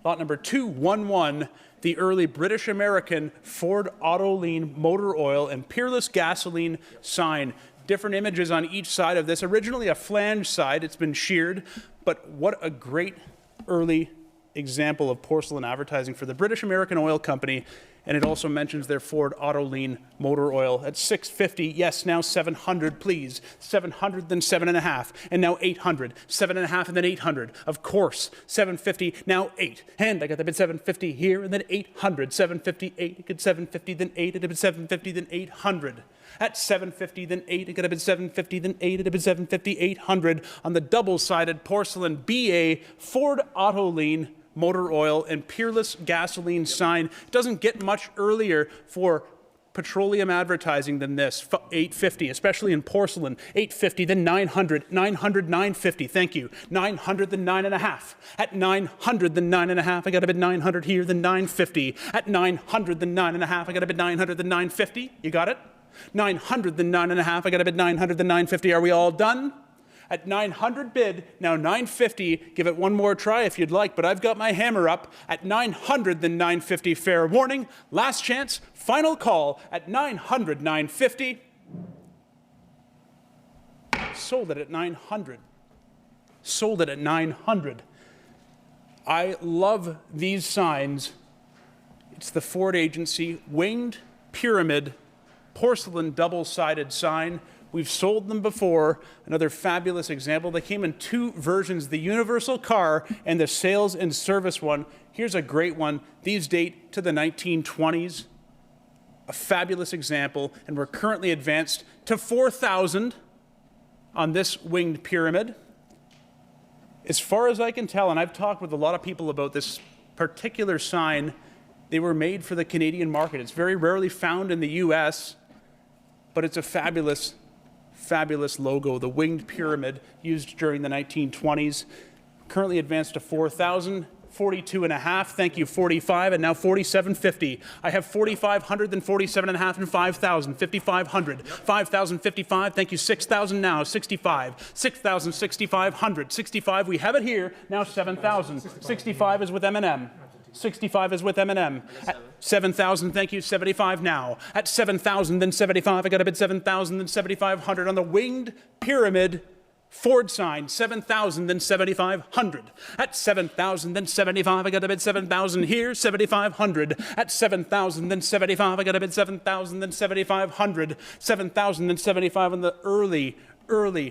B: Lot number 211, the early British-American Ford Autoline motor oil and Peerless gasoline sign. Different images on each side of this. Originally a flange side, it's been sheared, but what a great early example of porcelain advertising for the British-American Oil Company. And it also mentions their Ford Autoline motor oil at 650. Yes, now 700, please. 700, then 7.5, and now 800. 7.5, and then 800. Of course, 750, now 8. And I got the bid 750 here, and then 800. 750, 8. I get 750, then 8. I got a bid 750, then 800. At 750, then 8. I got a bid 750, then 8. I got a bid 750, 800 on the double-sided porcelain BA Ford Autoline motor oil and Peerless gasoline sign. It doesn't get much earlier for petroleum advertising than this. 850, especially in porcelain. 850, then 900, 900, 950. Thank you. 900, then 9.5. At 900, then 9.5. I got a bid 900 here, then 950. At 900, then 9.5. I got a bid 900, then 950. You got it? 900, then 9.5. I got a bid 900, then 950. Are we all done? At 900 bid, now 950. Give it one more try if you'd like, but I've got my hammer up. At 900, then 950. Fair warning. Last chance. Final call at 900, 950. Sold it at 900. Sold it at 900. I love these signs. It's the Ford Agency winged pyramid porcelain double-sided sign. We've sold them before. Another fabulous example. They came in two versions, the universal car and the sales and service one. Here's a great one. These date to the 1920s. A fabulous example. And we're currently advanced to 4,000 on this winged pyramid. As far as I can tell, and I've talked with a lot of people about this particular sign, they were made for the Canadian market. It's very rarely found in the U.S., but it's a fabulous fabulous logo, the winged pyramid used during the 1920s. Currently advanced to 4,000. 42 and a half, thank you, 45, and now 47.50. I have 4,500, then 47 and a half, and 5,000, 5,500, 5,055, thank you, 6,000 now, 65, 6,000, 6,500, 65, we have it here, now 7,000, 65 is with M&M. 65 is with M&M. At 7,000, thank you, 75 now. At 7,000, then 75, I got a bid 7,000, then 7,500 on the winged pyramid Ford sign, 7,000, then 7,500. At 7,000, then 75, I got a bid 7,000 here, 7,500. At 7,000, then 75, I got a bid 7,000, then 7,500. 7,000, then 75 on the early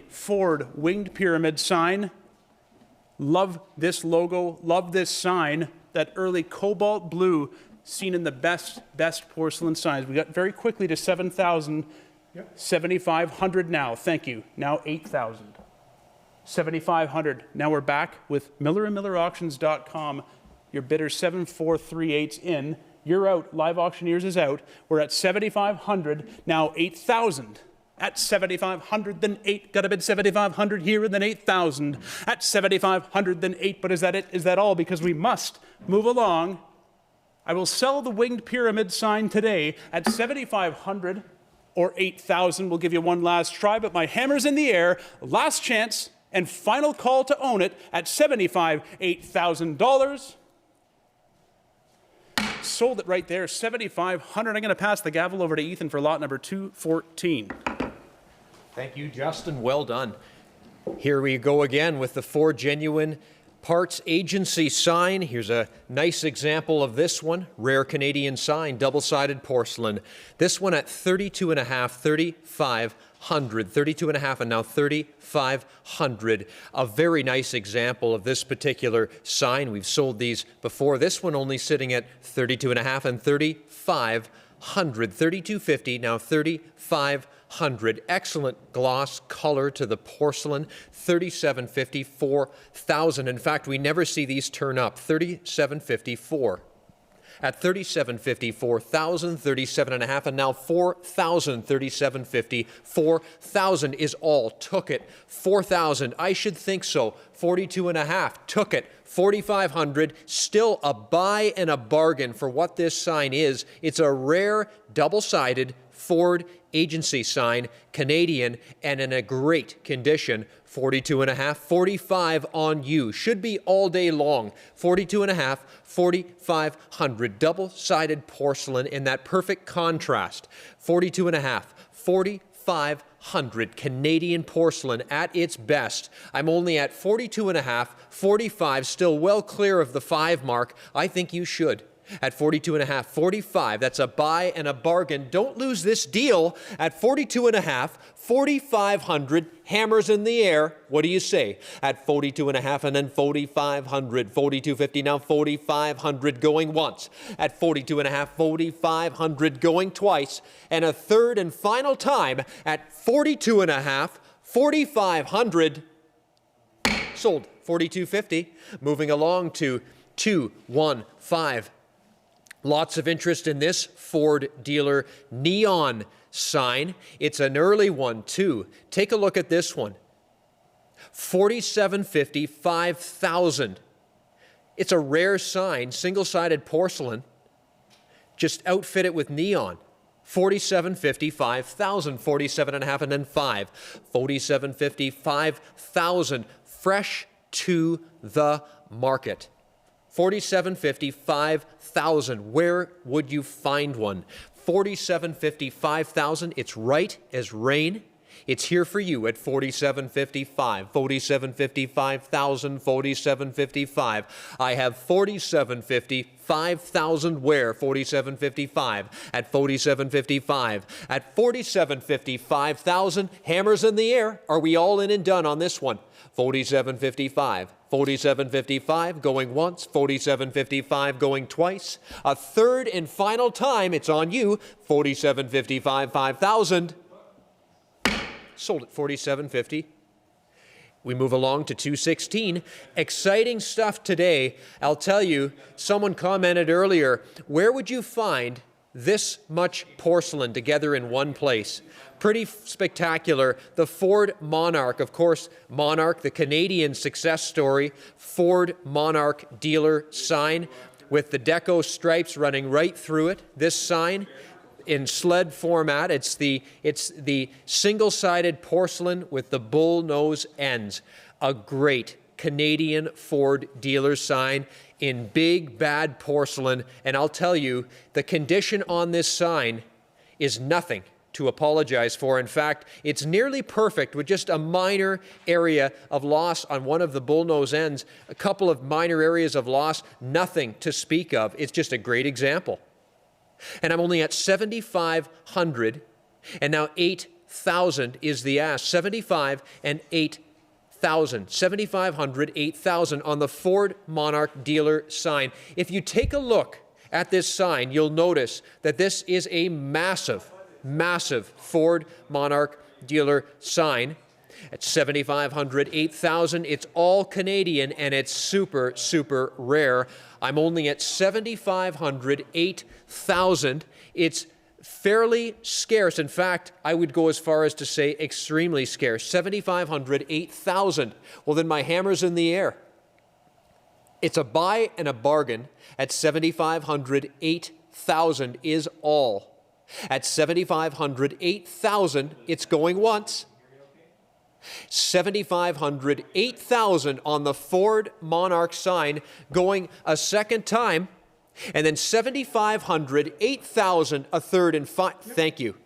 B: Ford winged pyramid sign. Love this logo, love this sign, that early cobalt blue seen in the best porcelain signs. We got very quickly to 7,000, 7,500 now, thank you. Now 8,000. 7,500. Now we're back with MillerandMillerAuctions.com. Your bidder 7438's in. You're out. Live Auctioneers is out. We're at 7,500. Now 8,000. At 7,500, then 8. Got to bid 7,500 here, and then 8,000. At 7,500, then 8. But is that it? Is that all? Because we must move along. I will sell the winged pyramid sign today at 7,500 or 8,000. We'll give you one last try, but my hammer's in the air. Last chance. And final call to own it at $8,000. Sold it right there, 7,500. I'm going to pass the gavel over to Ethan for lot number 214.
A: Thank you, Justin. Well done. Here we go again with the Ford Genuine Parts Agency sign. Here's a nice example of this one. Rare Canadian sign, double-sided porcelain. This one at 32 and a half, 3,500, 32 and a half, and now 3,500. A very nice example of this particular sign. We've sold these before. This one only sitting at 32 and a half and 3,500, 32.50, now 3,500. Excellent gloss color to the porcelain. 37.50, 4,000. In fact, we never see these turn up. 37.54. At 37.50, 4,000, 37 and a half, and now 4,000, 37.50, 4,000 is all. Took it. 4,000, I should think so. 42 and a half, took it. 4,500, still a buy and a bargain for what this sign is. It's a rare double-sided Ford agency sign, Canadian, and in a great condition. 42 and a half, 45 on you. Should be all day long. 42 and a half, 4,500. Double-sided porcelain in that perfect contrast. 42 and a half, 4,500. Canadian porcelain at its best. I'm only at 42 and a half, 45, still well clear of the 5 mark. I think you should. At 42 and a half, 45, that's a buy and a bargain. Don't lose this deal at 42 and a half, 4,500, hammers in the air. What do you say? At 42 and a half and then 4,500, 42.50, now 4,500 going once. At 42 and a half, 4,500 going twice. And a third and final time at 42 and a half, 4,500, sold. 42.50. Moving along to 215. Lots of interest in this Ford dealer neon sign. It's an early one, too. Take a look at this one. 47.50, 5,000. It's a rare sign, single-sided porcelain. Just outfit it with neon. 47.50, 5,000. 47 and a half, and then 5. 47.50, 5,000. Fresh to the market. 47.50, 5,000. Where would you find one? 47.50, 5,000. It's right as rain. It's here for you at 47.55, 47.50, 5,000, 47.55. I have 47.50, 5,000 where? 47.55 at 47.55 at 47.50, 5,000. Hammers in the air. Are we all in and done on this one? 47.55. 47.55 going once, 47.55 going twice. A third and final time, it's on you. 47.55, 5,000. Sold at 47.50. We move along to 216. Exciting stuff today. I'll tell you, someone commented earlier, where would you find this much porcelain together in one place. Pretty spectacular. The Ford Monarch, of course, Monarch, the Canadian success story, Ford Monarch dealer sign with the deco stripes running right through it. This sign in sled format. It's the single-sided porcelain with the bull nose ends. A great Canadian Ford dealer sign in big, bad porcelain. And I'll tell you, the condition on this sign is nothing to apologize for. In fact, it's nearly perfect with just a minor area of loss on one of the bullnose ends, a couple of minor areas of loss, nothing to speak of. It's just a great example. And I'm only at 7,500, and now 8,000 is the ask. 75 and 8,000. 7,500, 8,000 on the Ford Monarch dealer sign. If you take a look at this sign, you'll notice that this is a massive Ford Monarch dealer sign. At 7,500, 8,000, it's all Canadian, and it's super, super rare. I'm only at 7,500, 8,000. It's fairly scarce. In fact, I would go as far as to say extremely scarce. 7,500, 8,000. Well, then my hammer's in the air. It's a buy and a bargain at 7,500, 8,000 is all. At 7,500, 8,000, it's going once. 7,500, 8,000 on the Ford Monarch sign, going a second time, and then 7,500, 8,000, a third and thank you,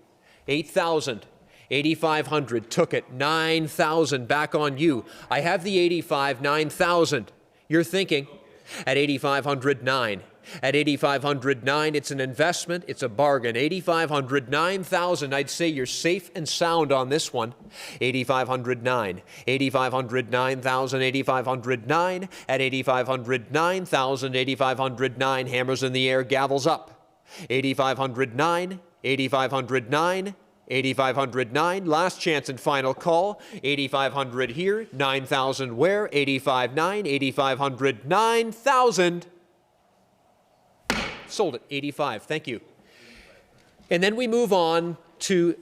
A: 8,000, 8,500, took it, 9,000, back on you. I have the 85, 9,000. You're thinking, at 8,500, 9. At 8,500, 9, it's an investment, it's a bargain. 8,500, 9,000, I'd say you're safe and sound on this one. 8,500, 9. 8,500, 9,000, 8,500, 9. At 8,500, 9,000, 8,500, 9, hammers in the air, gavels up. 8,500, 9, 8,500, 9. 8,500, 9, last chance and final call. 8,500 here, 9,000 where? 85, 9, 8,500, 9,000. Sold it, 85, thank you. And then we move on to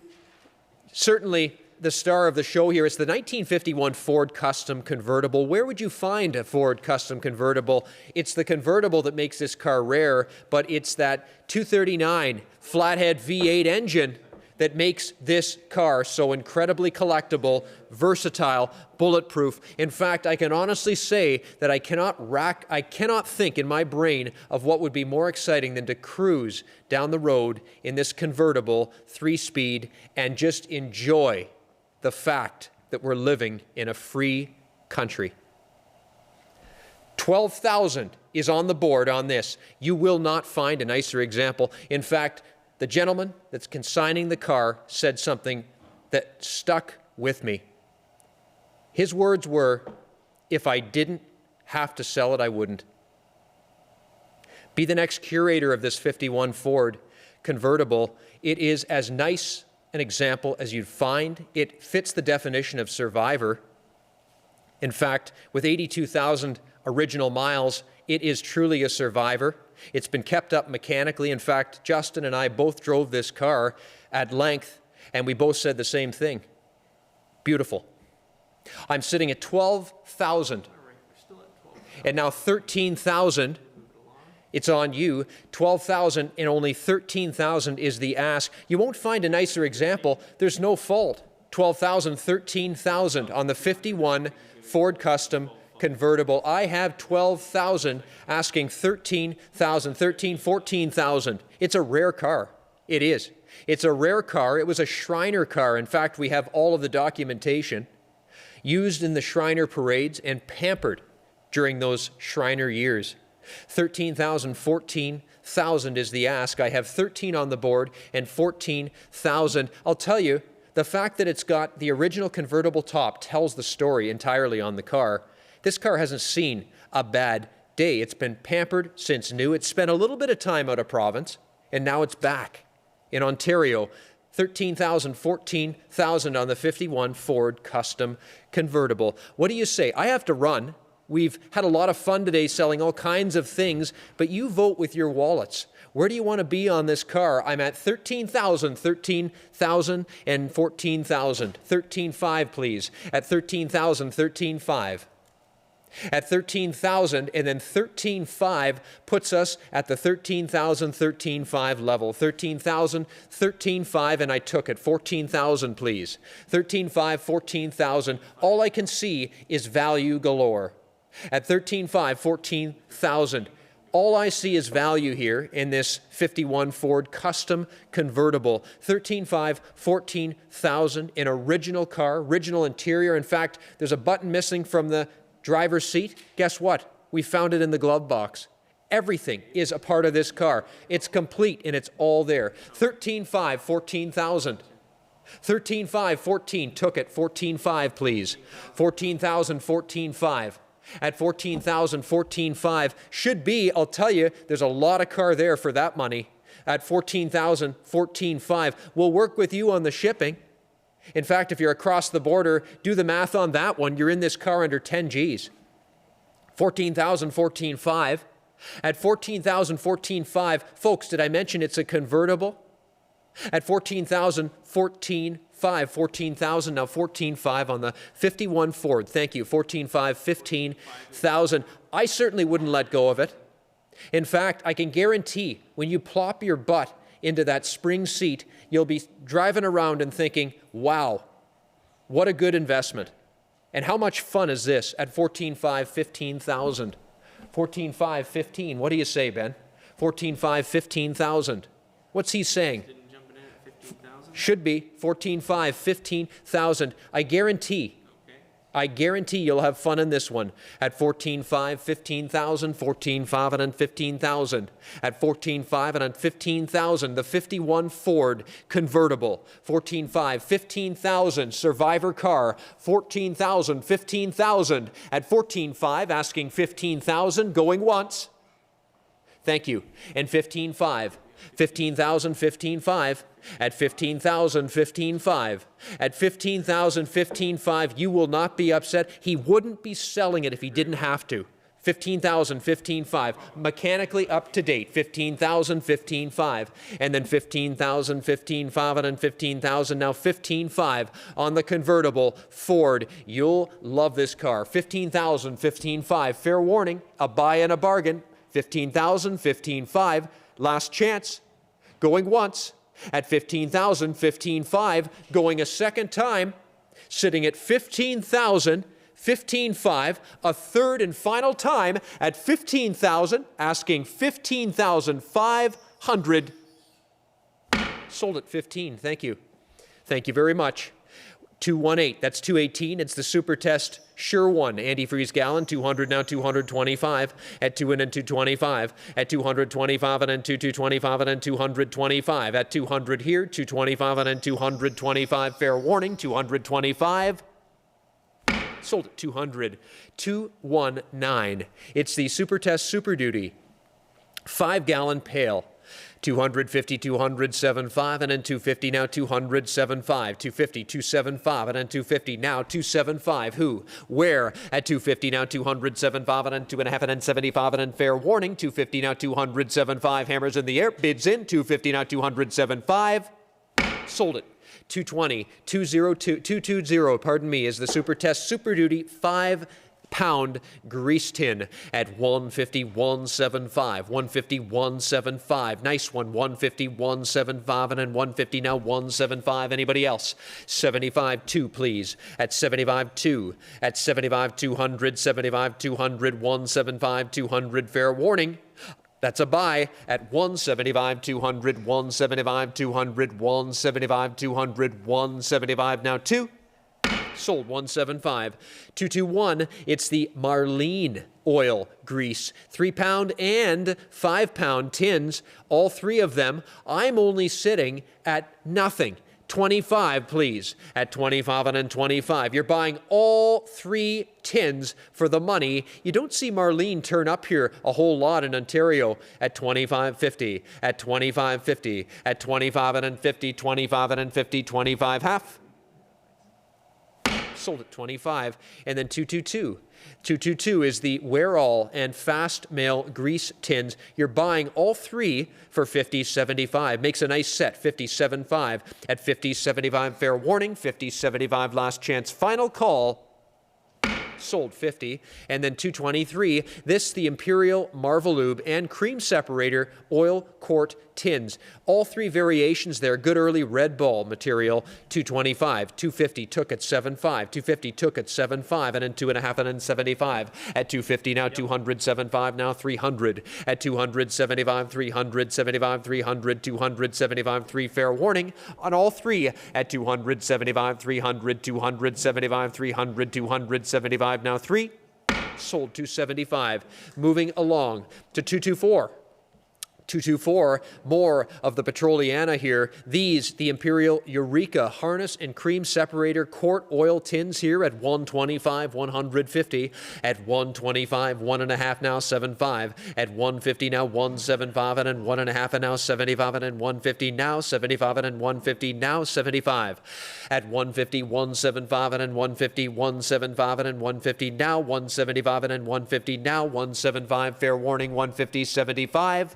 A: certainly the star of the show here. It's the 1951 Ford Custom Convertible. Where would you find a Ford Custom Convertible? It's the convertible that makes this car rare, but it's that 239 flathead V8 engine that makes this car so incredibly collectible, versatile, bulletproof. In fact, I can honestly say that I cannot think in my brain of what would be more exciting than to cruise down the road in this convertible 3-speed and just enjoy the fact that we're living in a free country. 12,000 is on the board on this. You will not find a nicer example. In fact, the gentleman that's consigning the car said something that stuck with me. His words were, if I didn't have to sell it, I wouldn't. Be the next curator of this 51 Ford convertible. It is as nice an example as you'd find. It fits the definition of survivor. In fact, with 82,000 original miles, it is truly a survivor. It's been kept up mechanically. In fact, Justin and I both drove this car at length, and we both said the same thing. Beautiful. I'm sitting at 12,000. And now 13,000. It's on you. 12,000 and only 13,000 is the ask. You won't find a nicer example. There's no fault. 12,000, 13,000 on the 51 Ford Custom Convertible. I have 12,000 asking 13,000, 14,000. It's a rare car. It is. It's a rare car. It was a Shriner car. In fact, we have all of the documentation. Used in the Shriner parades and pampered during those Shriner years. 13,000, 14,000 is the ask. I have 13 on the board and 14,000. I'll tell you, the fact that it's got the original convertible top tells the story entirely on the car. This car hasn't seen a bad day. It's been pampered since new. It's spent a little bit of time out of province, and now it's back in Ontario. 13,000, 14,000 on the 51 Ford Custom Convertible. What do you say? I have to run. We've had a lot of fun today selling all kinds of things, but you vote with your wallets. Where do you want to be on this car? I'm at 13,000, 13,000, and 14,000. 13,500, please. At 13,000, 13,500. At 13,000, and then 13,500 puts us at the 13,000, 13,500 level. 13,000, 13,500, and I took it. 14,000, please. 13,500, 14,000. All I can see is value galore. At 13,500, 14,000. All I see is value here in this 51 Ford Custom Convertible. 13,500, 14,000, an original car, original interior. In fact, there's a button missing from the driver's seat. Guess what? We found it in the glove box. Everything is a part of this car. It's complete and it's all there. 13,500, 14,000. 13,500, 14, took it. 14,500, please. 14,000, 14,500. At 14,000, 14,500 should be, I'll tell you, there's a lot of car there for that money. At 14,000, 14,500. We'll work with you on the shipping. In fact, if you're across the border, do the math on that one. You're in this car under 10 Gs. 14,000, 14,500. At 14,000, 14,500, folks, did I mention it's a convertible? At 14,000, 14,500. 14,000, now 14,500 on the 51 Ford. Thank you. 14,500, 15,000. I certainly wouldn't let go of it. In fact, I can guarantee when you plop your butt into that spring seat, you'll be driving around and thinking, wow, what a good investment. And how much fun is this at 14,500, 15,000? 14,500, 15. What do you say, Ben? 14,500, 15,000. What's he saying?
C: Didn't jump in at 15,000?
A: Should be 14,500, 15,000. I guarantee you'll have fun in this one. At 14,500, 15,000, 14,500, and 15,000. At 14,500 and 15,000, the 51 Ford convertible. 14,500, 15,000, survivor car. 14,000, 15,000. At 14,500, asking 15,000, going once. Thank you. And 15,500. 15,000, 15,500. At 15,000, 15,500. At 15,000, 15,500, you will not be upset. He wouldn't be selling it if he didn't have to. 15,000, 15,500. Mechanically up to date. 15,000, 15,500. And then 15,000, 15,500, and 15,000. Now 15,500 on the convertible Ford. You'll love this car. 15,000, 15,500. Fair warning, a buy and a bargain. 15,000, 15,500. Last chance. Going once. At 15,000, 15,500, going a second time, sitting at 15,000, 15,500, a third and final time at 15,000, asking 15,500. Sold at 15. Thank you. Thank you very much. 218, that's 218. It's the Super Test Sure One. Antifreeze gallon, 200 now, 225. At 2 and 225. At 225 and then 225 and then 225. At 200 here, 225 and then 225. Fair warning, 225. Sold at 200. 219. It's the Super Test Super Duty 5-gallon pail. 250, 207.5, and then 250, now 207.5, 250, 275, and then 250, now 275. Who? Where? At 250, now 207.5, and then 2.5, and then 75, and then fair warning, 250, now 207.5, hammers in the air, bids in, 250, now 207.5, sold it. 220, 220, pardon me, is the Super Test Super Duty 5-pound grease tin at 150, 175, 150, 175. Nice one, 150, 175, and then 150, now 175. Anybody else? 75, 2, please. At 75, 2. At 75, 200, 75, 200, 175, 200. Fair warning. That's a buy at 175, 200, 175, 200, 175, 200, 175. Now 2. Sold 175. 221, it's the Marlene oil grease. 3-pound and 5-pound tins, all three of them. I'm only sitting at nothing. 25, please. At 25 and then 25. You're buying all three tins for the money. You don't see Marlene turn up here a whole lot in Ontario at 25.50, at 25.50, at 25 and then 50, 25 and then 50, 25 half. sold at 25. And then 222. 222 is the Wear All and Fast Mail grease tins. You're buying all three for $50.75. Makes a nice set, $57.5 at $50.75. Fair warning, $50.75 last chance. Final call. Sold 50. And then 223, this the Imperial Marvelube and cream separator oil quart tins. All three variations there, good early red ball material. 225, 250 took at 7.5, 250 took at 7.5, and then 2.5 and then 75 at 250 now, 275 now, 300 at 275, 375, 300, 275, 3 fair warning on all three at 275, 300, 275, 300, 275 now, 3 sold 275. Moving along to 224. 224, more of the Petroliana here. These, the Imperial Eureka harness and cream separator quart oil tins here at 125, 150, at 125, 1.5 now, 75, at 150 now, 175, and then 1.5 and now 75, and then 150 now, 75, and then 150 now, 75, at 150, 175, and then 150, 175, and then 150 now, 175, and then 150 now, 175, fair warning, 150, 75.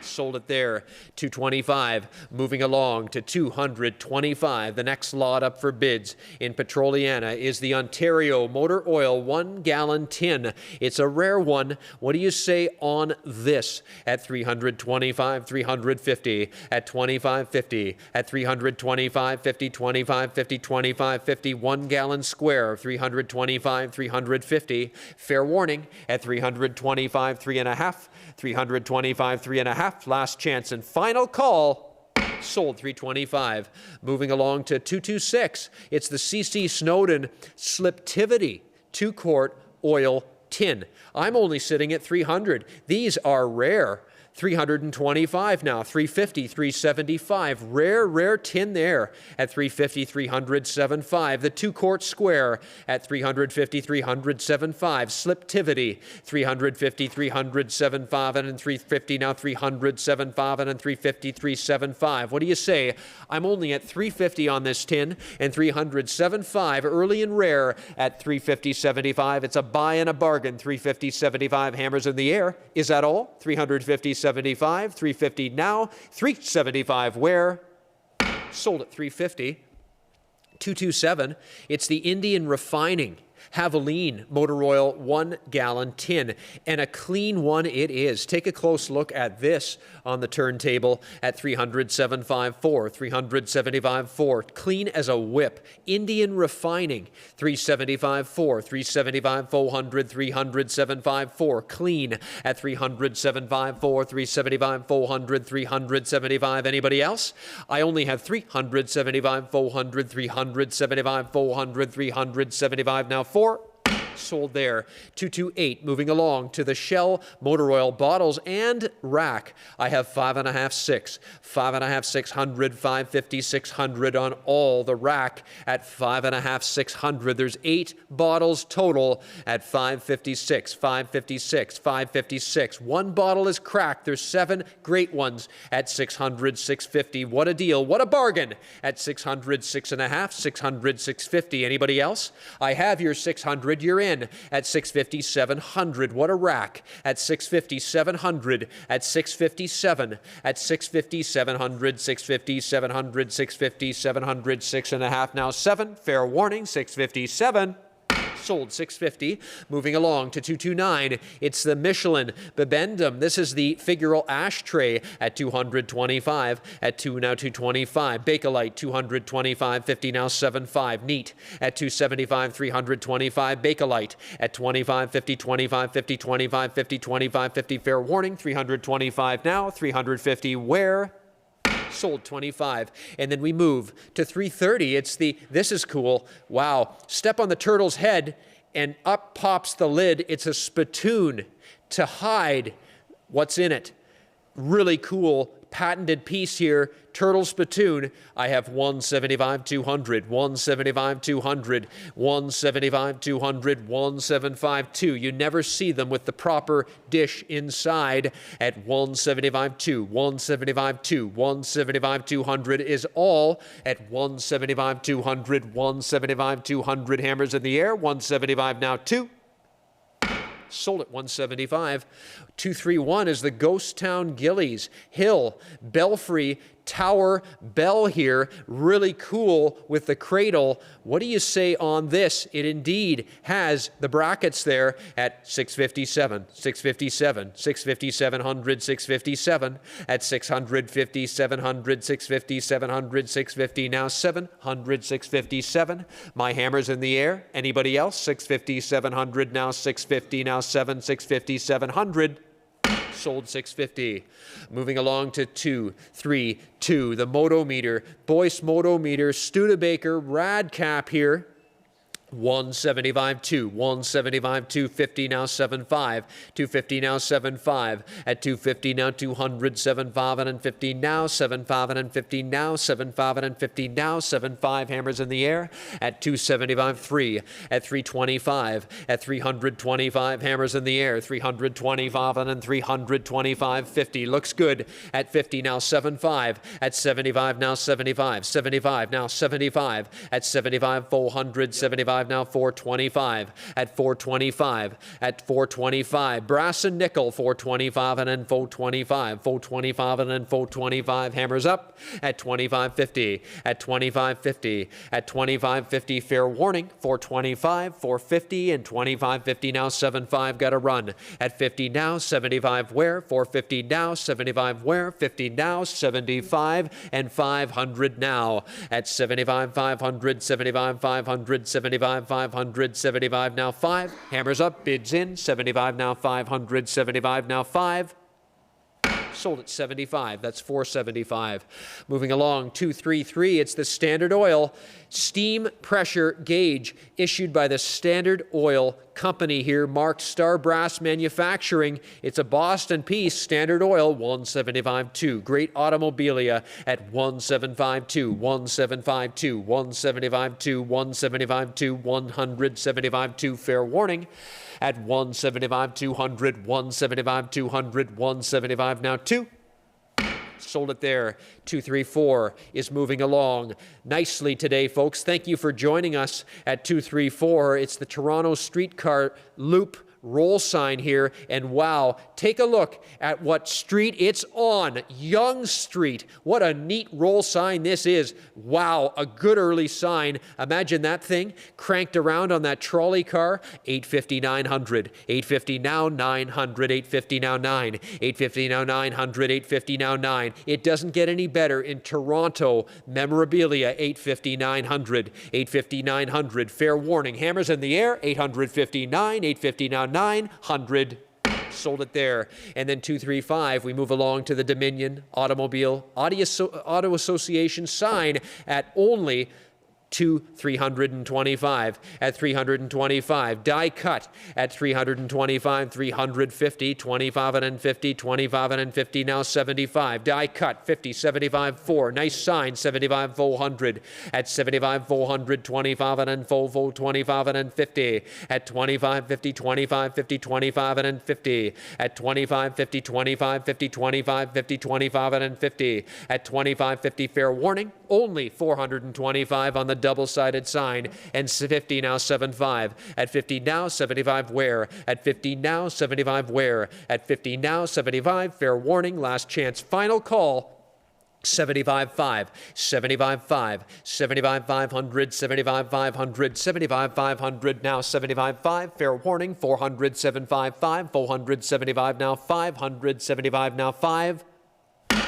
A: Sold it there. 225. Moving along to 225. The next lot up for bids in Petroliana is the Ontario Motor Oil 1 gallon tin. It's a rare one. What do you say on this? At 325, 350, at 25.50, at 325, 50, 25, 50, 25, 50, 1 gallon square, 325, 350. Fair warning at 325, 3.5, 325, 3.5. Last chance and final call. Sold 325. Moving along to 226. It's the C.C. Snowden Sliptivity 2-quart oil tin. I'm only sitting at 300. These are rare. 325 now, 350, 375. Rare tin there at 350, 375. The 2-quart square at 350, 375. Sliptivity, 350, 375, and then 350 now, 375, and then 350, 375. What do you say? I'm only at 350 on this tin and 375 early and rare at 350.75. It's a buy and a bargain. 350.75 hammers in the air. Is that all? 350.75, 350 now, 375 where? Sold at 350. 227, it's the Indian Refining Haviline Motor Oil 1 gallon tin, and a clean one it is. Take a close look at this on the turntable at 307.54, 375.4, clean as a whip. Indian Refining 375.4, 375, 400, 307.54, clean at 307.54, 375, 400, 375. Anybody else? I only have 375, 400, 375, 400, 375 now. 4 sold there. 228. Moving along to the Shell Motor Oil bottles and rack. I have 5.5, 6, 5.5, 600, 550, 600 on all the rack at 5.5, 600. There's 8 bottles total at 556, 556, 556. 1 bottle is cracked. There's 7 great ones at 600, 650. What a deal. What a bargain at 600, 6.5, 600, 650. Anybody else? I have your 600. You're in at 650, 700. What a rack at 650, 700, at 657, at 650, 700, 650, 700, 650, 700, 6.5. Now 7. Fair warning, 657. Sold 650. Moving along to 229. It's the Michelin Bibendum. This is the figural ashtray at 225. At 2 now 225. Bakelite 225. 50 now 75. Neat at 275. 325. Bakelite at 25. 50 25. 50 25. 50 25. 50. Fair warning. 325 now. 350. Where? Sold 25. And then we move to 330. It's the, this is cool. Wow. Step on the turtle's head and up pops the lid. It's a spittoon to hide what's in it. Really cool patented piece here, turtle spittoon. I have 175, 200, 175, 200, 175, 200, 175, 2. You never see them with the proper dish inside at 175, 2, 175, 2, 175, 200 is all at 175, 200, 175, 200. Hammers in the air, 175 now, 2. Sold at 175. 231 is the Ghost Town Gillies. Hill, Belfry, Tower, Bell here. Really cool with the cradle. What do you say on this? It indeed has the brackets there at 657, 657, 650, 700, 657, at 650, 700, 650, 700, 650, now 700, 657. My hammer's in the air. Anybody else? 650, 700, now 650, now 7, 650, 700. Sold 650. Moving along to 232, the Motometer, Boyce Motometer, Studebaker, Radcap here. 175, 2, 175, 250, now 75, 250, now 75, at 250, now 200, 75 and 50, now 75 and 50, now 75 and 50, now 75, hammers in the air, at 275, 3, at 325, at 325, hammers in the air, 325 and 325, 50, looks good, at 50, now 75, at 75, now 75, 75, now 75, at 75, 400, 75, now 425, at 425, at 425, brass and nickel, 425 and then 425, 425 and then 425, hammers up at 2550, at 2550, at 2550, fair warning, 425, 450, and 2550, now 75, got to run, at 50 now, 75 where, 450 now, 75 where, 50 now, 75, and 500 now, at 75, 500, 75, 500, 75, 500, 75 now 5, hammers up, bids in, 75 now 500, 75 now 5. Sold at 75. That's 475. Moving along, 233. It's the Standard Oil steam pressure gauge issued by the Standard Oil Company here, marked Star Brass Manufacturing. It's a Boston piece. Standard Oil 175.2. Great Automobilia at 175.2, 175.2, 175.2, 175.2, 175.2. Fair warning. At 175, 200, 175, 200, 175 now 2. Sold it there. 234 is moving along nicely today, folks. Thank you for joining us at 234. It's the Toronto Streetcar Loop roll sign here, and wow, take a look at what street it's on. Yonge Street. What a neat roll sign this is. Wow, a good early sign. Imagine that thing cranked around on that trolley car. 850, 900, 850 now 900, 850 now 9, 850 now 900, 850 now 9. It doesn't get any better in Toronto. Memorabilia 850, 900, 850, 900. Fair warning, hammers in the air. 859, 850 now 900. Sold it there. And then 235, we move along to the Dominion Auto Association sign at only 325 at 325, die cut at 325, 350, 25 and 50, 25 and 50, now 75, die cut 50, 75, 4, nice sign, 75, 400 at 75, 400, 25 and 4, 25 and 50 at 25, 50, 25, 50, 25 and 50 at 25, 50, 25, 50, 25, 50, 25 and 50 at 25, 50, fair warning, only 425 on the double-sided sign, and 50 now 75, at 50 now 75 where, at 50 now 75 where, at 50 now 75, fair warning, last chance, final call, 75.5, 75.5, 75.500, 75.500, 75.500, now 75.5, fair warning, 400, 755, 475 now 575 now 5.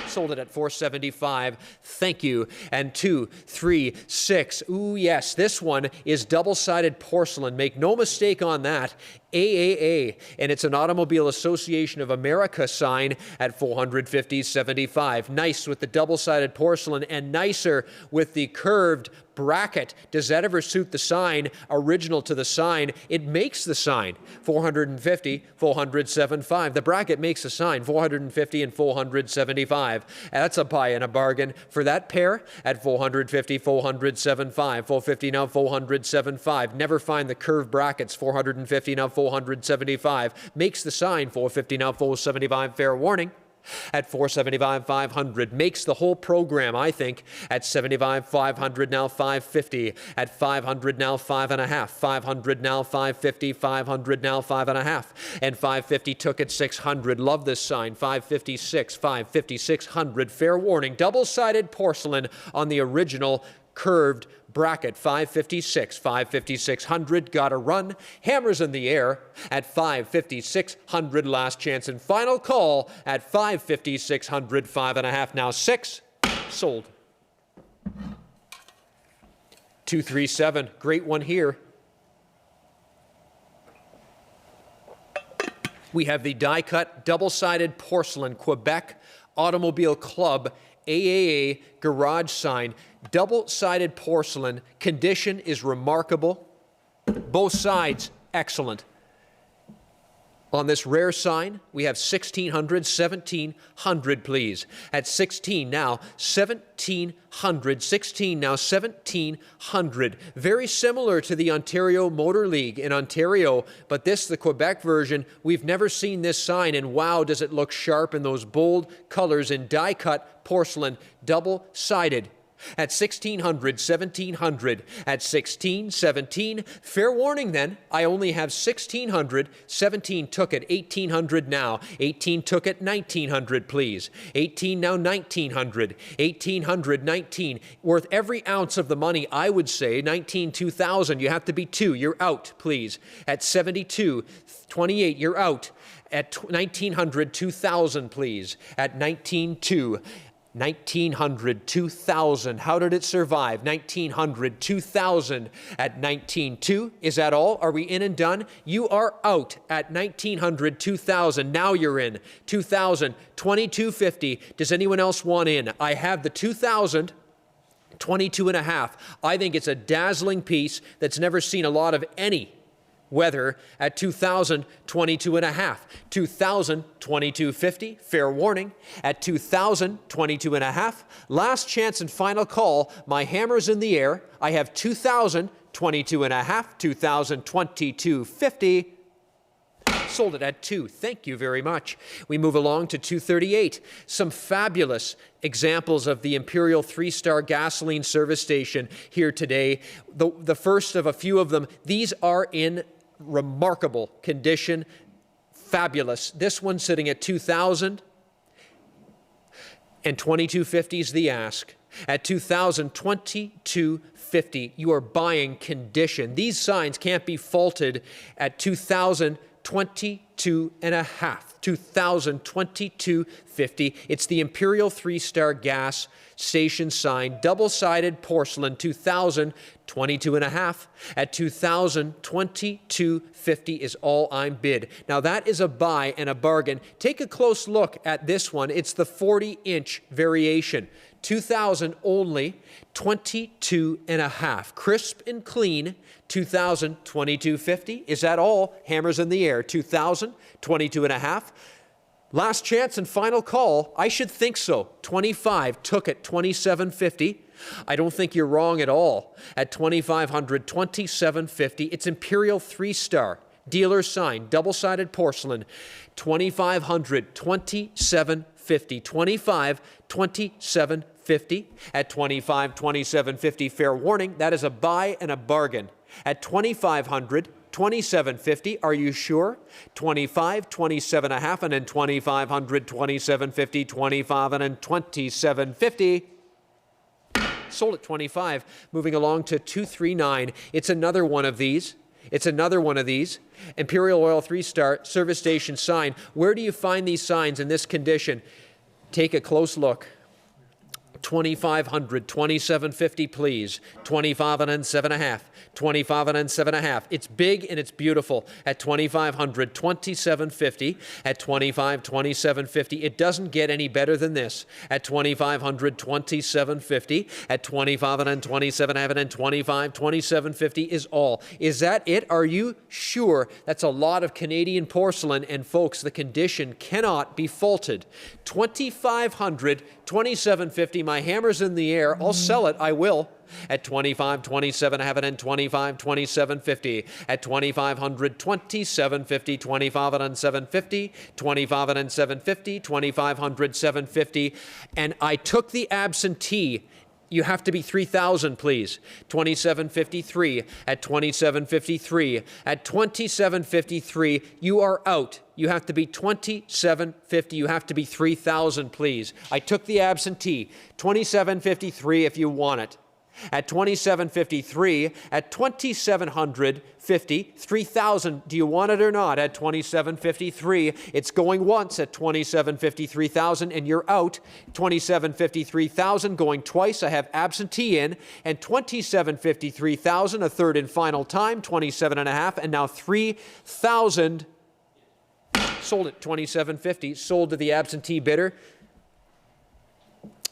A: Sold it at 475. Thank you. And 236. Ooh, yes, this one is double-sided porcelain. Make no mistake on that. AAA, and it's an Automobile Association of America sign at $450.75. Nice with the double-sided porcelain and nicer with the curved bracket. Does that ever suit the sign? Original to the sign. It makes the sign. $450, $475. The bracket makes the sign. $450 and $475. That's a buy and a bargain for that pair at $450, $475. $450 now, $475. Never find the curved brackets. $450 now, $475. Makes the sign. $450 now, $475. Fair warning. At $475, $500. Makes the whole program, I think, at $75, $500 now, $550. At $500 now, $5.5. $500 now, $550. $500 now, $5.5. And $550 took it $600. Love this sign. $556, $550, $600. Fair warning. Double-sided porcelain on the original curved bracket. $556, $550, $600. Got to run. Hammers in the air at $550, $600. Last chance and final call at $550, $600. 5.5 now, 6. Sold. 237. Great one here. We have the die-cut double-sided porcelain Quebec Automobile Club AAA garage sign. Double-sided porcelain. Condition is remarkable. Both sides excellent. On this rare sign, we have 1,600, 1,700, please. At 16 now, 1,700, 16 now, 1,700. Very similar to the Ontario Motor League in Ontario, but this, the Quebec version, we've never seen this sign, and wow, does it look sharp in those bold colors in die-cut porcelain, double-sided. At 1,600, 1,700, at 16, 17. Fair warning then, I only have 1,600, 17 took it, 1,800 now, 18 took it, 1,900 please, 18 now, 1,900, 1,800, 19, worth every ounce of the money, I would say, 19, 2,000, you have to be 2, you're out, please, at 72, 28, you're out, at 1,900, 2,000 please, at 19,200. 1,900, 2,000. How did it survive? 1,900, 2,000 at 19,200. Is that all? Are we in and done? You are out at 1,900, 2,000. Now you're in. 2,000, 2,250. Does anyone else want in? I have the 2,000. 22.5. I think it's a dazzling piece that's never seen a lot of any weather at 2,000, 22.5. 2,000, 22.50. Fair warning. At 2,000, 22.5. Last chance and final call. My hammer's in the air. I have 2,000, 22.5. 2,000, 22.50. Sold it at 2. Thank you very much. We move along to 238. Some fabulous examples of the Imperial 3-star gasoline service station here today. The first of a few of them. These are in remarkable condition. Fabulous. This one sitting at 2,000 and 22.50 is the ask. At 2,000, 22.50. You are buying condition. These signs can't be faulted at 2,000, 22.5. 2,000, 22.50. It's the Imperial 3-star gas station sign, double-sided porcelain, 2,000, 22.5. At 2,000, 22.50 is all I'm bid. Now that is a buy and a bargain. Take a close look at this one. It's the 40-inch variation. 2,000 only, 22.5. Crisp and clean, 2,000, 22.50. Is that all? Hammers in the air. 2,000, 22.5. Last chance and final call. I should think so. 25 took it, 27.50. I don't think you're wrong at all. At 2,500, 27.50. It's Imperial 3-star. Dealer sign, double-sided porcelain. 2,500, 27.50. 25, 27.50. At 25, 27.50. Fair warning, that is a buy and a bargain. At 2,500, 27.50. Are you sure? 25, 27.5, and then 2,500, 27.50, 25, and then 27.50. Sold at 25. Moving along to 239. It's another one of these. It's another one of these. Imperial Oil 3-star service station sign. Where do you find these signs in this condition? Take a close look. 2,500, 2,750, please. 25 and then 7.5. 25 and then 7.5. It's big and it's beautiful. At 2,500, 2,750. At 25, 2,750. It doesn't get any better than this. At 2,500, 2,750. At 25 and then 27.5 and then 25, 2,750 is all. Is that it? Are you sure? That's a lot of Canadian porcelain, and folks, the condition cannot be faulted. 2,500, 2,750. My hammer's in the air. I'll sell it. I will. At 25, 27, have it in 25, 27.50. At 2,500, 27.50, 25 and 750, 25 and 750, 2,500, 750. And I took the absentee. You have to be 3,000, please. 27.53. At 27.53. At 27.53, you are out. You have to be 27.50. You have to be 3,000, please. I took the absentee. 27.53 if you want it. At 27.53, at 2,750, 3,000. Do you want it or not? At 27.53, it's going once at 27.50, 3,000, and you're out. 27.50, 3,000, going twice. I have absentee in, and 27.50, 3,000, a third and final time, 27.5, and now 3,000. Sold at 27.50, sold to the absentee bidder.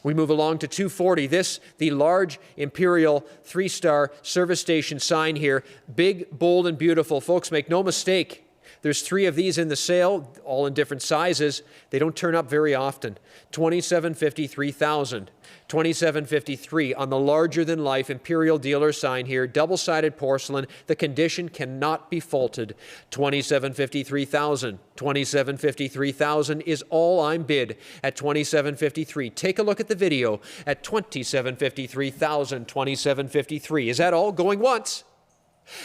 A: We move along to 240. This, the large Imperial 3-star service station sign here. Big, bold, and beautiful. Folks, make no mistake. There's 3 of these in the sale, all in different sizes. They don't turn up very often. 27.50, 3,000. 27.53 on the larger-than-life Imperial dealer sign here. Double-sided porcelain. The condition cannot be faulted. 27.50, 3,000. 27.50, 3,000 is all I'm bid at 27.53. Take a look at the video at 27.50, 3,000. 27.53. Is that all? Going once.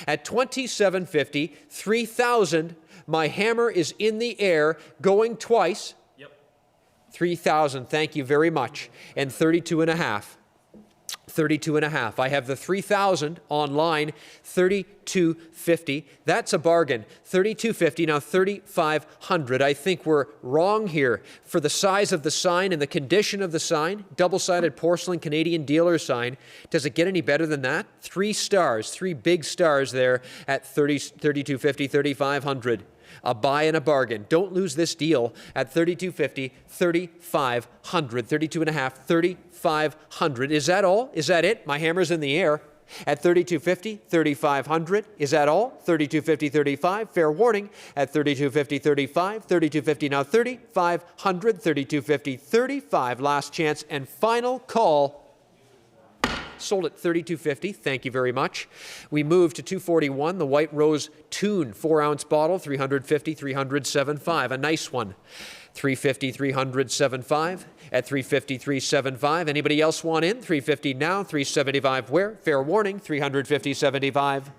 A: At 27.50, 3,000. My hammer is in the air, going twice.
C: Yep.
A: 3,000, thank you very much. And 32.5. 32.5. I have the 3,000 online, 32.50. That's a bargain. 32.50, now 3,500. I think we're wrong here. For the size of the sign and the condition of the sign, double-sided porcelain Canadian dealer sign, does it get any better than that? 3 stars, 3 big stars there at 32.50, 3,500. A buy and a bargain. Don't lose this deal at 32.50, 3,500, 32.5, 3,500. Is that all? Is that it? My hammer's in the air. At 32.50, 3,500. Is that all? 32.50, 35. Fair warning. At 32.50, 35. 32.50 now 3,500. 32.50, 35. Last chance and final call. Sold at 32.50. Thank you very much. We move to 241, the White Rose Tune 4-ounce bottle, 350, 300.75. A nice one. 350, 300.75. At 350, 375. Anybody else want in? 350 now, 375 where? Fair warning, 350.75.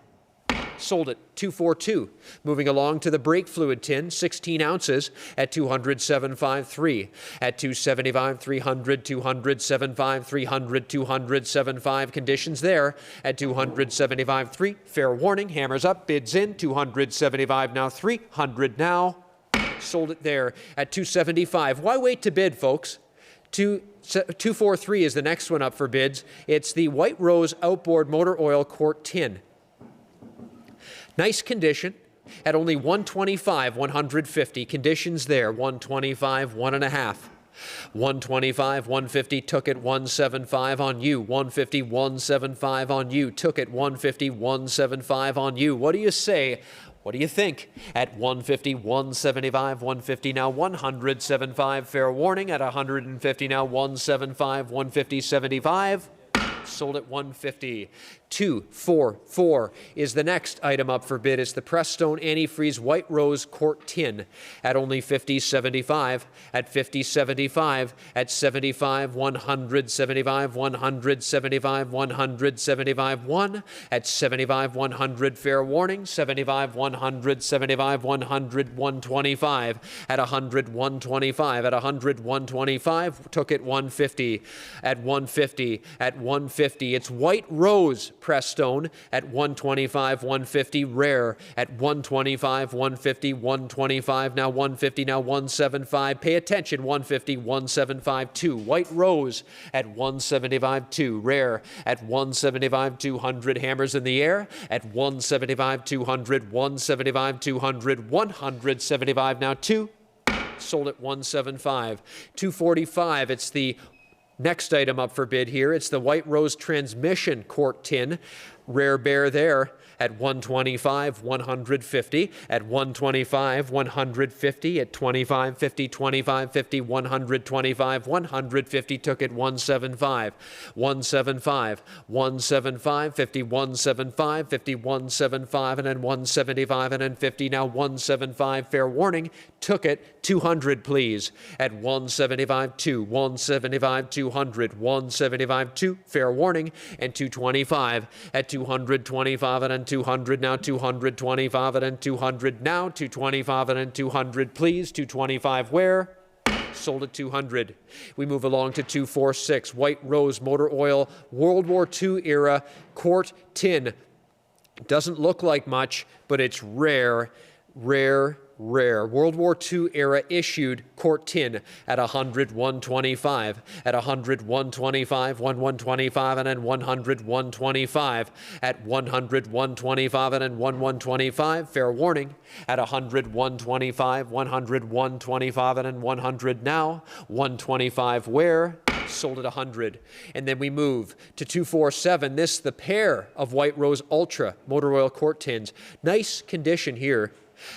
A: Sold at 242. Moving along to the brake fluid tin, 16 ounces at 207.53. At 275, 300, 200.75, 300, 200.75. Conditions there at 275.3. Fair warning, hammers up, bids in, 275 now, 300 now. Sold it there at 275. Why wait to bid, folks? 243 is the next one up for bids. It's the White Rose Outboard Motor Oil Quart Tin. Nice condition at only 125, 150. Conditions there, 125, 1.5. 125, 150, took it 175 on you. 150, 175 on you. Took it 150, 175 on you. What do you say? What do you think? At 150, 175, 150 now 100.75. Fair warning at 150 now 175, 150.75. Sold at 150. 244 is the next item up for bid. It's the Prestone Antifreeze White Rose Quart Tin at only 50.75. At 50.75. At 75, 175, 175, 175, 1. At 75, 100. Fair warning. 75, 100, 75, 100, 125. At 100, 125. At 100, 125. Took it 150. At 150. At 150.
D: 150. It's White Rose Prestone at 125, 150. Rare at 125, 150, 125. Now 150, now 175. Pay attention, 150, 175, 2. White Rose at 175, 2. Rare at 175, 200. Hammers in the air at 175, 200, 175, 200, 175. Now 2. Sold at 175. 245. It's the next item up for bid here. It's the White Rose Transmission Quart Tin. Rare bear there at 125, 150. At 125, 150. At 25, 50, 25, 50, 125, 150. Took it 175. 175, 175, 50, 175, 50, 175, and then 175, and then 50. Now 175. Fair warning. Took it 200, please. At 175, 2. 175, 200. 175, 2. Fair warning. And 225 at 225 and then 200. Now 225 and then 200. Now 225 and then 200, please. 225 where? Sold at 200. We move along to 246. White Rose Motor Oil World War II era quart tin. Doesn't look like much, but it's rare. World War II era issued quart tin at 100, 125. At 100, 125, 125, and then 100, 125. At 100, 125, and then 125. Fair warning. At 100, 125, 100, 125, and then 100 now. 125 where? Sold at 100. And then we move to 247. This, the pair of White Rose Ultra Motor Oil quart tins. Nice condition here.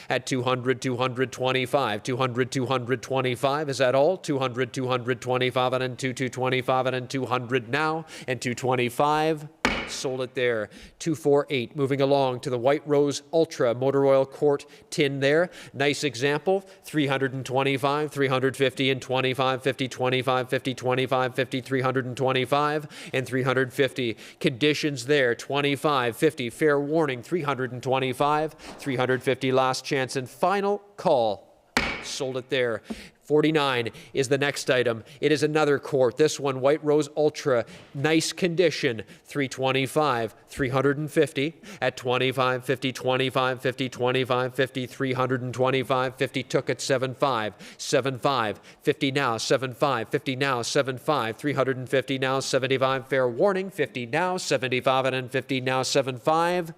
D: At 200, 225, 200, 225. Is that all? 200, 225, and then 225, and then 200 now, and 225. Sold it there. 248. Moving along to the White Rose Ultra Motor Oil quart tin there. Nice example. 325, 350, and 25, 50, 25, 50, 25, 50, 325, and 350. Conditions there. 25, 50. Fair warning. 325, 350. Last chance and final call. Sold it there. 49 is the next item. It is another quart. This one, White Rose Ultra, nice condition. 325, 350. At 25, 50, 25, 50, 25, 50, 325, 50. Took it 75, 75, 50 now, 75, 50 now, 75, 350 now, 75. Fair warning. 50 now, 75, and then 50 now, 75.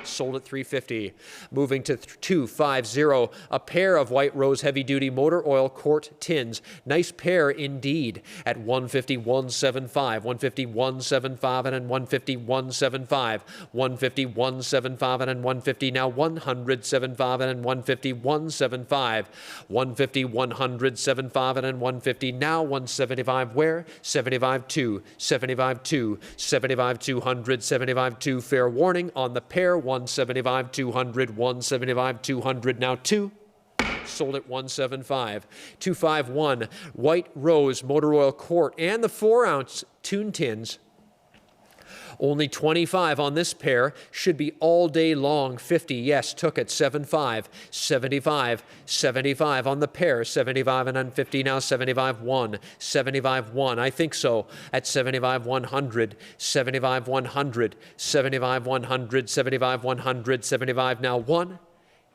D: Sold at 350. Moving to 250, a pair of White Rose heavy-duty motor oil quart tins. Nice pair indeed. At 150, 175, 150, 175, and then 150, 175, 150, 175, and then 150. Now 175, and then 150, 175, 150, 175, and then 150. Now 175. Where? 75, 2, 75, 2, 75, 200, 75, 2. Fair warning on the pair. 175, 200, 175, 200. Now 2. Sold at 175. 251. White Rose Motor Oil quart and the 4-ounce tune tins. Only 25 on this pair. Should be all day long. 50, yes, took it. 75, 75, 75 on the pair. 75 and then 50 now. 75, 1, 75, 1. I think so. At 75, 100, 75, 100, 75, 100, 75, 100, 75 now. 1.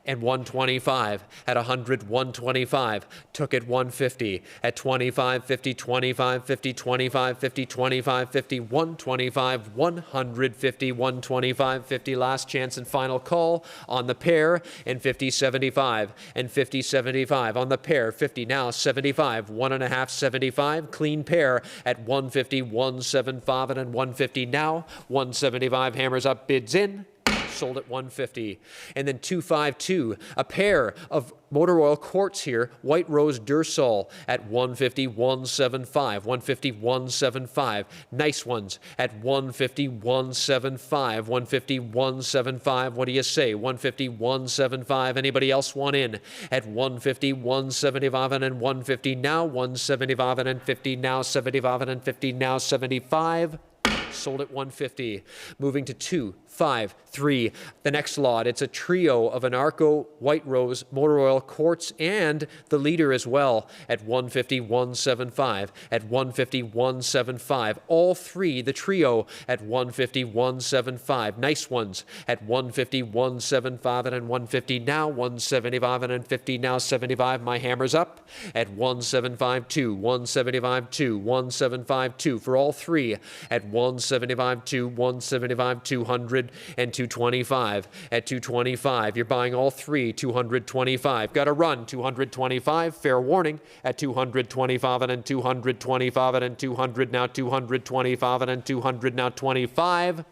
D: And 125. At 100, 125. Took it 150. At 25, 50, 25, 50, 25, 50, 25, 50, 125, 150, 125, 50. Last chance and final call on the pair. And 50, 75. And 50, 75 on the pair. 50 now, 75. 1.5, 75. Clean pair at 150, 175, and then 150 now. 175. Hammers up, bids in. Sold at 150. And then 252, a pair of motor oil quarts here, White Rose Dursol at 150, 175, 150, 175. Nice ones at 150, 175, 150, 175. What do you say? 150, 175. Anybody else want in? At 150, 175, and then 150 now, 175, and then 50 now, 75, and then 50 now, 75. Sold at 150. Moving to 2, 5, 3. The next lot, it's a trio of Anarco, White Rose, Motor Oil, Quartz, and the leader as well at 150, 175. At 150, 175. All three, the trio at 150, 175. Nice ones at 150, 175, and then 150 now, 175, and then 50 now, 75. My hammer's up at 175, 2, 175, 2, 175, 2 for all three at 175, 2, 175, 200, and 225. At 225, you're buying all three, 225. Got to run, 225. Fair warning at 225, and then 225, and then 200, now 225, and then 200, now 25.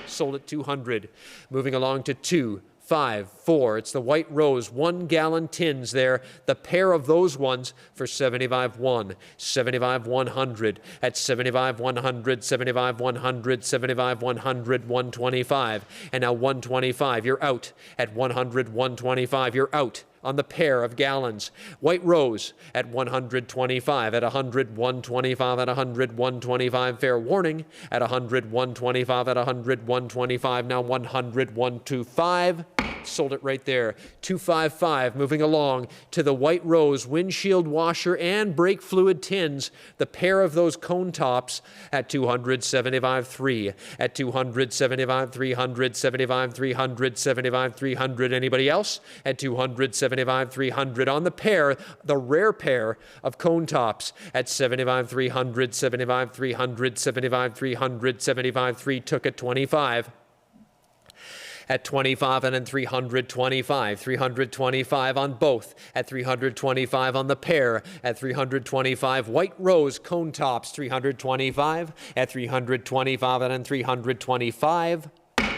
D: Sold at 200. Moving along to 2, 5, 4. It's the White Rose 1 gallon tins there. The pair of those ones for 75, 1, 75, 100. At 75, 100, 75, 100, 75, 100, 125. And now 125. You're out at 100, 125. You're out on the pair of gallons. White Rose at 125, at 100, 125, at 100, 125. Fair warning at 100, 125, at 100, 125. Now 100, 125. Sold it right there. 255. Moving along to the White Rose windshield washer and brake fluid tins. The pair of those cone tops at 275, 3. At 275, 300, 75, 300, 75, 300. Anybody else? At 275, 300 on the pair, the rare pair of cone tops at 75, 300, 75, 300, 75, 300, 75, 3 took at 25. At 25 and then 325, 325 on both, at 325 on the pair, at 325 White Rose cone tops, 325, at 325 and then 325.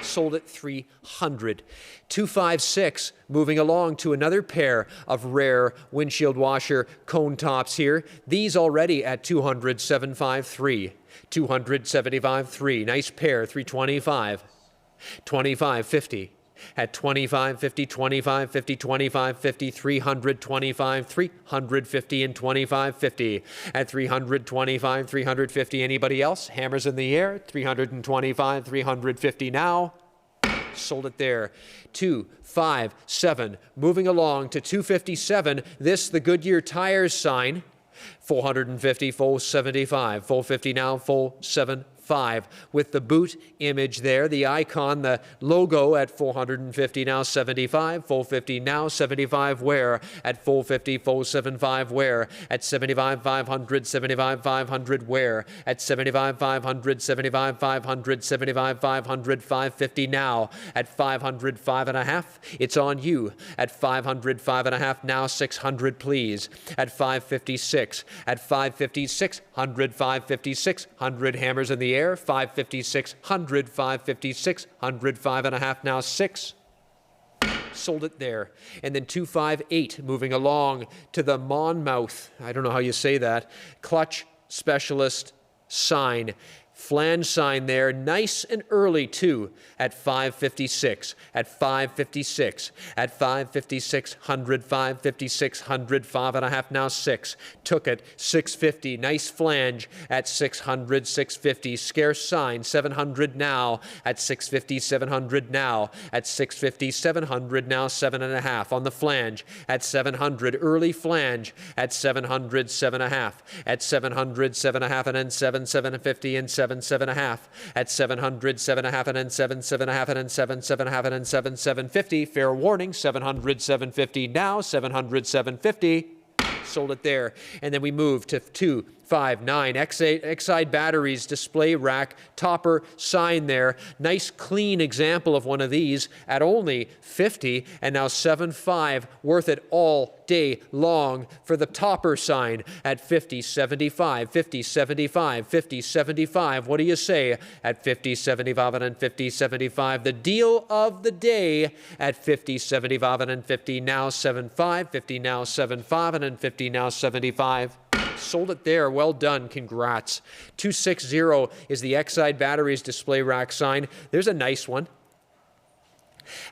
D: Sold at 300. 256, moving along to another pair of rare windshield washer cone tops here. These already at 275, 3. 275, 3. Nice pair, 325. 25, 50. At 25, 50, 25, 50, 25, 50, 300, 25, 350, and 25, 50. At 325, 350. Anybody else? Hammers in the air. 325, 350 now. Sold it there. 2, 5, 7. Moving along to 257. This, the Goodyear Tires sign. 450, full 75. Full 50 now, full 75. With the boot image there, the icon, the logo at 450 now 75, full 50 now 75 where? At full 50, full 75 where? At 75, 500, 75, 500 where? At 75, 500, 75, 500, 75, 500, 550 now. At 500, 5.5, it's on you. At 500, 5.5 now 600 please. At 556, at 556, 100, 556, 100 hammers in the air, 556, 100, 556, 100, 5.5 now 6. Sold it there. And then 258, moving along to the Monmouth, I don't know how you say that, clutch specialist sign. Flange sign there, nice and early too, at 556, at 556, at 556, 100, 556, 100, 5.5 now 6. Took it, 650, nice flange at 600, 650, scarce sign, 700 now, at 650, 700 now, at 650, 700 now 7.5 on the flange, at 700, early flange, at 700, 7.5, at 700, 7.5, and then 750, and 7.5, at 700, 7.5, and then 7.5, and then 7.5, and then 750. Fair warning, 700, 750 now, 700, 750. Sold it there. And then we move to 259 Exide batteries, display rack, topper sign there. Nice clean example of one of these at only 50, and now 75, worth it all day long for the topper sign at 50, 75, 50, 75, 50, 75. What do you say at 50, 75, and then 50, 75? The deal of the day at 50, 75, and then 50 now 75, 50 now 75, and then 50 now 75. Sold it there. Well done. Congrats. 260 is the Exide batteries display rack sign. There's a nice one.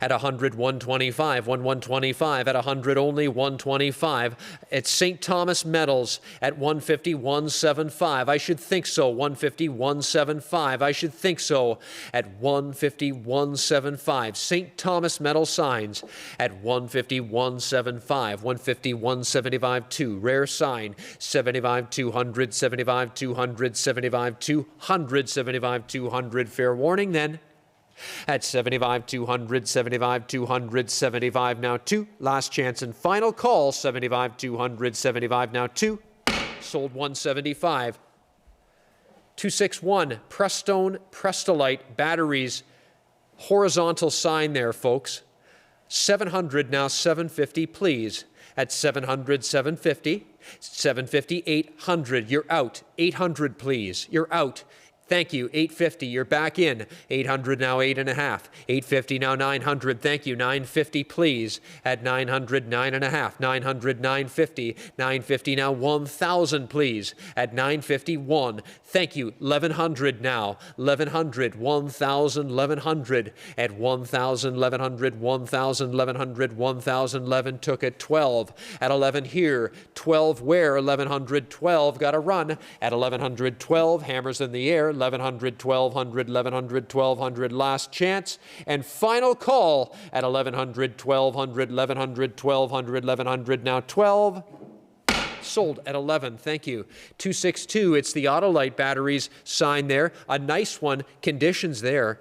D: At 100, 125, 125, at 100 only 125. At St. Thomas Metals at 150, 175. I should think so. 150, 175. I should think so. At 150, 175. St. Thomas Metal Signs at 150, 175. 150, 175, 2. Rare sign 75, 200, 75, 200, 75, 200, 75, 200. Fair warning then. At 75, 200, 75, 200, 75, now 2. Last chance and final call, 75, 200, 75, now 2. Sold 175. 261, Prestone Prestolite batteries. Horizontal sign there, folks. 700, now 750, please. At 700, 750. 750, 800. You're out. 800, please. You're out. Thank you. 850. You're back in. 800 now 8.5. 850 now 900. Thank you. 950, please. At 900, 9.5. 900, 950. 950 now 1,000, please. At 950, 1. Thank you. 1,100 now. 1,100, 1,000, 1,100. At 1,000, 1,100, 1,000, 1,100, 1,011. Took it 12. At 11 here. 12 where? 1,100, 12. Got a run. At 1,100, 12. Hammers in the air. 1,100, 1,200, 1,100, 1,200, last chance. And final call at 1,100, 1,200, 1,100, 1,200, 1,100, now 12. Sold at 11, thank you. 262, it's the Autolite batteries sign there. A nice one, conditions there.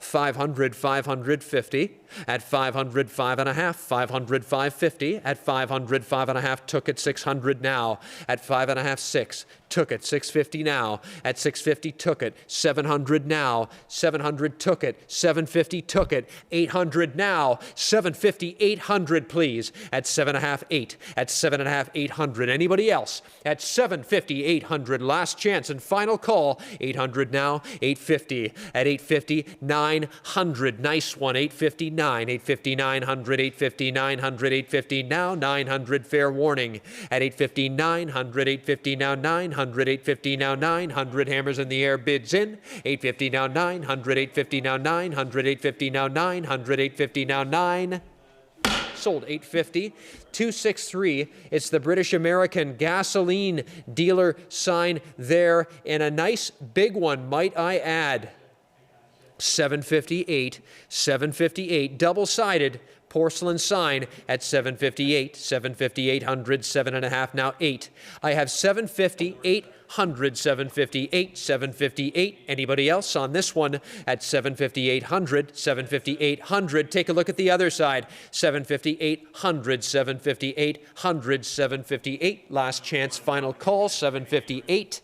D: 500, 550. At 500, 5.5. 500, 550. At 500, 5.5. Took it 600 now. At 5.5, 6. Took it 650 now. At 650, took it 700 now. 700, took it 750, took it 800 now. 750, 800, please. At 7.5, 8. At 7.5, 800. Anybody else? At 750, 800. Last chance and final call. 800 now. 850. At 850, 900. Nice one. 850. 850, 900, 850, 900, 850 now, 900, fair warning. At 850, 900, 850 now, 900, 850 now, 900, hammers in the air, bids in. 850 now, 900, 850 now, 900, 850 now, 900, 850 now, 9. Sold 850. 263, it's the British American gasoline dealer sign there, and a nice big one, might I add. 758, 758, double-sided porcelain sign at 758, 750, 800, 7.5, now 8. I have 750, 800, 758, 758. Anybody else on this one at 750, 800, 750, 800? Take a look at the other side. 750, 800, 750, 800, 758. Last chance, final call, 758.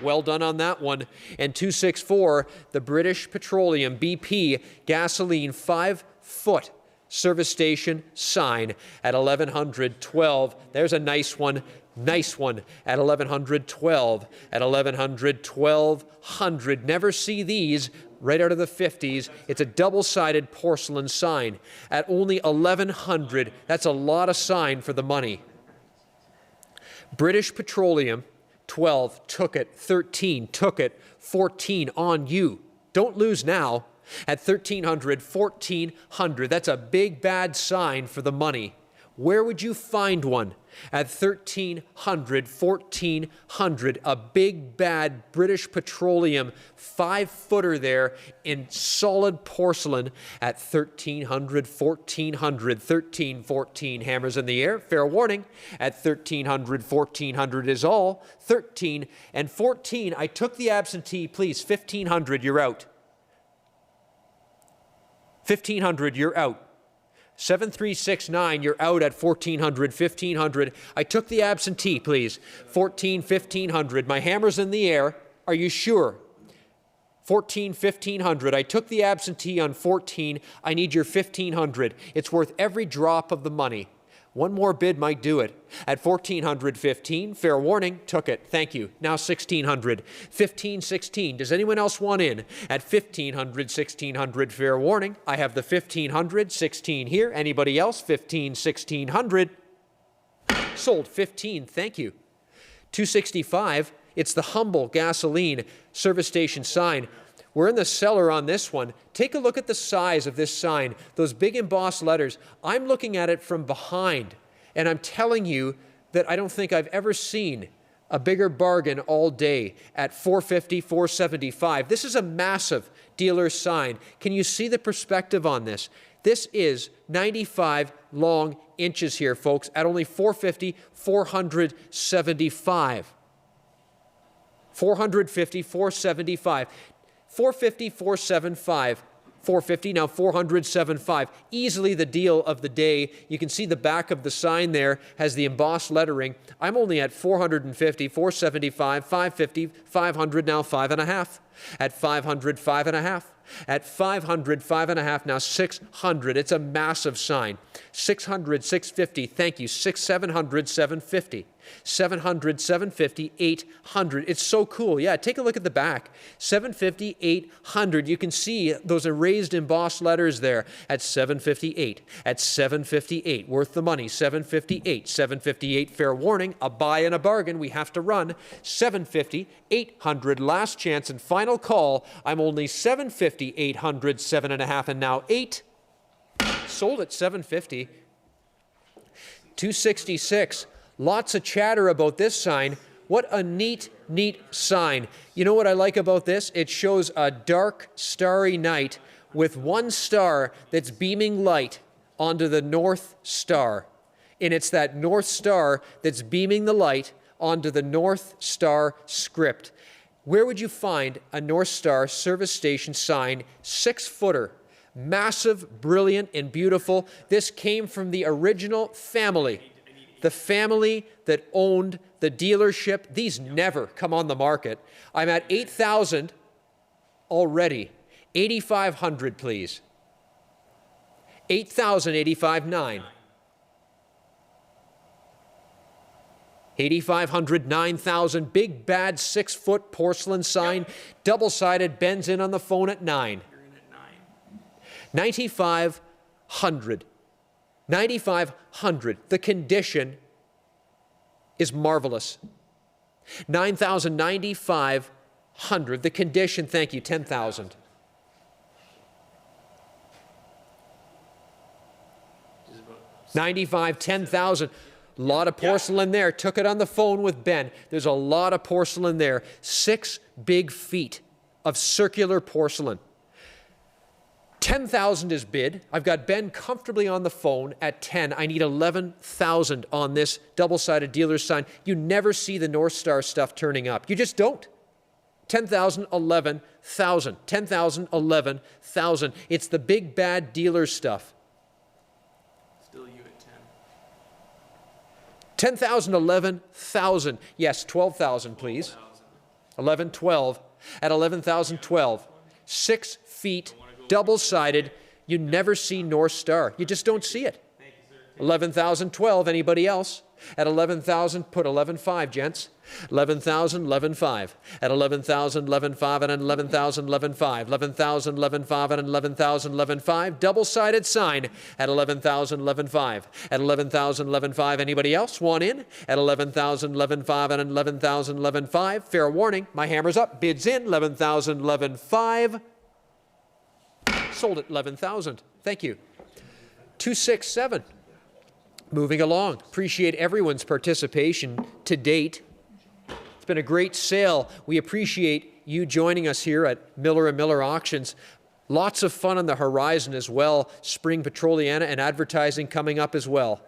D: Well done on that one. And 264, the British Petroleum BP gasoline 5-foot service station sign at 1112. There's a nice one. Nice one at 1112. At 1100, 1200. Never see these right out of the 50s. It's a double-sided porcelain sign at only 1100. That's a lot of sign for the money. British Petroleum 12, took it. 13, took it. 14, on you. Don't lose now. At 1300, 1400. That's a big bad sign for the money. Where would you find one? At 1300, 1400, a big bad British Petroleum 5-footer there in solid porcelain at 1300, 1400, 13, 14, hammers in the air. Fair warning. At 1300, 1400 is all. 13 and 14. I took the absentee, please. 1500, you're out. 1500, you're out. 7369, you're out at 1400, 1500. I took the absentee, please. 1500. My hammer's in the air. Are you sure? 1500. I took the absentee on 14. I need your 1500. It's worth every drop of the money. One more bid might do it. At 1415, fair warning, took it. Thank you. Now 1600. 1516. Does anyone else want in? At 1500, 1600, fair warning. I have the 1500, 16 here. Anybody else? 15, 1600. Sold 15. Thank you. 265. It's the Humble gasoline service station sign. We're in the cellar on this one. Take a look at the size of this sign, those big embossed letters. I'm looking at it from behind, and I'm telling you that I don't think I've ever seen a bigger bargain all day at $450, $475. This is a massive dealer sign. Can you see the perspective on this? This is 95 long inches here, folks, at only $450, $475. $450, $475. $450, $475. $450, now $475. Easily the deal of the day. You can see the back of the sign there has the embossed lettering. I'm only at $450, $475, $550, $500, now $5.5. At $500, $5.5. At $500, $5.5, now $600. It's a massive sign. $600, $650, thank you. $700, $750. $700, $750, $800. It's so cool. Yeah, take a look at the back. $750, $800. You can see those erased embossed letters there at $758. At $758, worth the money. $758, $758. Fair warning, a buy and a bargain. We have to run. $750, $800. Last chance and final call. I'm only $750, $800, $7.5, and now $8. Sold at $750. $266. Lots of chatter about this sign. What a neat, neat sign. You know what I like about this? It shows a dark, starry night with one star that's beaming light onto the North Star. And it's that North Star that's beaming the light onto the North Star script. Where would you find a North Star service station sign, 6-footer? Massive, brilliant, and beautiful. This came from the original family. The family that owned the dealership. These never come on the market. I'm at 8,000 already. 8,500, please. 8,000, 85.9. 8,500, 9,000. Big bad 6-foot porcelain sign, double-sided. Ben's in on the phone at 9.
C: You're in at 9.
D: 9,500. 9,500. The condition is marvelous. 9,000, 9,500. The condition, thank you, 10,000.
C: Just about
D: 95, 10,000. A lot of porcelain there. Took it on the phone with Ben. There's a lot of porcelain there. 6 big feet of circular porcelain. 10,000 is bid. I've got Ben comfortably on the phone at 10. I need 11,000 on this double-sided dealer's sign. You never see the North Star stuff turning up. You just don't. 10,000, 11,000. 10,000, 11,000. It's the big bad dealer stuff.
C: still you at 10.
D: 10,000, 11,000. Yes, 12,000, please. 11, 12. At 11,000, 12. 6 feet, double-sided. You never see North Star. You just don't see it. 11,000, 12. Anybody else? At 11,000, put 11.5, gents. 11,000, 11.5. At 11,000, 11.5, and 11,000, 11.5. 11,000, 11.5, and 11,000, 11.5. Double-sided sign at 11,000, 11.5. At 11,000, 11.5. Anybody else want in? At 11,000, 11.5, and 11,000, 11.5. Fair warning, my hammer's up. Bids in, 11,000, 11.5. Sold at 11,000. Thank you. 267. Moving along. Appreciate everyone's participation to date. It's been a great sale. We appreciate you joining us here at Miller & Miller Auctions. Lots of fun on the horizon as well. Spring Petroliana and advertising coming up as well.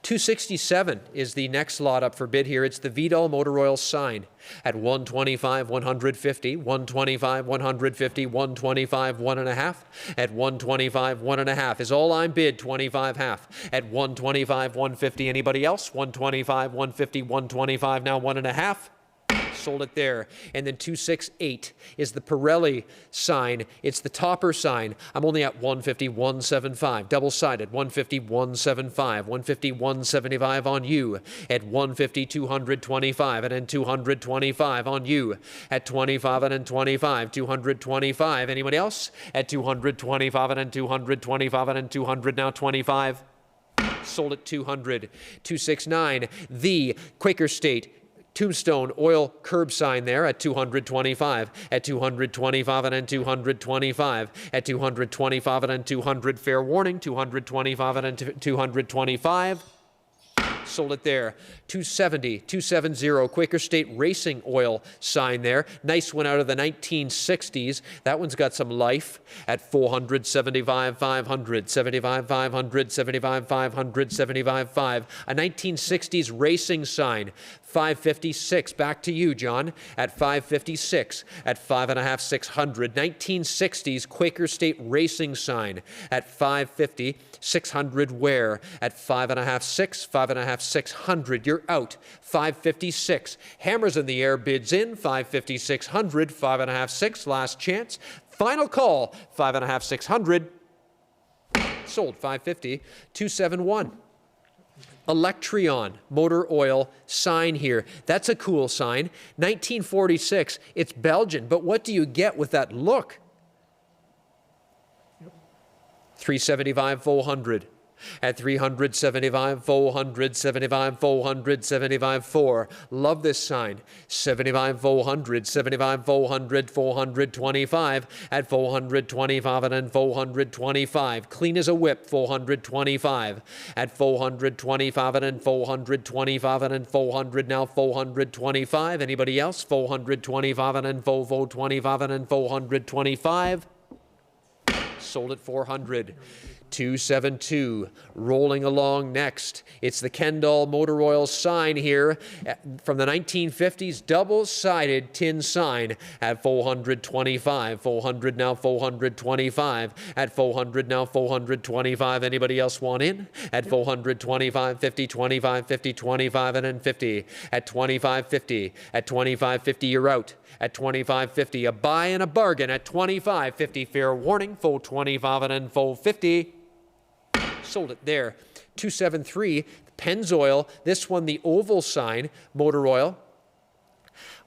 D: 267 is the next lot up for bid here. It's the Vidal Motor Oil sign at 125, 150, 125, 150, 125, 1.5. At 125, 1.5 is all I'm bid, 25 half. At 125, 150, anybody else? 125, 150, 125, now 1.5. Sold it there. And then 268 is the Pirelli sign. It's the topper sign. I'm only at 150, 175. Double-sided, 150, 175. 150, 175 on you. At 150, 225. And then 225 on you. At 25 and then 25. 225. Anybody else? At 225 and then 225 and then 200. Now 25. Sold at 200. 269. The Quaker State Tombstone oil curb sign there at 225, at 225 and then 225, at 225 and then 200, fair warning, 225 and then 225. Sold it there. 270, Quaker State Racing Oil sign there. Nice one out of the 1960s. That one's got some life at 400, 75, 500, 75, 500, 75, 500, 75, 5. A 1960s racing sign. 556. Back to you, John, at 556, at 5.5, 600. 1960s Quaker State Racing sign at 550, 600 where? At 5.5, 6, 5.5, 600. You're out. 556. Hammers in the air, bids in. 550, 600, 5.5, 6. Last chance. Final call. 5.5, 600. Sold. 550, 271. Electrion motor oil sign here. That's a cool sign. 1946. It's Belgian, but what do you get with that look? 375, 400. At 375, 400, 75, 400, 75, 4. Love this sign. 75, 400, 75, 400, 425. At 425 and then 425. Clean as a whip, 425. At 425 and then 425 and then 400. Now 425. Anybody else? 425 and then 425 and then 425. Sold at 400. 272. Rolling along next. It's the Kendall Motor Oil sign here from the 1950s. Double-sided tin sign at 425. 400 now 425. At 400 now 425. Anybody else want in? At 425, 50, 25, 50, 25, and then 50. At 25.50. At 25.50, you're out. At 25.50, a buy and a bargain. At 25.50, fair warning. Full 25 and then full 50. Sold it there. 273, Pennzoil. This one, the oval sign, motor oil.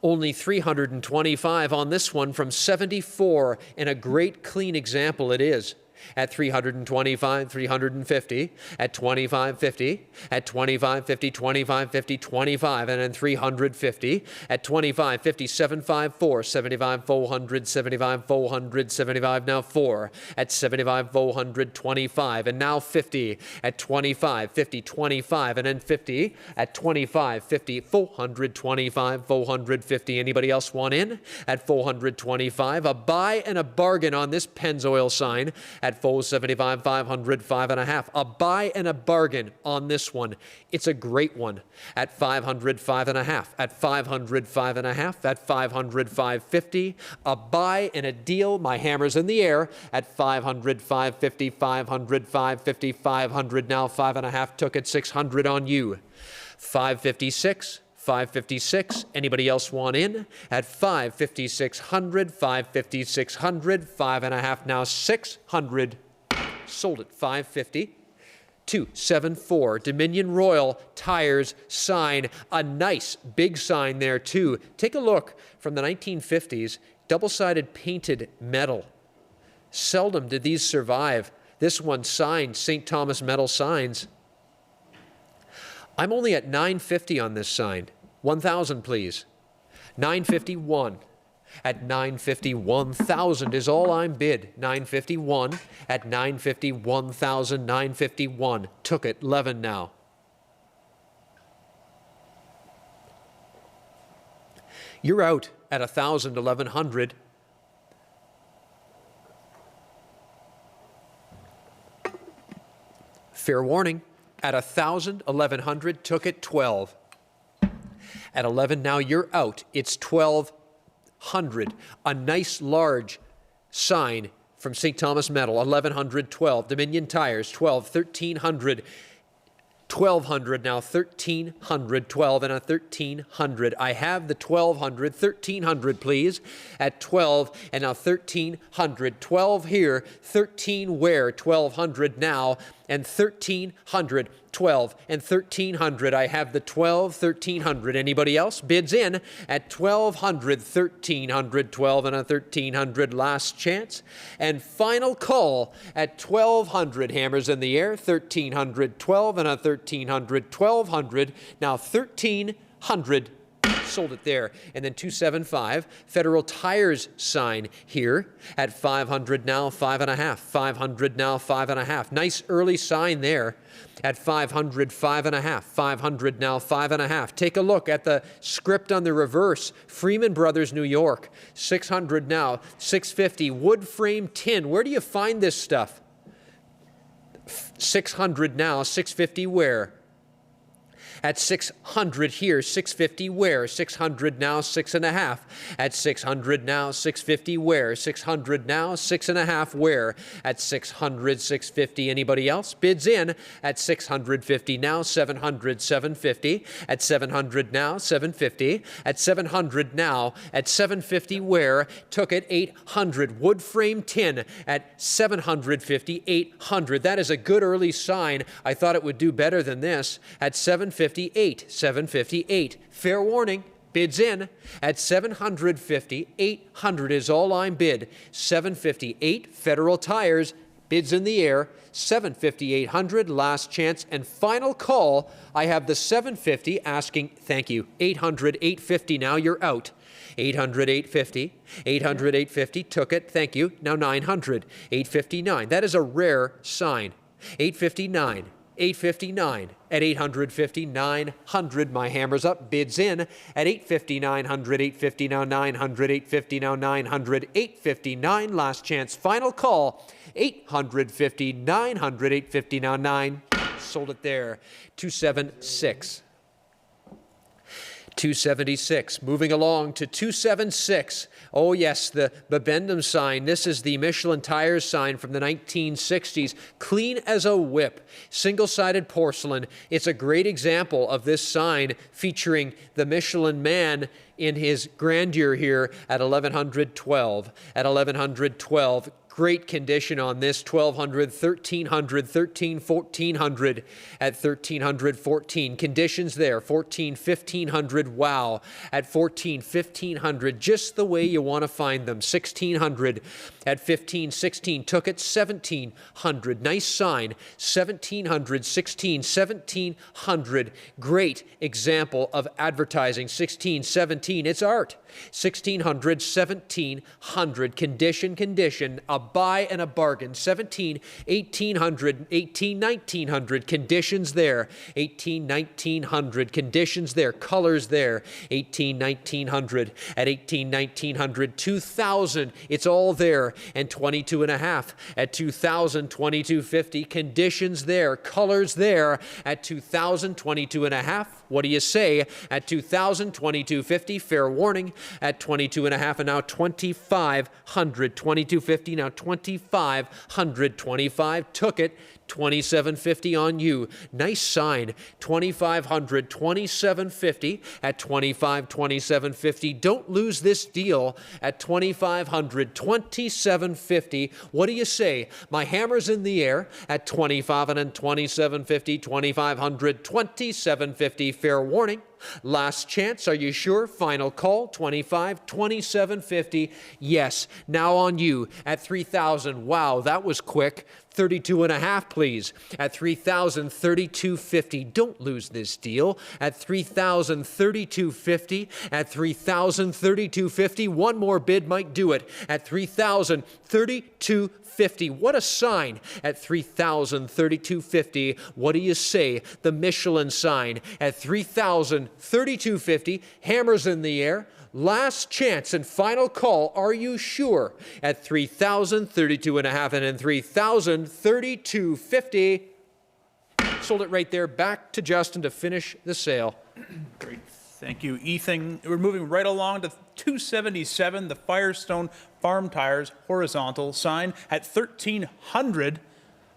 D: Only 325 on this one from 74, and a great clean example it is. At 325, 350, at 25.50, at 25.50, 25.50, 25, and then 350, at 25.50, 754, 75, 400, 75, 400, 75, now 4, at 75, 400, 25, and now 50, at 25, 50, 25, and then 50, at 25, 50, 425, 450. Anybody else want in? At 425, a buy and a bargain on this Pennzoil sign at 475, 500, 5.5. A buy and a bargain on this one. It's a great one. At 500, 5.5. At 500, 5.5. At 500, 550. A buy and a deal. My hammer's in the air. At 500, 550, 500, 550, 500. Now 5.5. Took it 600 on you. 556. 556. Anybody else want in? At 550, 600, 550, 600, 5.5, now 600. Sold at 550. 274. Dominion Royal Tires sign. A nice big sign there too. Take a look from the 1950s. Double-sided painted metal. Seldom did these survive. This one signed St. Thomas Metal Signs. I'm only at $950 on this sign. 1,000, please. 951. At 950, 1,000 is all I'm bid. 951. At 950, 1,000. 951. Took it. 11 now. You're out at 1,000, 1,100. Fair warning. At 1,000, 1,100, took it 12. At 11, now you're out. It's 1,200. A nice large sign from St. Thomas Metal. 1,100, 12. Dominion Tires, 12. 1,300. 1,200 now. 1,300. 12 and a 1,300. I have the 1,200. 1,300, please. At 12 and now 1,300. 12 here. 13 where? 1,200 now. And 1,300, 12, and 1,300. I have the 12, 1,300. Anybody else? Bids in at 1,200, 1,300, 12, and a 1,300. Last chance. And final call at 1,200. Hammers in the air. 1,300, 12, and a 1,300, 1,200. Now 1,300. sold it there. And then 275, Federal Tires sign here at 500 now, 5.5. 500 now, 5.5. Nice early sign there at 500, 5.5. 500 now, 5.5. Take a look at the script on the reverse. Freeman Brothers, New York, 600 now, 650. Wood frame tin. Where do you find this stuff? 600 now, 650 where? At 600 here, 650 where? 600 now, 6.5. At 600 now, 650 where? 600 now, 6.5 where? At 600, 650. Anybody else? Bids in at 650 now, 700, 750. At 700 now, 750. At 700 now, at 750 where? Took it 800. Wood frame tin at 750, 800. That is a good early sign. I thought it would do better than this. At 758, 758. Fair warning, bids in at 750, 800 is all I'm bid. 758, Federal Tires, bids in the air. 750, 800, last chance and final call. I have the 750 asking, thank you, 800, 850, now you're out. 800, 850, 800, 850, took it, thank you, now 900, 859. That is a rare sign. 859. 859 at 850, 900. My hammer's up, bids in at 850, 900, 850 now 900, 850 now 900, 859. Last chance, final call. 850, 900, 850 now 9. Sold it there. 276. 276. Moving along to 276. Oh, yes, the Bibendum sign. This is the Michelin Tires sign from the 1960s. Clean as a whip. Single-sided porcelain. It's a great example of this sign featuring the Michelin Man in his grandeur here at 1112. At 1112. Great condition on this, 1200, 1300, 13, 1400 at 1300, 14. Conditions there, 14, 1500, wow. At 14, 1500, just the way you want to find them. 1600 at 15, 16, took it 1700. Nice sign, 1700, 16, 1700. Great example of advertising. 16, 17, it's art. 1600, 1700, condition, a buy and a bargain. 17, 1800, 18, 1900, conditions there. 18, 1900, conditions there, colors there. 18, 1900, at 18, 1900, 2000, it's all there. And 22.5 at 2000, 2250, conditions there, colors there. At 2000, 22.5, what do you say? At 2000, 2250, fair warning. At 22.5 and now 2500, 2250, now 2500, 25, took it. 2750 on you. Nice sign. 2500, 2750 at 25, 2750. Don't lose this deal at 2500, 2750. What do you say? My hammer's in the air at 25 and 2750, 2500, 2750. Fair warning. Last chance, are you sure? Final call, 25, 2750. Yes, now on you at 3,000. Wow, that was quick. 32.5, please. At 3,000, 32.50. Don't lose this deal. At 3,000, 32.50. At 3,000, 32.50. One more bid might do it. At 3,000, 32.50. What a sign. At 3,000, 32.50. What do you say? The Michelin sign. At 3,000, 32.50. Hammers in the air. Last chance and final call, are you sure? At 3,000, 32.5, and in 3,000, 32.50. Sold it right there. Back to Justin to finish the sale.
B: Great. Thank you, Ethan. We're moving right along to 277, the Firestone Farm Tires horizontal sign at 1,300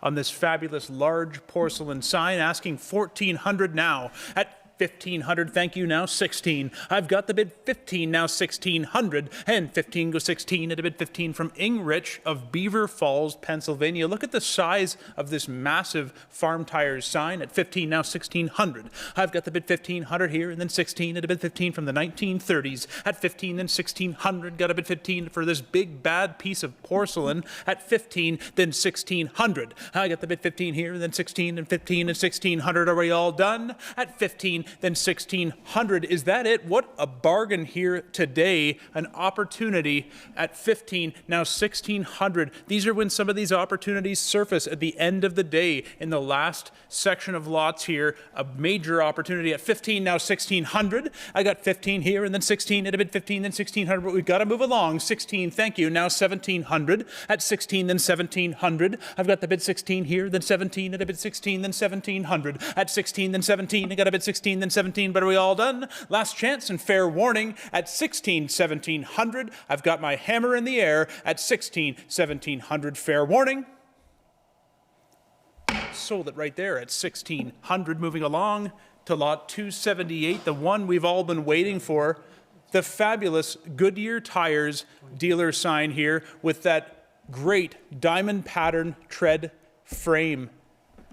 B: on this fabulous large porcelain sign, asking 1,400 now at 1,500, thank you, now 16. I've got the bid 15, now 1,600, and 15 goes 16 at a bid 15 from Ingrich of Beaver Falls, Pennsylvania. Look at the size of this massive Farm Tires sign at 15, now 1,600. I've got the bid 1,500 here, and then 16 at a bid 15 from the 1930s. At 15, then 1,600, got a bid 15 for this big bad piece of porcelain. At 15, then 1,600. I got the bid 15 here, and then 16 and 15 and 1,600. Are we all done? At 15, then 1600. Is that it? What a bargain here today. An opportunity at 15, now 1600. These are when some of these opportunities surface at the end of the day in the last section of lots here. A major opportunity at 15, now 1600. I got 15 here and then 16 at a bid 15, then 1600, but we've got to move along. 16, thank you, now 1700. At 16, then 1700. I've got the bid 16 here, then 17 at a bid 16, then 1700. At 16, then 17, I got a bid 16, then 17, but are we all done? Last chance and fair warning at 16, 1700. I've got my hammer in the air at 16, 1700, fair warning. Sold it right there at 1600. Moving along to lot 278, the one we've all been waiting for. The fabulous Goodyear Tires dealer sign here with that great diamond pattern tread frame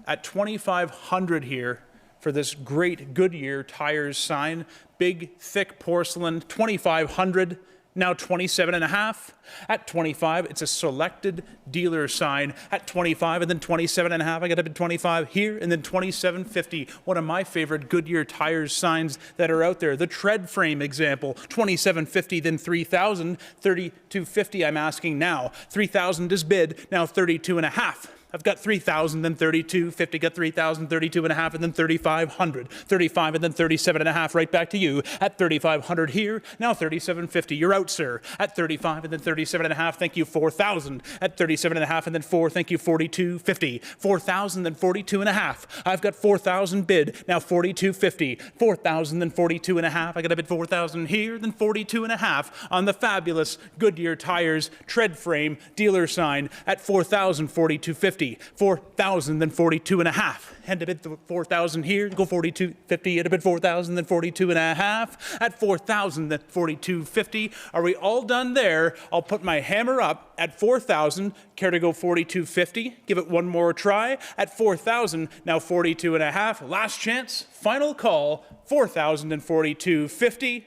B: at 2500 here for this great Goodyear Tires sign. Big, thick porcelain, 2500. Now 27.5. At 25, it's a selected dealer sign. At 25 and then 27.5, I got up at 25 here and then 27.50. One of my favorite Goodyear Tires signs that are out there. The tread frame example, 27.50, then 3,000, 32.50. I'm asking now. 3,000 is bid, now 32.5. I've got 3,000, then 32.50, got 3,000, 32.5, and then 3,500. 35 and then 37.5, right back to you. At 3,500 here, now 37.50. You're out, sir. At 35 and then 37.5, thank you, 4,000. At 37.5 and then 4, thank you, 42.50. 4,000, then 42.5. I've got 4,000 bid, now 42.50. 4,000, then 42.5. I got a bid 4,000 here, then 42.5 on the fabulous Goodyear Tires tread frame dealer sign at 4,000, 42.50. 4,000, then 42.5. And a bid 4,000 here, go 42.50. At a bid 4,000, then 42.5. At 4,000, then 42.50. Are we all done there? I'll put my hammer up at 4,000. Care to go 42.50? Give it one more try. At 4,000, now 42.5. Last chance, final call, 4,000 and 42.50.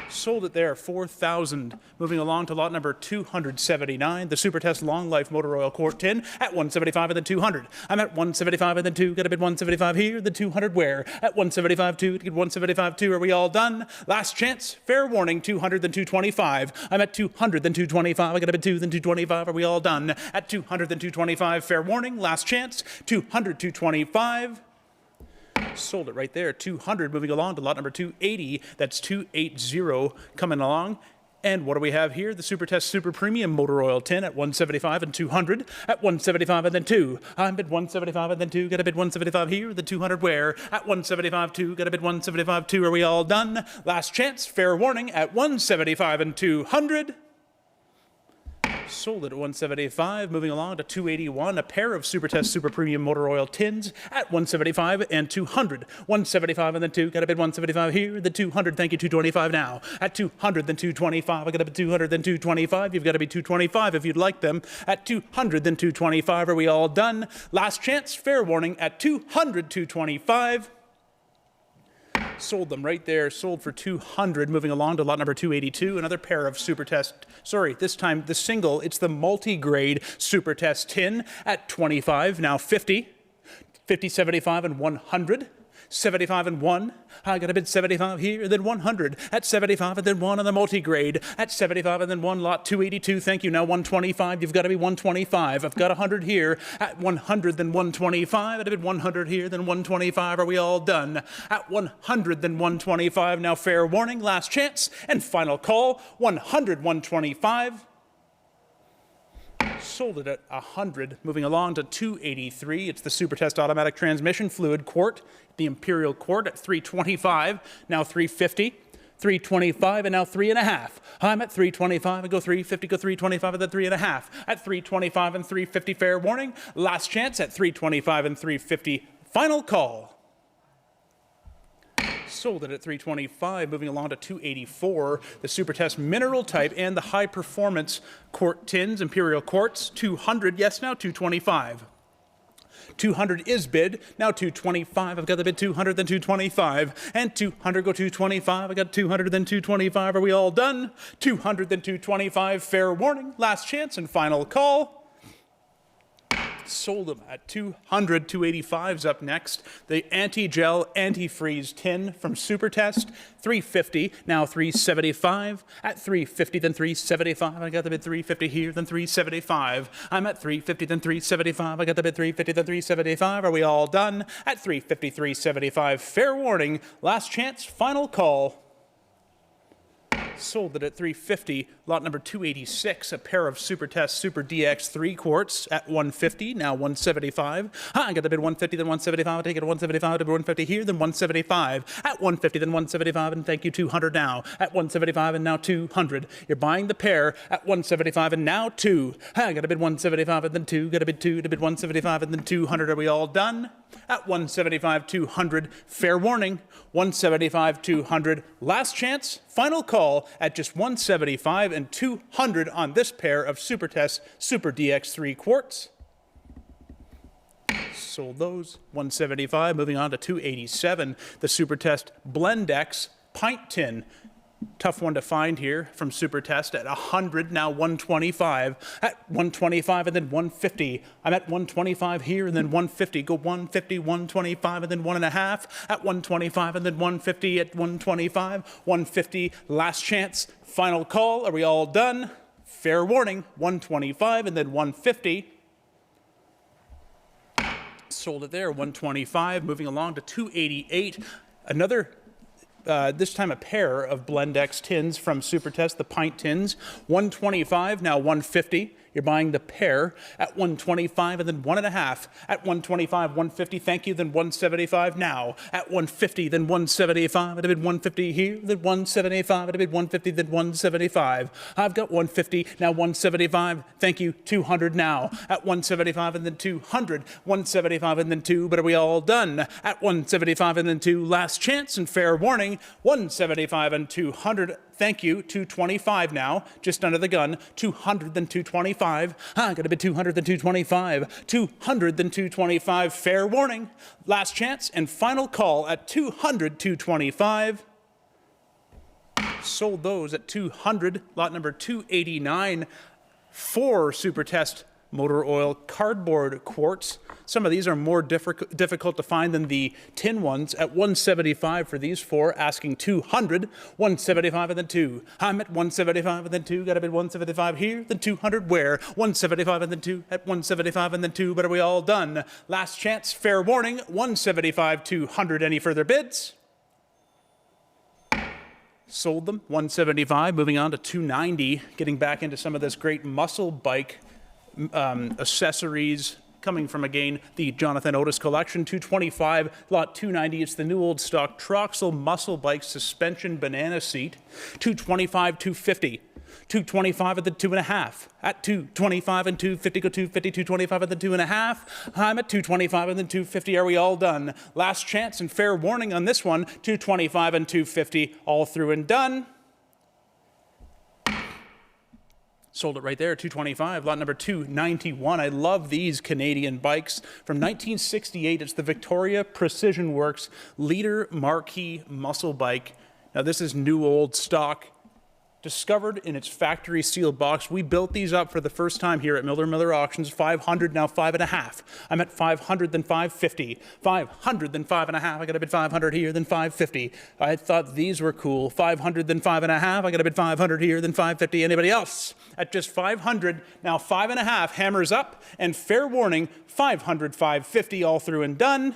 B: Sold it there, 4,000. Moving along to lot number 279, the Supertest Long Life Motor Oil Quart Tin at 175 and then 200. I'm at 175 and then 2, got a bid 175 here, the 200 where? At 175 2, get 175 2, are we all done? Last chance, fair warning, 200 then 225. I'm at 200 then 225, I got a bid 2 then 225, are we all done? At 200 then 225, fair warning, last chance, 200 225. Sold it right there, 200. Moving along to lot number 280. That's 280 coming along. And what do we have here? The Supertest Super Premium Motor Oil Tin at 175 and 200. At 175 and then 2. I'm bid 175 and then 2. Got a bid 175 here. The 200 where? At 175 2. Got a bid 175 2. Are we all done? Last chance. Fair warning at 175 and 200. Sold it at 175. Moving along to 281, a pair of Supertest Super Premium Motor Oil Tins at 175 and 200. 175 and then 2. Got a bid 175 here. The 200, thank you, 225 now. At 200, then 225. I got a bid 200, then 225. You've got to be 225 if you'd like them. At 200, then 225. Are we all done? Last chance, fair warning at 200, 225. Sold them right there, sold for 200. Moving along to lot number 282, another pair of Supertest, this time the single, it's the multi-grade Supertest tin at 25, now 50, 50, 75, and 100. 75 and 1. I got a bid 75 here, and then 100. At 75 and then 1 on the multi-grade. At 75 and then 1, lot 282. Thank you. Now 125. You've got to be 125. I've got 100 here. At 100, then 125. I bid 100 here, then 125. Are we all done? At 100, then 125. Now fair warning, last chance, and final call. 100, 125. Sold it at 100. Moving along to 283. It's the Supertest Automatic Transmission Fluid Quart, the Imperial Quart at 325. Now 350. 325 and now 3.5. I'm at 325 and go 350, go 325 and then 3.5. At 325 and 350, fair warning. Last chance at 325 and 350. Final call. Sold it at 325. Moving along to 284, the Supertest Mineral Type and the High Performance Quart Tins, Imperial Quartz, 200. Yes, now 225. 200 is bid, now 225. I've got the bid 200, then 225. And 200, go 225. I got 200, then 225. Are we all done? 200, then 225. Fair warning, last chance and final call. Sold them at 200. 285's up next. The anti-gel antifreeze tin from Supertest, 350, now 375. At 350, then 375. I got the bid 350 here, then 375. I'm at 350, then 375. I got the bid 350, then 375. Are we all done? At 350, 375. Fair warning, last chance, final call. Sold it at 350. Lot number 286, a pair of Supertest Super DX 3 quarts at 150, now 175. I got the bid 150, then 175. I'll take it at 175, to 150 here, then 175. At 150, then 175, and thank you, 200 now. At 175 and now 200. You're buying the pair at 175 and now 2. I got a bid 175 and then 2. Got a bid 2 to bid 175 and then 200. Are we all done? At 175, 200. Fair warning, 175, 200. Last chance, final call at just 175 and 200 on this pair of Supertest Super DX 3 quarts. Sold those. 175. Moving on to 287. The Supertest Blendex pint tin. Tough one to find here from Supertest at 100, now 125. At 125 and then 150. I'm at 125 here and then 150. Go 150, 125 and then 1.5. At 125 and then 150 at 125. 150, last chance, final call. Are we all done? Fair warning, 125 and then 150. Sold it there, 125. Moving along to 288. Another this time a pair of Blendex tins from Supertest, the pint tins. 125, now 150. You're buying the pair at 125 and then 1.5. At 125, 150, thank you, then 175 now. At 150, then 175. I'd have bid 150 here, then 175. I'd have bid 150, then 175. I've got 150, now 175. Thank you, 200 now. At 175 and then 200. 175 and then 2, but are we all done? At 175 and then 2, last chance and fair warning. 175 and 200. Thank you, 225 now, just under the gun. 200, then 225. I got a bid 200, then 225. 200, then 225. Fair warning. Last chance and final call at 200, 225. Sold those at 200. Lot number 289. 4 Supertest motor oil cardboard quarts. Some of these are more difficult to find than the tin ones. At 175 for these 4, asking 200. 175 and then 2. I'm at 175 and then 2. Got a bid 175 here, then 200 where? 175 and then 2. At 175 and then 2. But are we all done? Last chance, fair warning. 175, 200. Any further bids? Sold them. 175. Moving on to 290. Getting back into some of this great muscle bike accessories coming from, again, the Jonathan Otis collection. 225, lot 290. It's the new old stock Troxel muscle bike suspension banana seat. 225, 250. 225 at the 2.5. At 225 and 250, go 250, 225 at the 2.5. I'm at 225 and then 250. Are we all done? Last chance and fair warning on this one. 225 and 250, all through and done. Sold it right there, 225, lot number 291. I love these Canadian bikes. From 1968, it's the Victoria Precision Works Leader Marquee Muscle Bike. Now this is new old stock, discovered in its factory sealed box. We built these up for the first time here at Miller Auctions. 500, now 5.5. I'm at 500, then 550. 500, then 5.5. I got a bid 500 here, then 550. I thought these were cool. 500, then 5.5. I got a bid 500 here, then 550. Anybody else? At just 500, now 5.5. Hammers up, and fair warning, 500, 550, all through and done.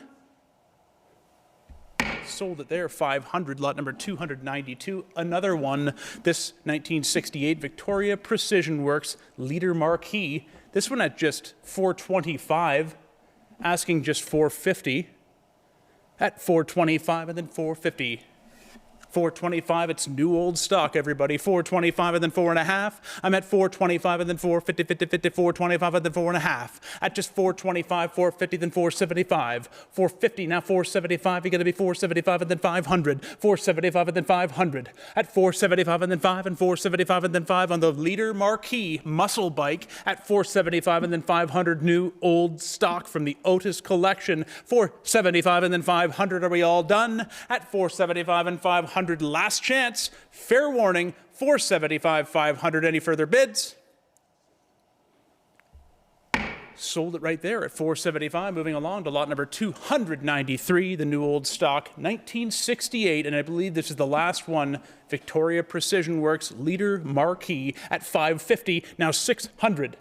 B: Sold it there, 500, lot number 292. Another one, this 1968 Victoria Precision Works Leader Marquee. This one at just 425, asking just 450. At 425 and then 450. 425, it's new old stock, everybody. 425 and then 4.5. I'm at 425 and then 450, 50, 50, 425 and then 4.5. At just 425, 450, then 475. 450, now 475. You're going to be 475 and then 500. 475 and then 500. At 475 and then 5 and 475 and then 5 on the Leader Marquee muscle bike. At 475 and then 500, new old stock from the Otis collection. 475 and then 500. Are we all done? At 475 and 500. Last chance, fair warning, 475, 500. Any further bids? Sold it right there at $475. Moving along to lot number 293, the new old stock, 1968, and I believe this is the last one, Victoria Precision Works Leader Marquee at $550, now $600.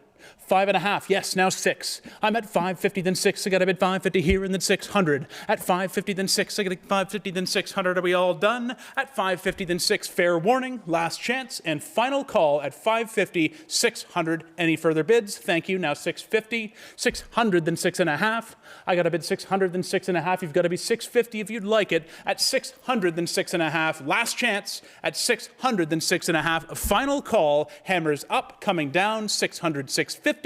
B: 5.5, yes, now 6. I'm at 550, then 6. I got a bid 550 here, and then 600. At 550, then 6. I got a 550, then 600. Are we all done? At 550, then 6. Fair warning, last chance, and final call at 550, 600. Any further bids? Thank you. Now 650, 600, then 6.5. I got a bid 600, then 6.5. You've got to be 650 if you'd like it. At 600, then 6.5. Last chance at 600, then 6.5. Final call. Hammers up, coming down. 600, 650.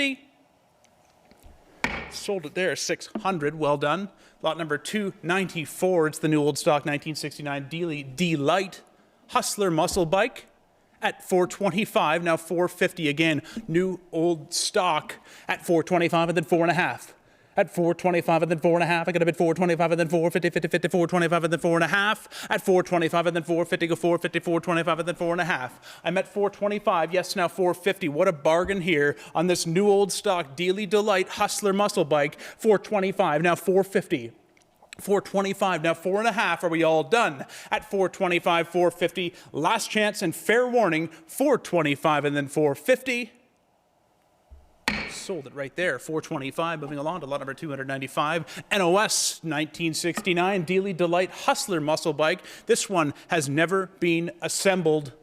B: Sold it there, 600. Well done. Lot number 294. It's the new old stock 1969 Dealey D-Light Hustler Muscle Bike at $425. Now $450 again. New old stock at $425 and then 4.5. At $425 and then 4.5. I got a bid $425 and then 450, 50, 50, $425 and then 4.5. At $425 and then 450, go $450, $425 and then 4.5. I'm at $425. Yes, now $450. What a bargain here on this new old stock Dealey Delight Hustler Muscle Bike. $425, now $450. $425, now 4.5. Are we all done? At $425, $450. Last chance and fair warning. $425 and then $450. Sold it right there, $425. Moving along to lot number 295, NOS 1969 Dealey Delight Hustler Muscle Bike. This one has never been assembled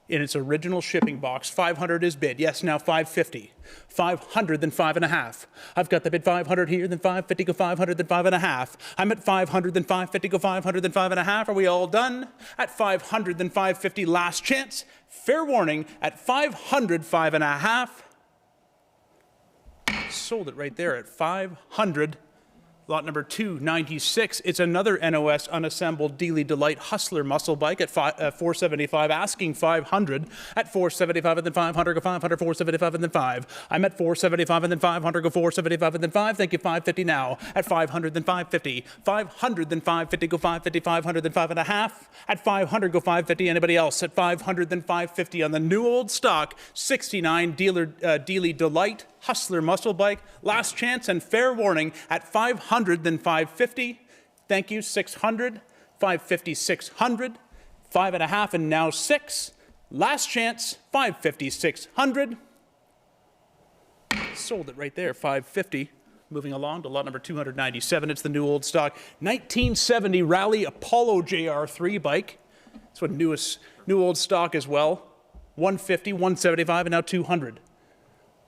B: in its original shipping box. 500 is bid. Yes, now 550. 500, then 5.5. I've got the bid 500 here, then 550, go 500, then 5.5. I'm at 500, then 550, go 500, then 5.5. Are we all done? At 500, then 550. Last chance. Fair warning. At 500, 5.5. Sold it right there at 500. Lot number 296. It's another NOS unassembled Dealey Delight Hustler Muscle Bike at $475, asking $500. At $475 and then $500, go $500, $475 and then $5. I'm at $475 and then $500, go $475 and then $5. Thank you, $550 now. At $500, then $550. $500, then $550, go $550, $500, then $5.5. At $500, go $550. Anybody else? At $500, then $550 on the new old stock 69 Dealey Delight Hustler Muscle Bike. Last chance and fair warning at $500, then $550. Thank you, $600. $550, $600. 5.5 and now 6. Last chance, $550, $600. Sold it right there, $550. Moving along to lot number 297. It's the new old stock 1970 Rally Apollo JR3 bike. It's what new old stock as well. $150, $175, and now $200.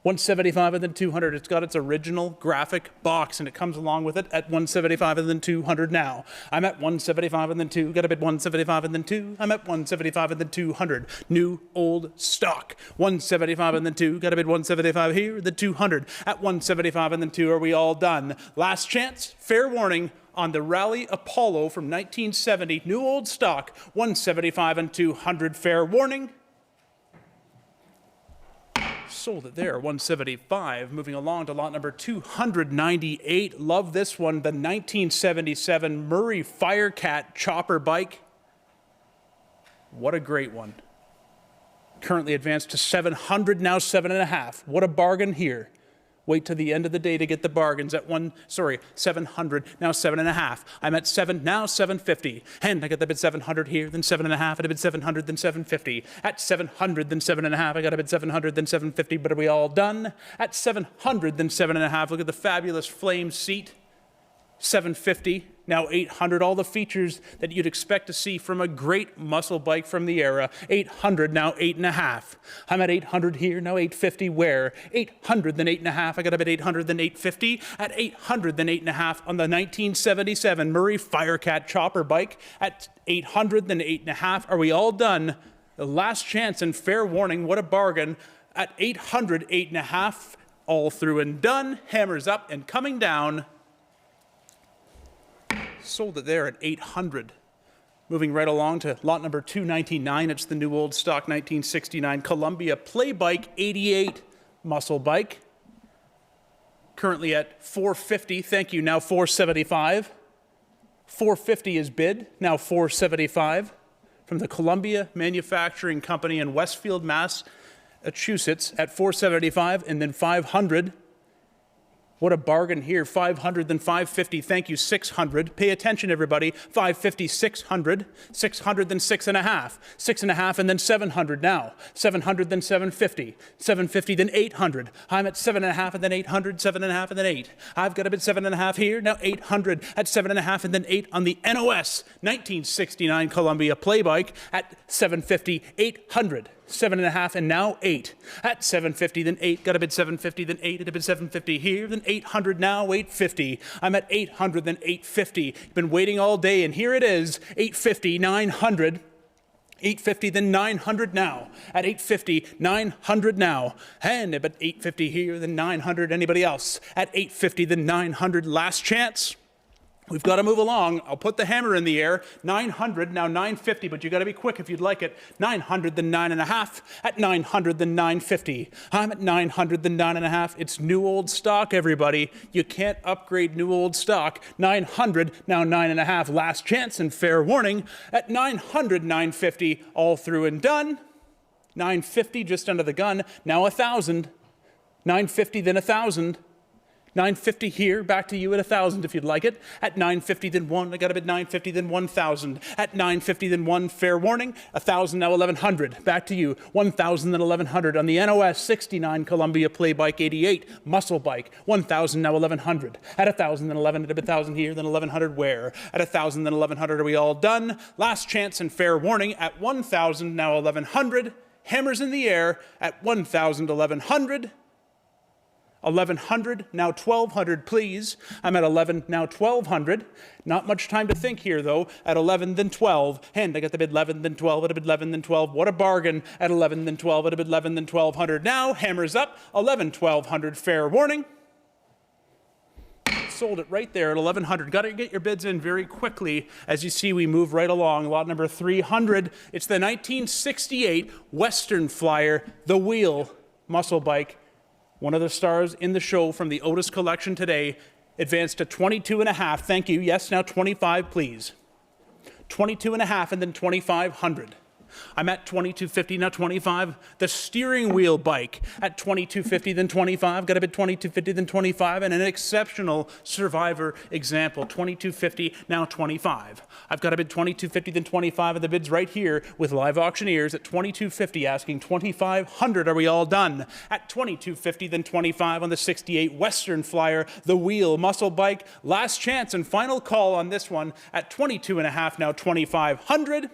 B: $175 and then $200. It's got its original graphic box, and it comes along with it at $175 and then $200 now. I'm at $175 and then 2. Got a bid $175 and then 2. I'm at $175 and then $200. New old stock. $175 and then 2. Got a bid $175 here, then $200. At $175 and then 2. Are we all done? Last chance. Fair warning on the Rally Apollo from 1970. New old stock. $175 and $200. Fair warning. Sold it there, $175. Moving along to lot number 298. Love this one, the 1977 Murray Firecat chopper bike. What a great one. Currently advanced to 700, now 7.5. What a bargain here. Wait till the end of the day to get the bargains at 700, now 7.5. I'm at 7, now 750. And I got the bid 700 here, then 7.5. I bid 700, then 750. At 700, then 7.5. I got a bid 700, then 750. But are we all done? At 700, then 7.5. Look at the fabulous flame seat. 750, now 800. All the features that you'd expect to see from a great muscle bike from the era. 800, now 8.5. I'm at 800 here, now 850. Where? 800, then 8.5. I got a bit 800, then 850. At 800, then 8.5 on the 1977 Murray Firecat chopper bike. At 800, then 8.5. Are we all done? The last chance and fair warning. What a bargain. At 800, 8.5. All through and done. Hammers up and coming down. Sold it there at 800. Moving right along to lot number 299. It's the new old stock 1969 Columbia Play Bike 88 muscle bike. Currently at 450. Thank you. Now 475. 450 is bid. Now 475 from the Columbia Manufacturing Company in Westfield, Massachusetts at 475 and then 500. What a bargain here. 500, then 550. Thank you. 600. Pay attention, everybody. 550, 600. 600, then 6.5. 6.5, and then 700 now. 700, then 750. 750, then 800. I'm at 7.5, and then 800. 7.5, and then 8. I've got a bid 7.5 here. Now 800 at 7.5, and then 8 on the NOS 1969 Columbia Play Bike at 750, 800. 7.5, and now 8. At 750, then 8. Got a bid 750, then 8. At a bid 750 here, then 800 now, 850. I'm at 800, then 850. Been waiting all day, and here it is. 850, 900. 850, then 900 now. At 850, 900 now. And at 850 here, then 900. Anybody else? At 850, then 900. Last chance. We've got to move along. I'll put the hammer in the air. 900, now 950, but you got to be quick if you'd like it. 900, then 9.5. At 900, then 950. I'm at 900, then 9.5. It's new old stock, everybody. You can't upgrade new old stock. 900, now 9.5. Last chance and fair warning. At 900, 950, all through and done. 950, just under the gun. Now 1,000. 950, then 1,000. 950 here, back to you at 1,000 if you'd like it. At 950, then 1. I got a bid 950, then 1,000. At 950, then 1. Fair warning. 1,000, now 1,100. Back to you. 1,000, then 1,100. On the NOS 69 Columbia Play Bike 88 Muscle Bike. 1,000, now 1,100. At 1,000, then 11. At a bid 1,000 here, then 1,100 where? At 1,000, then 1,100. Are we all done? Last chance and fair warning. At 1,000, now 1,100. Hammers in the air. At 1,000, 1,100. 1,100, now 1,200, please. I'm at 11, now 1,200. Not much time to think here, though. At 11, then 12. And I got the bid 11, then 12. At a bid 11, then 12. What a bargain. At 11, then 12. At a bid 11, then 1,200. Now, hammers up. 11, 1,200, fair warning. Sold it right there at 1,100. Got to get your bids in very quickly. As you see, we move right along. Lot number 300. It's the 1968 Western Flyer, the Wheel Muscle Bike. One of the stars in the show from the Otis collection today advanced to 22.5. Thank you. Yes, now 25, please. 22.5 and then 2,500. I'm at 2250, now 25. The steering wheel bike at 2250, then 25. Got a bid 2250, then 25. And an exceptional survivor example, 2250, now 25. I've got a bid 2250, then 25. And the bid's right here with live auctioneers at 2250, asking 2,500. Are we all done? At 2250, then 25 on the 68 Western Flyer, the Wheel Muscle Bike. Last chance and final call on this one at 22.5, now 2,500.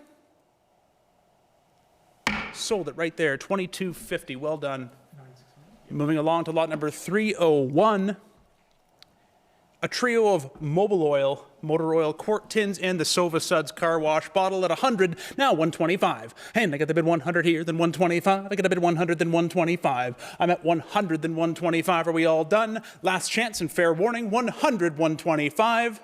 B: Sold it right there, 2250. Well done. Moving along to lot number 301. A trio of motor oil quart tins, and the Sova Suds car wash bottle at 100, now 125. And I got the bid 100 here, then 125. I got a bid 100, then 125. I'm at 100, then 125. Are we all done? Last chance and fair warning, 100, 125.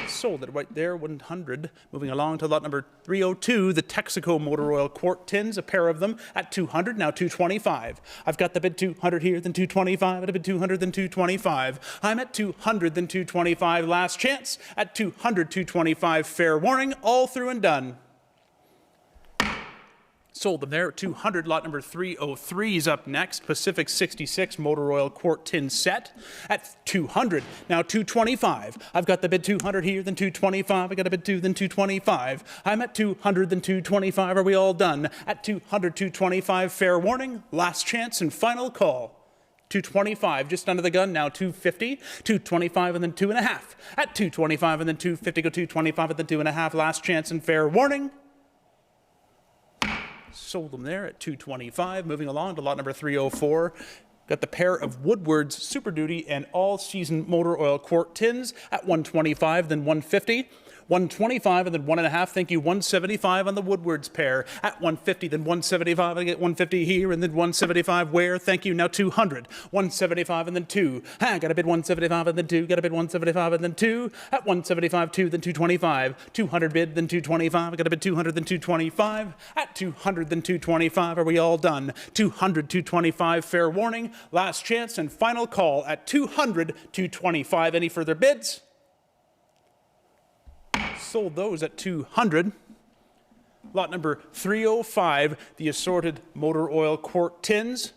B: Sold it right there, 100. Moving along to lot number 302, the Texaco motor oil quart tins, a pair of them at 200, now 225. I've got the bid 200 here, then 225, at a bid 200, then 225. I'm at 200, then 225. Last chance at 200, 225. Fair warning, all through and done. Sold them there at 200. Lot number 303 is up next. Pacific 66 motor oil quart tin set at 200. Now 225. I've got the bid 200 here, then 225. I got a bid 2, then 225. I'm at 200, then 225. Are we all done? At 200, 225. Fair warning. Last chance and final call. 225, just under the gun, now 250, 225 and then 2.5. At 225 and then 250, go 225 and then 2.5. Last chance and fair warning. Sold them there at 225. Moving along to lot number 304. Got the pair of Woodward's Super Duty and all-season motor oil quart tins at 125, then 150. 125 and then 1.5. Thank you. 175 on the Woodward's pair at 150, then 175. I get 150 here and then 175 where? Thank you. Now 200. 175 and then 2. I got a bid 175 and then 2. Got a bid 175 and then 2. At 175, 2, then 225. 200 bid, then 225. I got a bid 200, then 225. At 200, then 225. Are we all done? 200, 225. Fair warning. Last chance and final call at 200, 225. Any further bids? Sold those at 200. Lot number 305, the assorted motor oil quart tins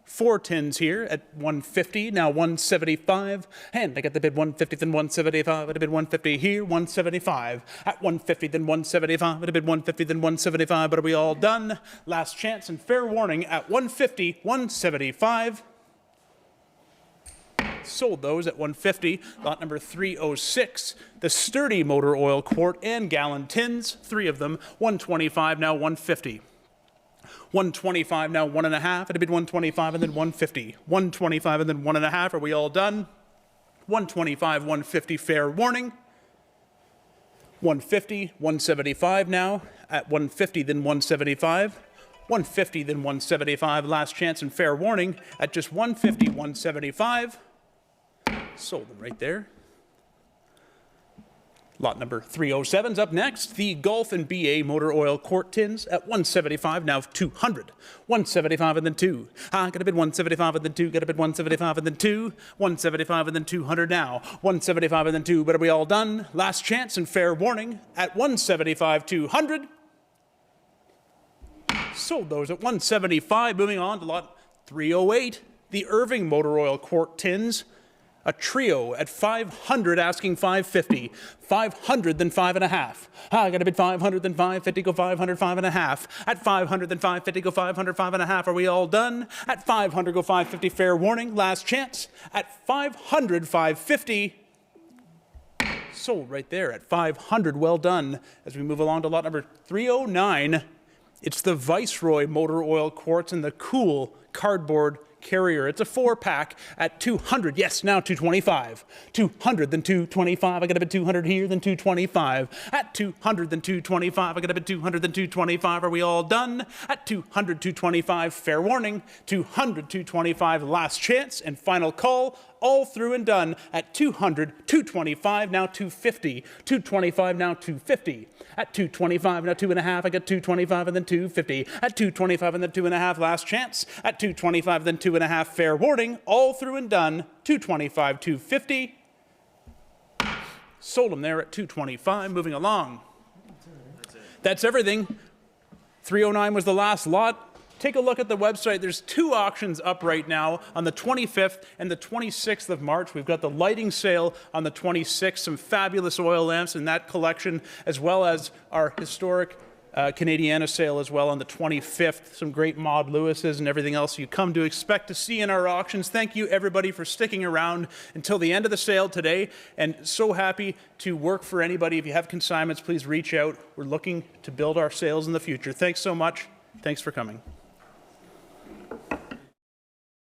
B: 4 tins here at 150, now 175, and I got the bid 150, then 175, at a bid 150 here, 175, at 150, then 175, at a bid 150, then 175, but are we all done? Last chance and fair warning at 150, 175. Sold those at 150. Lot number 306, the sturdy motor oil quart and gallon tins, 3 of them, 125, now 150. 125, now 1.5, at a bid 125 and then 150. 125 and then 1.5, are we all done? 125, 150, fair warning. 150, 175 now, at 150, then 175. 150, then 175, last chance and fair warning at just 150, 175. Sold them right there. Lot number 307's up next. The Gulf and BA motor oil quart tins at 175, now 200. 175 and then 2. Got a bid 175 and then 2. Got a bid 175 and then 2. 175 and then 200 now. 175 and then 2. But are we all done? Last chance and fair warning at 175, 200. Sold those at 175. Moving on to lot 308. The Irving motor oil quart tins. A trio at 500, asking 550. 500, then 5.5. I got a bid 500, then 550, go 500, 5.5. At 500, then 550, go 500, 5.5. Are we all done? At 500, go 550, fair warning, last chance. At 500, 550. Sold right there at 500, well done. As we move along to lot number 309, it's the Viceroy motor oil quarts and the Cool cardboard carrier. It's a 4-pack at 200. Yes, now 225. 200, then 225. I got a bid 200 here, then 225. At 200, then 225. I got a bid 200, then 225. Are we all done? At 200, 225. Fair warning. 200, 225. Last chance and final call. All through and done at 200, 225, now 250. 225, now 250. At 225, now 2.5. I got 225 and then 250. At 225 and then 2.5. Last chance. At 225, then 2.5. Fair warning. All through and done. 225, 250. Sold them there at 225. Moving along. That's everything. 309 was the last lot. Take a look at the website. There's 2 auctions up right now on the 25th and the 26th of March. We've got the lighting sale on the 26th, some fabulous oil lamps in that collection, as well as our historic Canadiana sale as well on the 25th. Some great Maud Lewis's and everything else you come to expect to see in our auctions. Thank you, everybody, for sticking around until the end of the sale today. And so happy to work for anybody. If you have consignments, please reach out. We're looking to build our sales in the future. Thanks so much. Thanks for coming.